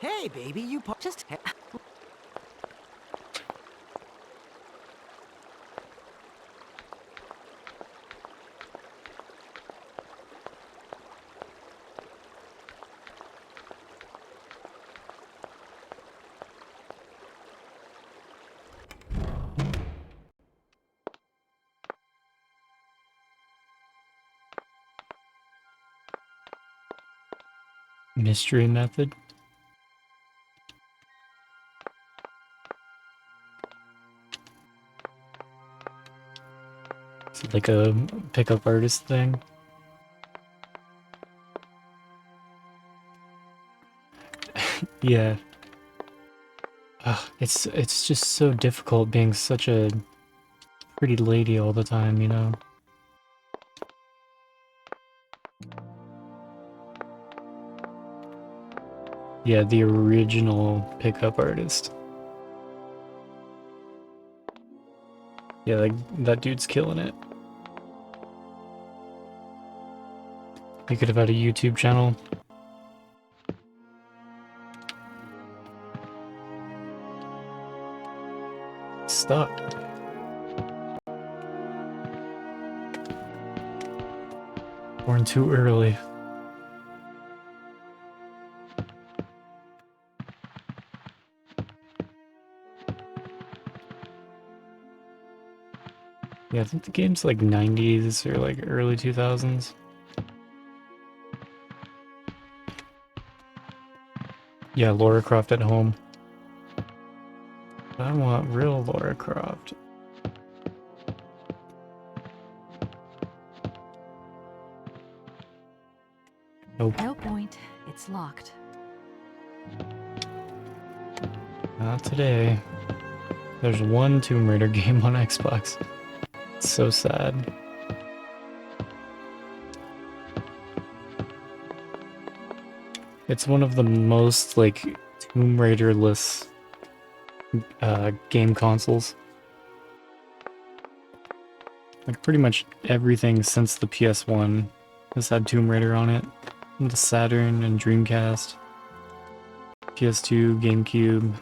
Hey, baby, you just... Mystery method. Is it like a pickup artist thing? Yeah. Ugh, it's just so difficult being such a pretty lady all the time, you know? Yeah, the original pickup artist. Yeah, like, that dude's killing it. He could have had a YouTube channel. Stop. Born too early. Yeah, I think the game's like 90s or like early 2000s. Yeah, Lara Croft at home. I want real Lara Croft. Nope. No point. It's locked. Not today. There's one Tomb Raider game on Xbox. It's so sad. It's one of the most, like, Tomb Raider-less game consoles. Like, pretty much everything since the PS1 has had Tomb Raider on it. And the Saturn and Dreamcast. PS2, GameCube.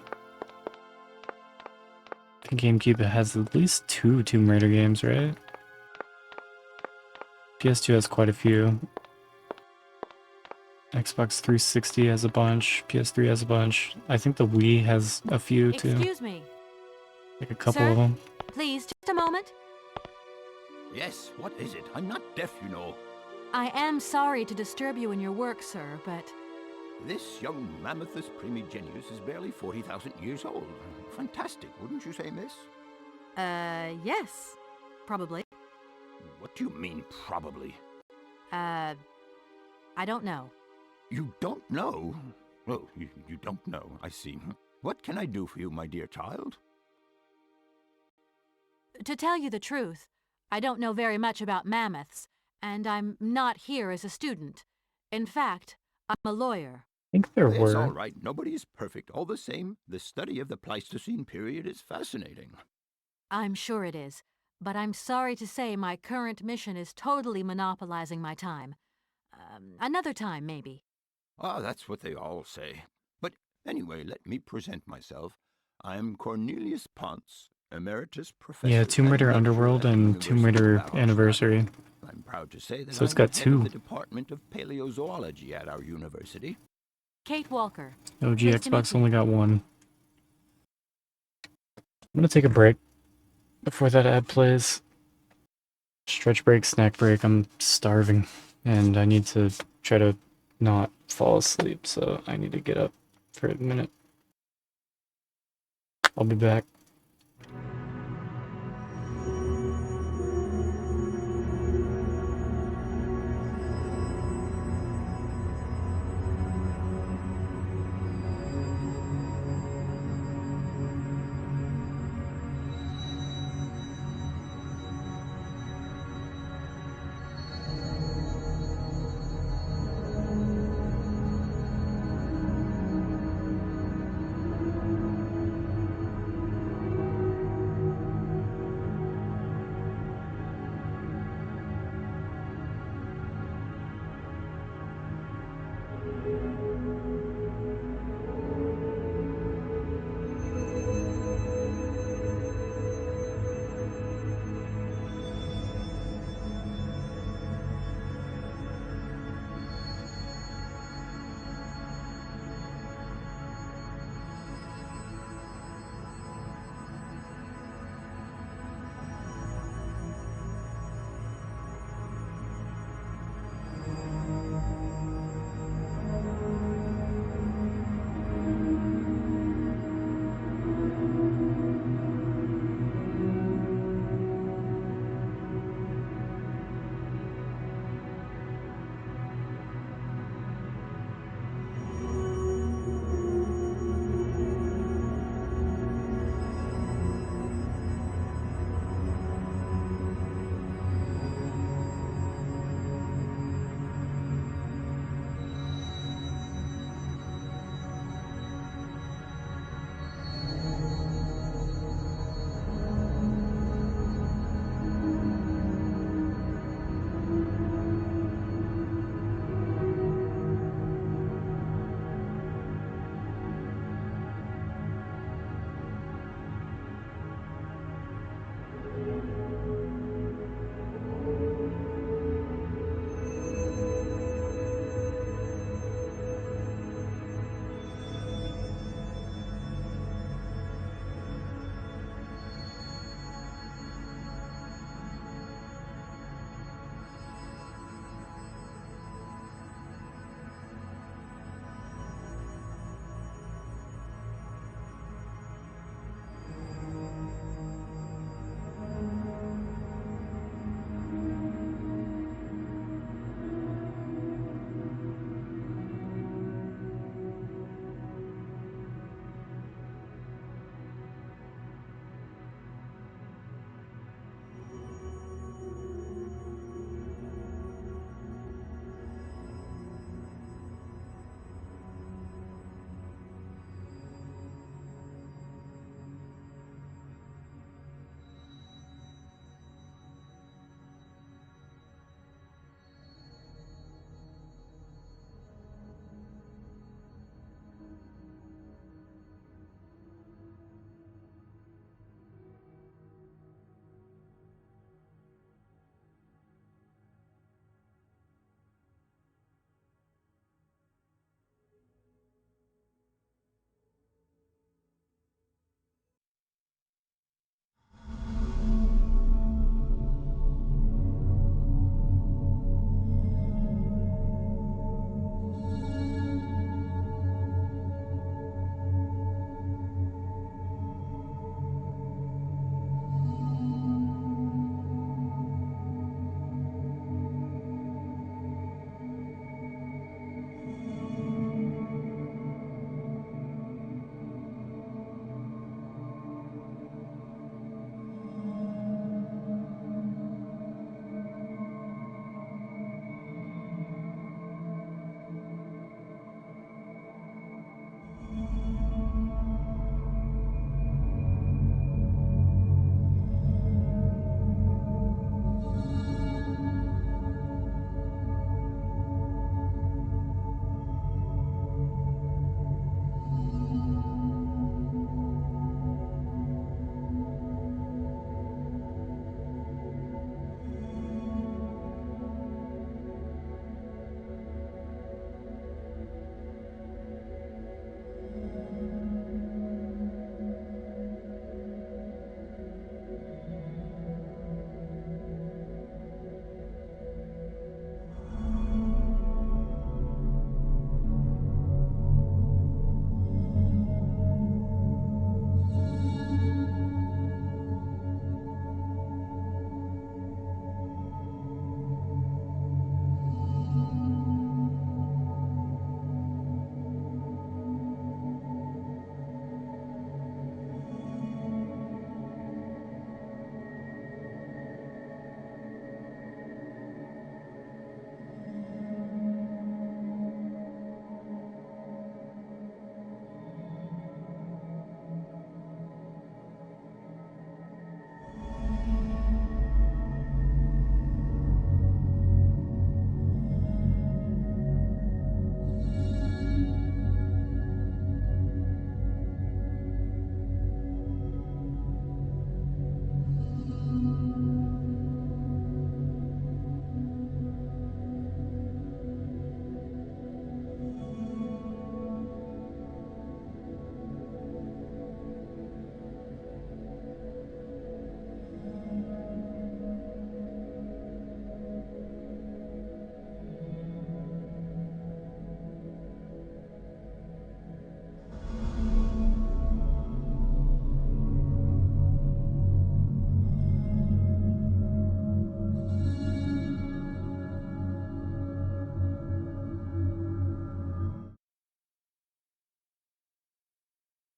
I think GameCube has at least 2 Tomb Raider games, right? PS2 has quite a few. Xbox 360 has a bunch, PS3 has a bunch. I think the Wii has a few too. Excuse me. Like a couple Sir, of them. please, just a moment. Yes, what is it? I'm not deaf, you know. I am sorry to disturb you in your work, sir, but... This young Mammothus primigenius is barely 40,000 years old. Fantastic, wouldn't you say, miss? Yes. Probably. What do you mean, probably? I don't know. You don't know? Oh, you don't know, I see. What can I do for you, my dear child? To tell you the truth, I don't know very much about mammoths, and I'm not here as a student. In fact, I'm a lawyer. I think there It's were. all right. Nobody is perfect. All the same, the study of the Pleistocene period is fascinating. I'm sure it is, but I'm sorry to say my current mission is totally monopolizing my time. Another time, maybe. Ah, that's what they all say. But anyway, let me present myself. I'm Cornelius Ponce, Emeritus Professor. Yeah, Tomb Raider Underworld and Tomb Raider Anniversary. I'm proud to say that So it's I'm got head 2. of the Department of Paleozoology at our university. Kate Walker. OG Nice to meet Xbox you. only got 1. I'm gonna take a break before that ad plays. Stretch break, snack break. I'm starving, and I need to try to not fall asleep, so I need to get up for a minute. I'll be back.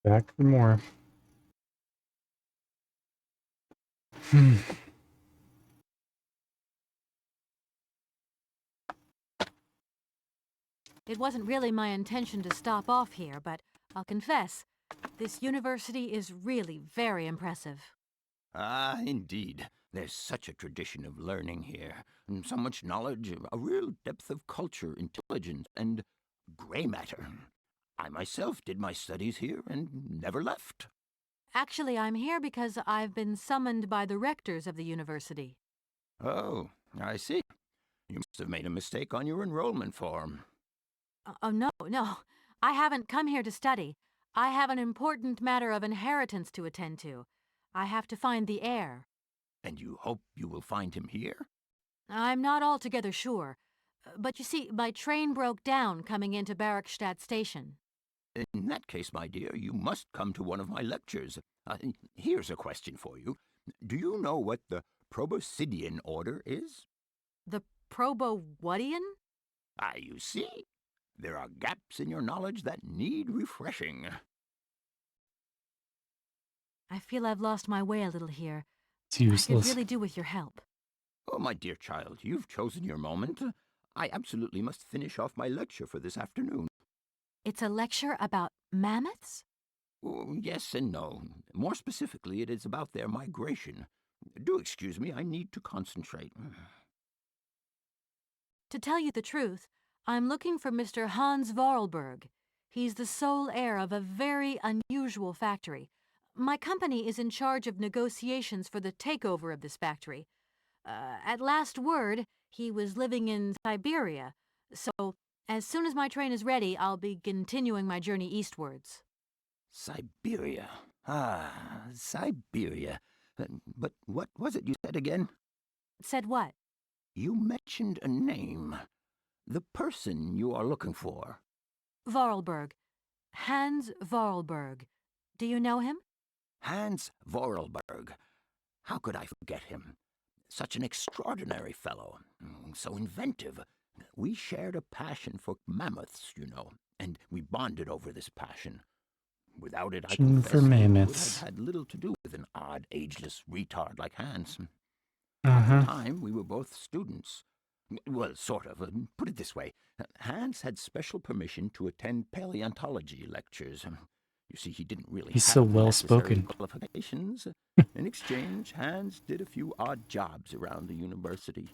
Back for more. Hmm. It wasn't really my intention to stop off here, but I'll confess, this university is really very impressive. Ah, indeed. There's such a tradition of learning here, and so much knowledge, a real depth of culture, intelligence, and gray matter. I myself did my studies here and never left. Actually, I'm here because I've been summoned by the rectors of the university. Oh, I see. You must have made a mistake on your enrollment form. Oh, no, no. I haven't come here to study. I have an important matter of inheritance to attend to. I have to find the heir. And you hope you will find him here? I'm not altogether sure. But you see, my train broke down coming into Barrackstadt station. In that case, my dear, you must come to one of my lectures. Here's a question for you. Do you know what the Proboscidean order is? The Probowhatian? Ah, you see? There are gaps in your knowledge that need refreshing. I feel I've lost my way a little here. It's I could useless. really do with your help. Oh, my dear child, you've chosen your moment. I absolutely must finish off my lecture for this afternoon. It's a lecture about mammoths? Oh, yes and no. More specifically, it is about their migration. Do excuse me, I need to concentrate. To tell you the truth, I'm looking for Mr. Hans Vorarlberg. He's the sole heir of a very unusual factory. My company is in charge of negotiations for the takeover of this factory. At last word, he was living in Syberia, so as soon as my train is ready, I'll be continuing my journey eastwards. Syberia. Ah, Syberia. But what was it you said again? Said what? You mentioned a name. The person you are looking for. Vorarlberg. Hans Vorarlberg. Do you know him? Hans Vorarlberg. How could I forget him? Such an extraordinary fellow. So inventive. We shared a passion for mammoths, you know, and we bonded over this passion. Without it, I confess, For we would mammoths. have had little to do with an odd, ageless retard like Hans. Uh At the huh. time, we were both students. Well, sort of. Put it this way. Hans had special permission to attend paleontology lectures. You see, he didn't really He's have so the well necessary spoken. qualifications. In exchange, Hans did a few odd jobs around the university.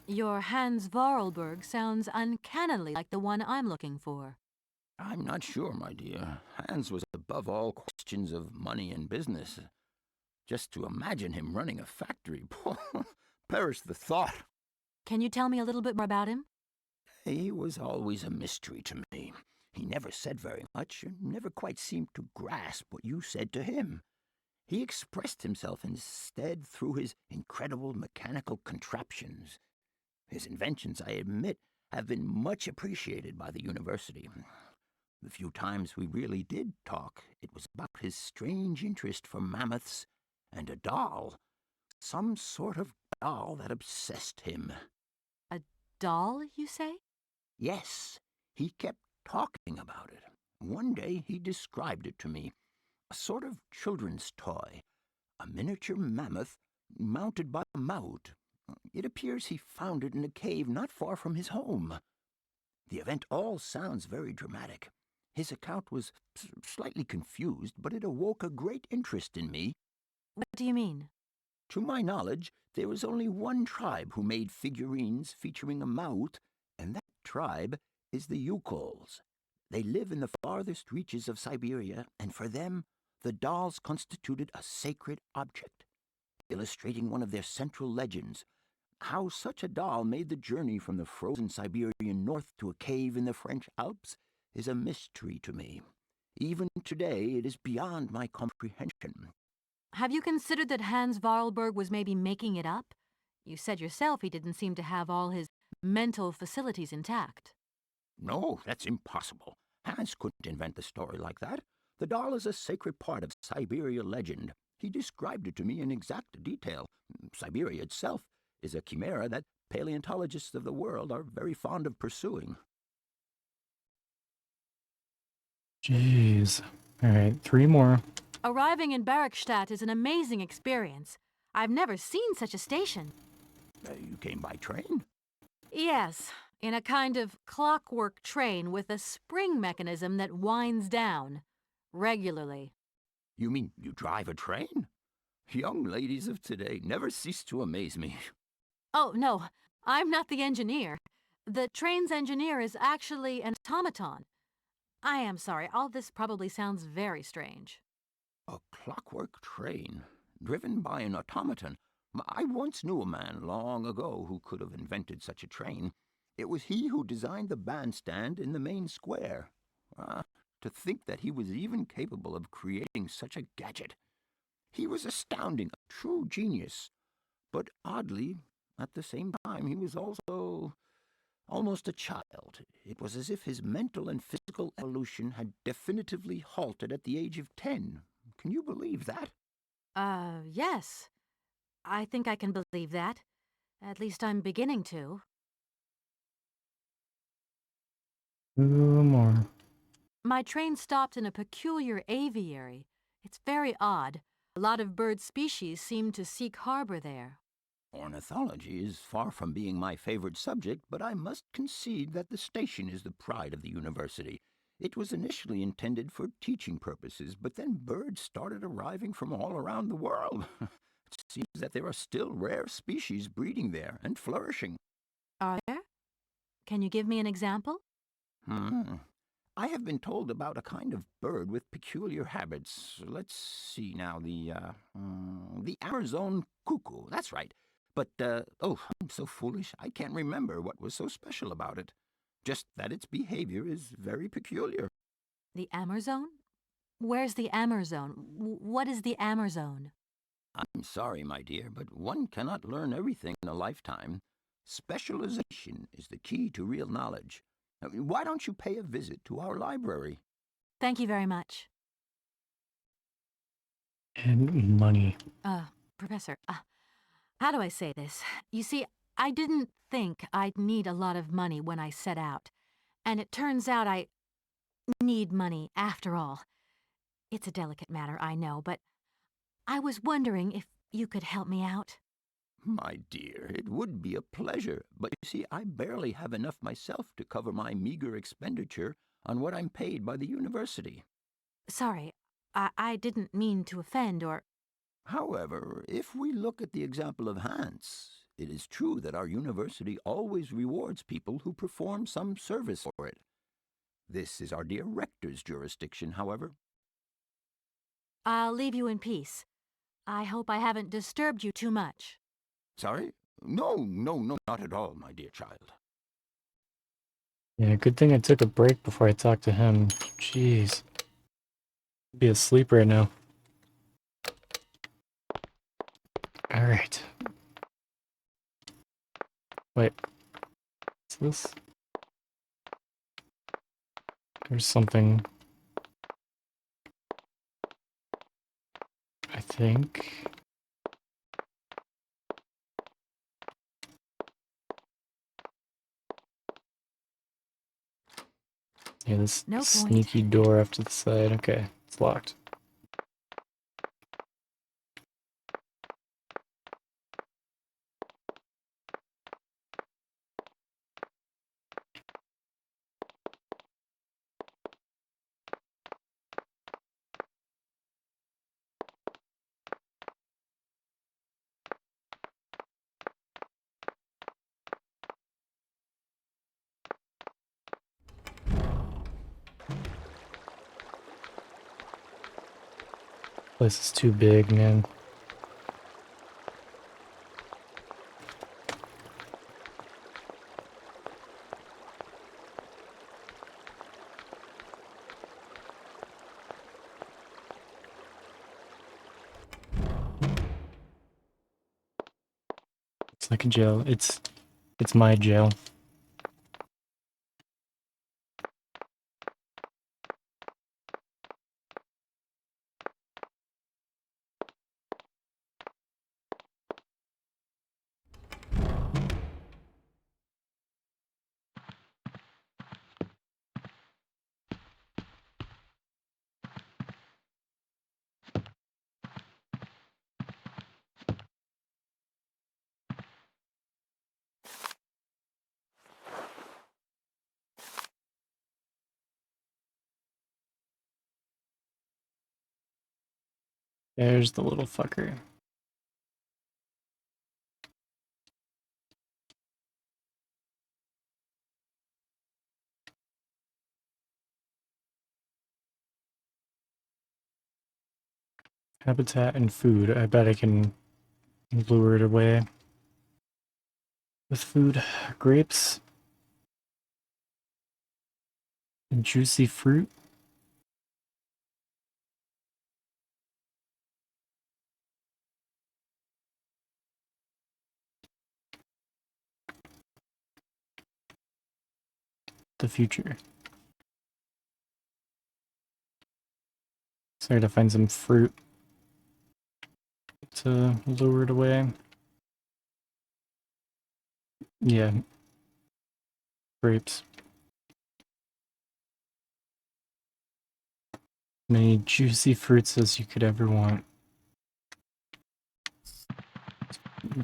Your Hans Vorarlberg sounds uncannily like the one I'm looking for. I'm not sure, my dear. Hans was above all questions of money and business. Just to imagine him running a factory, perish the thought. Can you tell me a little bit more about him? He was always a mystery to me. He never said very much, and never quite seemed to grasp what you said to him. He expressed himself instead through his incredible mechanical contraptions. His inventions, I admit, have been much appreciated by the university. The few times we really did talk, it was about his strange interest for mammoths and a doll. Some sort of doll that obsessed him. A doll, you say? Yes, he kept talking about it. One day he described it to me. A sort of children's toy. A miniature mammoth mounted by a mount. It appears he found it in a cave not far from his home. The event all sounds very dramatic. His account was slightly confused, but it awoke a great interest in me. What do you mean? To my knowledge, there is only one tribe who made figurines featuring a mouth, and that tribe is the Yukols. They live in the farthest reaches of Syberia, and for them, the dolls constituted a sacred object, illustrating one of their central legends. How such a doll made the journey from the frozen Siberian north to a cave in the French Alps is a mystery to me. Even today, it is beyond my comprehension. Have you considered that Hans Vorarlberg was maybe making it up? You said yourself he didn't seem to have all his mental facilities intact. No, that's impossible. Hans couldn't invent the story like that. The doll is a sacred part of Syberia legend. He described it to me in exact detail. Syberia itself is a chimera that paleontologists of the world are very fond of pursuing. Jeez. Alright, 3 more. Arriving in Bergstadt is an amazing experience. I've never seen such a station. You came by train? Yes, in a kind of clockwork train with a spring mechanism that winds down regularly. You mean you drive a train? Young ladies of today never cease to amaze me. Oh, no, I'm not the engineer. The train's engineer is actually an automaton. I am sorry, all this probably sounds very strange. A clockwork train, driven by an automaton. I once knew a man long ago who could have invented such a train. It was he who designed the bandstand in the main square. Ah, to think that he was even capable of creating such a gadget. He was astounding, a true genius. But oddly, at the same time, he was also almost a child. It was as if his mental and physical evolution had definitively halted at the age of 10. Can you believe that? Yes. I think I can believe that. At least I'm beginning to. 2 more. My train stopped in a peculiar aviary. It's very odd. A lot of bird species seem to seek harbor there. Ornithology is far from being my favorite subject, but I must concede that the station is the pride of the university. It was initially intended for teaching purposes, but then birds started arriving from all around the world. It seems that there are still rare species breeding there and flourishing. Are there? Can you give me an example? I have been told about a kind of bird with peculiar habits. Let's see now, the Amazon cuckoo, that's right. But, oh, I'm so foolish, I can't remember what was so special about it. Just that its behavior is very peculiar. The Amazon? Where's the Amazon? What is the Amazon? I'm sorry, my dear, but one cannot learn everything in a lifetime. Specialization is the key to real knowledge. Why don't you pay a visit to our library? Thank you very much. And money. Professor, how do I say this? You see, I didn't think I'd need a lot of money when I set out. And it turns out I need money after all. It's a delicate matter, I know, but I was wondering if you could help me out. My dear, it would be a pleasure, but you see, I barely have enough myself to cover my meager expenditure on what I'm paid by the university. Sorry, I didn't mean to offend or... However, if we look at the example of Hans, it is true that our university always rewards people who perform some service for it. This is our dear rector's jurisdiction, however. I'll leave you in peace. I hope I haven't disturbed you too much. Sorry? No, not at all, my dear child. Yeah, good thing I took a break before I talked to him. Jeez. I'd be asleep right now. Alright. Wait. What's this? There's something. I think. Yeah, this No point. sneaky door off to the side. Okay, it's locked. Place is too big, man. It's like a jail. It's my jail. There's the little fucker. Habitat and food. I bet I can lure it away with food. Grapes and juicy fruit. The future. So I gotta find some fruit to lure it away. Yeah. Grapes. Many juicy fruits as you could ever want.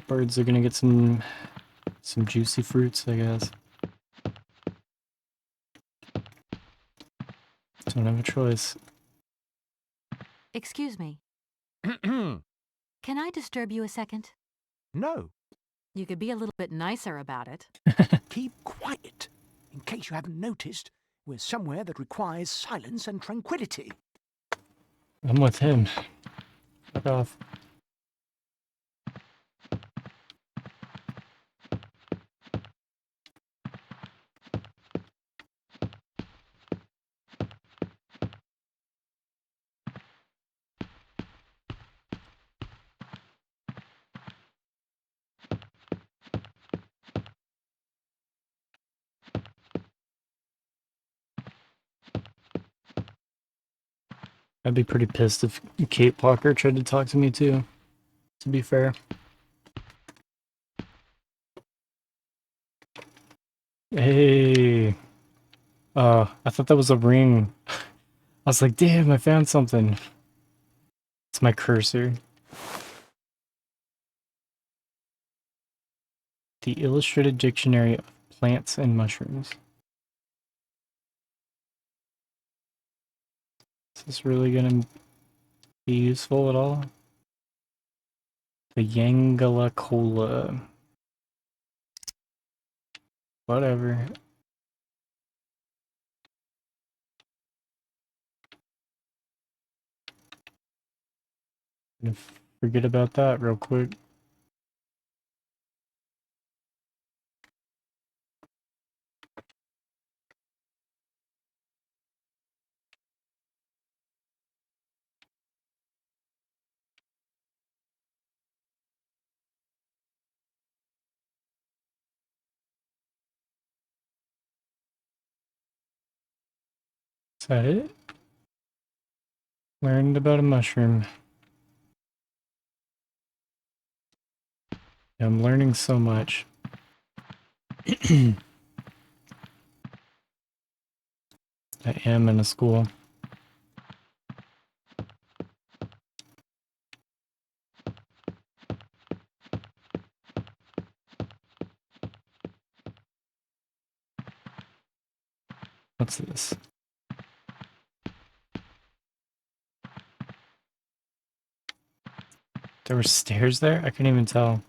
Birds are gonna get some juicy fruits, I guess. Don't have a choice. Excuse me. Can I disturb you a second? No. You could be a little bit nicer about it. Keep quiet. In case you haven't noticed, we're somewhere that requires silence and tranquility. I'm with him. Fuck off. I'd be pretty pissed if Kate Parker tried to talk to me too, to be fair. Hey. I thought that was a ring. I was like, damn, I found something. It's my cursor. The Illustrated Dictionary of Plants and Mushrooms. Is this really gonna be useful at all? The Yangala Cola. Whatever. Forget about that real quick. Is that it? Learned about a mushroom. I'm learning so much. I am in a school. What's this? There were stairs there? I couldn't even tell.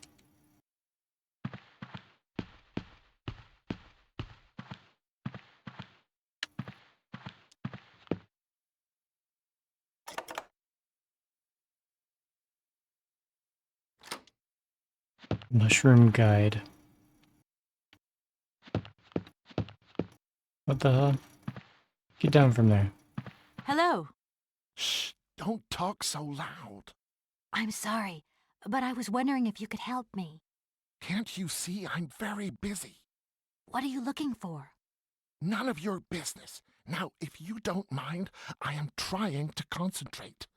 Mushroom guide. What the hell? Get down from there. Hello. Shh, don't talk so loud. I'm sorry, but I was wondering if you could help me. Can't you see I'm very busy? What are you looking for? None of your business. Now, if you don't mind, I am trying to concentrate.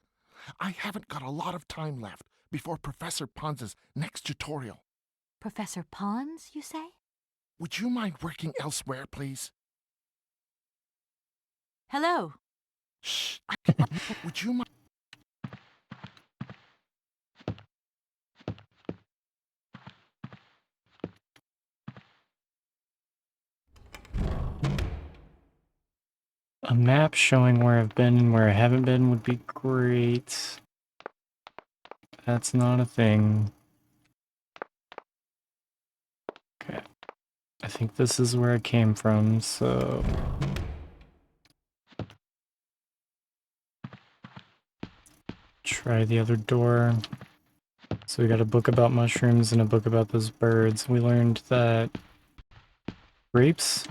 I haven't got a lot of time left before Professor Pons's next tutorial. Professor Pons, you say? Would you mind working elsewhere, please? Hello. Shh. Would you mind? A map showing where I've been and where I haven't been would be great. That's not a thing. Okay. I think this is where I came from, so... Try the other door. So we got a book about mushrooms and a book about those birds. We learned that grapes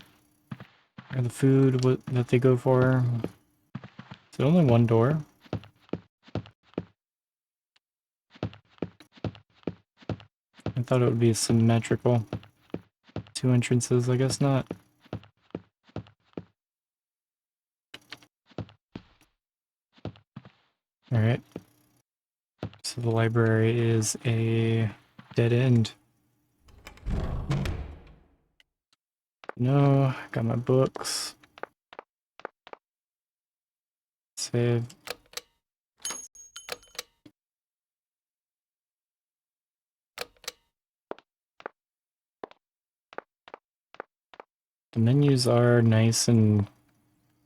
are the food that they go for. Is it only one door? I thought it would be symmetrical. Two entrances, I guess not. Alright. So the library is a dead end. No, got my books. Save. The menus are nice and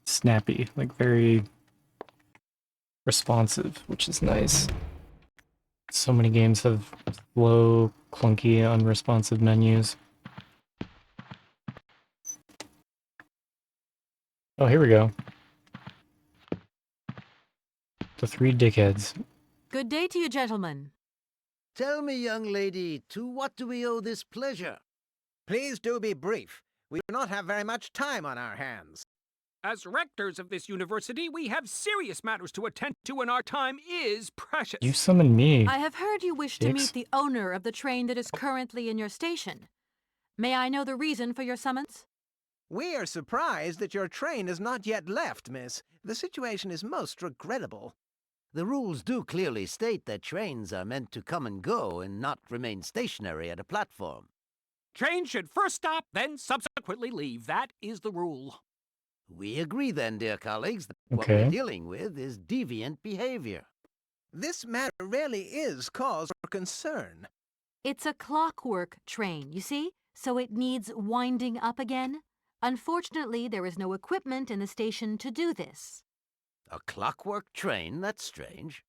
snappy, like very responsive, which is nice. So many games have slow, clunky, unresponsive menus. Oh, here we go. The three dickheads. Good day to you, gentlemen. Tell me, young lady, to what do we owe this pleasure? Please do be brief. We do not have very much time on our hands. As rectors of this university, we have serious matters to attend to, and our time is precious. You summoned me. I have heard you wish to meet the owner of the train that is currently in your station. May I know the reason for your summons? We are surprised that your train has not yet left, miss. The situation is most regrettable. The rules do clearly state that trains are meant to come and go and not remain stationary at a platform. Trains should first stop, then subsequently leave. That is the rule. We agree then, dear colleagues, that what we're dealing with is deviant behavior. This matter really is cause for concern. It's a clockwork train, you see? So it needs winding up again. Unfortunately, there is no equipment in the station to do this. A clockwork train? That's strange.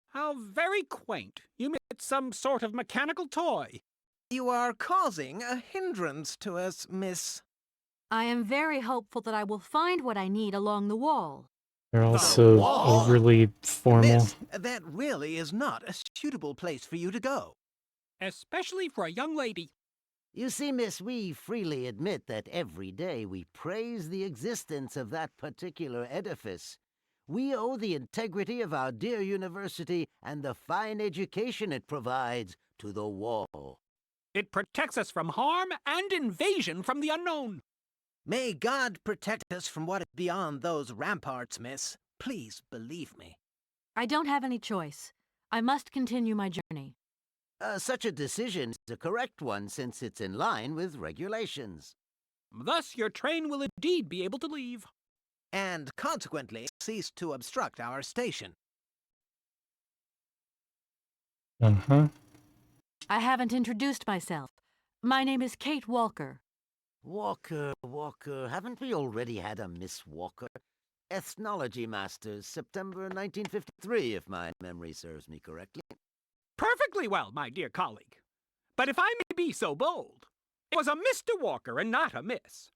How very quaint. You mean it's some sort of mechanical toy? You are causing a hindrance to us, miss. I am very hopeful that I will find what I need along the wall. They're also overly formal. Miss, that really is not a suitable place for you to go. Especially for a young lady. You see, miss, we freely admit that every day we praise the existence of that particular edifice. We owe the integrity of our dear university and the fine education it provides to the wall. It protects us from harm and invasion from the unknown. May God protect us from what is beyond those ramparts, miss. Please believe me. I don't have any choice. I must continue my journey. Such a decision is a correct one since it's in line with regulations. Thus, your train will indeed be able to leave. And consequently cease to obstruct our station. Uh-huh. I haven't introduced myself. My name is Kate Walker. Walker, haven't we already had a Miss Walker? Ethnology Masters, September 1953, if my memory serves me correctly. Perfectly well, my dear colleague. But if I may be so bold, it was a Mr. Walker and not a Miss.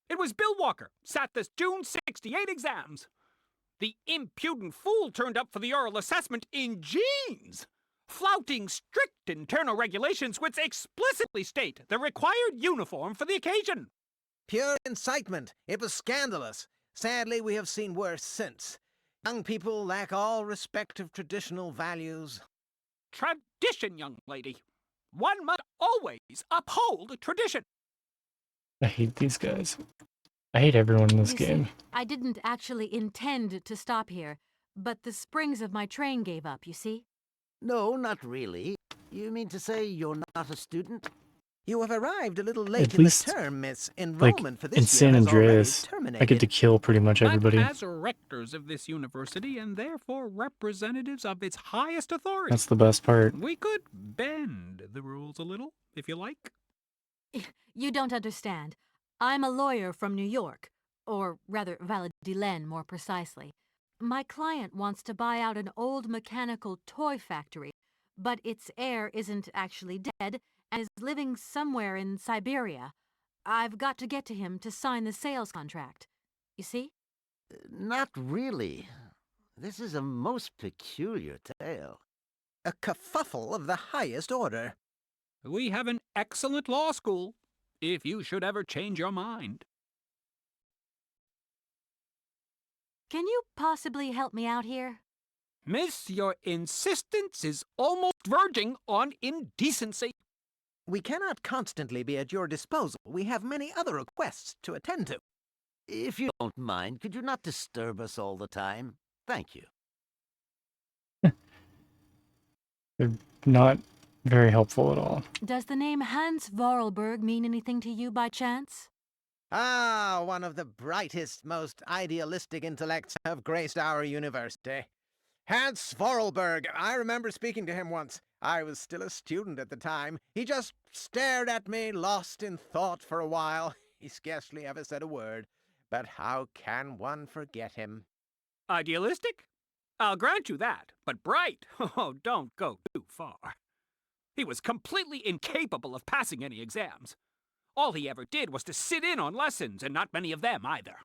It was Bill Walker, sat the June 68 exams. The impudent fool turned up for the oral assessment in jeans, flouting strict internal regulations which explicitly state the required uniform for the occasion. Pure incitement. It was scandalous. Sadly, we have seen worse since. Young people lack all respect of traditional values. Tradition, young lady. One must always uphold tradition. I hate these guys. I hate everyone in this You game. see, I didn't actually intend to stop here, but the springs of my train gave up, you see? No, not really. You mean to say you're not a student? You have arrived a little late At in least, the term, miss. like, Enrollment for this in year San has already Andreas, terminated. I get to kill pretty much everybody. But as rectors of this university and therefore representatives of its highest authority, That's the best part. we could bend the rules a little, if you like. You don't understand. I'm a lawyer from New York, or rather Valladolid more precisely. My client wants to buy out an old mechanical toy factory, but its heir isn't actually dead and is living somewhere in Syberia. I've got to get to him to sign the sales contract. You see? Not really. This is a most peculiar tale. A kerfuffle of the highest order. We have an excellent law school, if you should ever change your mind. Can you possibly help me out here? Miss, your insistence is almost verging on indecency. We cannot constantly be at your disposal. We have many other requests to attend to. If you don't mind, could you not disturb us all the time? Thank you. They're not very helpful at all. Does the name Hans Vorarlberg mean anything to you by chance? Ah, one of the brightest, most idealistic intellects have graced our university. Hans Vorarlberg. I remember speaking to him once. I was still a student at the time. He just stared at me, lost in thought for a while. He scarcely ever said a word. But how can one forget him? Idealistic? I'll grant you that, but bright? Oh, don't go too far. He was completely incapable of passing any exams. All he ever did was to sit in on lessons, and not many of them either.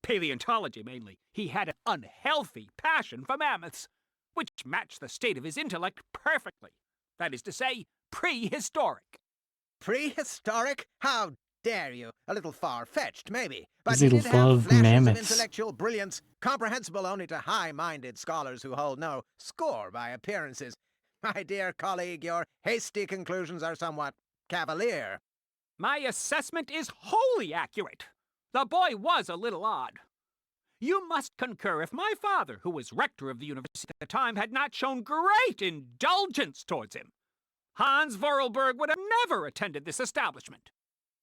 Paleontology, mainly. He had an unhealthy passion for mammoths, which matched the state of his intellect perfectly. That is to say, prehistoric. Prehistoric? How dare you? A little far-fetched, maybe. But Does he he did have love flashes mammoths? of intellectual brilliance, comprehensible only to high-minded scholars who hold no score by appearances. My dear colleague, your hasty conclusions are somewhat cavalier. My assessment is wholly accurate. The boy was a little odd. You must concur if my father, who was rector of the university at the time, had not shown great indulgence towards him. Hans Vorarlberg would have never attended this establishment.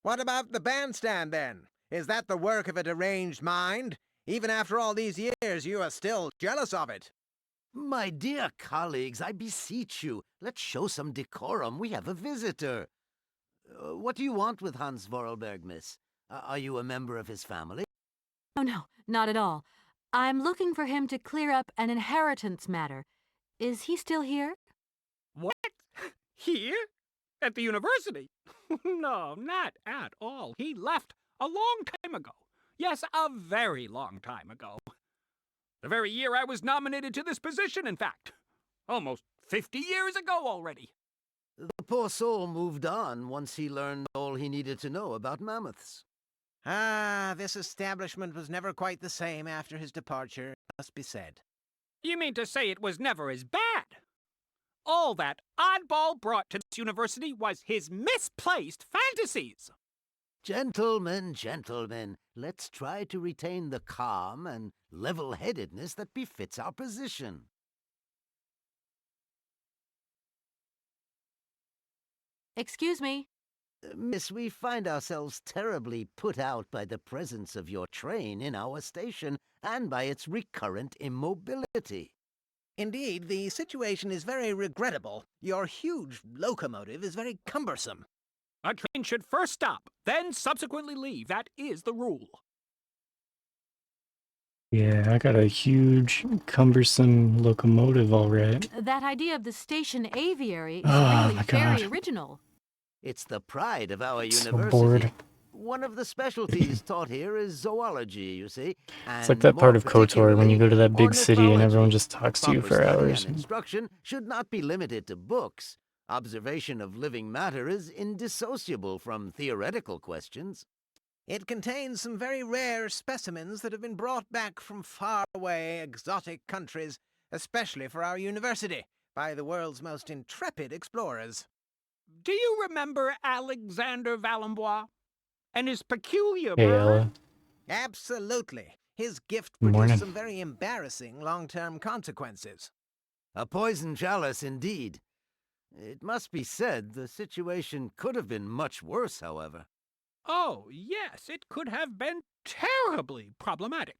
What about the bandstand, then? Is that the work of a deranged mind? Even after all these years, you are still jealous of it. My dear colleagues, I beseech you, let's show some decorum. We have a visitor. What do you want with Hans Vorarlberg, miss? Are you a member of his family? Oh, no, not at all. I'm looking for him to clear up an inheritance matter. Is he still here? What? Here? At the university? No, not at all. He left a long time ago. Yes, a very long time ago. The very year I was nominated to this position, in fact. Almost 50 years ago already. The poor soul moved on once he learned all he needed to know about mammoths. Ah, this establishment was never quite the same after his departure, must be said. You mean to say it was never as bad? All that oddball brought to this university was his misplaced fantasies. Gentlemen, gentlemen, let's try to retain the calm and level-headedness that befits our position. Excuse me. Miss, we find ourselves terribly put out by the presence of your train in our station and by its recurrent immobility. Indeed, the situation is very regrettable. Your huge locomotive is very cumbersome. A train should first stop, then subsequently leave. That is the rule. Yeah, I got a huge, cumbersome locomotive, all right. That idea of the station aviary is Oh, really my very God. original. It's the pride of our So university. bored. One of the specialties taught here is zoology, you see. It's like that part of KOTOR when you go to that big city and everyone just talks to you Proper for study hours. and instruction should not be limited to books. Observation of living matter is indissociable from theoretical questions. It contains some very rare specimens that have been brought back from faraway, exotic countries, especially for our university, by the world's most intrepid explorers. Do you remember Alexander Valenbois and his peculiar Hey, bird? Ella. Absolutely. His gift Good produced morning. some very embarrassing long-term consequences. A poison chalice, indeed. It must be said the situation could have been much worse, however. Oh, yes, it could have been terribly problematic.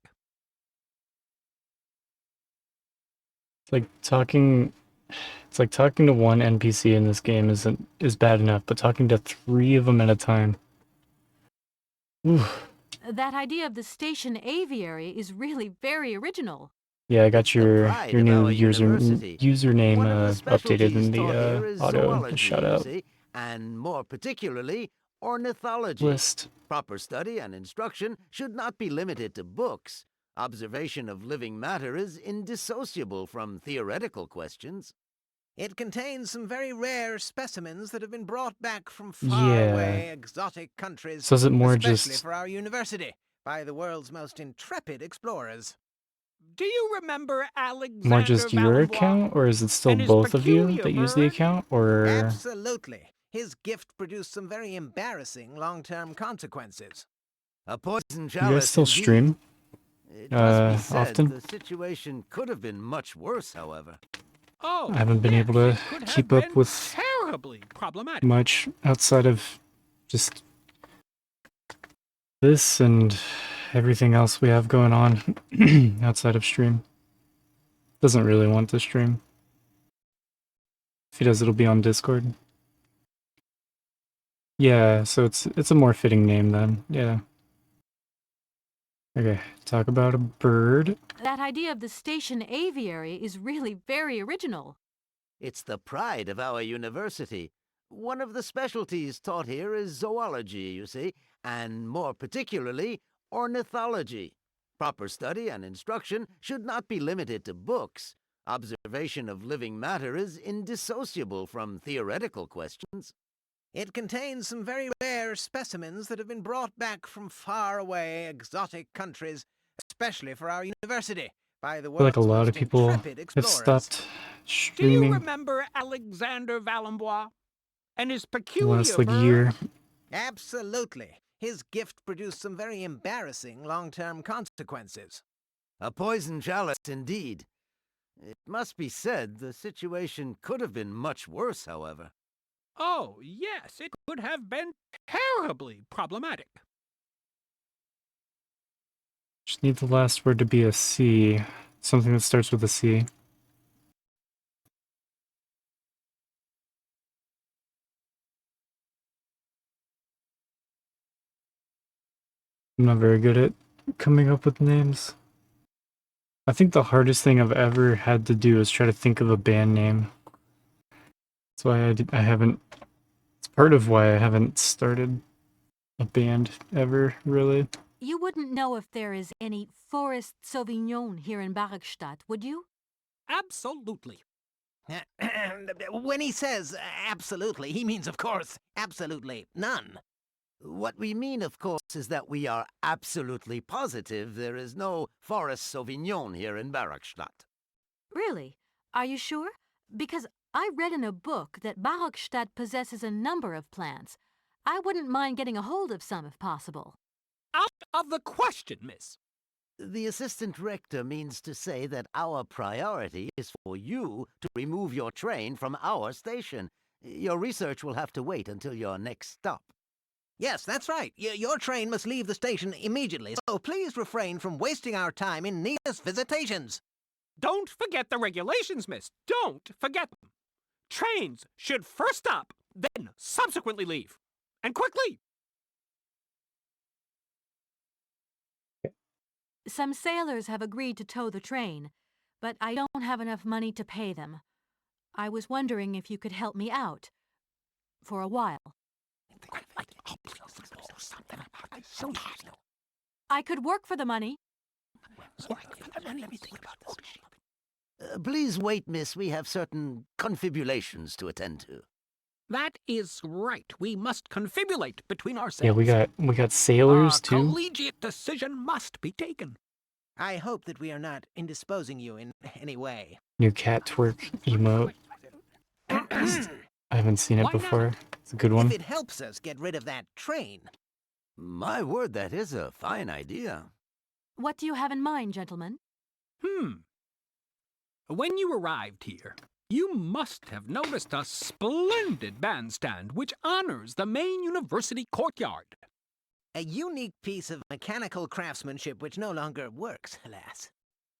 It's like talking to one NPC in this game is bad enough, but talking to 3 of them at a time. Oof. That idea of the station aviary is really very original. Yeah, I got The your pride your of new our university. username One of the updated specialties in taught the here is auto zoology, shout you out see, and more particularly, ornithology. list. Proper study and instruction should not be limited to books. Observation of living matter is indissociable from theoretical questions. It contains some very rare specimens that have been brought back from Yeah. faraway, exotic countries, So is it more especially just for our university, by the world's most intrepid explorers. Do you remember more Alexander just your Valenbois account, or is it still and his both of you peculiar that use the bird? account, or Absolutely. His gift produced some very embarrassing long-term consequences. A poison you guys chalice, still indeed. stream It must be said, often? the situation could have been much worse, however. Oh, I haven't been yes, able to it could keep have up been with terribly problematic. much outside of just this and everything else we have going on outside of stream. Doesn't really want to stream. If he does, it'll be on Discord. Yeah, so it's a more fitting name then. Yeah. Okay, talk about a bird. That idea of the station aviary is really very original. It's the pride of our university. One of the specialties taught here is zoology, you see, and more particularly, ornithology. Proper study and instruction should not be limited to books. Observation of living matter is indissociable from theoretical questions. It contains some very rare specimens that have been brought back from faraway, exotic countries, especially for our university, by the I feel like a world's lot most of people intrepid have explorers. stopped Do you streaming remember Alexander Valenbois and his the peculiar last like bird? year. Absolutely. His gift produced some very embarrassing long-term consequences. A poison chalice, indeed. It must be said, the situation could have been much worse, however. Oh, yes, it could have been terribly problematic. Just need the last word to be a C. Something that starts with a C. I'm not very good at coming up with names. I think the hardest thing I've ever had to do is try to think of a band name. That's why I haven't... It's part of why I haven't started a band ever, really. You wouldn't know if there is any Forest Sauvignon here in Barrackstadt, would you? Absolutely. When he says absolutely, he means, of course, absolutely none. What we mean, of course, is that we are absolutely positive there is no Forest Sauvignon here in Barrackstadt. Really? Are you sure? Because I read in a book that Barrackstadt possesses a number of plants. I wouldn't mind getting a hold of some if possible. Out of the question, miss. The assistant rector means to say that our priority is for you to remove your train from our station. Your research will have to wait until your next stop. Yes, that's right. Your train must leave the station immediately, so please refrain from wasting our time in needless visitations. Don't forget the regulations, miss. Don't forget them. Trains should first stop, then subsequently leave. And quickly! Some sailors have agreed to tow the train, but I don't have enough money to pay them. I was wondering if you could help me out. For a while. I could work for the money. Please wait, miss. We have certain confibulations to attend to. That is right. We must confibulate between ourselves. Yeah, we got sailors A too. collegiate decision must be taken. I hope that we are not indisposing you in any way. New cat twerk emote. I haven't seen it Why not? before. It's a good one. If it helps us get rid of that train. My word, that is a fine idea. What do you have in mind, gentlemen? When you arrived here, you must have noticed a splendid bandstand which honors the main university courtyard. A unique piece of mechanical craftsmanship which no longer works, alas.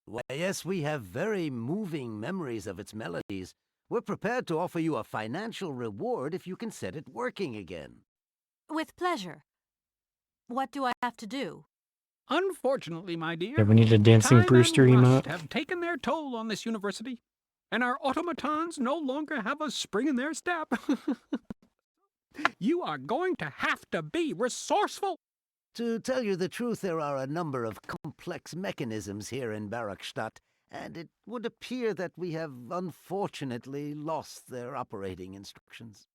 Why, yes, we have very moving memories of its melodies. We're prepared to offer you a financial reward if you can set it working again. With pleasure. What do I have to do? Unfortunately, my dear, Yeah, we need a dancing time Brewster and emote. rust have taken their toll on this university, and our automatons no longer have a spring in their step. You are going to have to be resourceful. To tell you the truth, there are a number of complex mechanisms here in Barakstadt, and it would appear that we have unfortunately lost their operating instructions.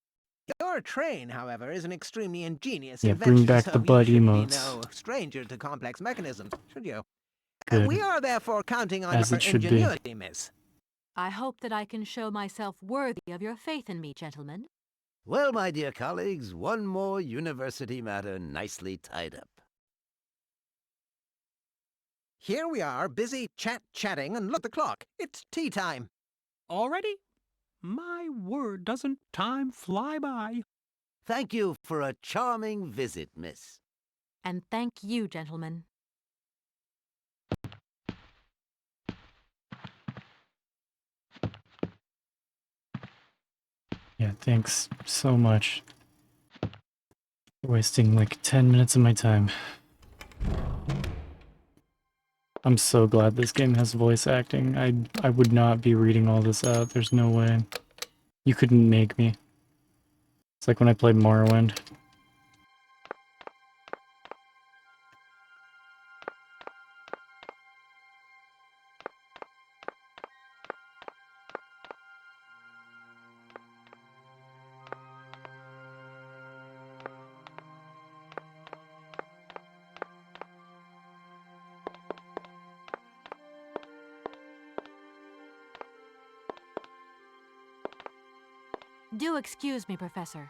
Your train, however, is an extremely ingenious Yeah, bring invention, back so the you butt should be emotes. no stranger to complex mechanisms, should you? Good. We are therefore counting on As your it should be. ingenuity, miss. I hope that I can show myself worthy of your faith in me, gentlemen. Well, my dear colleagues, one more university matter nicely tied up. Here we are, busy chatting, and look at the clock. It's tea time. Already? My word, doesn't time fly by? Thank you for a charming visit, miss. And thank you, gentlemen. Yeah, thanks so much. Wasting like 10 minutes of my time. I'm so glad this game has voice acting. I would not be reading all this out. There's no way. You couldn't make me. It's like when I played Morrowind. Do excuse me, Professor.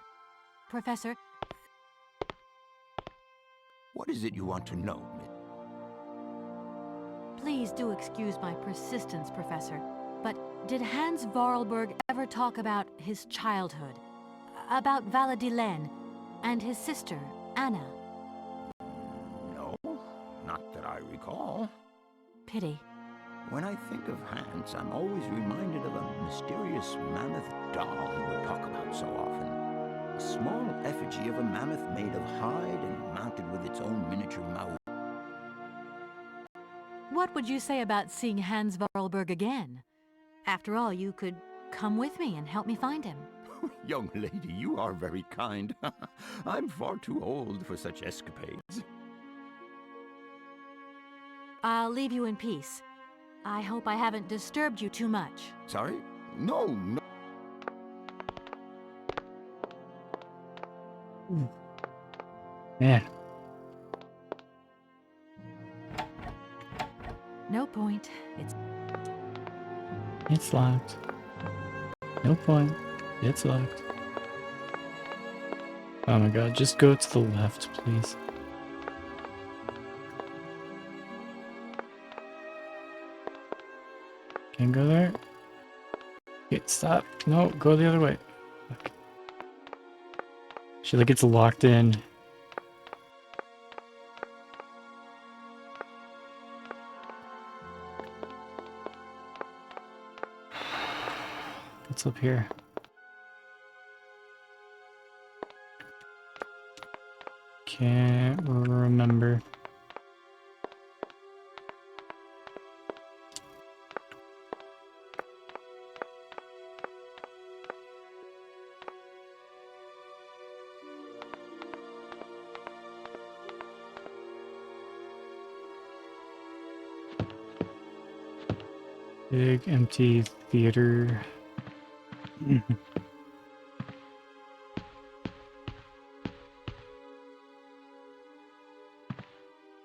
Professor, What is it you want to know, miss? please do excuse my persistence, Professor. But did Hans Vorarlberg ever talk about his childhood? About Valadilene and his sister, Anna? No, not that I recall. Pity. When I think of Hans, I'm always reminded of a mysterious mammoth doll he would talk about so often. A small effigy of a mammoth made of hide and mounted with its own miniature mouth. What would you say about seeing Hans Vorarlberg again? After all, you could come with me and help me find him. Young lady, you are very kind. I'm far too old for such escapades. I'll leave you in peace. I hope I haven't disturbed you too much. Sorry? No. Yeah. No point. It's locked. No point. It's locked. Oh my god, just go to the left, please. Can't go there. Okay, stop. No, go the other way. Fuck. She like gets locked in. What's up here? Can't remember. Big empty theater.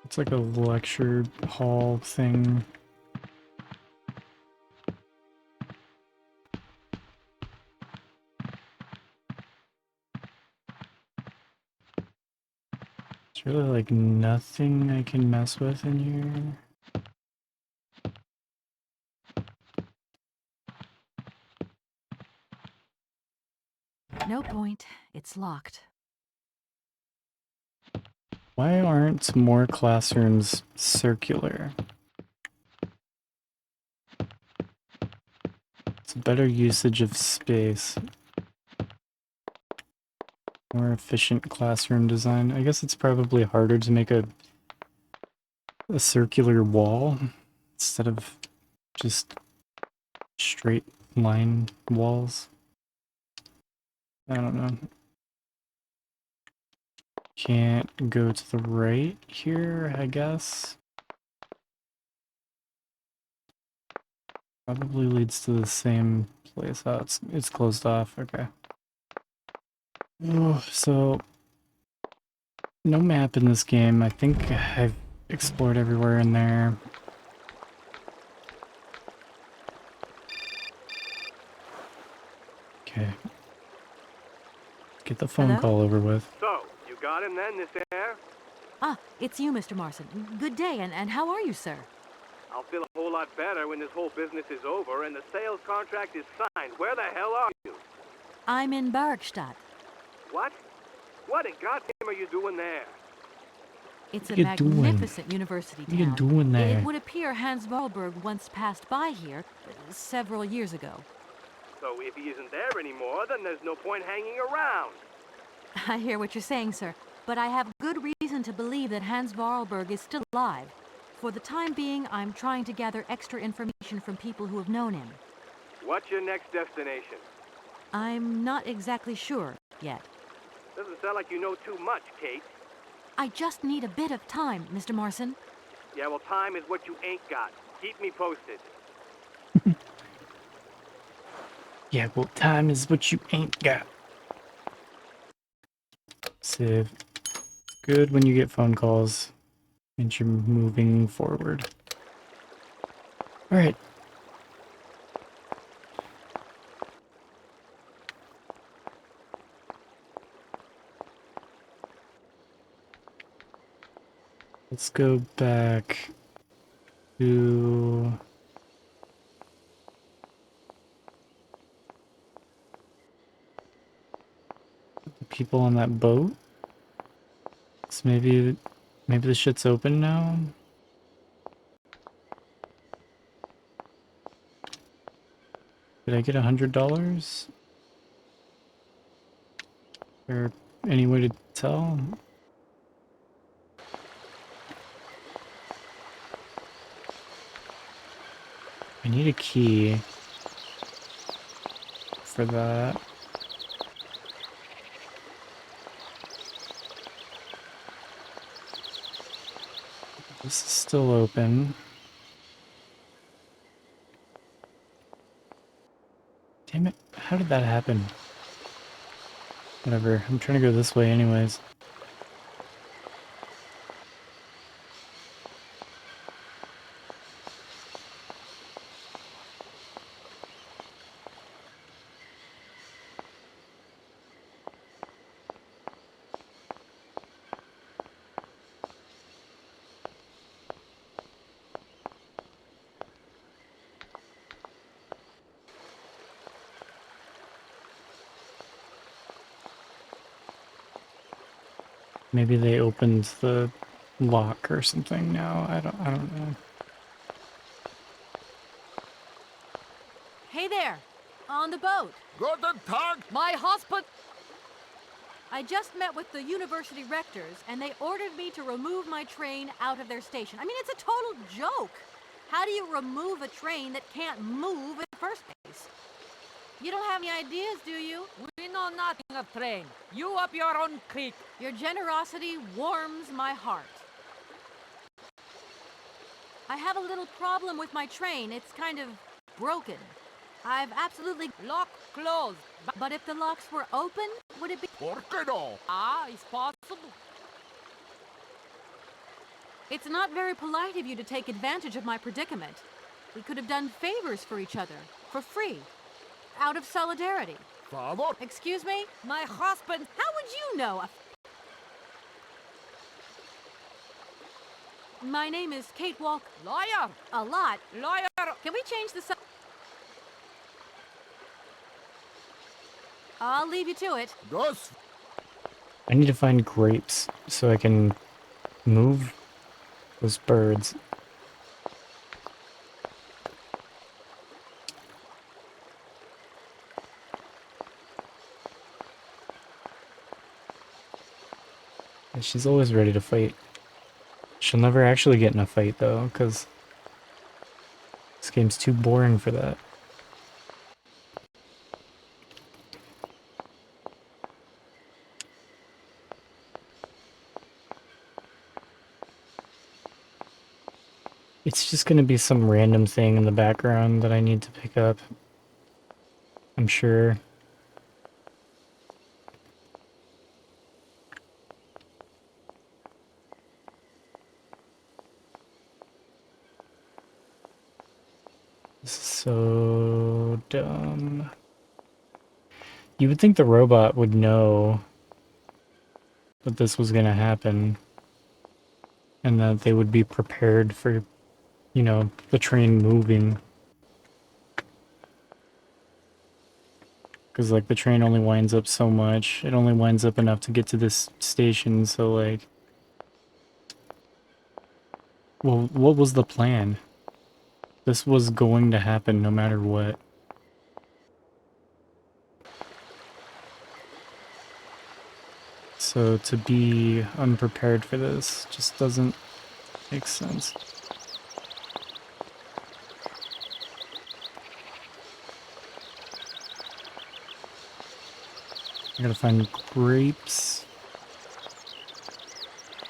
It's like a lecture hall thing. There's really like nothing I can mess with in here. No point. It's locked. Why aren't more classrooms circular? It's a better usage of space. More efficient classroom design. I guess it's probably harder to make a a circular wall instead of just straight line walls. I don't know. Can't go to the right here, I guess. Probably leads to the same place. Oh, it's closed off. Okay. Oh, so no map in this game. I think I've explored everywhere in there. Okay. Get the phone Hello? call over with. So, you got him then, this air? Ah, it's you, Mr. Marson. Good day, and how are you, sir? I'll feel a whole lot better when this whole business is over and the sales contract is signed. Where the hell are you? I'm in Barkstadt. What? What in goddamn are you doing there? It's What a are you doing? magnificent university What are you town. doing there? It would appear Hans Wahlberg once passed by here several years ago. So if he isn't there anymore, then there's no point hanging around. I hear what you're saying, sir, but I have good reason to believe that Hans Wahlberg is still alive. For the time being, I'm trying to gather extra information from people who have known him. What's your next destination? I'm not exactly sure yet. Doesn't sound like you know too much, Kate. I just need a bit of time, Mr. Marson. Yeah, well, time is what you ain't got. Keep me posted. Yeah, well, time is what you ain't got. Save. Good when you get phone calls and you're moving forward. Alright. Let's go back to the people on that boat. So maybe the shit's open now. Did I get $100? Or any way to tell? I need a key for that. This is still open. Damn it, how did that happen? Whatever, I'm trying to go this way anyways. Maybe they opened the lock or something now. I don't know. Hey there! On the boat! Guten Tag! My husband! I just met with the university rectors, and they ordered me to remove my train out of their station. I mean, it's a total joke! How do you remove a train that can't move in the first place? You don't have any ideas, do you? We know nothing of train. You up your own creek. Your generosity warms my heart. I have a little problem with my train. It's kind of broken. I've absolutely... Lock closed. But if the locks were open, would it be... ¿Por qué no? Ah, it's possible. It's not very polite of you to take advantage of my predicament. We could have done favors for each other, for free, out of solidarity. Father? Excuse me? My husband... How would you know? My name is Kate Walker. Lawyer! A lot. Lawyer! Can we change the... I'll leave you to it. Gus? I need to find grapes so I can move those birds. And she's always ready to fight. She'll never actually get in a fight, though, because this game's too boring for that. It's just gonna be some random thing in the background that I need to pick up. I'm sure. This is so dumb. You would think the robot would know that this was gonna happen, and that they would be prepared for, you know, the train moving. Because, like, the train only winds up so much. It only winds up enough to get to this station, so, like... Well, what was the plan? This was going to happen no matter what. So to be unprepared for this just doesn't make sense. I gotta find grapes.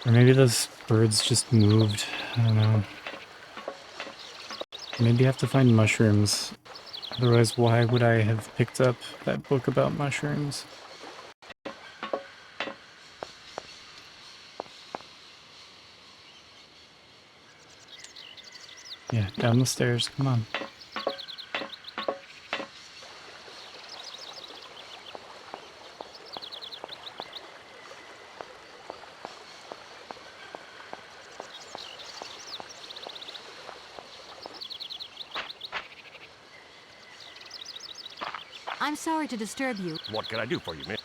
Or maybe those birds just moved. I don't know. Maybe I have to find mushrooms. Otherwise, why would I have picked up that book about mushrooms? Yeah, down the stairs. Come on. I'm sorry to disturb you. What can I do for you, miss?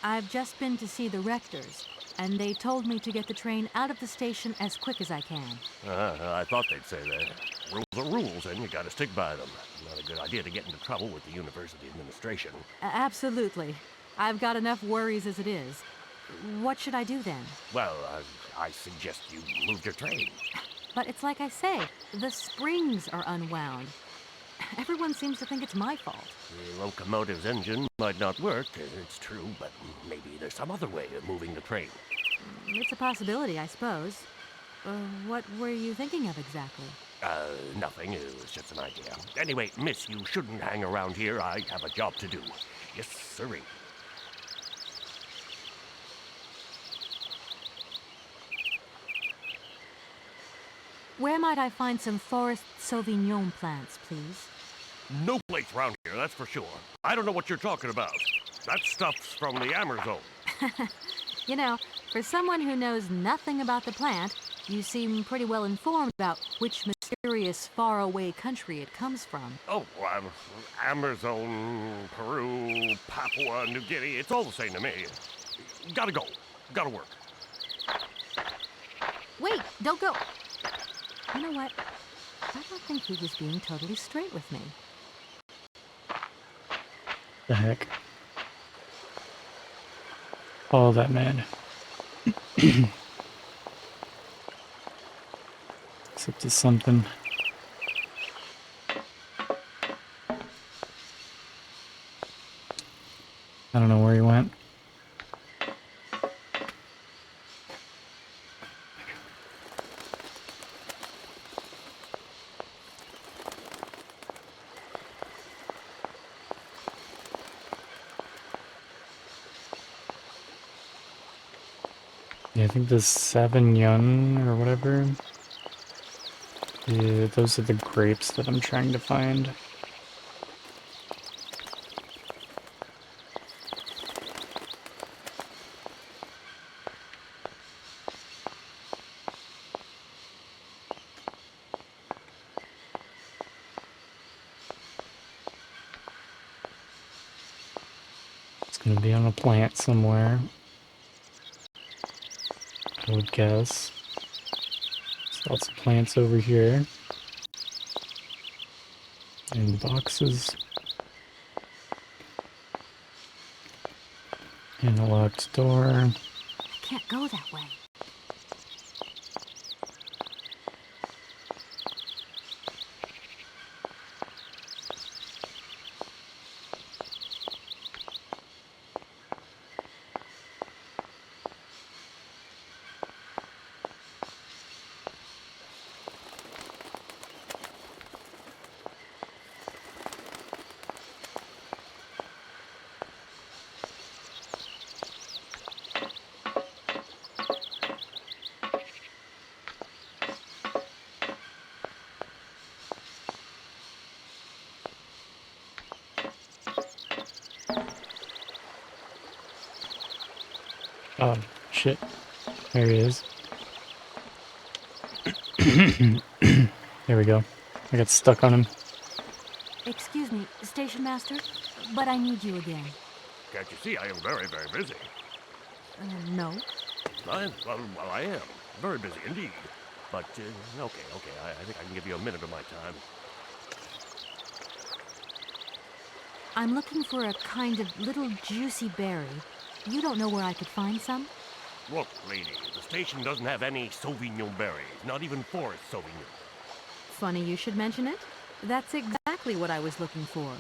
I've just been to see the rectors, and they told me to get the train out of the station as quick as I can. I thought they'd say that. Rules are rules, and you gotta stick by them. Not a good idea to get into trouble with the university administration. Absolutely. I've got enough worries as it is. What should I do then? Well, I suggest you move your train. But it's like I say, the springs are unwound. Everyone seems to think it's my fault. The locomotive's engine might not work, it's true, but maybe there's some other way of moving the train. It's a possibility, I suppose. What were you thinking of exactly? Nothing. It was just an idea. Anyway, miss, you shouldn't hang around here. I have a job to do. Yes, sirree. Where might I find some forest Sauvignon plants, please? No place around here, that's for sure. I don't know what you're talking about. That stuff's from the Amazon. You know, for someone who knows nothing about the plant, you seem pretty well informed about which mysterious faraway country it comes from. Oh, Amazon, Peru, Papua New Guinea, it's all the same to me. Gotta go. Gotta work. Wait, don't go. You know what? I don't think he was being totally straight with me. The heck? Follow that man. Except it's something. I don't know where he went. Yeah, I think the Sauvignon or whatever. Yeah, those are the grapes that I'm trying to find. It's gonna be on a plant somewhere, I would guess. There's lots of plants over here. And boxes. And a locked door. I can't go that way. Oh, shit. There he is. There we go. I got stuck on him. Excuse me, Station Master, but I need you again. Can't you see I am very, very busy? No. Well, I am. Very busy indeed. But, okay, I think I can give you a minute of my time. I'm looking for a kind of little juicy berry. You don't know where I could find some? Look, lady, the station doesn't have any Sauvignon berries, not even forest Sauvignon. Funny you should mention it. That's exactly what I was looking for.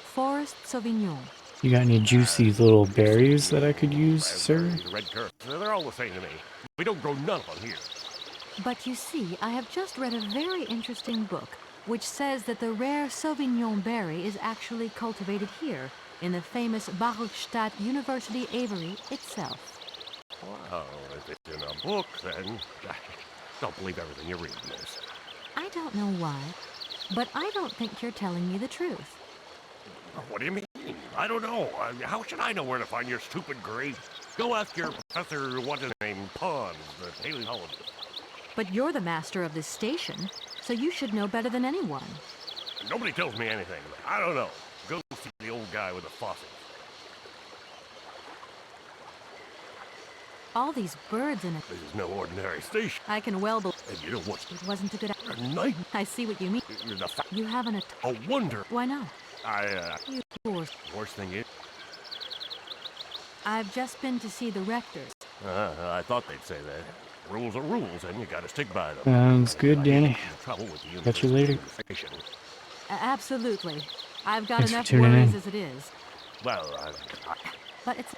Forest Sauvignon. You got any juicy little berries that I could use, sir? The red currant, they're all the same to me. We don't grow none of them here. But you see, I have just read a very interesting book which says that the rare Sauvignon berry is actually cultivated here in the famous Barokstadt University aviary itself. Well, if it's in a book, then don't believe everything you read in this. I don't know why, but I don't think you're telling me the truth. What do you mean? I don't know. How should I know where to find your stupid grape? Go ask your professor, what's his name, Pons, the paleontologist. But you're the master of this station, so you should know better than anyone. Nobody tells me anything. I don't know. Go see the old guy with the faucet. All these birds in it. This is no ordinary station. I can well believe. And you know what? It wasn't a good. Night. I see what you mean. You haven't a. A wonder. Why not? You worst thing is. I've just been to see the rectors. I thought they'd say that. Rules are rules, and you gotta stick by them. Sounds good, Danny. Catch you later. Absolutely. I've got Thanks enough for tuning worries in. as it is. Well, But it's.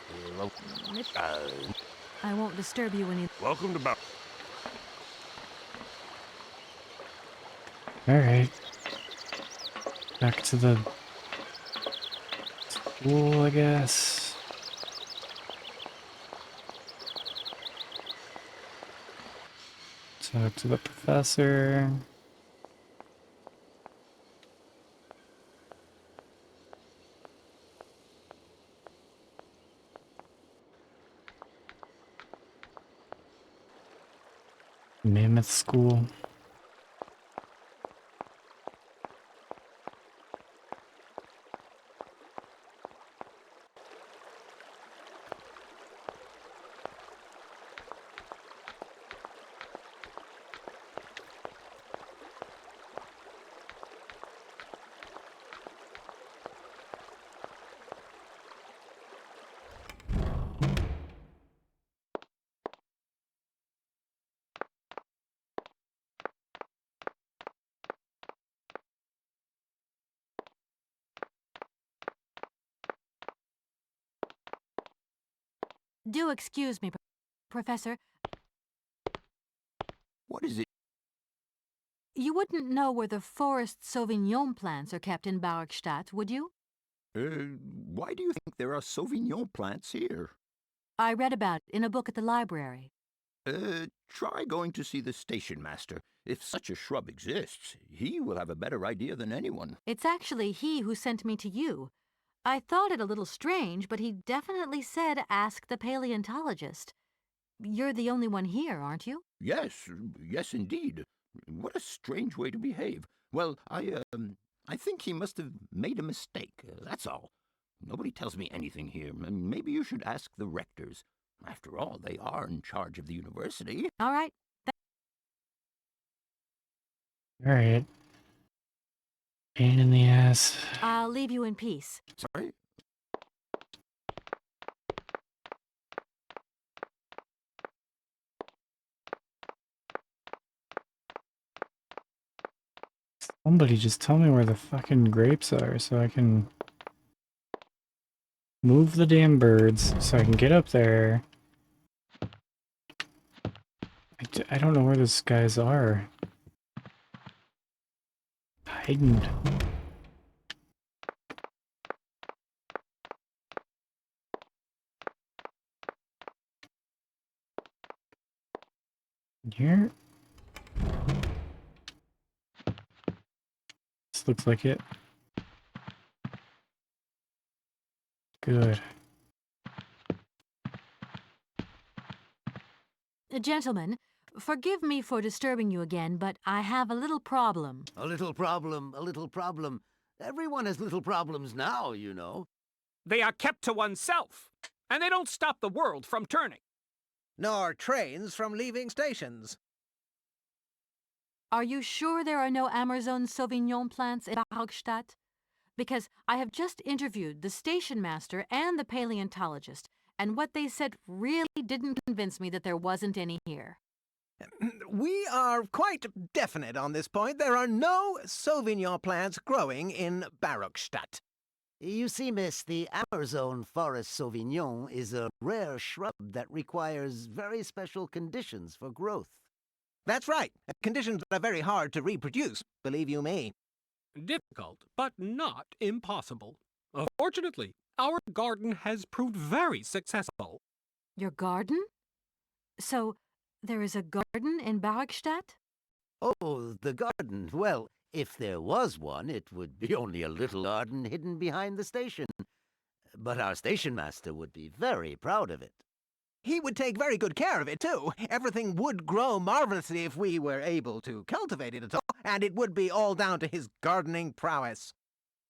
I won't disturb you any. Welcome to Alright. Back to the school, I guess. Talk to the professor. Mammoth School. Do excuse me, Professor. What is it? You wouldn't know where the forest Sauvignon plants are kept in Barokstadt, would you? Why do you think there are Sauvignon plants here? I read about it in a book at the library. Try going to see the station master. If such a shrub exists, he will have a better idea than anyone. It's actually he who sent me to you. I thought it a little strange, but he definitely said ask the paleontologist. You're the only one here, aren't you? Yes, indeed. What a strange way to behave. Well, I think he must have made a mistake, that's all. Nobody tells me anything here. Maybe you should ask the rectors. After all, they are in charge of the university. All right. Alright. Pain in the ass. I'll leave you in peace. Sorry? Somebody just tell me where the fucking grapes are so I can move the damn birds so I can get up there. I don't know where those guys are. Hiding. Here? This looks like it. Good. Gentlemen, forgive me for disturbing you again, but I have a little problem. A little problem, a little problem. Everyone has little problems now, you know. They are kept to oneself, and they don't stop the world from turning. Nor trains from leaving stations. Are you sure there are no Amazon Sauvignon plants in Barogstadt? Because I have just interviewed the station master and the paleontologist, and what they said really didn't convince me that there wasn't any here. We are quite definite on this point. There are no Sauvignon plants growing in Barogstadt. You see, miss, the Amazon Forest Sauvignon is a rare shrub that requires very special conditions for growth. That's right. Conditions that are very hard to reproduce, believe you me. Difficult, but not impossible. Fortunately, our garden has proved very successful. Your garden? So, there is a garden in Barogstadt? Oh, the garden. Well, if there was one, it would be only a little garden hidden behind the station. But our station master would be very proud of it. He would take very good care of it, too. Everything would grow marvelously if we were able to cultivate it at all, and it would be all down to his gardening prowess.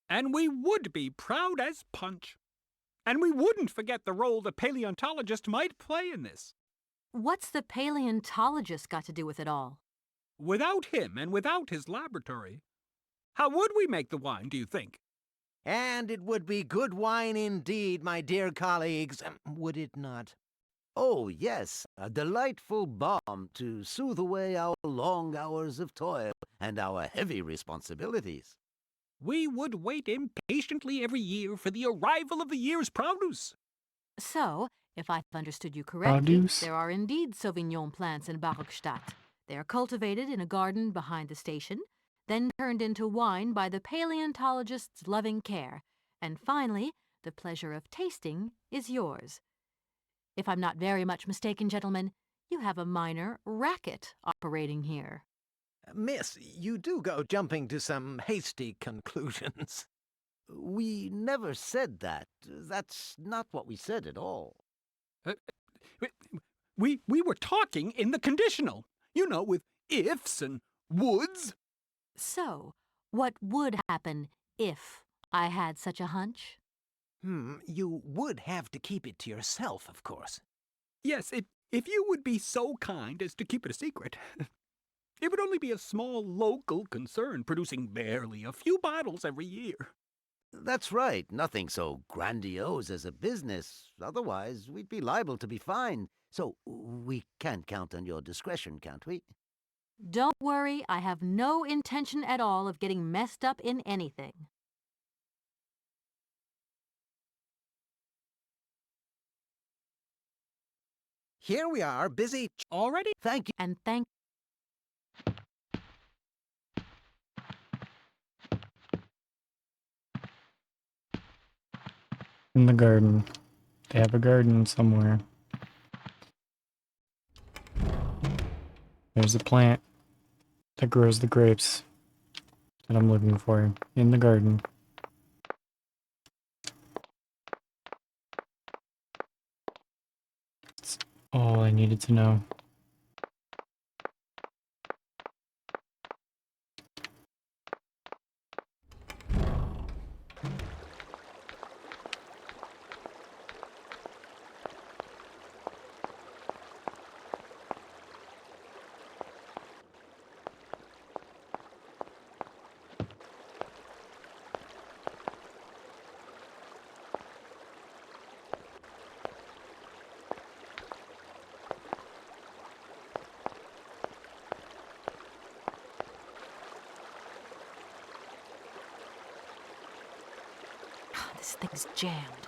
And we would be proud as punch. And we wouldn't forget the role the paleontologist might play in this. What's the paleontologist got to do with it all? Without him and without his laboratory, how would we make the wine, do you think? And it would be good wine indeed, my dear colleagues, would it not? Oh, yes, a delightful balm to soothe away our long hours of toil and our heavy responsibilities. We would wait impatiently every year for the arrival of the year's produce. So, if I've understood you correctly, there are indeed Sauvignon plants in Barogstadt. They are cultivated in a garden behind the station, then turned into wine by the paleontologist's loving care, and finally, the pleasure of tasting is yours. If I'm not very much mistaken, gentlemen, you have a minor racket operating here. Miss, you do go jumping to some hasty conclusions. We never said that. That's not what we said at all. We were talking in the conditional, you know, with ifs and woulds. So, what would happen if I had such a hunch? You would have to keep it to yourself, of course. Yes, if you would be so kind as to keep it a secret. It would only be a small local concern producing barely a few bottles every year. That's right. Nothing so grandiose as a business. Otherwise, we'd be liable to be fined. So we can't count on your discretion, can't we? Don't worry, I have no intention at all of getting messed up in anything. Here we are, busy already. Thank you. And thank In the garden. They have a garden somewhere. There's a plant that grows the grapes that I'm looking for in the garden. That's all I needed to know. This thing's jammed.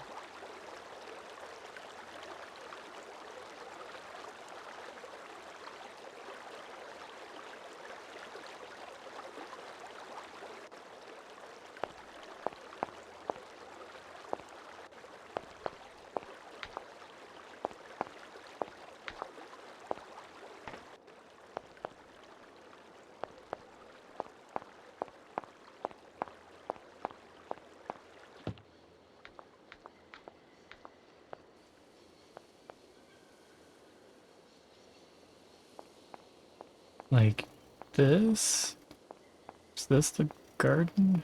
Like this? Is this the garden?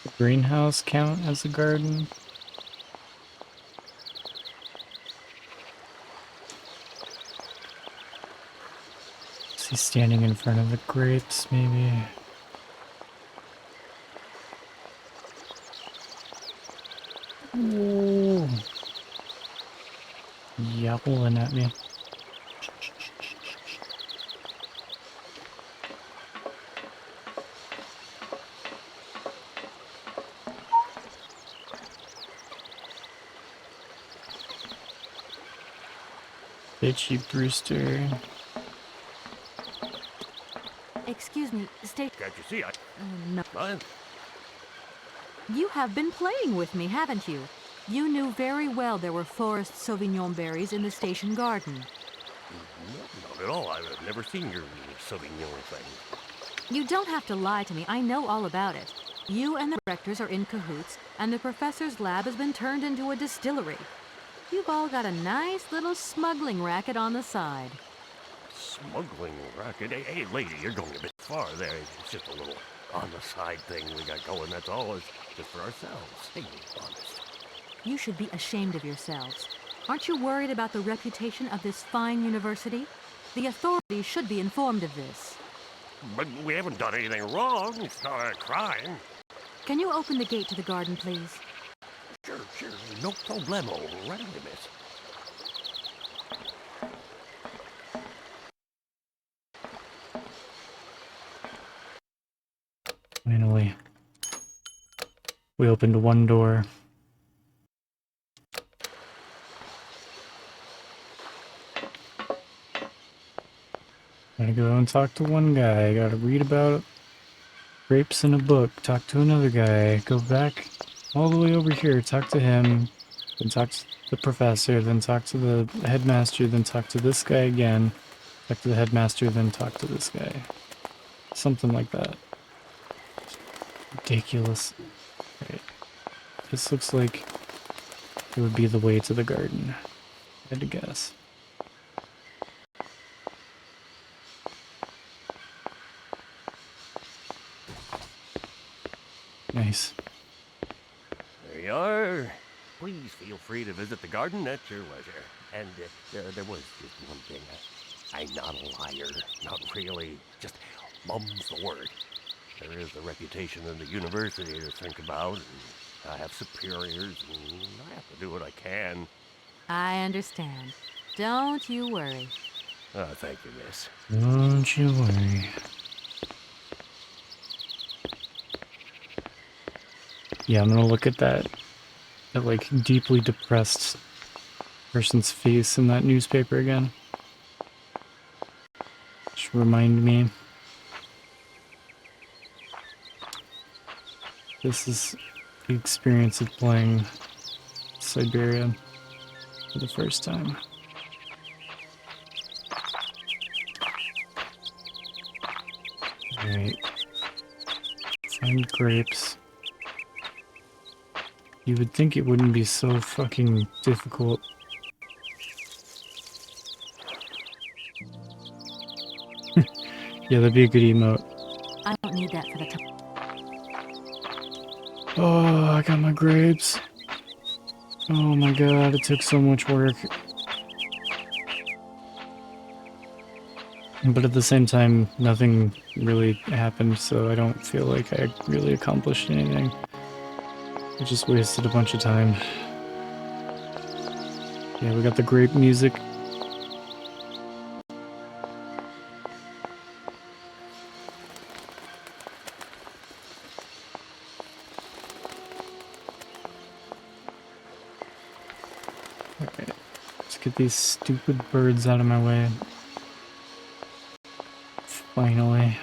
The greenhouse count as a garden? Is he standing in front of the grapes, maybe? Ooh. Yowling at me. Bitchy Brewster. Excuse me, stay. Can't you see? No. What? You have been playing with me, haven't you? You knew very well there were forest Sauvignon berries in the station garden. Not at all. I've never seen your Sauvignon thing. You don't have to lie to me. I know all about it. You and the directors are in cahoots, and the professor's lab has been turned into a distillery. You've all got a nice little smuggling racket on the side. Smuggling racket? Hey, lady, you're going a bit far there. It's just a little on-the-side thing we got going, that's all. It's just for ourselves. Hey, honest. You should be ashamed of yourselves. Aren't you worried about the reputation of this fine university? The authorities should be informed of this. But we haven't done anything wrong. It's not a crime. Can you open the gate to the garden, please? Sure. No problemo. Right away, miss. Finally. We opened one door. Gotta go and talk to one guy. Gotta read about grapes in a book. Talk to another guy. Go back all the way over here. Talk to him. Then talk to the professor. Then talk to the headmaster. Then talk to this guy again. Talk to the headmaster. Then talk to this guy. Something like that. Ridiculous. Right. This looks like it would be the way to the garden. I had to guess. Nice. There you are. Please feel free to visit the garden at your leisure. And there was just one thing. I'm not a liar. Not really. Just mum's the word. There is the reputation in the university to think about, and I have superiors, and I have to do what I can. I understand. Don't you worry. Oh, thank you, miss. Don't you worry. Yeah, I'm gonna look at that like deeply depressed person's face in that newspaper again. Just remind me. This is the experience of playing Syberia for the first time. Alright. Find grapes. You would think it wouldn't be so fucking difficult. Yeah, that'd be a good emote. I need that for the time. Oh, I got my grapes. Oh my god, it took so much work. But at the same time, nothing really happened, so I don't feel like I really accomplished anything. I just wasted a bunch of time. Yeah, we got the grape music. Alright, let's get these stupid birds out of my way. Finally.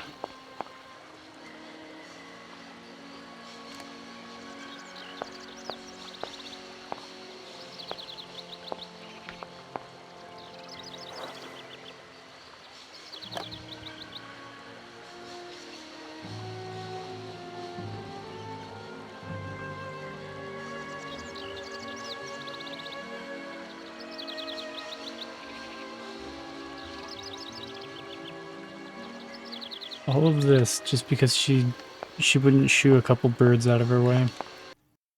All of this just because she wouldn't shoo a couple birds out of her way.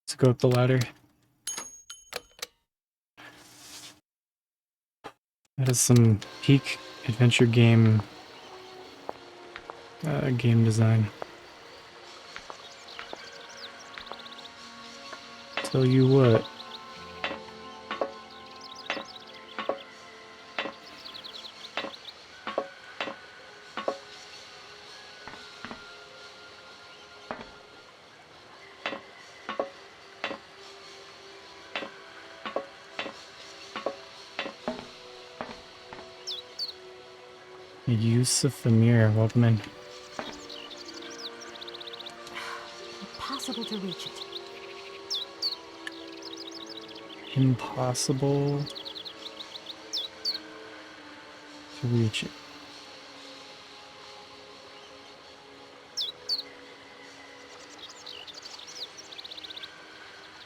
Let's go up the ladder. That is some peak adventure game game design. Tell you what. Yusuf Amir, welcome in. Impossible to reach it. Impossible to reach it.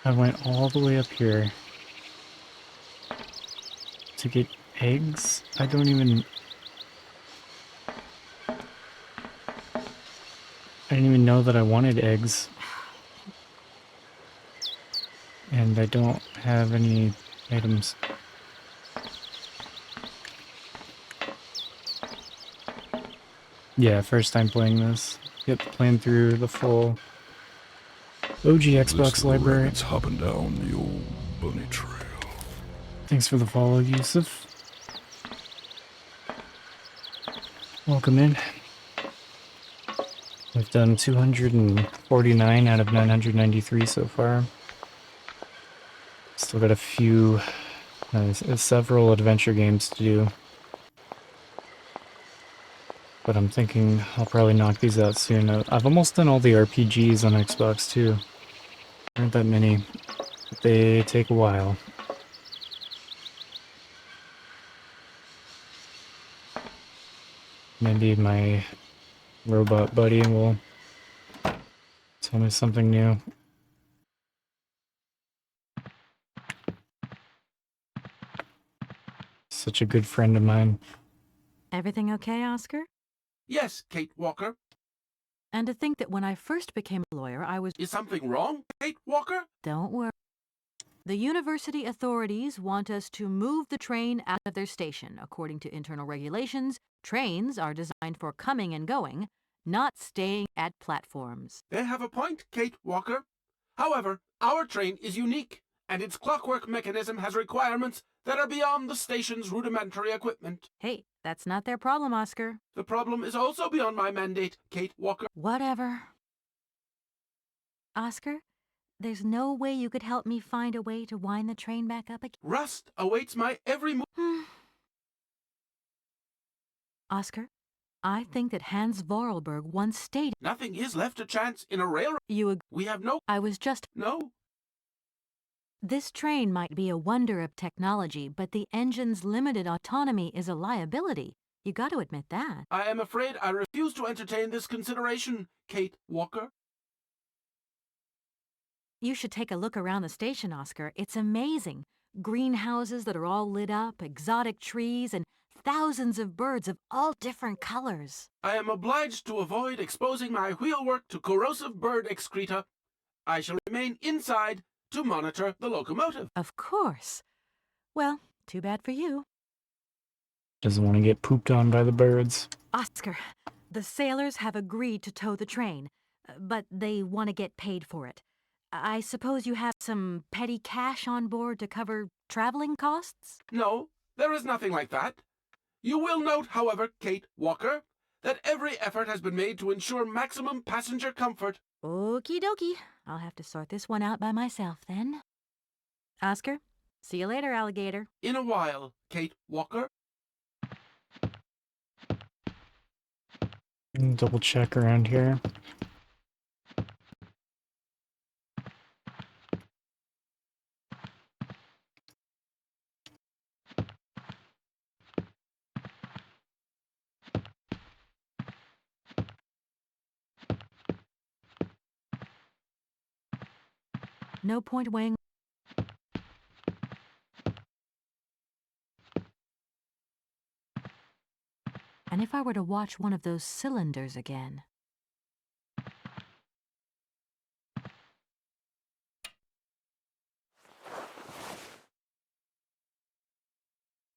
I went all the way up here to get eggs. I don't even... I didn't even know that I wanted eggs. And I don't have any items. Yeah, first time playing this. Yep, playing through the full OG Xbox library. It's hopping down the old bunny trail. Thanks for the follow, Yusuf. Welcome in. We've done 249 out of 993 so far. Still got a few, several adventure games to do. But I'm thinking I'll probably knock these out soon. I've almost done all the RPGs on Xbox too. There aren't that many, but they take a while. Maybe my robot buddy will tell me something new. Such a good friend of mine. Everything okay, Oscar? Yes, Kate Walker. And to think that when I first became a lawyer, I was... Is something wrong, Kate Walker? Don't worry. The university authorities want us to move the train out of their station. According to internal regulations, trains are designed for coming and going, not staying at platforms. They have a point, Kate Walker. However, our train is unique, and its clockwork mechanism has requirements that are beyond the station's rudimentary equipment. Hey, that's not their problem, Oscar. The problem is also beyond my mandate, Kate Walker. Whatever. Oscar, there's no way you could help me find a way to wind the train back up again? Rust awaits my every move. Oscar, I think that Hans Vorarlberg once stated... Nothing is left to chance in a railroad. You agree? We have no... I was just... No. This train might be a wonder of technology, but the engine's limited autonomy is a liability. You got to admit that. I am afraid I refuse to entertain this consideration, Kate Walker. You should take a look around the station, Oscar. It's amazing. Greenhouses that are all lit up, exotic trees, and Thousands of birds of all different colors. I am obliged to avoid exposing my wheelwork to corrosive bird excreta. I shall remain inside to monitor the locomotive. Of course. Well, too bad for you. Doesn't want to get pooped on by the birds. Oscar, the sailors have agreed to tow the train, but they want to get paid for it. I suppose you have some petty cash on board to cover traveling costs? No, there is nothing like that. You will note, however, Kate Walker, that every effort has been made to ensure maximum passenger comfort. Okie dokie. I'll have to sort this one out by myself then. Oscar, see you later, alligator. In a while, Kate Walker. Double check around here. No point weighing. And if I were to watch one of those cylinders again?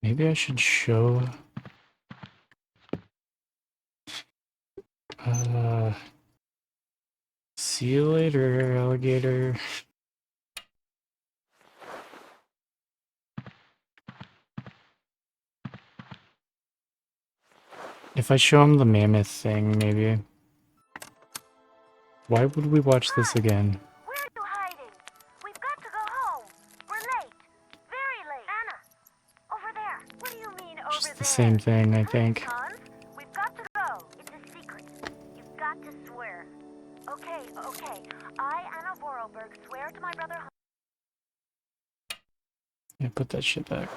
Maybe I should show... See you later, alligator. If I show him the mammoth thing, maybe. Why would we watch this again? Where are you hiding? We've got to go home. We're late. Very late. Anna, over there. What do you mean over Just there? the same thing, I think. Hans, we've got to go. It's a secret. You've got to swear. Okay, okay. I, Anna Vorarlberg, swear to my brother Hans. Yeah, put that shit back.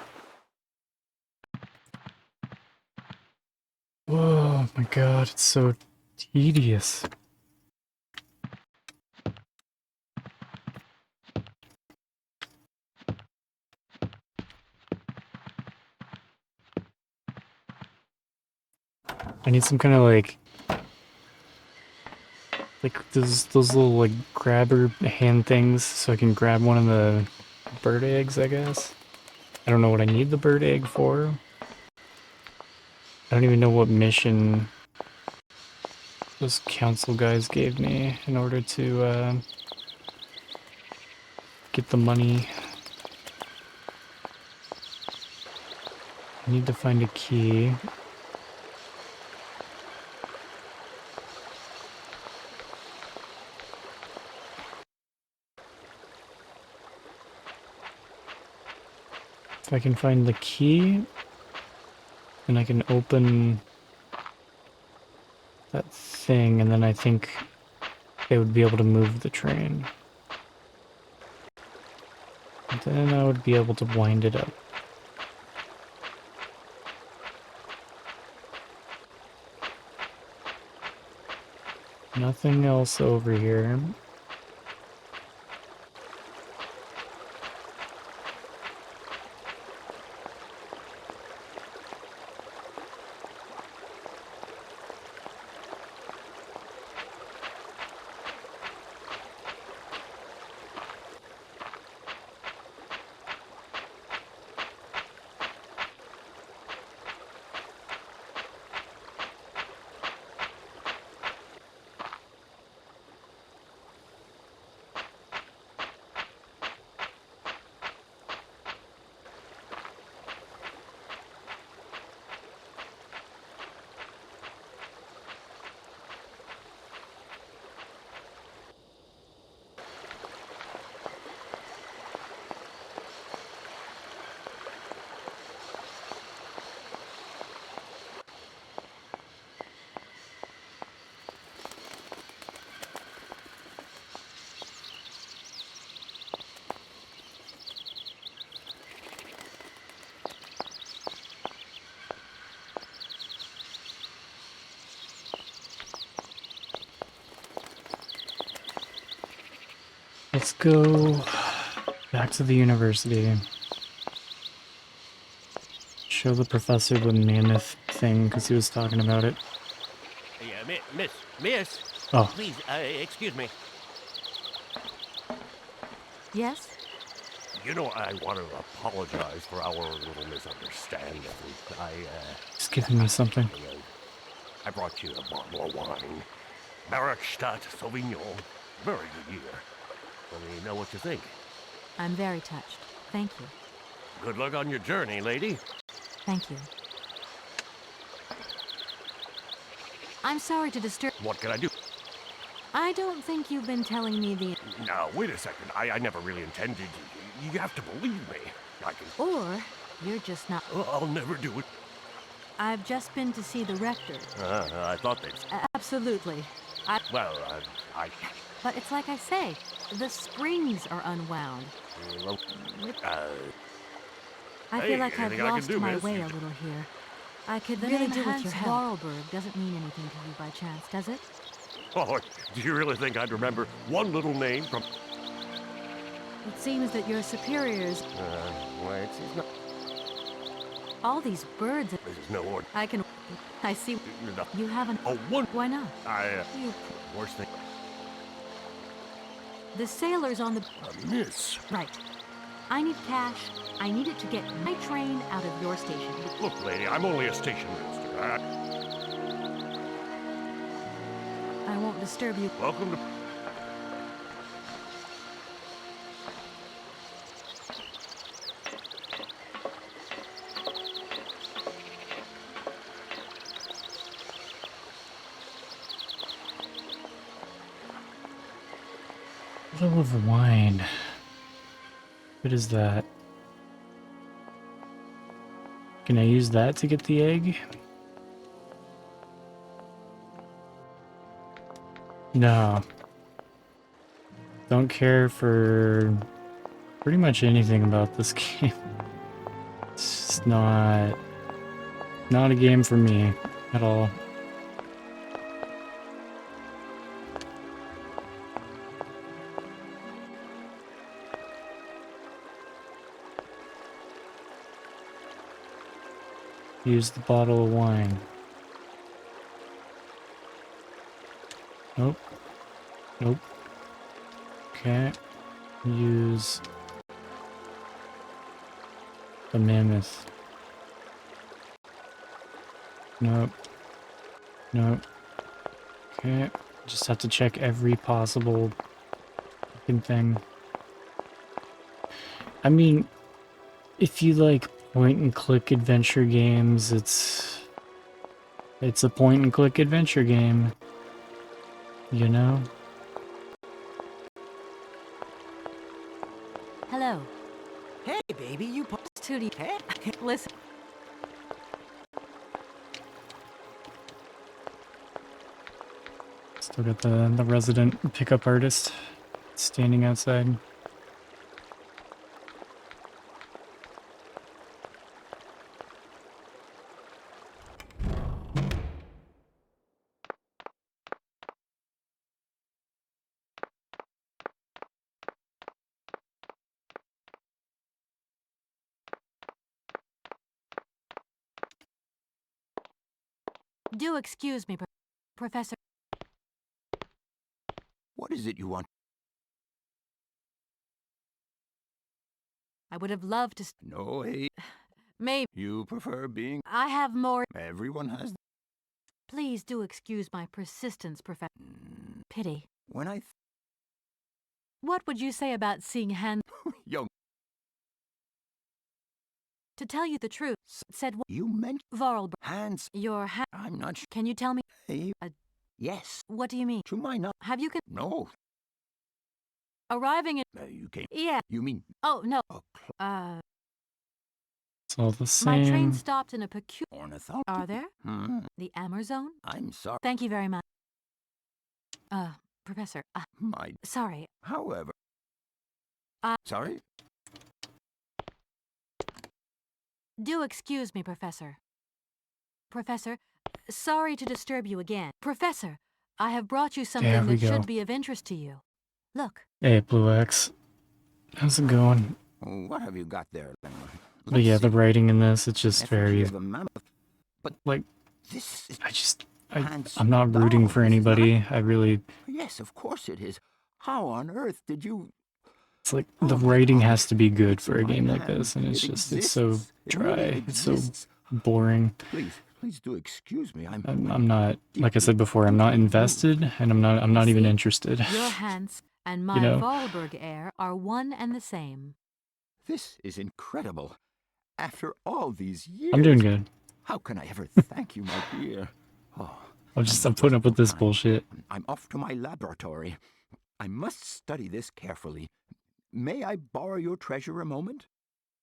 Whoa, my god, it's so tedious. I need some kind of like those little like grabber hand things so I can grab one of the bird eggs, I guess. I don't know what I need the bird egg for. I don't even know what mission those council guys gave me in order to get the money. I need to find a key. If I can find the key, then I can open that thing, and then I think they would be able to move the train. And then I would be able to wind it up. Nothing else over here. Let's go back to the university. show the professor the mammoth thing because he was talking about it. Yeah, miss. Oh. Please, excuse me. Yes? You know, I want to apologize for our little misunderstanding. He's giving me something. I brought you a bottle of wine. Barakstadt Sauvignon. Very good year. Let me know what you think. I'm very touched. Thank you. Good luck on your journey, lady. Thank you. I'm sorry to disturb... What can I do? I don't think you've been telling me the... Now, wait a second. I never really intended... You have to believe me. I can... Or you're just not... I'll never do it. I've just been to see the rector. I thought they'd... Absolutely. Well, I... But it's like I say, the springs are unwound. I feel like I've lost my way a little here. I could really do with your help. Vorarlberg doesn't mean anything to you by chance, does it? Oh, do you really think I'd remember one little name from... It seems that your superiors... wait, it's not... All these birds... This is no order. I see... You haven't... Oh, one... Why not? You... Worst thing... The sailors on the... miss. Right. I need cash. I need it to get my train out of your station. Look, lady, I'm only a station master. I won't disturb you. Welcome to... Bottle of wine. What is that? Can I use that to get the egg? No. Don't care for pretty much anything about this game. It's just not a game for me at all. Use the bottle of wine. Nope. Nope. Okay. Use the mammoth. Nope. Nope. Okay. Just have to check every possible fucking thing. I mean, if you like point and click adventure games, it's a point and click adventure game, you know? Hello. Hey, baby, you Tootie. Hey. Listen. Still got the resident pickup artist standing outside. Do excuse me, Professor. What is it you want? I would have loved to... No, hey. Maybe. You prefer being... I have more... Everyone has... Please do excuse my persistence, Professor. Pity. When I... What would you say about seeing Hans... Young... To tell you the truth, said what? You meant... Vorarlberg. Hans... Your I'm not sure. Can you tell me? Hey... Yes. What do you mean? To my knowledge... Have you... No. Arriving in... You came... Yeah. You mean... Oh, no. It's all the same. My train stopped in a peculiar... Ornithology? Are there? Hmm. The Amazon? I'm sorry. Thank you very much. Professor. My... Sorry. However... Sorry? Do excuse me, Professor. Professor, sorry to disturb you again. Professor, I have brought you something that should be of interest to you. Look. Hey, Blue X. How's it going? What have you got there, then? But yeah, the writing in this, it's just very, Effigy of a mammoth. But like, this is I'm not rooting for anybody. I really, Yes, of course it is. How on earth did you... it's like, the writing has to be good for a in my game like hand. this, and it's It just, it's so exists. It really dry, it's so exists. boring. Please do excuse me. I'm not, like I said before, I'm not invested, and I'm not even interested. Your Hans and my You know? Vorarlberg heir are one and the same. This is incredible. After all these years... I'm doing good. How can I ever thank you, my dear? Oh, I'm putting up with this bullshit. I'm off to my laboratory. I must study this carefully. May I borrow your treasure a moment?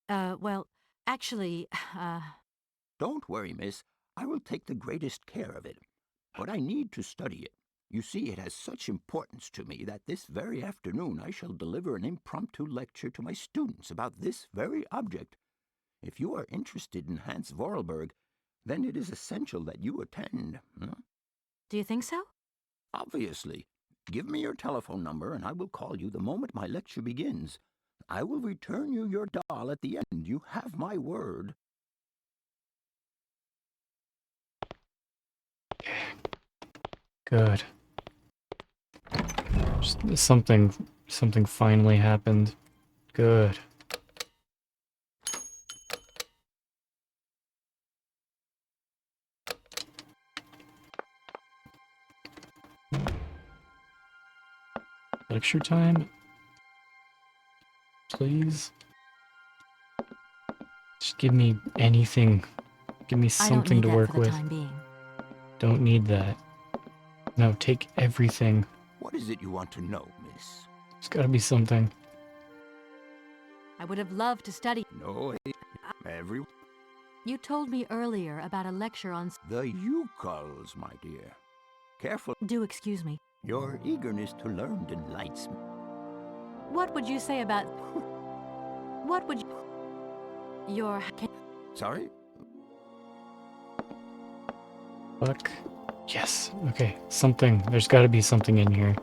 Well, actually, Don't worry, miss. I will take the greatest care of it. But I need to study it. You see, it has such importance to me that this very afternoon I shall deliver an impromptu lecture to my students about this very object. If you are interested in Hans Vorarlberg, then it is essential that you attend. Do you think so? Obviously. Give me your telephone number and I will call you the moment my lecture begins. I will return you your doll at the end. You have my word. Good. Just something finally happened. Good. Lecture time? Please? Just give me anything. Give me something to work with. Time being. Don't need that. No, take everything. What is it you want to know, miss? There's gotta be something. I would have loved to study. No, every... You told me earlier about a lecture on... The Yucals, my dear. Careful. Do excuse me. Your eagerness to learn delights me. What would you say about... What would you... Your... Sorry? Fuck. Yes. Okay. Something. There's gotta be something in here.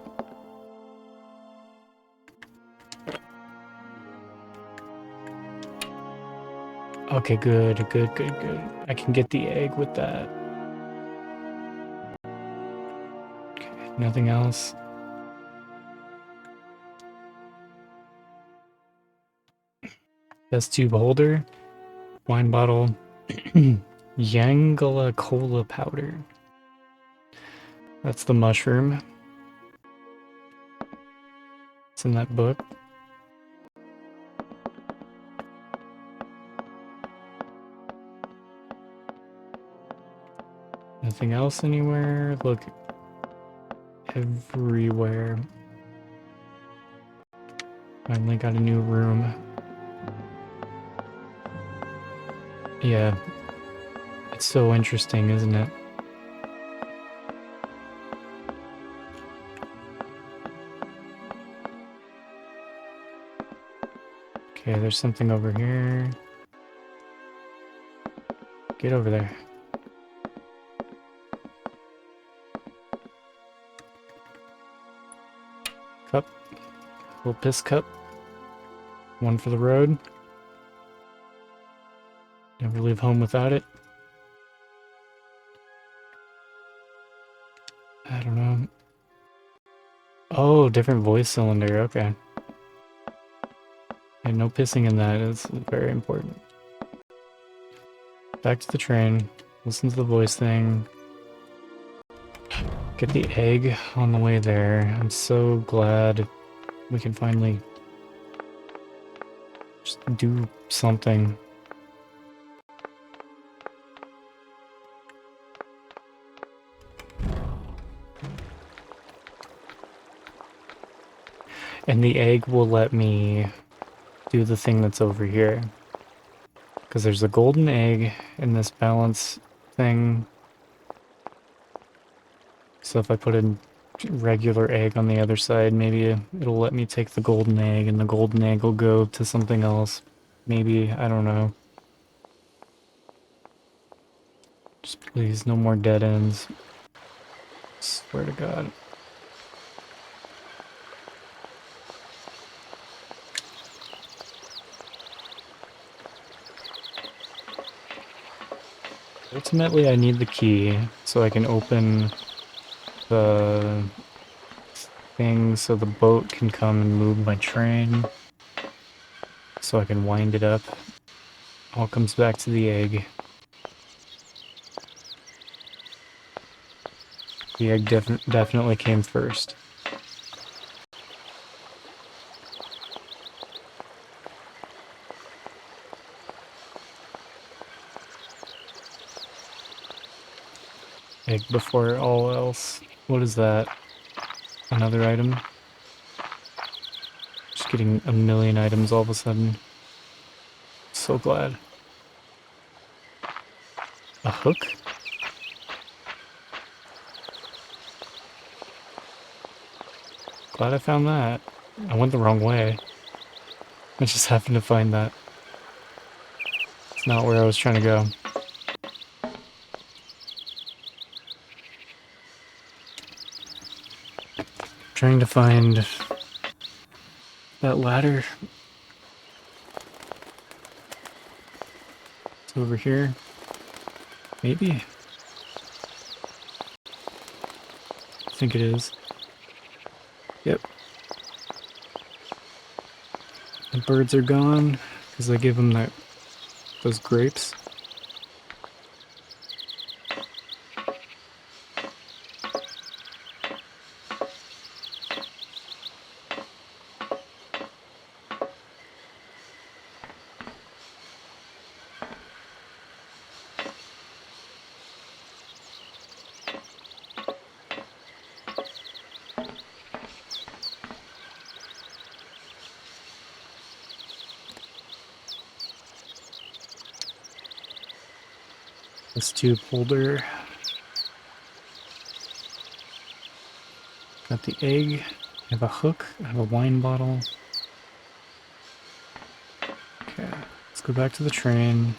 Okay, good. I can get the egg with that. Okay, nothing else. Test tube holder. Wine bottle. Yangala cola powder. That's the mushroom. It's in that book. Nothing else anywhere? Look. Everywhere. Finally got a new room. Yeah. It's so interesting, isn't it? Okay, there's something over here. Get over there. Cup. Little piss cup. One for the road. Never leave home without it. I don't know. Oh, different voice cylinder. Okay. And no pissing in that. It's very important. Back to the train. Listen to the voice thing. Get the egg on the way there. I'm so glad we can finally just do something. And the egg will let me do the thing that's over here. Because there's a golden egg in this balance thing. So if I put a regular egg on the other side, maybe it'll let me take the golden egg, and the golden egg will go to something else. Maybe, I don't know. Just please, no more dead ends. Swear to God. Ultimately, I need the key so I can open the thing so the boat can come and move my train. So I can wind it up. All comes back to the egg. The egg definitely came first. Egg before all else. What is that? Another item? Just getting a million items all of a sudden. So glad. A hook? Glad I found that. I went the wrong way. I just happened to find that. It's not where I was trying to go. Trying to find that ladder. It's over here. Maybe? I think it is. Yep. The birds are gone because I gave them those grapes. This tube holder. Got the egg. I have a hook. I have a wine bottle. Okay, let's go back to the train.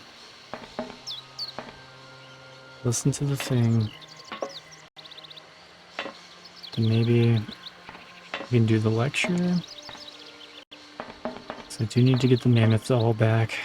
Listen to the thing. Then maybe we can do the lecture. So I do need to get the mammoth all back.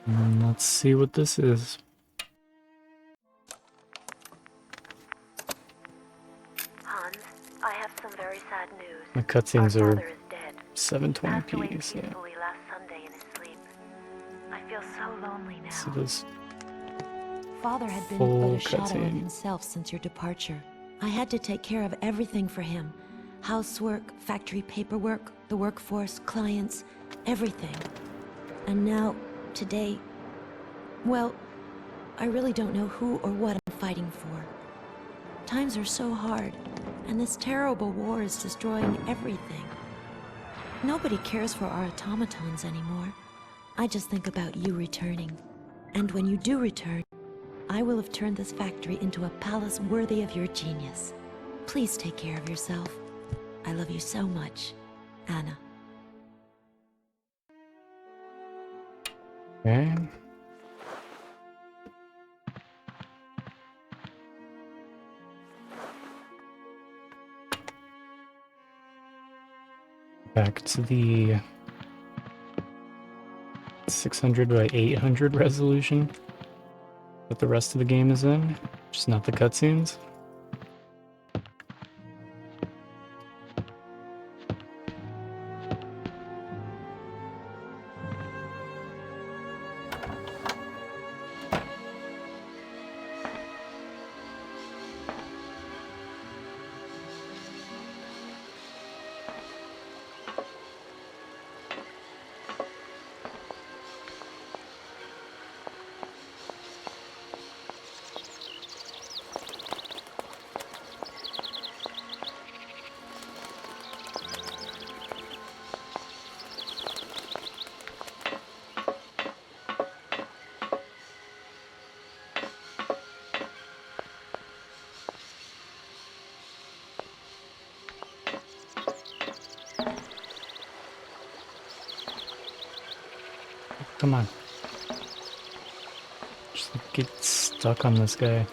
And let's see what this is. Hans, I have some very sad news. The cutscenes Our are father is dead. 720p, so Peacefully last Sunday in his sleep. I feel so lonely now. see this Father had been full but a shadow of cutscene. himself since your departure. I had to take care of everything for him. Housework, factory paperwork, the workforce, clients, everything. And now, today, well, I really don't know who or what I'm fighting for. Times are so hard, and this terrible war is destroying everything. Nobody cares for our automatons anymore. I just think about you returning. And when you do return, I will have turned this factory into a palace worthy of your genius. Please take care of yourself. I love you so much, Anna. Okay. Back to the 600 by 800 resolution that the rest of the game is in, just not the cutscenes. Come on. Just like, get stuck on this guy.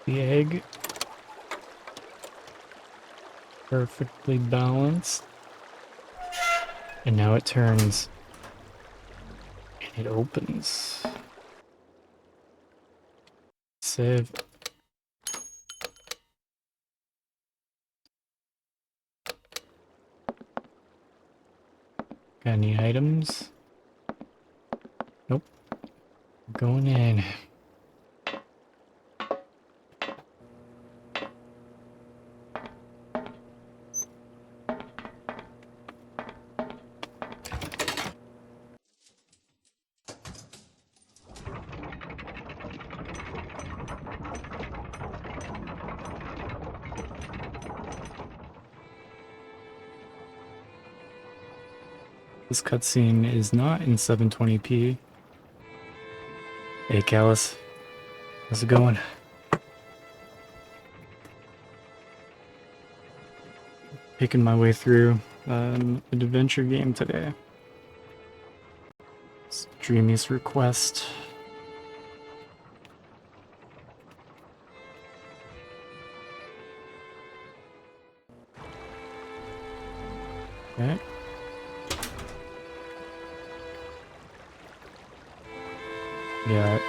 The egg. Perfectly balanced. And now it turns. And it opens. Save. Got any items? Nope. Going in. This cutscene is not in 720p. Hey, Callus. How's it going? Picking my way through an adventure game today. It's Dreamy's request. Okay. Yeah.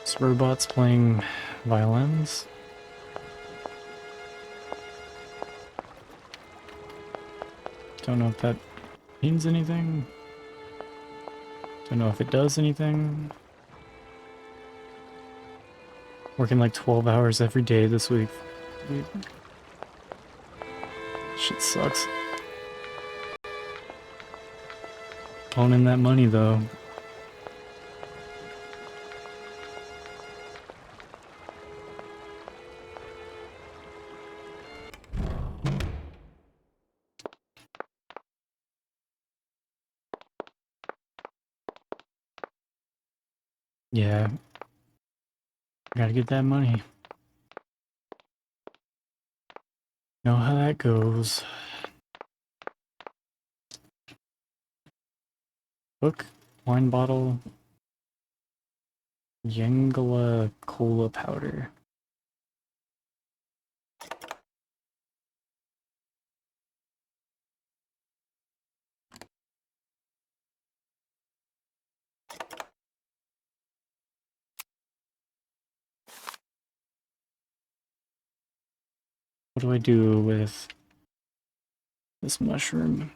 This robot's playing violins. Don't know if that means anything. Don't know if it does anything. Working like 12 hours every day this week. Shit sucks. Owning that money though. Yeah. Gotta get that money. Know how that goes. Book, wine bottle, Yangala cola powder. What do I do with this mushroom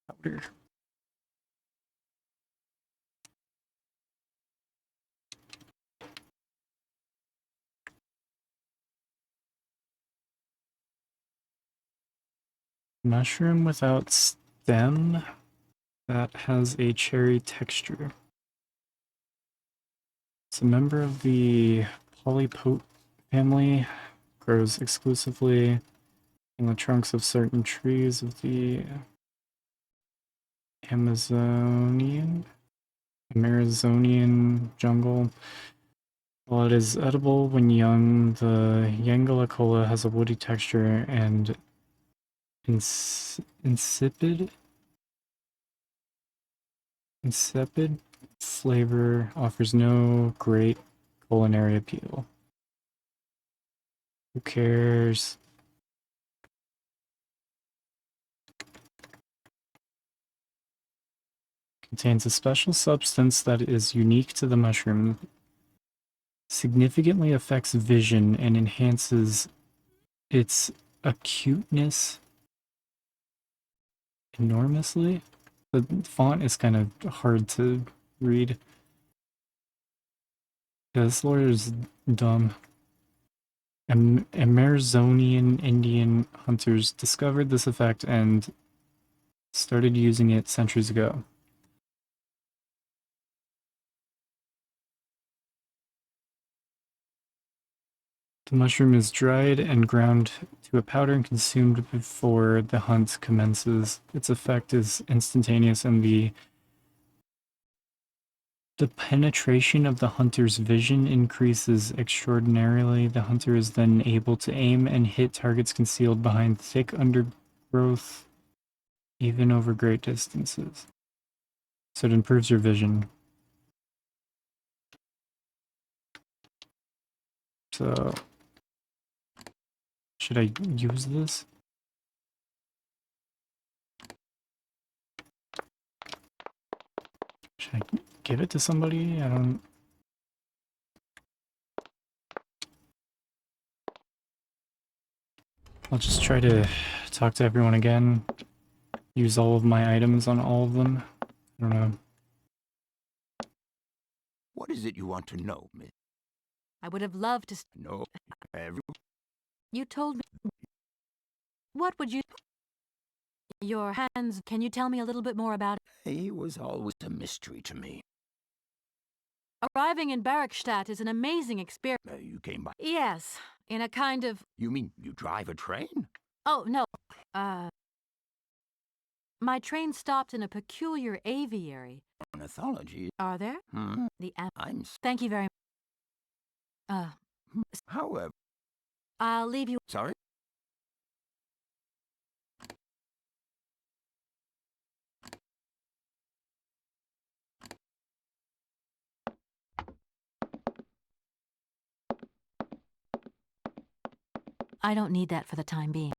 powder? Mushroom without stem that has a cherry texture. It's a member of the polypote family, grows exclusively in the trunks of certain trees of the Amazonian jungle. While it is edible when young, the Yangala cola has a woody texture and insipid flavor, offers no great culinary appeal. Who cares? Contains a special substance that is unique to the mushroom, significantly affects vision and enhances its acuteness enormously. The font is kind of hard to read. Yeah, this lawyer's dumb. Amazonian Indian hunters discovered this effect and started using it centuries ago. The mushroom is dried and ground to a powder and consumed before the hunt commences. Its effect is instantaneous and the penetration of the hunter's vision increases extraordinarily. The hunter is then able to aim and hit targets concealed behind thick undergrowth, even over great distances. So it improves your vision. So, should I use this? Should I give it to somebody? I don't... I'll just try to talk to everyone again. Use all of my items on all of them. I don't know. What is it you want to know, Miss? I would have loved to. No, You told me. What would you. Your hands. Can you tell me a little bit more about it? He was always a mystery to me. Arriving in Barrackstadt is an amazing experience. You came by. Yes, in a kind of. You mean you drive a train? Oh, no. My train stopped in a peculiar aviary. Ornithology? Are there? Hmm? I'm. Thank you very much. However. I'll leave you. Sorry? I don't need that for the time being.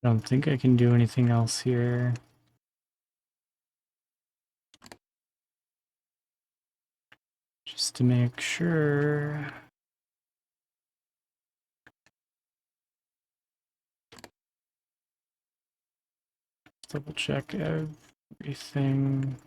I don't think I can do anything else here. Just to make sure. Double check everything.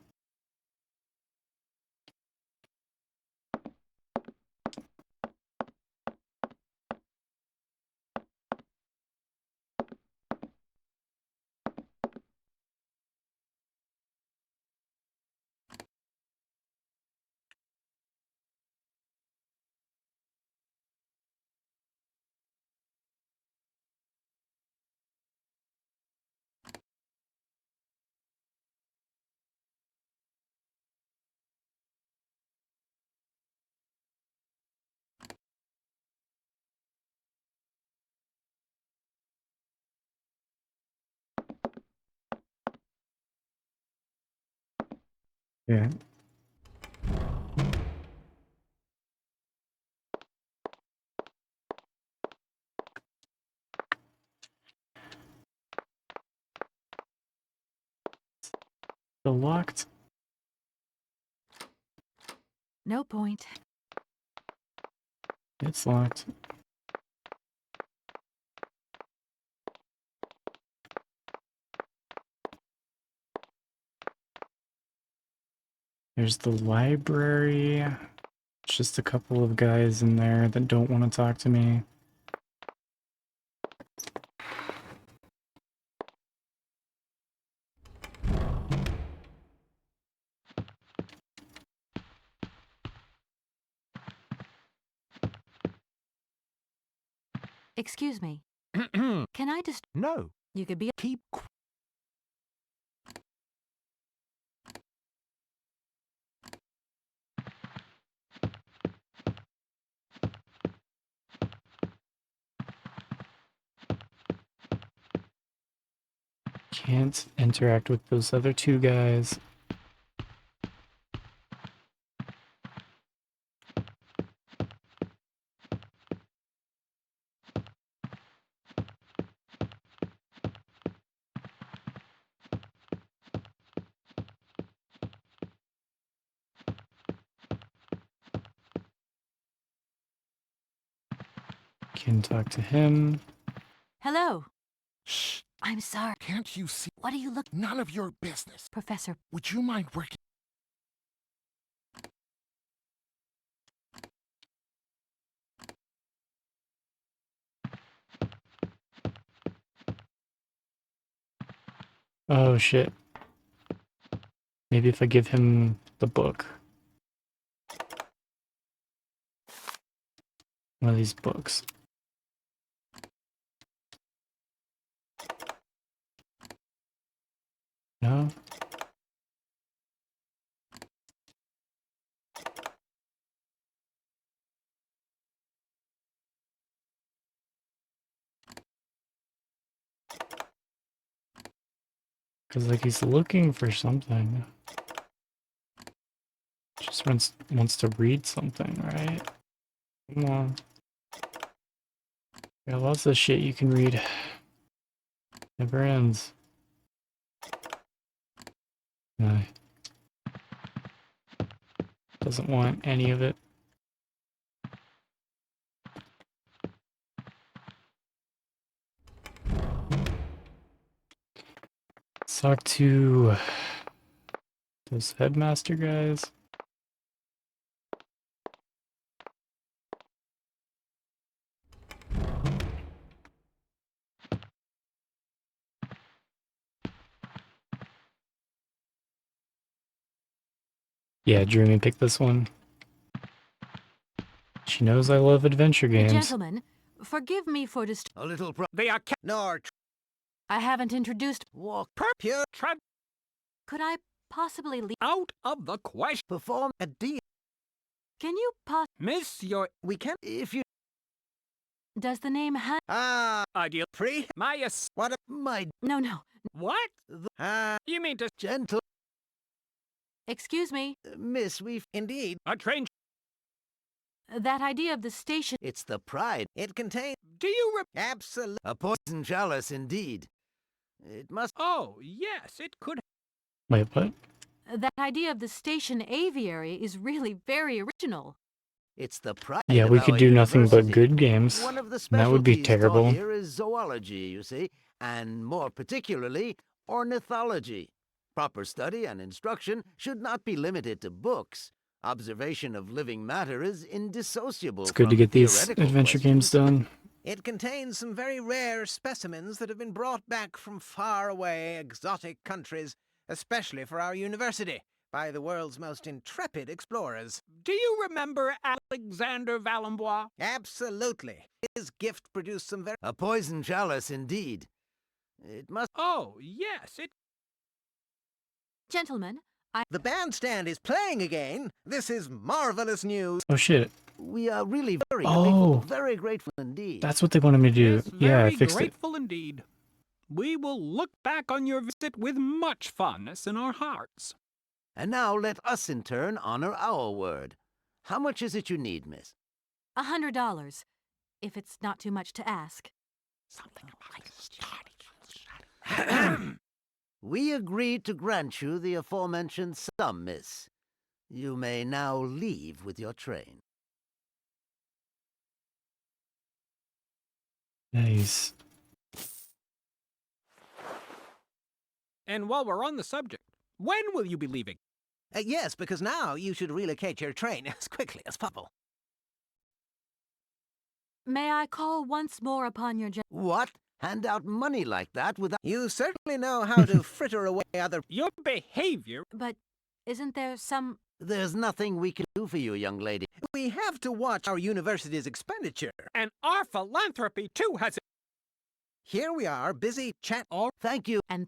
Yeah. Still locked? No point. It's locked. There's the library. It's just a couple of guys in there that don't want to talk to me. Excuse me. Can I just... No. You could be... Keep Can't interact with those other two guys. Can talk to him. Hello. Shh. I'm sorry. Can't you see? What are you looking? None of your business. Professor. Would you mind working? Oh shit. Maybe if I give him the book. One of these books. No? Because, like, he's looking for something. Just wants to read something, right? Come on. Got lots of shit you can read. Never ends. No. Doesn't want any of it. Let's talk to those headmaster guys. Yeah, Dreamy picked this one. She knows I love adventure games. Gentlemen, forgive me for A little They are Nor I haven't introduced. walk pure Could I possibly leave? out of the question. perform a deal. Can you Miss your We can if you Does the name ideal free. my What a my No. what? ah You mean to gentle Excuse me. miss, we've indeed. a train? That idea of the station. it's the pride. It contains Do you absolute. A poison chalice indeed. It must Oh, yes, it could. Wait, what? That idea of the station aviary is really very original. it's the pride. Yeah, of we could our do nothing but university. good games. One of the And that would be specialties taught terrible. here is zoology, you see, and more particularly ornithology. Proper study and instruction should not be limited to books. Observation of living matter is indissociable It's good from to get these theoretical adventure games questions. done. It contains some very rare specimens that have been brought back from far away exotic countries, especially for our university, by the world's most intrepid explorers. Do you remember Alexander Valenbois? Absolutely. His gift produced some very... A poison chalice indeed. It must... Oh, yes, it... Gentlemen, The bandstand is playing again. This is marvelous news. Oh shit. We are really very Oh. grateful, very grateful indeed. That's what they wanted me to do. Yes, Yeah, I very fixed it. grateful indeed. We will look back on your visit with much fondness in our hearts. And now let us in turn honor our word. How much is it you need, miss? $100, if it's not too much to ask. We agree to grant you the aforementioned sum, miss. You may now leave with your train. Nice. And while we're on the subject, when will you be leaving? Yes, because now you should relocate your train as quickly as possible. May I call once more upon your What? Hand out money like that without... You certainly know how to fritter away other... Your behavior... But isn't there some... There's nothing we can do for you, young lady. We have to watch our university's expenditure. And our philanthropy, too, has... Here we are, busy chat... Oh, thank you. And...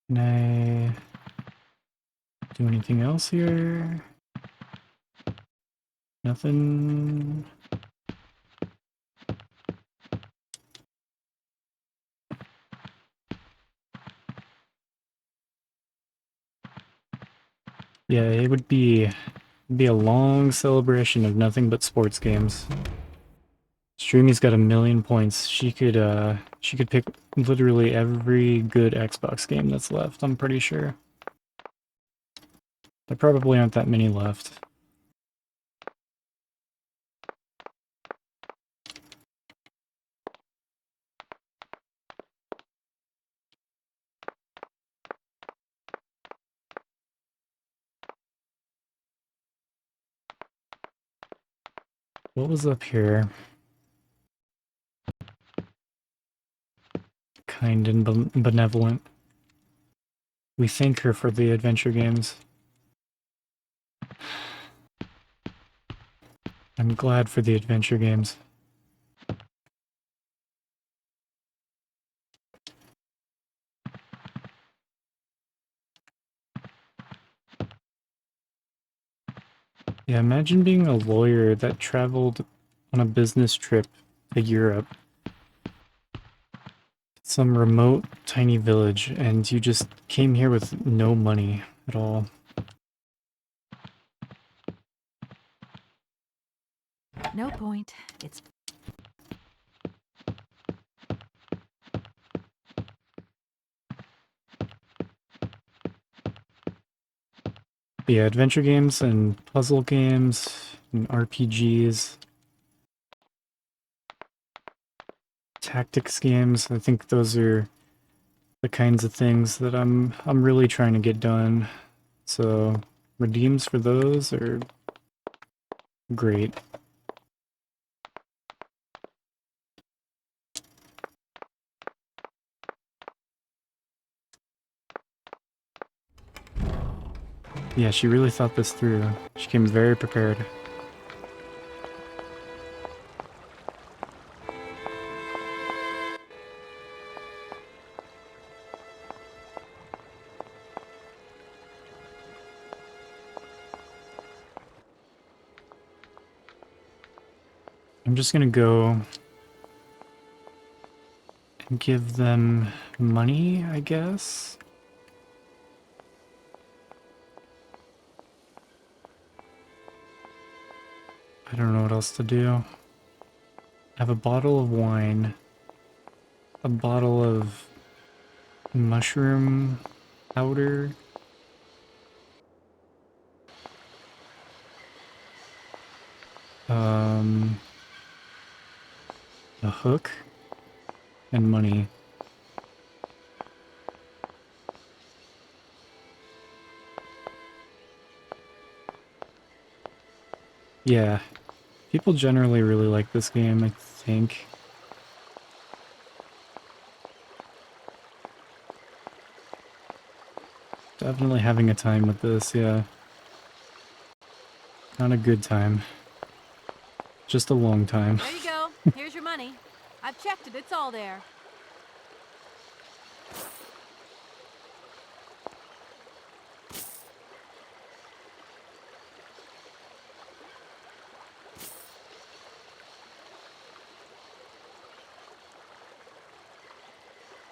Can I do anything else here? Nothing. Yeah, it would be a long celebration of nothing but sports games. Streamy's got 1,000,000 points. She could pick literally every good Xbox game that's left, I'm pretty sure. There probably aren't that many left. What was up here? Kind and benevolent. We thank her for the adventure games. I'm glad for the adventure games. Yeah, imagine being a lawyer that traveled on a business trip to Europe. Some remote, tiny village, and you just came here with no money at all. No point. It's Yeah, adventure games and puzzle games and RPGs. Tactics games. I think those are the kinds of things that I'm really trying to get done. So redeems for those are great. Yeah, she really thought this through. She came very prepared. I'm just gonna go and give them money, I guess. I don't know what else to do. I have a bottle of wine, a bottle of mushroom powder, a hook, and money. Yeah, people generally really like this game, I think. Definitely having a time with this, yeah. Not a good time. Just a long time. There you go. Here's your money. I've checked it. It's all there.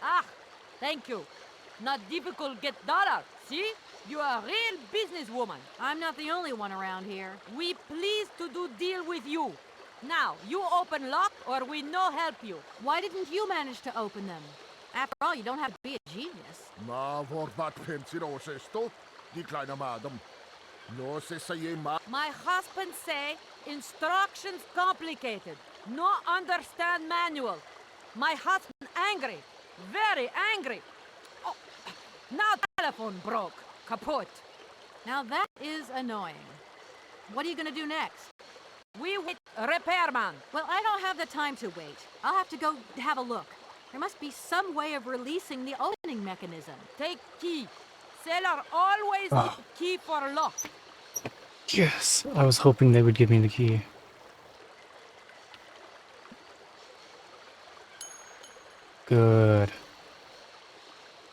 Ah, thank you. Not difficult get dollar. See? You are a real businesswoman. I'm not the only one around here. We pleased to do deal with you. Now, you open lock or we no help you. Why didn't you manage to open them? After all, you don't have to be a genius. Ma, vad pensirosest di kleine madam. No se say ma. My husband say instructions complicated. No understand manual. My husband angry. Very angry. Oh, now telephone broke. Kaput. Now that is annoying. What are you gonna do next? We wait repairman. Well, I don't have the time to wait. I'll have to go have a look. There must be some way of releasing the opening mechanism. Take key. Seller always need key for lock. Yes, I was hoping they would give me the key. Good.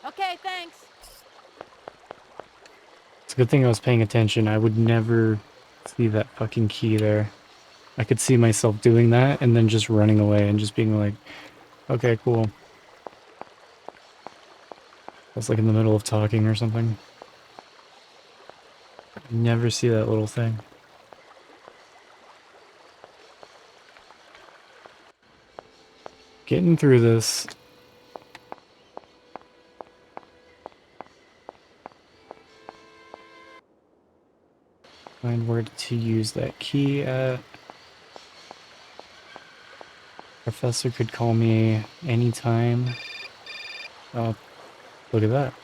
Okay, thanks. It's a good thing I was paying attention. I would never see that fucking key there. I could see myself doing that and then just running away and just being like, okay, cool. I was like in the middle of talking or something. Never see that little thing. Getting through this. Find where to use that key at. Professor could call me anytime. Oh, look at that.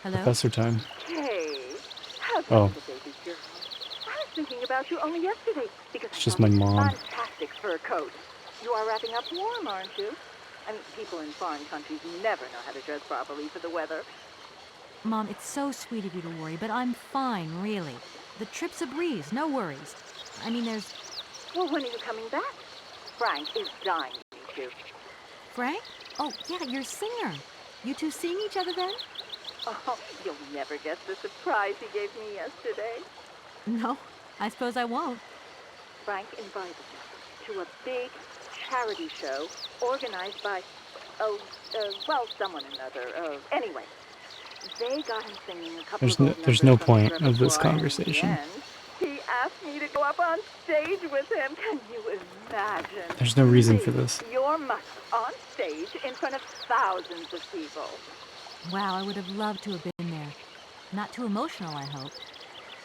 Hello? Professor time. Hey, how's Oh. the baby girl? I was thinking about you only yesterday because It's I just saw my this mom. fantastic fur coat. You are wrapping up warm, aren't you? I mean, people in foreign countries never know how to dress properly for the weather. Mom, it's so sweet of you to worry, but I'm fine, really. The trip's a breeze, no worries. I mean, there's... Well, when are you coming back? Frank is dying to meet you. Frank? Oh, yeah, your singer. You two seeing each other then? Oh, you'll never guess the surprise he gave me yesterday. No, I suppose I won't. Frank invited me to a big charity show organized by, well, someone or another. Anyway, they got him singing a couple of old There's numbers no from his point of this repertoire, and in the conversation. end, he asked me to go up on stage with him. Can you imagine? There's no reason Me, for this. your mother, on stage in front of thousands of people. Wow, I would have loved to have been there. Not too emotional, I hope.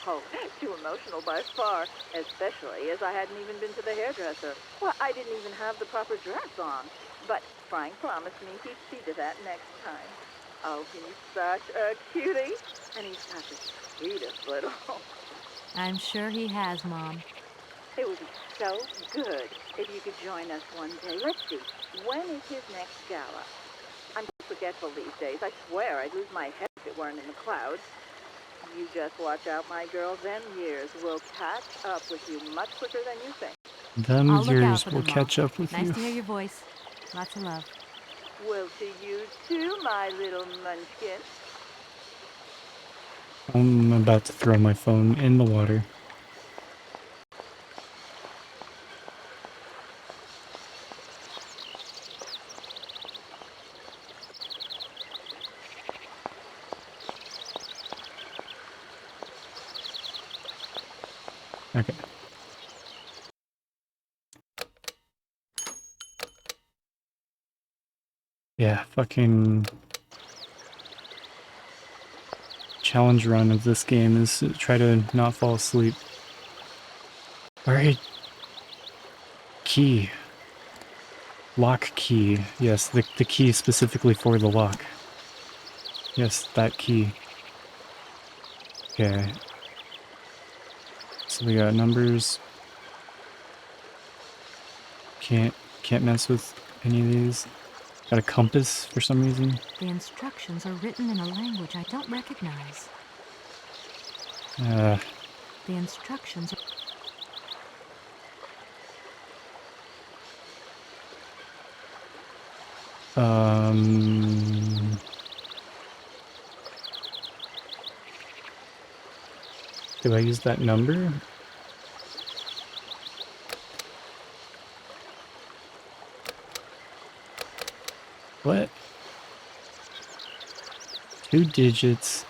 Oh, too emotional by far, especially as I hadn't even been to the hairdresser. Well, I didn't even have the proper dress on. But Frank promised me he'd see to that next time. Oh, he's such a cutie, and he's got the sweetest little... I'm sure he has, Mom. It would be so good if you could join us one day. Let's see, when is his next gala? I'm forgetful these days. I swear I'd lose my head if it weren't in the clouds. You just watch out, my girl. Them years will catch up with you much quicker than you think. Them I'll look out years for will them, Mom. catch up with Nice you. to hear your voice. Lots of love. Well, to you too, my little munchkin. I'm about to throw my phone in the water. Okay. Yeah, fucking challenge run of this game is to try to not fall asleep. Alright. Key. Lock key. Yes, the key specifically for the lock. Yes, that key. Okay. So we got numbers. Can't mess with any of these. Got a compass for some reason. The instructions are written in a language I don't recognize. Uh, The instructions are... Do I use that number? What? 2 digits.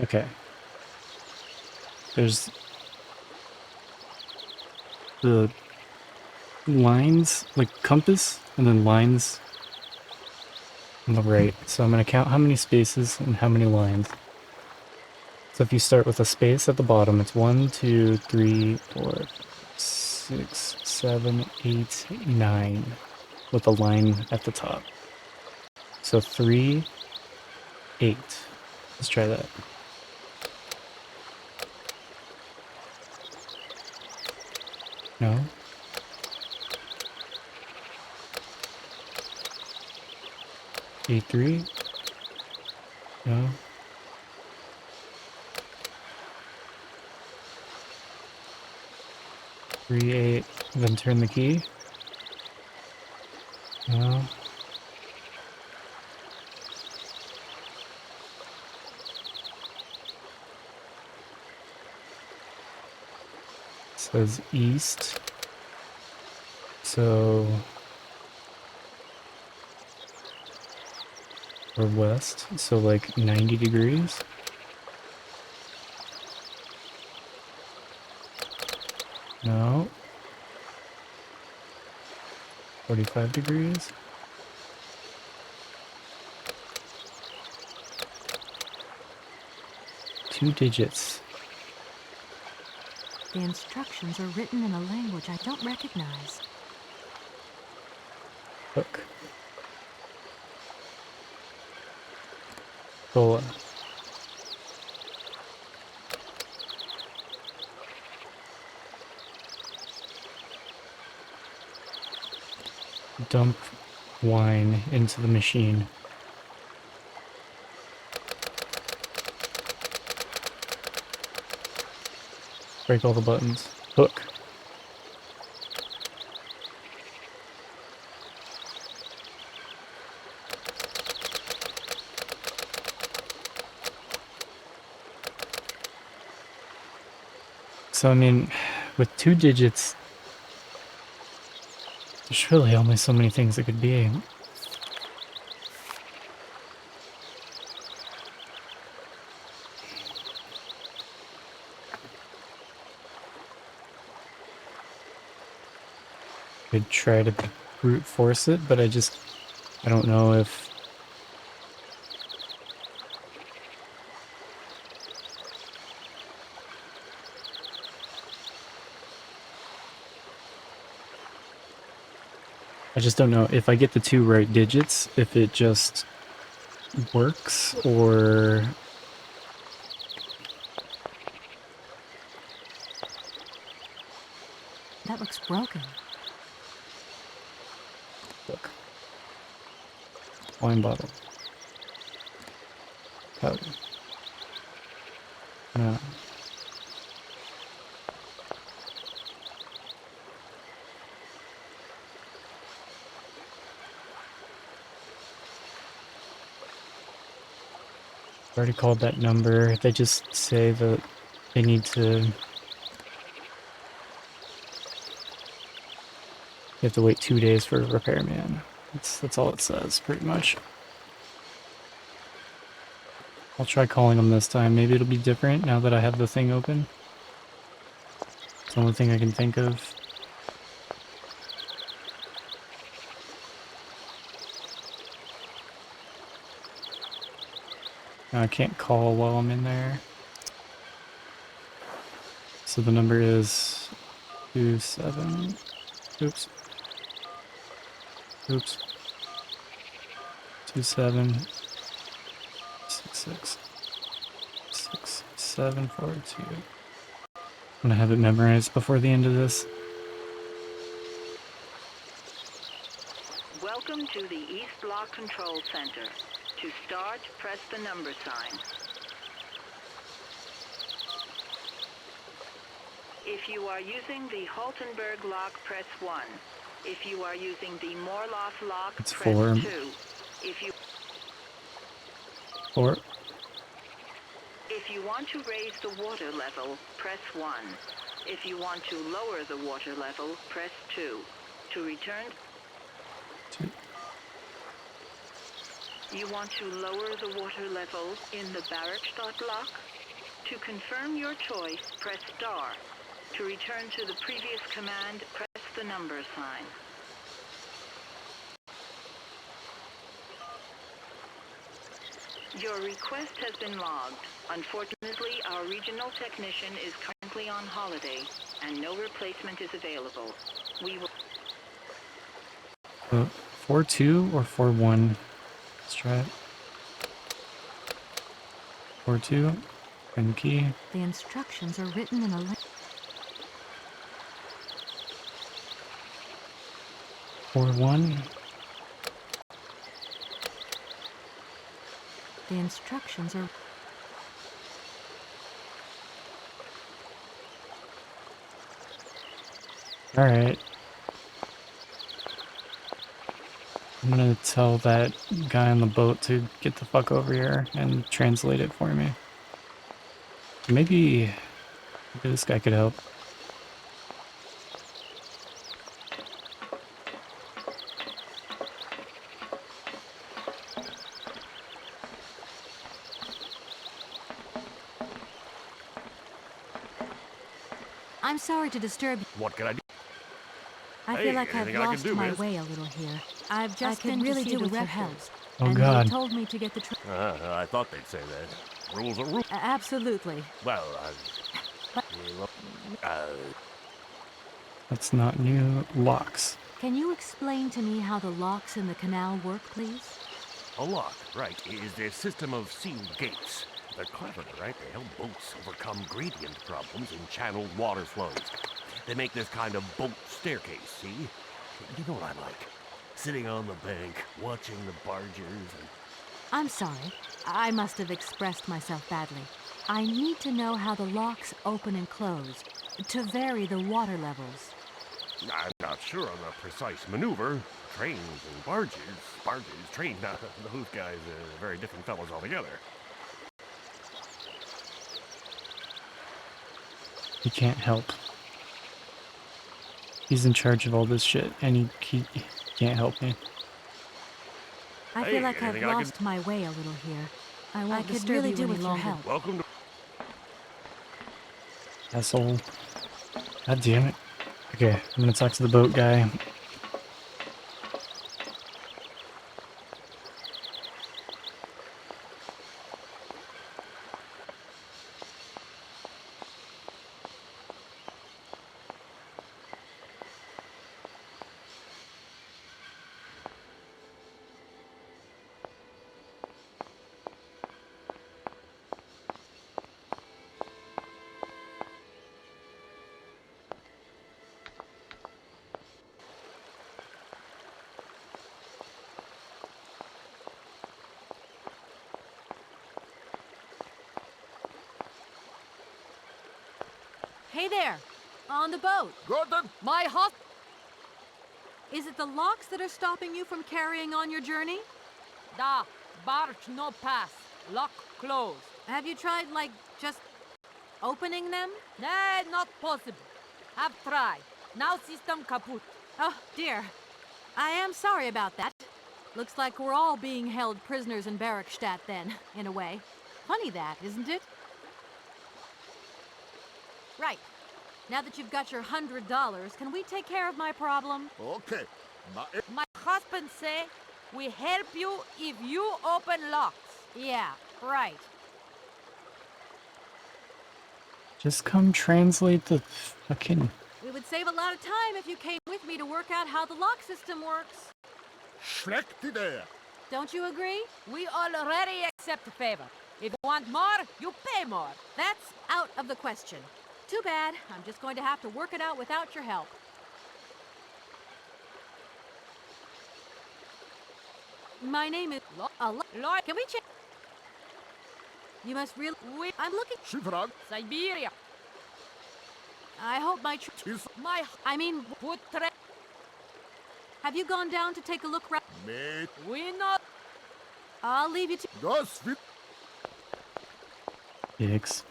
Okay. There's the lines, like compass, and then lines on the right. So I'm going to count how many spaces and how many lines. So if you start with a space at the bottom, it's 1, 2, 3, 4, 6, 7, 8, 9, with a line at the top. So 3, 8. Let's try that. No? E3? No? 3, 8, then turn the key? No? It says east. So... or west, so like 90 degrees? No. 45 degrees? Two digits. The instructions are written in a language I don't recognize. Hook. Cola. Dump wine into the machine. Break all the buttons. Hook. So, I mean, with 2 digits, there's really only so many things it could be. Could try to brute force it, but I don't know if... I just don't know if I get the 2 right digits, if it just works, or... That looks broken. Look. Wine bottle. Powder. No. I already called that number. They just say that they need to... You have to wait 2 days for a repairman. That's all it says, pretty much. I'll try calling them this time. Maybe it'll be different now that I have the thing open. It's the only thing I can think of. No, I can't call while I'm in there. So the number is 27. Oops. Oops. 2766 6742. I'm gonna have it memorized before the end of this. Welcome to the East Block Control Center. To start, press the number sign. If you are using the Haltenberg lock, press 1. If you are using the Morloff lock, It's press 4. 2. If you 4. If you want to raise the water level, press 1. If you want to lower the water level, press 2. To return... 2. You want to lower the water level in the Barrackstadt lock? To confirm your choice, press star. To return to the previous command, press the number sign. Your request has been logged. Unfortunately, our regional technician is currently on holiday, and no replacement is available. We will... 4-2 or 4-1? Let's try it. 4-2. And key. The instructions are written in a language. 4-1. The instructions are... Alright. I'm gonna tell that guy on the boat to get the fuck over here and translate it for me. Maybe this guy could help. I'm sorry to disturb you. What can I do? I Hey, feel like I've anything I can lost do, my miss? way a little here. I've just could been really to see do the with your rep help. house, Oh, and God. they told me to get the... I thought they'd say that. Rules are rules. Absolutely. Well, That's not new. Locks. Can you explain to me how the locks in the canal work, please? A lock, right, is a system of sealed gates. They're clever, right? They help boats overcome gradient problems in channeled water flows. They make this kind of boat staircase, see? You know what I like? Sitting on the bank, watching the barges and... I'm sorry. I must have expressed myself badly. I need to know how the locks open and close to vary the water levels. I'm not sure on the precise maneuver. Trains and barges, trains, those guys are very different fellows altogether. He can't help. He's in charge of all this shit, and he can't help me. I feel like I've lost my way a little here. I could really do with your help. Welcome to... Asshole. God damn it. Okay, I'm gonna talk to the boat guy. Hey there! On the boat! Gordon! My hot... Is it the locks that are stopping you from carrying on your journey? Da, barge no pass. Lock closed. Have you tried, like, just opening them? Nah, not possible. Have tried. Now system kaput. Oh, dear. I am sorry about that. Looks like we're all being held prisoners in Barrackstadt then, in a way. Funny that, isn't it? Right. Now that you've got your $100, can we take care of my problem? Okay. My husband say we help you if you open locks. Yeah, right. Just come translate the fucking... We would save a lot of time if you came with me to work out how the lock system works. Schlechte Idee. Don't you agree? We already accept a favor. If you want more, you pay more. That's out of the question. Too bad. I'm just going to have to work it out without your help. My name is... Lloyd, can we check? You must really... I'm looking... Syberia. Syberia. I hope my... I mean... Have you gone down to take a look around? Mate. We know... I'll leave you to... Das wird... Dicks.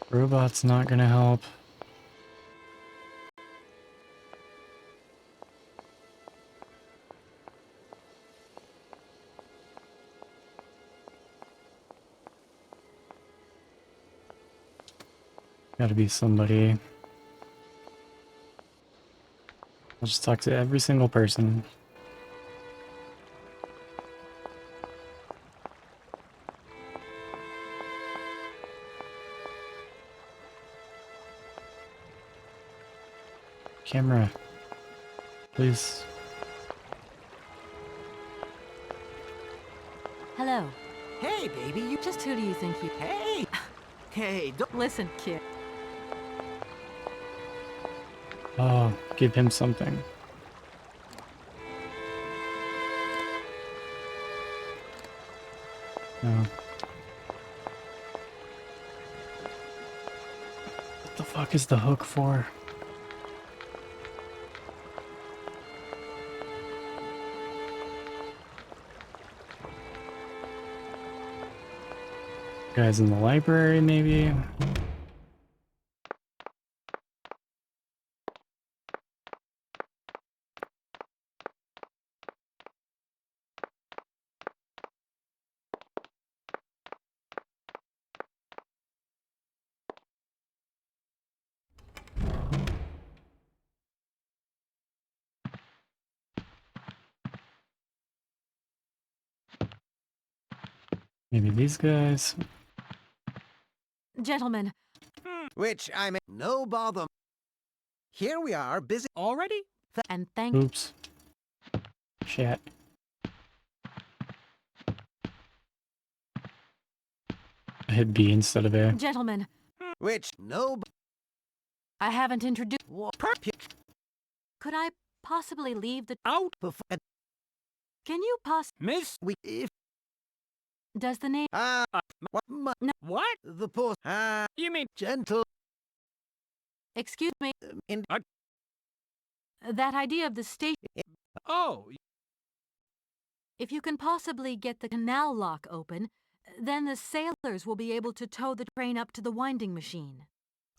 Robot's not gonna help. Gotta be somebody. I'll just talk to every single person. Camera. Please. Hello. Hey, baby, you... Just who do you think you... Hey! Hey, don't... Listen, kid. Oh, give him something. No. What the fuck is the hook for? Guys in the library, maybe? Maybe these guys. Gentlemen. Which I may... No bother. Here we are, busy... Already? And thank... Oops. Chat. I hit B instead of A. Gentlemen. Which... No... I haven't introduced... What? Could I possibly leave the... Out before... Can you Miss? We... If... Does the name... What? No. What? The poor... You mean... Gentle... Excuse me. That idea of the station... Oh. If you can possibly get the canal lock open, then the sailors will be able to tow the train up to the winding machine.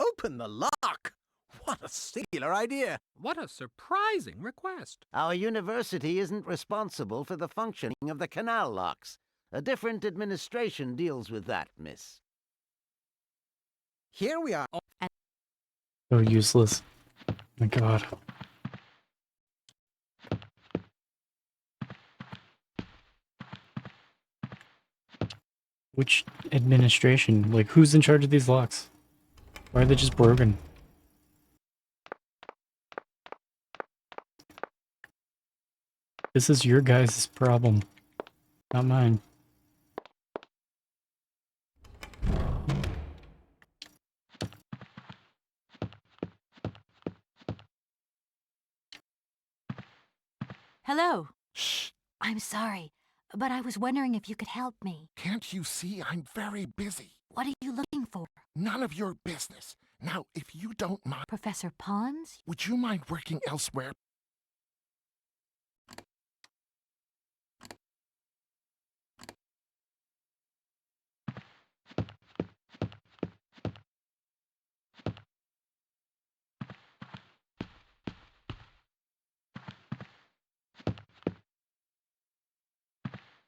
Open the lock? What a singular idea! What a surprising request. Our university isn't responsible for the functioning of the canal locks. A different administration deals with that, miss. Here we are. So useless. My god. Which administration? Like, who's in charge of these locks? Why are they just broken? This is your guys' problem, not mine. Hello. Shh. I'm sorry, but I was wondering if you could help me. Can't you see I'm very busy? What are you looking for? None of your business. Now, if you don't mind... Professor Pons? Would you mind working elsewhere?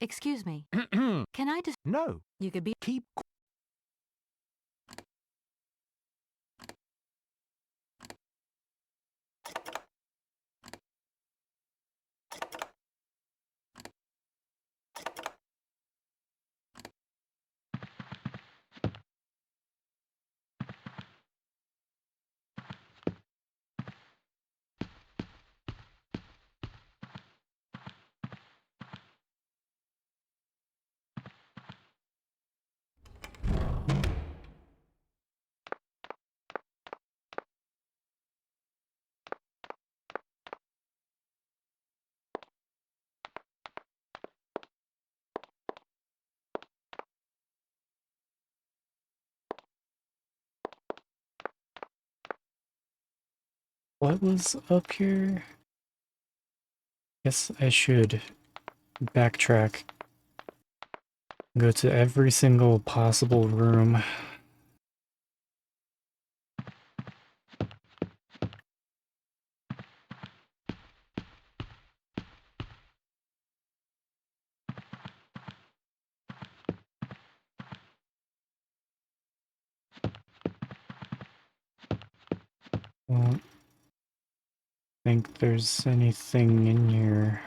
Excuse me. Can I just... No. You could be... Keep... What was up here? Guess I should backtrack. Go to every single possible room. Don't think there's anything in here.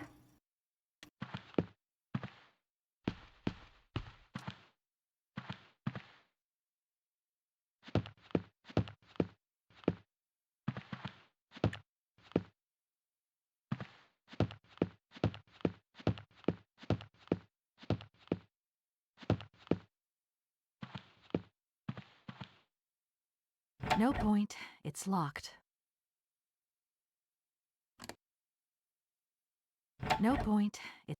No point. It's locked. No point. It's...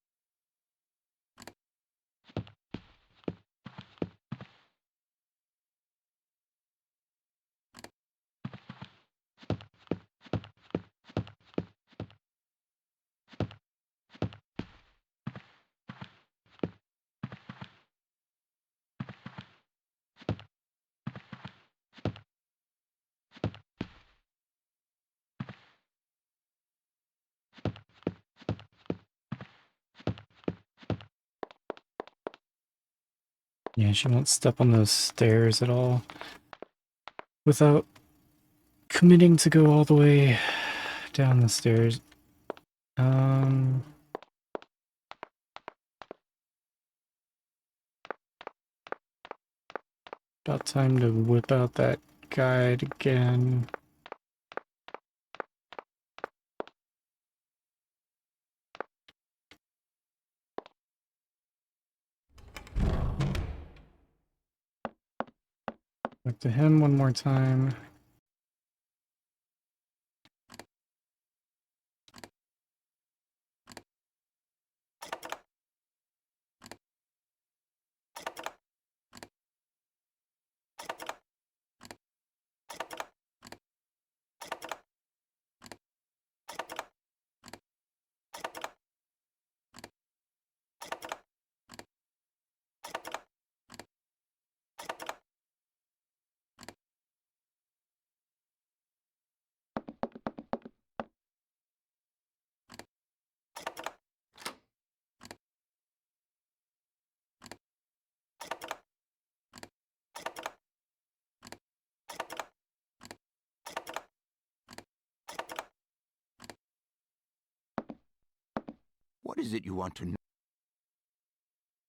Yeah, she won't step on those stairs at all without committing to go all the way down the stairs. I About time to whip out that guide again. Back to him one more time. What is it you want to know?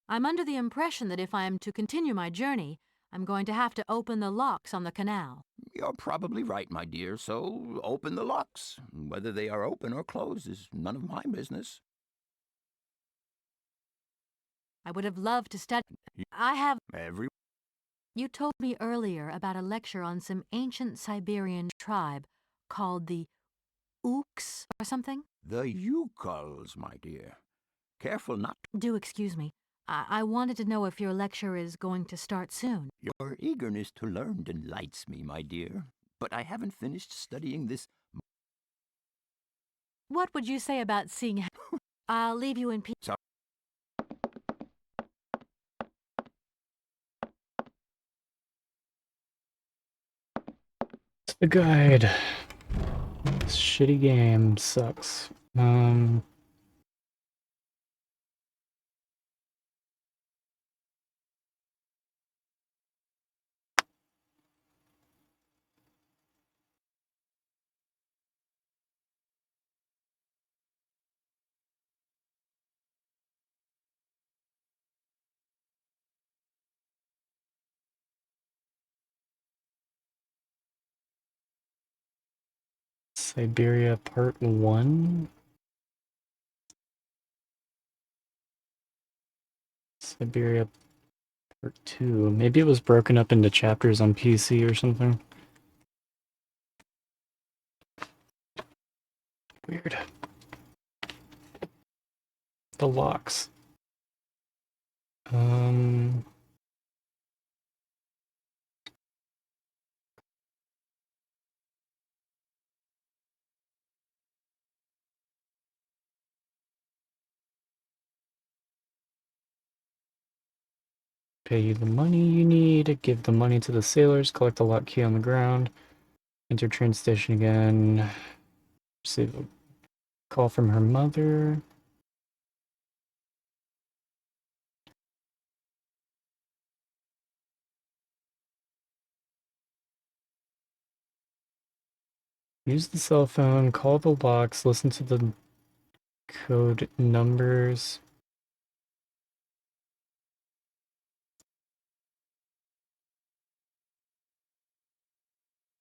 I'm under the impression that if I am to continue my journey, I'm going to have to open the locks on the canal. You're probably right, my dear, so open the locks. Whether they are open or closed is none of my business. I would have loved to study. I have... Every... You told me earlier about a lecture on some ancient Siberian tribe called the Ooks or something? The Yukals, my dear. Careful not to... Do excuse me. I wanted to know if your lecture is going to start soon. Your eagerness to learn delights me, my dear. But I haven't finished studying this... What would you say about seeing... I'll leave you in peace. Sorry. The guide. This shitty game sucks. Syberia Part 1? Syberia Part 2. Maybe it was broken up into chapters on PC or something. Weird. The locks. Pay you the money you need, give the money to the sailors, collect the lock key on the ground, enter train station again, receive a call from her mother. Use the cell phone, call the locks, listen to the code numbers.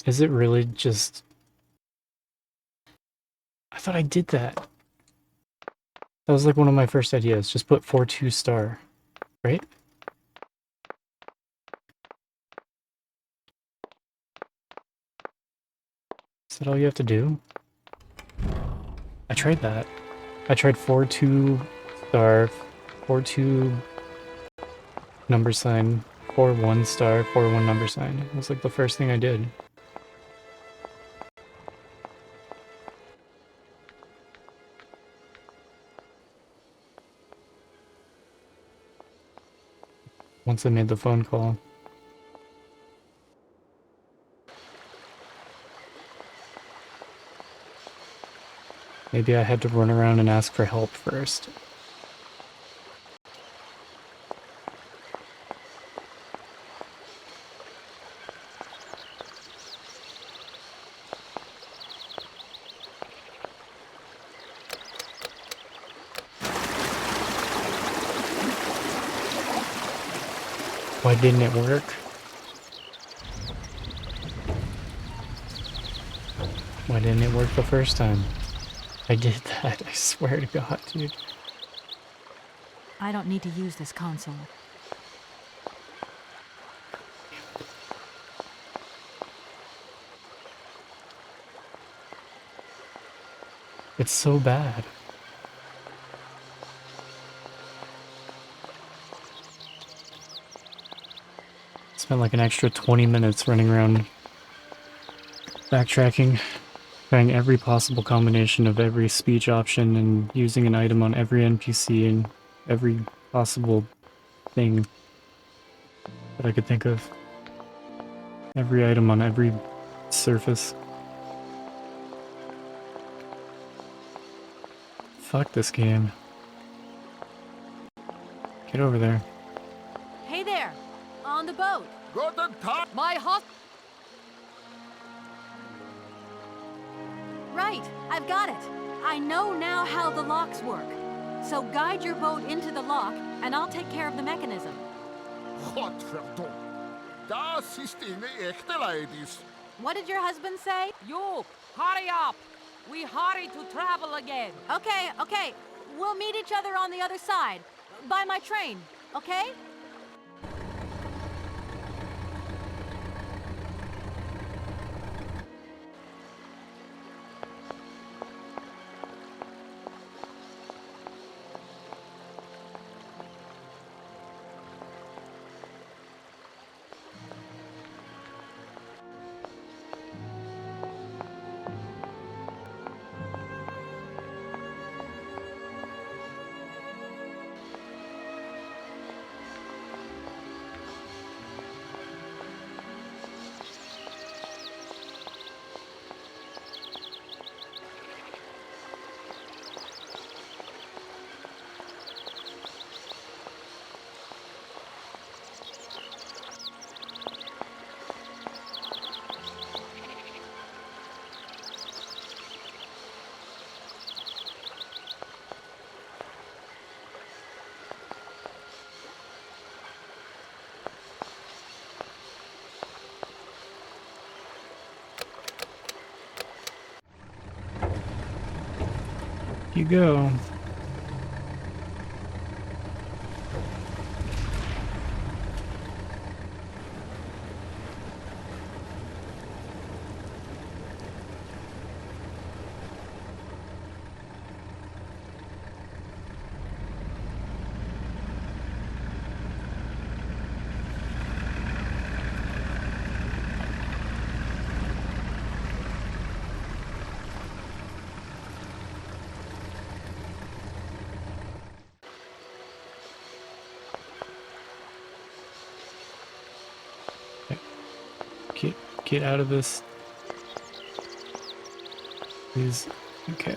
Is it really just... I thought I did that. That was like one of my first ideas. Just put 4-2 star, right? Is that all you have to do? I tried that. I tried 4-2 star, 4-2 number sign, 4-1 star, 4-1 number sign. It was like the first thing I did. Once I made the phone call. Maybe I had to run around and ask for help first. Why didn't it work? Why didn't it work the first time? I did that, I swear to God, dude. I don't need to use this console. It's so bad. Spent like an extra 20 minutes running around backtracking, trying every possible combination of every speech option and using an item on every NPC and every possible thing that I could think of. Every item on every surface. Fuck this game. Get over there. Hey there! On the boat! Guten Tag! My Right, I've got it. I know now how the locks work. So guide your boat into the lock, and I'll take care of the mechanism. Godverdomme. Das ist eine echte Ladies. What did your husband say? You, hurry up! We hurry to travel again. Okay, okay. We'll meet each other on the other side. By my train, okay? You go. Get out of this. Please. Okay.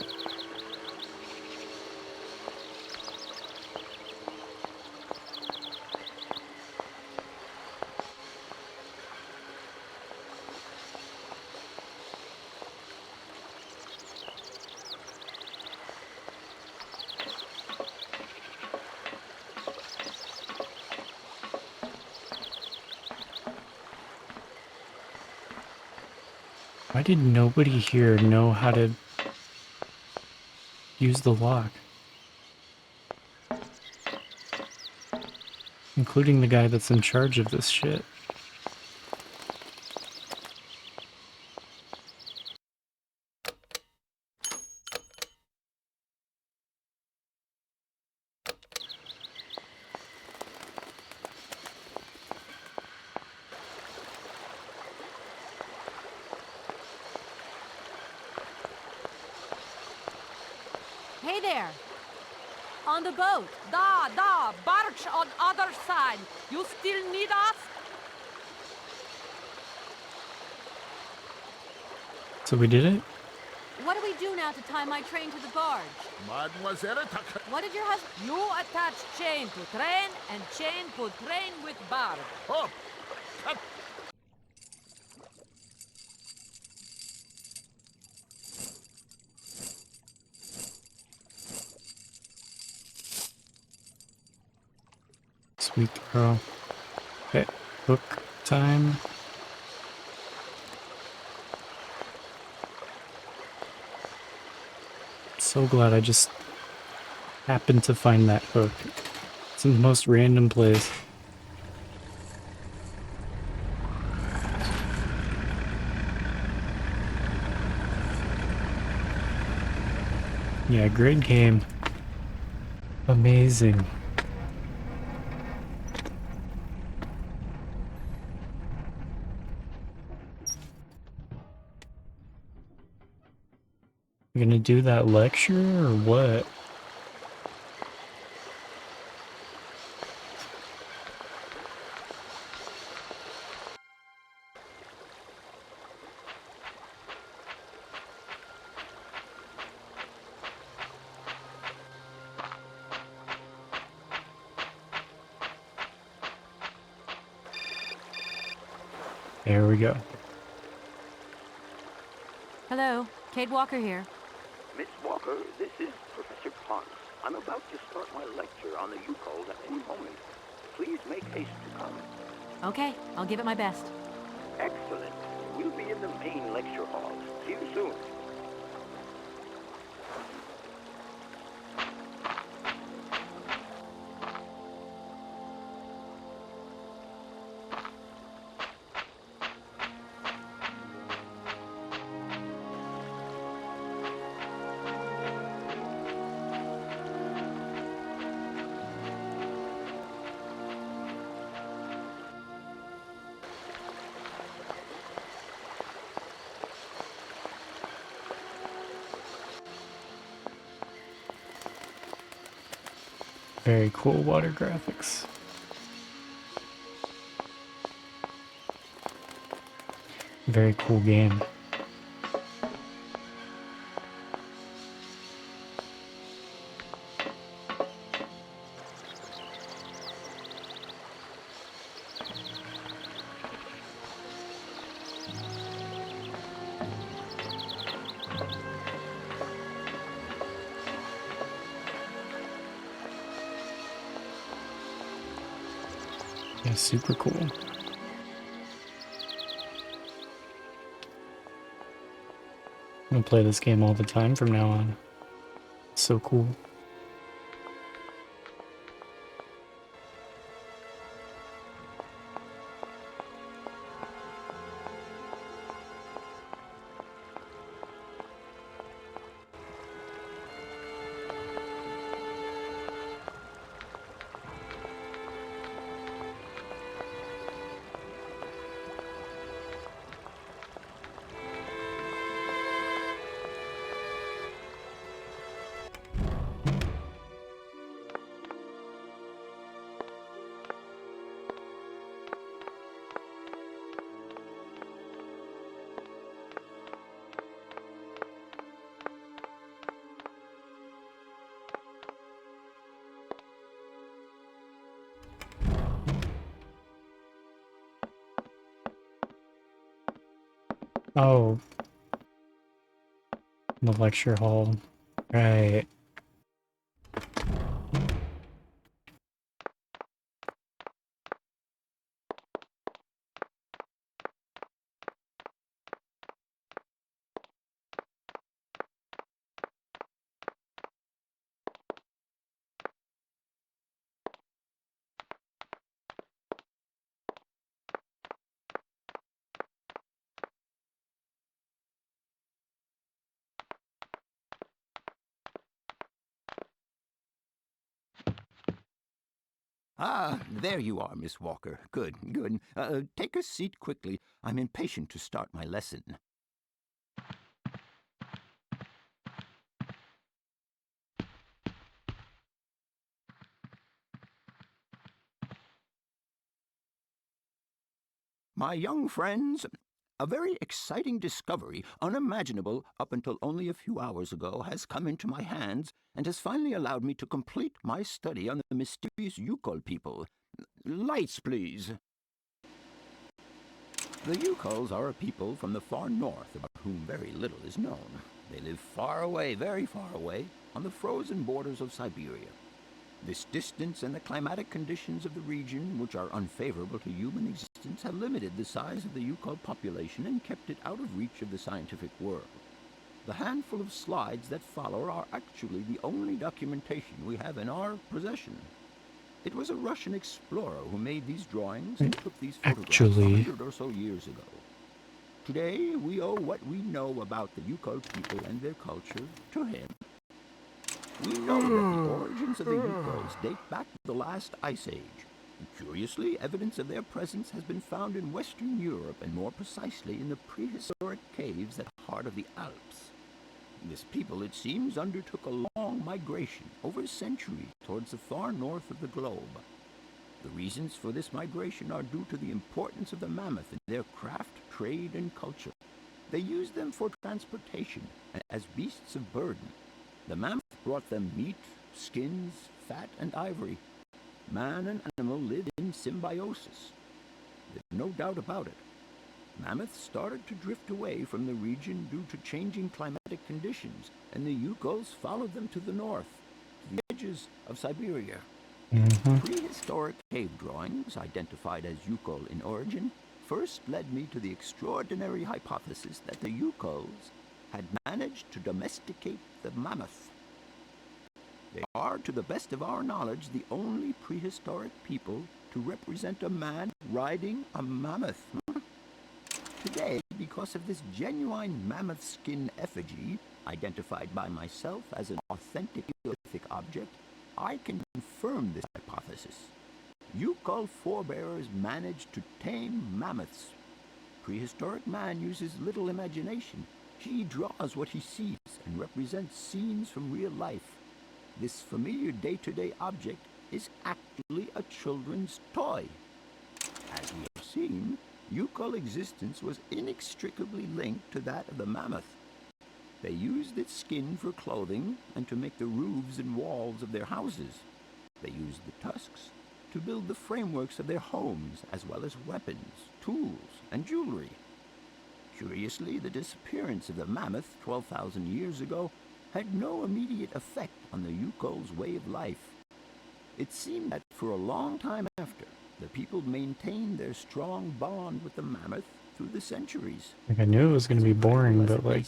Why did nobody here know how to use the lock? Including the guy that's in charge of this shit. Hey there! On the boat! Da, barge on other side. You still need us? So we did it? What do we do now to tie my train to the barge? Mademoiselle, What did your husband... You attach chain to train and chain put train with barge. Oh, Sweet throw. Okay, hook time. So glad I just happened to find that hook. It's in the most random place. Yeah, great game. Amazing. You gonna do that lecture or what? There we go. Hello, Kate Walker here. Miss Walker, this is Professor Ponce. I'm about to start my lecture on the Yukos at any moment. Please make haste to come. Okay, I'll give it my best. Excellent. We'll be in the main lecture hall. See you soon. Very cool water graphics. Very cool game. Yeah, super cool. I'm gonna play this game all the time from now on. It's so cool. Oh, the lecture hall. Right. Ah, there you are, Miss Walker. Good, good. Take a seat quickly. I'm impatient to start my lesson. My young friends, a very exciting discovery, unimaginable up until only a few hours ago, has come into my hands and has finally allowed me to complete my study on the mysterious Yukol people. Lights, please. The Yukols are a people from the far north about whom very little is known. They live far away, very far away, on the frozen borders of Syberia. This distance and the climatic conditions of the region, which are unfavorable to human existence, have limited the size of the Yukol population and kept it out of reach of the scientific world. The handful of slides that follow are actually the only documentation we have in our possession. It was a Russian explorer who made these drawings and took these photographs 100 or so years ago. Today, we owe what we know about the Yukon people and their culture to him. We know that the origins of the Yukons date back to the last ice age. And curiously, evidence of their presence has been found in Western Europe, and more precisely in the prehistoric caves at the heart of the Alps. This people, it seems, undertook a long migration over centuries towards the far north of the globe. The reasons for this migration are due to the importance of the mammoth in their craft, trade, and culture. They used them for transportation and as beasts of burden. The mammoth brought them meat, skins, fat, and ivory. Man and animal lived in symbiosis. There's no doubt about it. Mammoths started to drift away from the region due to changing climatic conditions, and the Yugols followed them to the north, to the edges of Syberia. Prehistoric cave drawings, identified as Yukol in origin, first led me to the extraordinary hypothesis that the Yukols had managed to domesticate the mammoth. They are, to the best of our knowledge, the only prehistoric people to represent a man riding a mammoth. Today, because of this genuine mammoth skin effigy, identified by myself as an authentic Neolithic object, I can confirm this hypothesis. Yukol forebears managed to tame mammoths. Prehistoric man uses little imagination. He draws what he sees and represents scenes from real life. This familiar day-to-day object is actually a children's toy. As we have seen, Yukol existence was inextricably linked to that of the mammoth. They used its skin for clothing and to make the roofs and walls of their houses. They used the tusks to build the frameworks of their homes, as well as weapons, tools, and jewelry. Curiously, the disappearance of the mammoth 12,000 years ago had no immediate effect on the Yukol's way of life. It seemed that for a long time after, the people maintained their strong bond with the mammoth through the centuries. Like, I knew it was going to be boring, but like,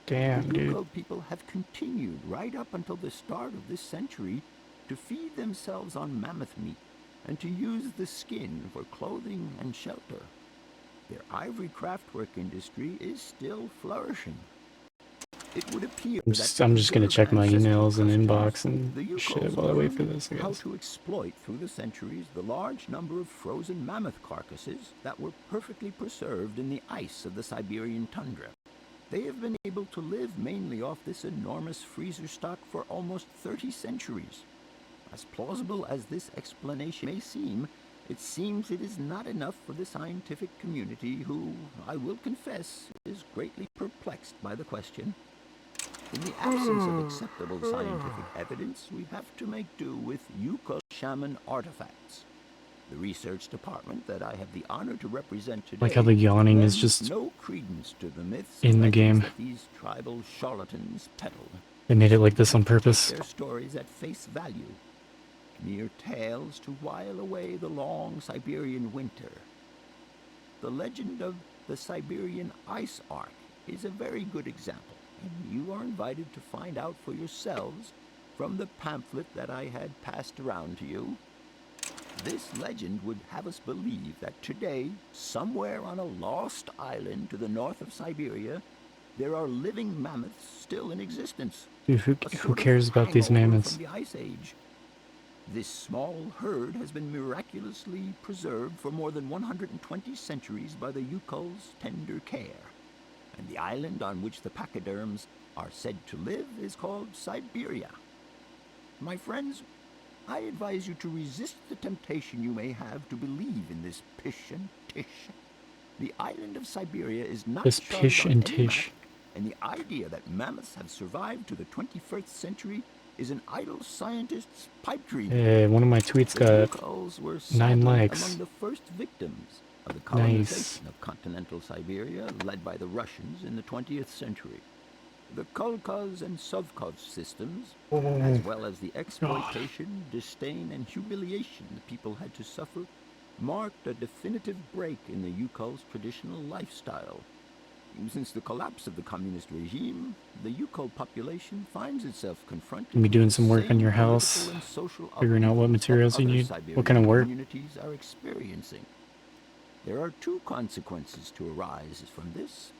damn, the dude. Yukol people have continued right up until the start of this century to feed themselves on mammoth meat and to use the skin for clothing and shelter. Their ivory craftwork industry is still flourishing. It would appear I'm just gonna check my emails and inbox and shit while I wait for this, I how guess. to exploit through the centuries the large number of frozen mammoth carcasses that were perfectly preserved in the ice of the Siberian tundra. They have been able to live mainly off this enormous freezer stock for almost 30 centuries. As plausible as this explanation may seem, it seems it is not enough for the scientific community who, I will confess, is greatly perplexed by the question. In the absence of acceptable scientific evidence, we have to make do with Yukol shaman artifacts. The research department that I have the honor to represent today Like how the yawning is lends just no credence to the myths in the and legends game. that these tribal charlatans peddle. They made it like this on purpose. Their stories at face value, mere tales to while away the long Siberian winter. The legend of the Siberian Ice Ark is a very good example, and you are invited to find out for yourselves from the pamphlet that I had passed around to you. This legend would have us believe that today, somewhere on a lost island to the north of Siberia, there are living mammoths still in existence. Dude, who cares about these hangover mammoths? From the Ice Age. This small herd has been miraculously preserved for more than 120 centuries by the Yukol's tender care. And the island on which the pachyderms are said to live is called Syberia. My friends, I advise you to resist the temptation you may have to believe in this pish and tish. The island of Syberia is not This charted pish on and any tish. map, and the idea that mammoths have survived to the 21st century is an idle scientist's pipe dream. Hey, one of my tweets got Yukols were 9 sadly likes. among the first victims of the Nice. colonization of continental Siberia led by the Russians in the 20th century. The Kolkhoz and Sovkhoz systems, as well as the exploitation, disdain, and humiliation the people had to suffer, marked a definitive break in the Yukol's traditional lifestyle. Since the collapse of the communist regime, the Yuko population finds itself confronted Gonna be with doing the some work on same your political house, and social figuring out what upheavals that materials you other need, Siberian what kind of work. communities are experiencing. There are two consequences to arise from this.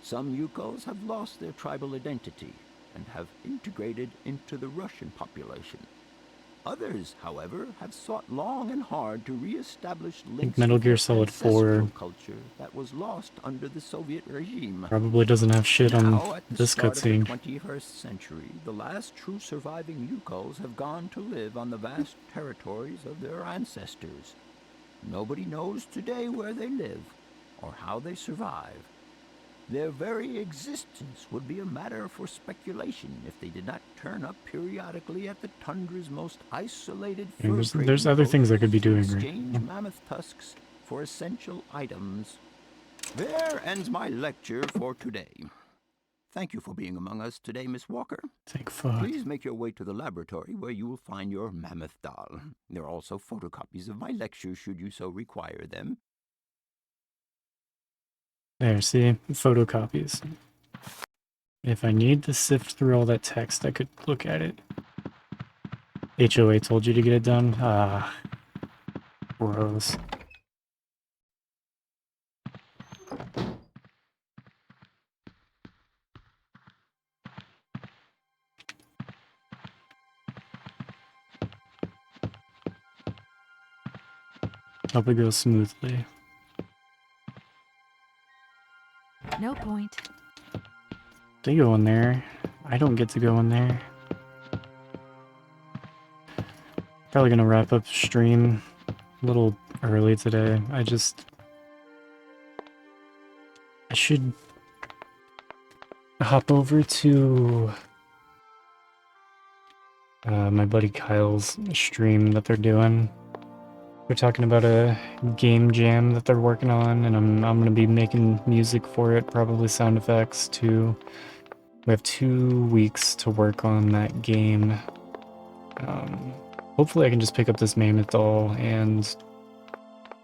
Some Yukos have lost their tribal identity and have integrated into the Russian population. Others, however, have sought long and hard to re-establish links Metal with Gear their Solid ancestral 4 culture that was lost under the Soviet regime. probably doesn't have shit on Now, at the this start of the cutscene. 21st century, the last true surviving Yukos have gone to live on the vast territories of their ancestors. Nobody knows today where they live or how they survive. Their very existence would be a matter for speculation if they did not turn up periodically at the tundra's most isolated fur There's other things I could be doing right exchange now. mammoth tusks for essential items. There ends my lecture for today. Thank you for being among us today, Miss Walker. Thank fuck. Please make your way to the laboratory where you will find your mammoth doll. There are also photocopies of my lectures should you so require them. There, see? Photocopies. If I need to sift through all that text, I could look at it. HOA told you to get it done? Ah. Gross. Hope it goes smoothly. No point. They go in there. I don't get to go in there. Probably gonna wrap up stream a little early today. I should hop over to my buddy Kyle's stream that they're doing. They're talking about a game jam that they're working on, and I'm gonna be making music for it, probably sound effects too. We have 2 weeks to work on that game. Hopefully I can just pick up this mammoth doll and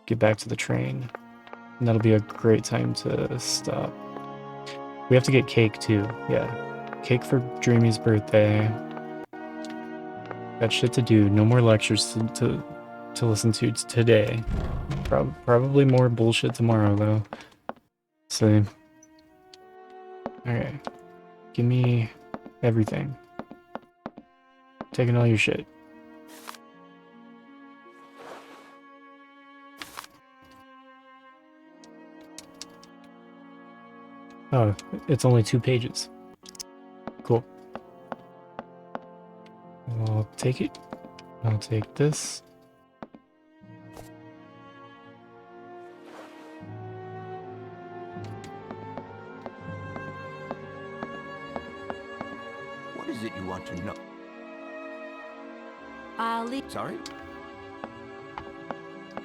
get back to the train. And that'll be a great time to stop. We have to get cake too, yeah. Cake for Dreamy's birthday. Got shit to do, no more lectures to listen to today. Probably more bullshit tomorrow though. So, okay. Give me everything. Taking all your shit. Oh, it's only 2 pages. Cool. I'll take it. I'll take this. What is it you want to know? I'll leave. Sorry?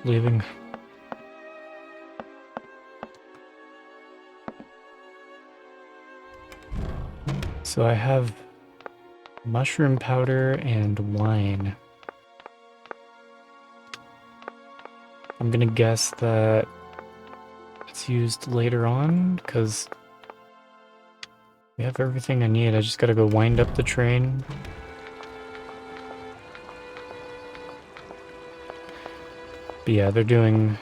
Leaving. So I have mushroom powder and wine. I'm gonna guess that it's used later on, because we have everything I need. I just gotta go wind up the train. But yeah, they're doing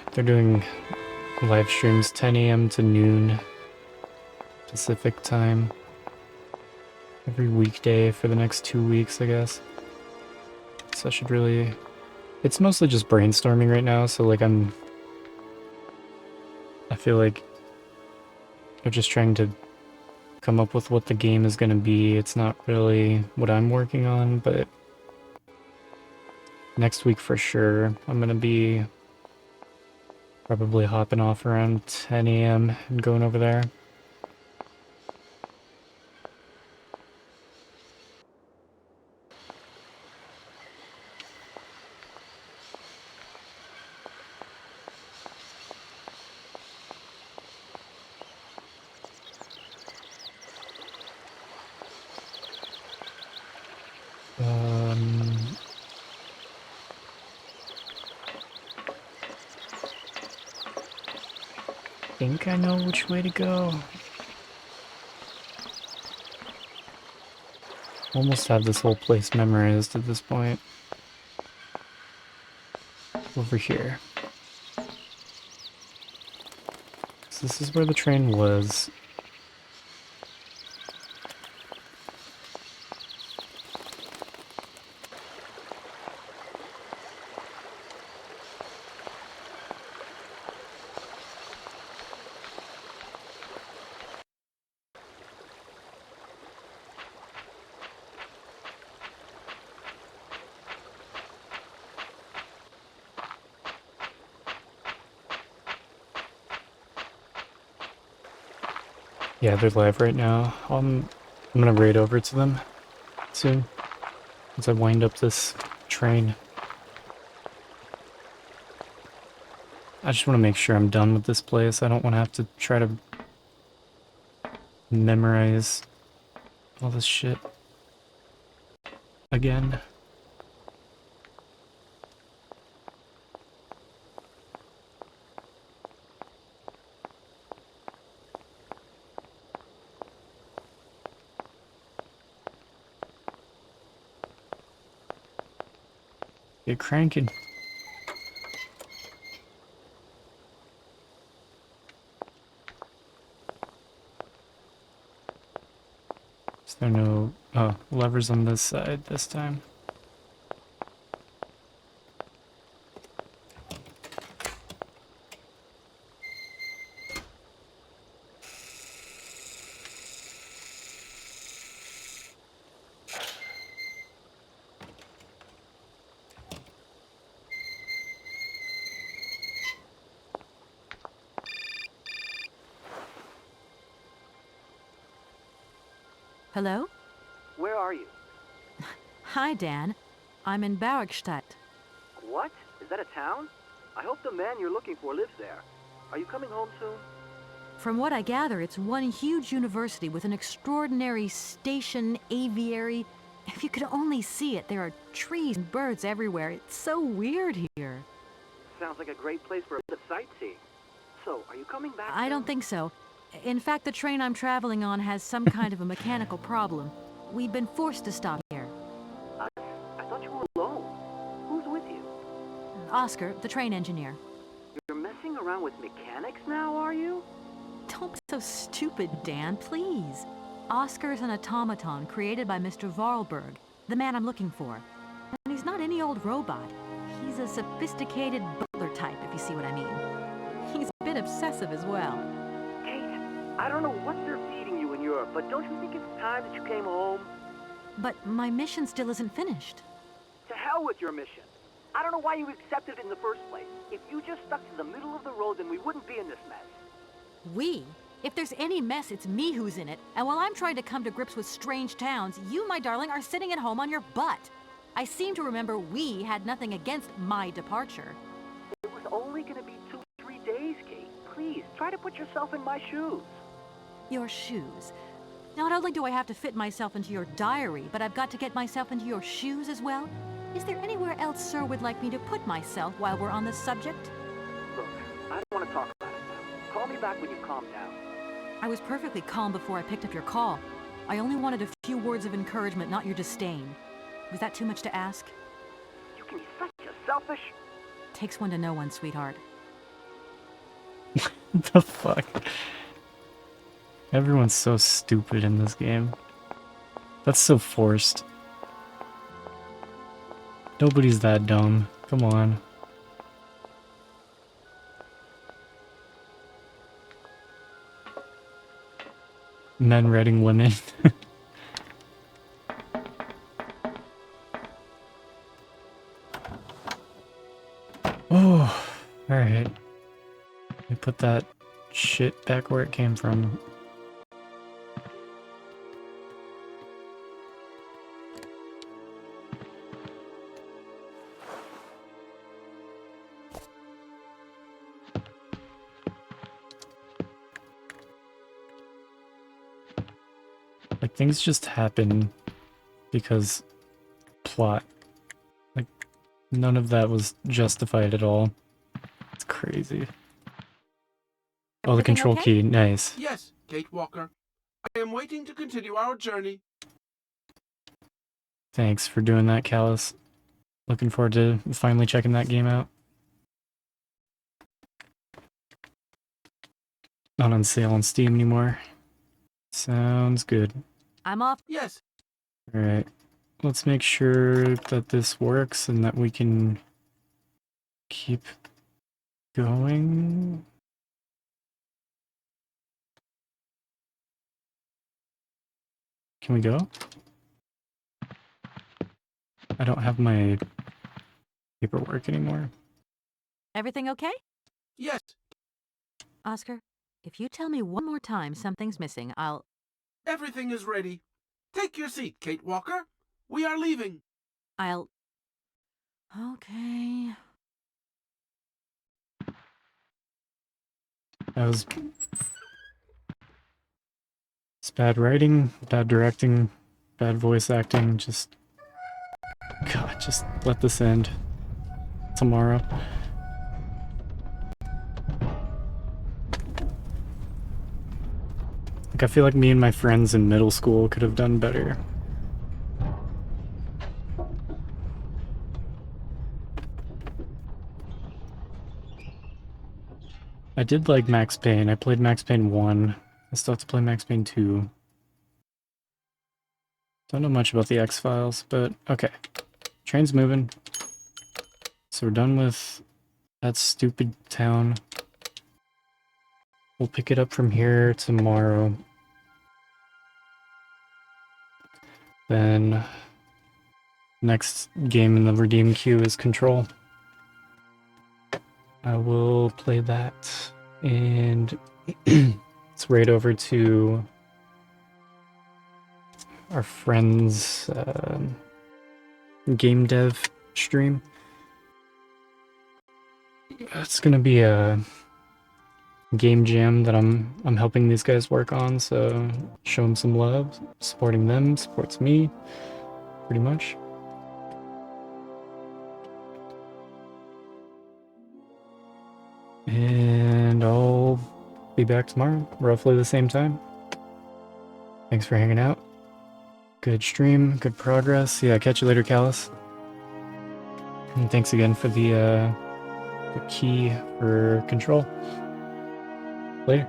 live streams 10 a.m. to noon Pacific time. Every weekday for the next 2 weeks, I guess. So I should really... It's mostly just brainstorming right now, so like I feel like they're just trying to come up with what the game is gonna be. It's not really what I'm working on, but next week for sure, I'm gonna be probably hopping off around 10 a.m. and going over there. think I know which way to go. Almost have this whole place memorized at this point. Over here. So this is where the train was. Yeah, they're live right now. I'm gonna raid over to them soon, once I wind up this train. I just want to make sure I'm done with this place. I don't want to have to try to memorize all this shit again. Get cranking. Is there no levers on this side this time? Hello? Where are you? Hi, Dan. I'm in Barrackstadt. What? Is that a town? I hope the man you're looking for lives there. Are you coming home soon? From what I gather, it's one huge university with an extraordinary station, aviary. If you could only see it, there are trees and birds everywhere. It's so weird here. Sounds like a great place for a bit of sightseeing. So, are you coming back I don't think so. In fact, the train I'm traveling on has some kind of a mechanical problem. We've been forced to stop here. I thought you were alone. Who's with you? Oscar, the train engineer. You're messing around with mechanics now, are you? Don't be so stupid, Dan, please. Oscar is an automaton created by Mr. Varlberg, the man I'm looking for. And he's not any old robot. He's a sophisticated butler type, if you see what I mean. He's a bit obsessive as well. Kate, I don't know what they're feeding you in Europe, but don't you think it's time that you came home? But my mission still isn't finished. To hell with your mission. I don't know why you accepted it in the first place. If you just stuck to the middle of the road, then we wouldn't be in this mess. We? If there's any mess, it's me who's in it. And while I'm trying to come to grips with strange towns, you, my darling, are sitting at home on your butt. I seem to remember we had nothing against my departure. It was only going to be 2-3 days, Kate. Please, try to put yourself in my shoes. Your shoes. Not only do I have to fit myself into your diary, but I've got to get myself into your shoes as well? Is there anywhere else Sir would like me to put myself while we're on this subject? Look, I don't want to talk about it now. Call me back when you calm down. I was perfectly calm before I picked up your call. I only wanted a few words of encouragement, not your disdain. Was that too much to ask? You can be such a selfish... Takes one to know one, sweetheart. The fuck? Everyone's so stupid in this game. That's so forced. Nobody's that dumb. Come on. Men reading women. Oh, alright. Let me put that shit back where it came from. Like, things just happen because plot. Like, none of that was justified at all. It's crazy. Oh, the control key. Nice. Yes, Kate Walker. I am waiting to continue our journey. Thanks for doing that, Callus. Looking forward to finally checking that game out. Not on sale on Steam anymore. Sounds good. I'm off. Yes. Alright. Let's make sure that this works and that we can keep going. Can we go? I don't have my paperwork anymore. Everything okay? Yes. Oscar, if you tell me one more time something's missing, I'll... Everything is ready. Take your seat, Kate Walker. We are leaving. I'll... Okay... That was... It's bad writing, bad directing, bad voice acting, just... God, just let this end. Tomorrow. Like, I feel like me and my friends in middle school could have done better. I did like Max Payne. I played Max Payne 1. I still have to play Max Payne 2. Don't know much about the X-Files, but okay. Train's moving. So we're done with that stupid town. We'll pick it up from here tomorrow. Then next game in the redeem queue is Control. I will play that, and it's right over to our friend's game dev stream. It's gonna be a game jam that I'm helping these guys work on, so show them some love. Supporting them supports me, pretty much. And I'll be back tomorrow, roughly the same time. Thanks for hanging out. Good stream, good progress. Yeah, catch you later, Callus. And thanks again for the key for Control. Later.